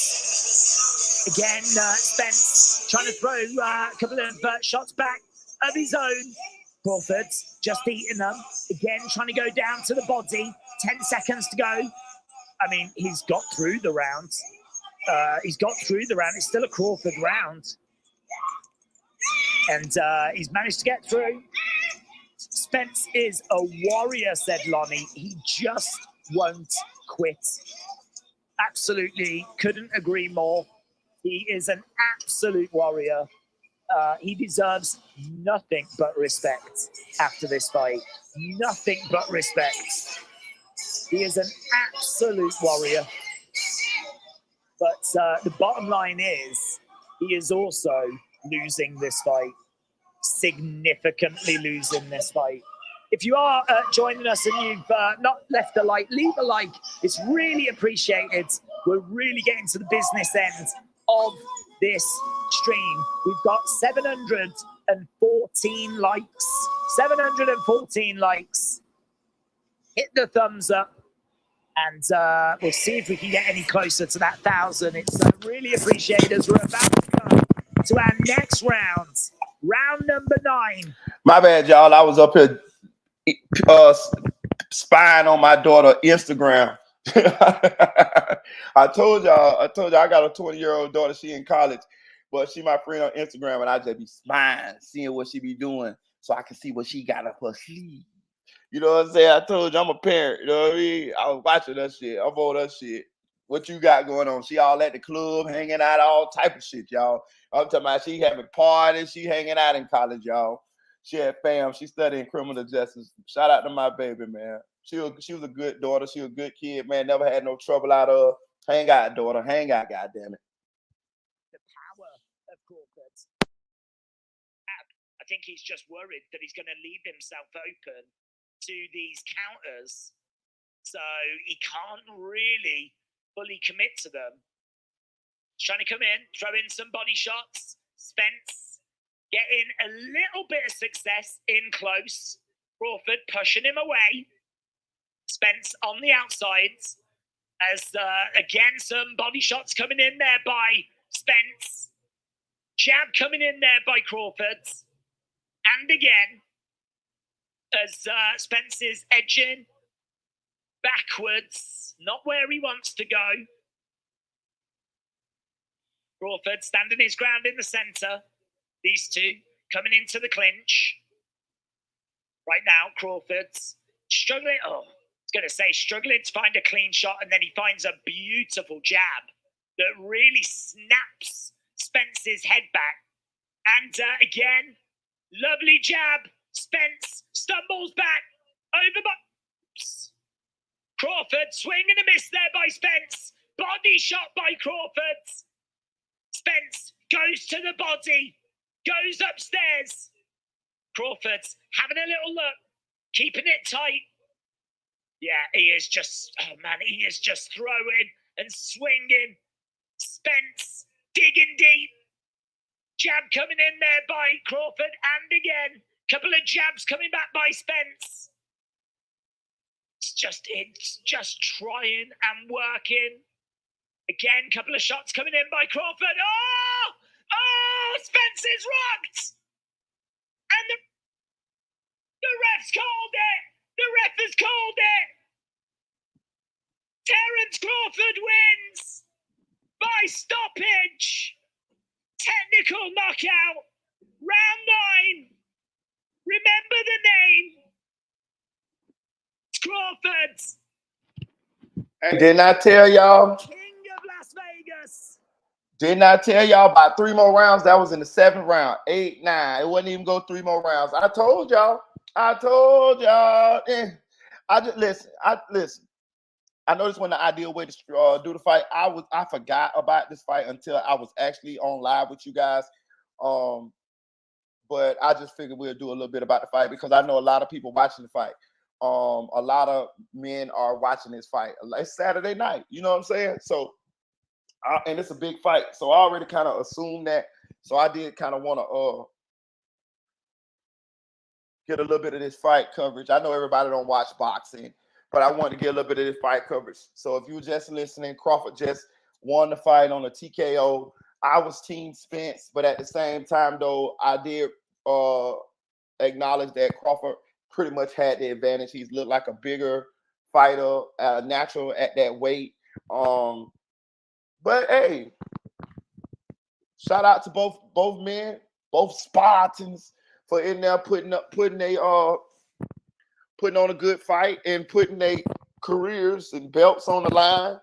S16: Again, Spence trying to throw a couple of shots back of his own. Crawford just eating them. Again, trying to go down to the body. 10 seconds to go. I mean, he's got through the round. It's still a Crawford round. And he's managed to get through. Spence is a warrior, said Lonnie. He just won't quit. Absolutely couldn't agree more. He is an absolute warrior. He deserves nothing but respect after this fight. Nothing but respect. He is an absolute warrior. But the bottom line is, he is also losing this fight. Significantly losing this fight. If you are joining us and you've not left a like, leave a like. It's really appreciated. We're really getting to the business end of this stream. We've got 714 likes. 714 likes. Hit the thumbs up. And we'll see if we can get any closer to that 1,000. It's really appreciated as we're about to come to our next round. Round number 9.
S1: My bad, y'all. I was up here spying on my daughter Instagram. I told y'all I got a 20-year-old daughter. She in college, but she my friend on Instagram, and I just be spying, seeing what she be doing, so I can see what she got up her sleeve. You know what I'm saying? I told you I'm a parent. You know what I mean? I was watching that shit. I'm on that shit. What you got going on? She all at the club, hanging out, all type of shit, y'all. I'm talking about she having parties. She hanging out in college, y'all. She had fam. She studying criminal justice. Shout out to my baby, man. She was a good daughter. She was a good kid, man. Never had no trouble out of her. Hang out, daughter. Hang out, goddammit.
S16: The power of Crawford. I think he's just worried that he's going to leave himself open to these counters. So he can't really fully commit to them. He's trying to come in, throw in some body shots. Spence getting a little bit of success in close. Crawford pushing him away. Spence on the outside. As again, some body shots coming in there by Spence. Jab coming in there by Crawford. And again, as Spence is edging backwards, not where he wants to go. Crawford standing his ground in the centre. These two coming into the clinch. Right now, Crawford's struggling. Oh, I was going to say struggling to find a clean shot, and then he finds a beautiful jab that really snaps Spence's head back. And again, lovely jab Spence stumbles back over by Crawford. Swing and a miss there by Spence. Body shot by Crawford. Spence goes to the body, goes upstairs. Crawford's having a little look, keeping it tight. Yeah, he is just, oh man, he is just throwing and swinging. Spence digging deep. Jab coming in there by Crawford, and again, couple of jabs coming back by Spence. It's just trying and working. Again, couple of shots coming in by Crawford. Oh, Spence is rocked. And the ref's called it. The ref has called it. Terence Crawford wins by stoppage. Technical knockout. Round 9. Remember the name. It's Crawford.
S1: Didn't I tell y'all?
S16: King of Las Vegas.
S1: Didn't I tell y'all about 3 more rounds? That was in the 7th round. 8, 9. It wouldn't even go 3 more rounds. I told y'all. I just listen. I noticed when the ideal way to do the fight, I forgot about this fight until I was actually on live with you guys. But I just figured we'll do a little bit about the fight because I know a lot of people watching the fight. A lot of men are watching this fight. It's Saturday night, you know what I'm saying? So, and it's a big fight. So I already kind of assumed that. So I did kind of want to get a little bit of this fight coverage. I know everybody don't watch boxing, but I wanted to get a little bit of this fight coverage. So if you were just listening, Crawford just won the fight on a TKO. I was Team Spence, but at the same time, though, I did acknowledge that Crawford pretty much had the advantage. He's looked like a bigger fighter, natural at that weight. But hey, shout out to both men, both Spartans for in there putting on a good fight and putting their careers and belts on the line.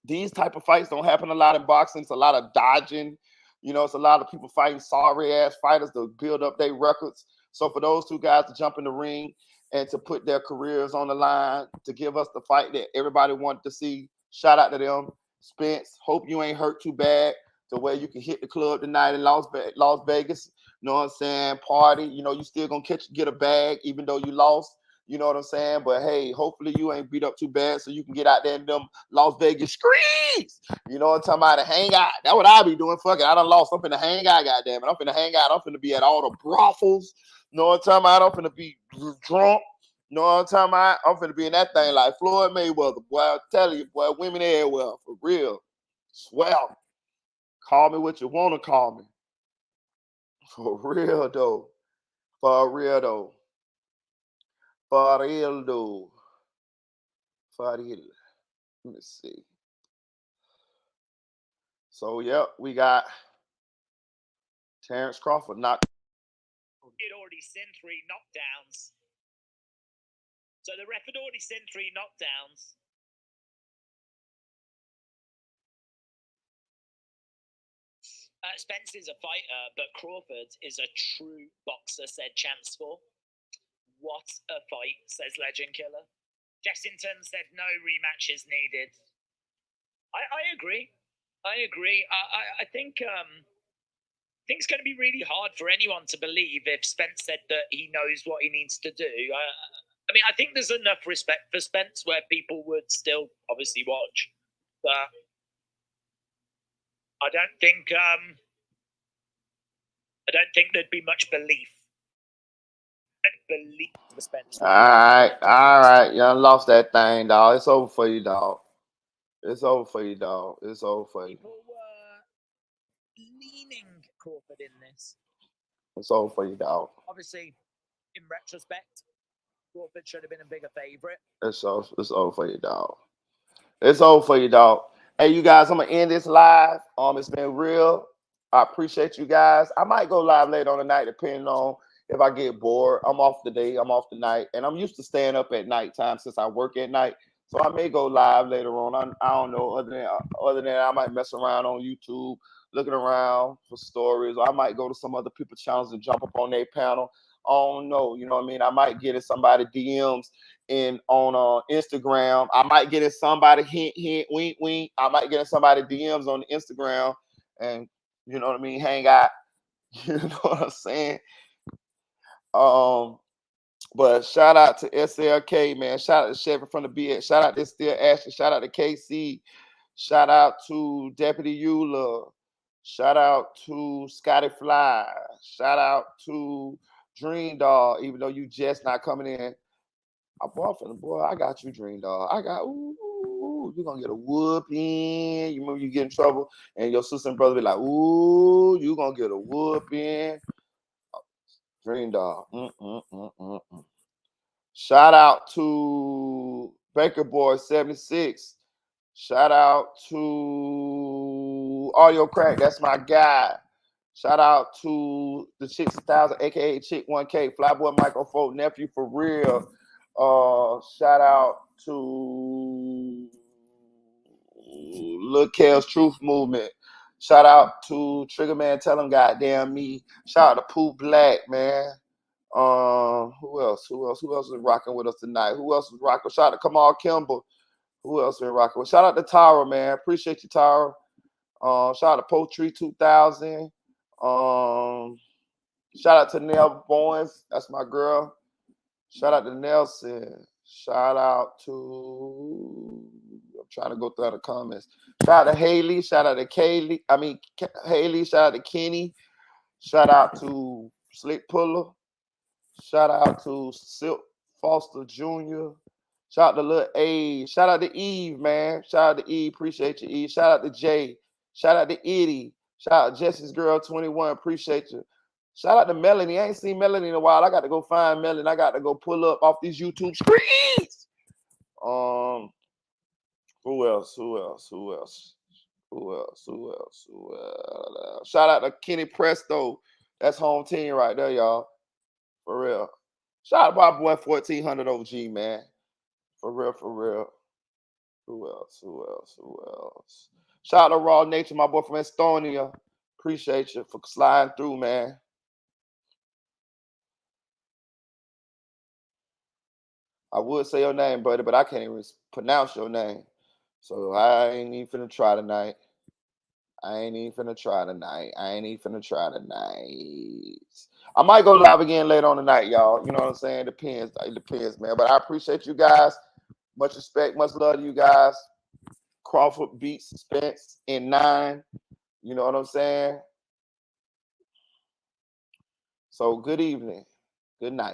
S1: These type of fights don't happen a lot in boxing. It's a lot of dodging. You know, it's a lot of people fighting sorry-ass fighters to build up their records. So for those 2 guys to jump in the ring and to put their careers on the line, to give us the fight that everybody wanted to see, shout out to them. Spence, hope you ain't hurt too bad to where you can hit the club tonight in Las Vegas. You know what I'm saying? Party. You know, you still going to get a bag even though you lost. You know what I'm saying? But hey, hopefully you ain't beat up too bad so you can get out there in them Las Vegas streets. You know what I'm talking about? To hang out. That's what I be doing. Fuck it. I done lost. I'm finna hang out, goddamn it. I'm finna hang out. I'm finna be at all the brothels. You know what I'm talking about? I'm finna be drunk. You know what I'm talking about? I'm finna be in that thing like Floyd Mayweather. Boy, I tell you, boy, women everywhere. For real. Swell. Call me what you want to call me. For real, though. For real, though. For real, though. For real. Let me see. So, yep, we got Terence Crawford knocked.
S16: He had already seen 3 knockdowns. So the ref had already seen 3 knockdowns. Spence is a fighter, but Crawford is a true boxer, said Chancellor. What a fight, says Legend Killer. Jessington said no rematch is needed. I agree. I think it's going to be really hard for anyone to believe if Spence said that he knows what he needs to do. I mean, I think there's enough respect for Spence where people would still obviously watch, but I don't think there'd be much belief. Belief for Spence.
S1: All right. Y'all lost that thing, dog. It's over for you, dog. It's over for you, dog. It's over for you.
S16: People were leaning Crawford in this.
S1: It's over for you, dog.
S16: Obviously, in retrospect, Crawford should have been a bigger favorite.
S1: It's over for you, dog. It's over for you, dog. Hey, you guys, I'm gonna end this live. It's been real. I appreciate you guys. I might go live later on the night, depending on if I get bored. I'm off the day. I'm off the night, and I'm used to staying up at nighttime since I work at night. So I may go live later on. I don't know. Other than I might mess around on YouTube, looking around for stories, or I might go to some other people's channels and jump up on their panel. I don't know. You know what I mean? I might get in somebody DMs on Instagram. I might get in somebody hint, wink, wink. I might get in somebody DMs on Instagram, and you know what I mean, hang out. You know what I'm saying? But shout out to SLK, man. Shout out to Chevy from the BX. Shout out to Still Ashley. Shout out to KC. Shout out to Deputy Eula. Shout out to Scotty Fly. Shout out to Dream Dog, even though you just not coming in. Boy, I got you, Dream Dog. You're gonna get a whooping. You remember you get in trouble and your sister and brother be like, ooh, you gonna get a whooping. Dream Dog. Shout out to Baker Boy 76. Shout out to Audio Crack. That's my guy. Shout out to the Chick 6000, aka Chick 1K, Flyboy Microphone, Nephew for real. Shout out to Lil Kel's Truth Movement. Shout out to Trigger Man, Tell Him Goddamn Me. Shout out to Pooh Black, man. Who else is rocking with us tonight? Who else is rocking? Shout out to Kamal Kimball. Who else been rocking with? Shout out to Tara, man. Appreciate you, Tara. Shout out to Poetry 2000. Shout out to Nell Bowens. That's my girl. Shout out to Nelson. Shout out to, I'm trying to go through the comments. Shout out to Haley. Shout out to Haley. Shout out to Kenny. Shout out to Slick Puller. Shout out to Silk Foster Jr. Shout out to Lil A. Shout out to Eve, man. Shout out to Eve. Appreciate you, Eve. Shout out to Jay. Shout out to Eddie. Shout out to Jesse's Girl 21. Appreciate you. Shout out to Melanie. I ain't seen Melanie in a while. I got to go find Melanie. I got to go pull up off these YouTube screens. Who else? Shout out to Kenny Presto. That's home team right there, y'all. For real. Shout out to my boy 1400 OG, man. For real. Who else? Shout out to Raw Nature, my boy from Estonia. Appreciate you for sliding through, man. I would say your name, buddy, but I can't even pronounce your name. So I ain't even finna try tonight. I might go live again later on tonight, y'all. You know what I'm saying? It depends, man. But I appreciate you guys. Much respect, much love to you guys. Crawford beats Spence in 9. You know what I'm saying? So good evening. Good night.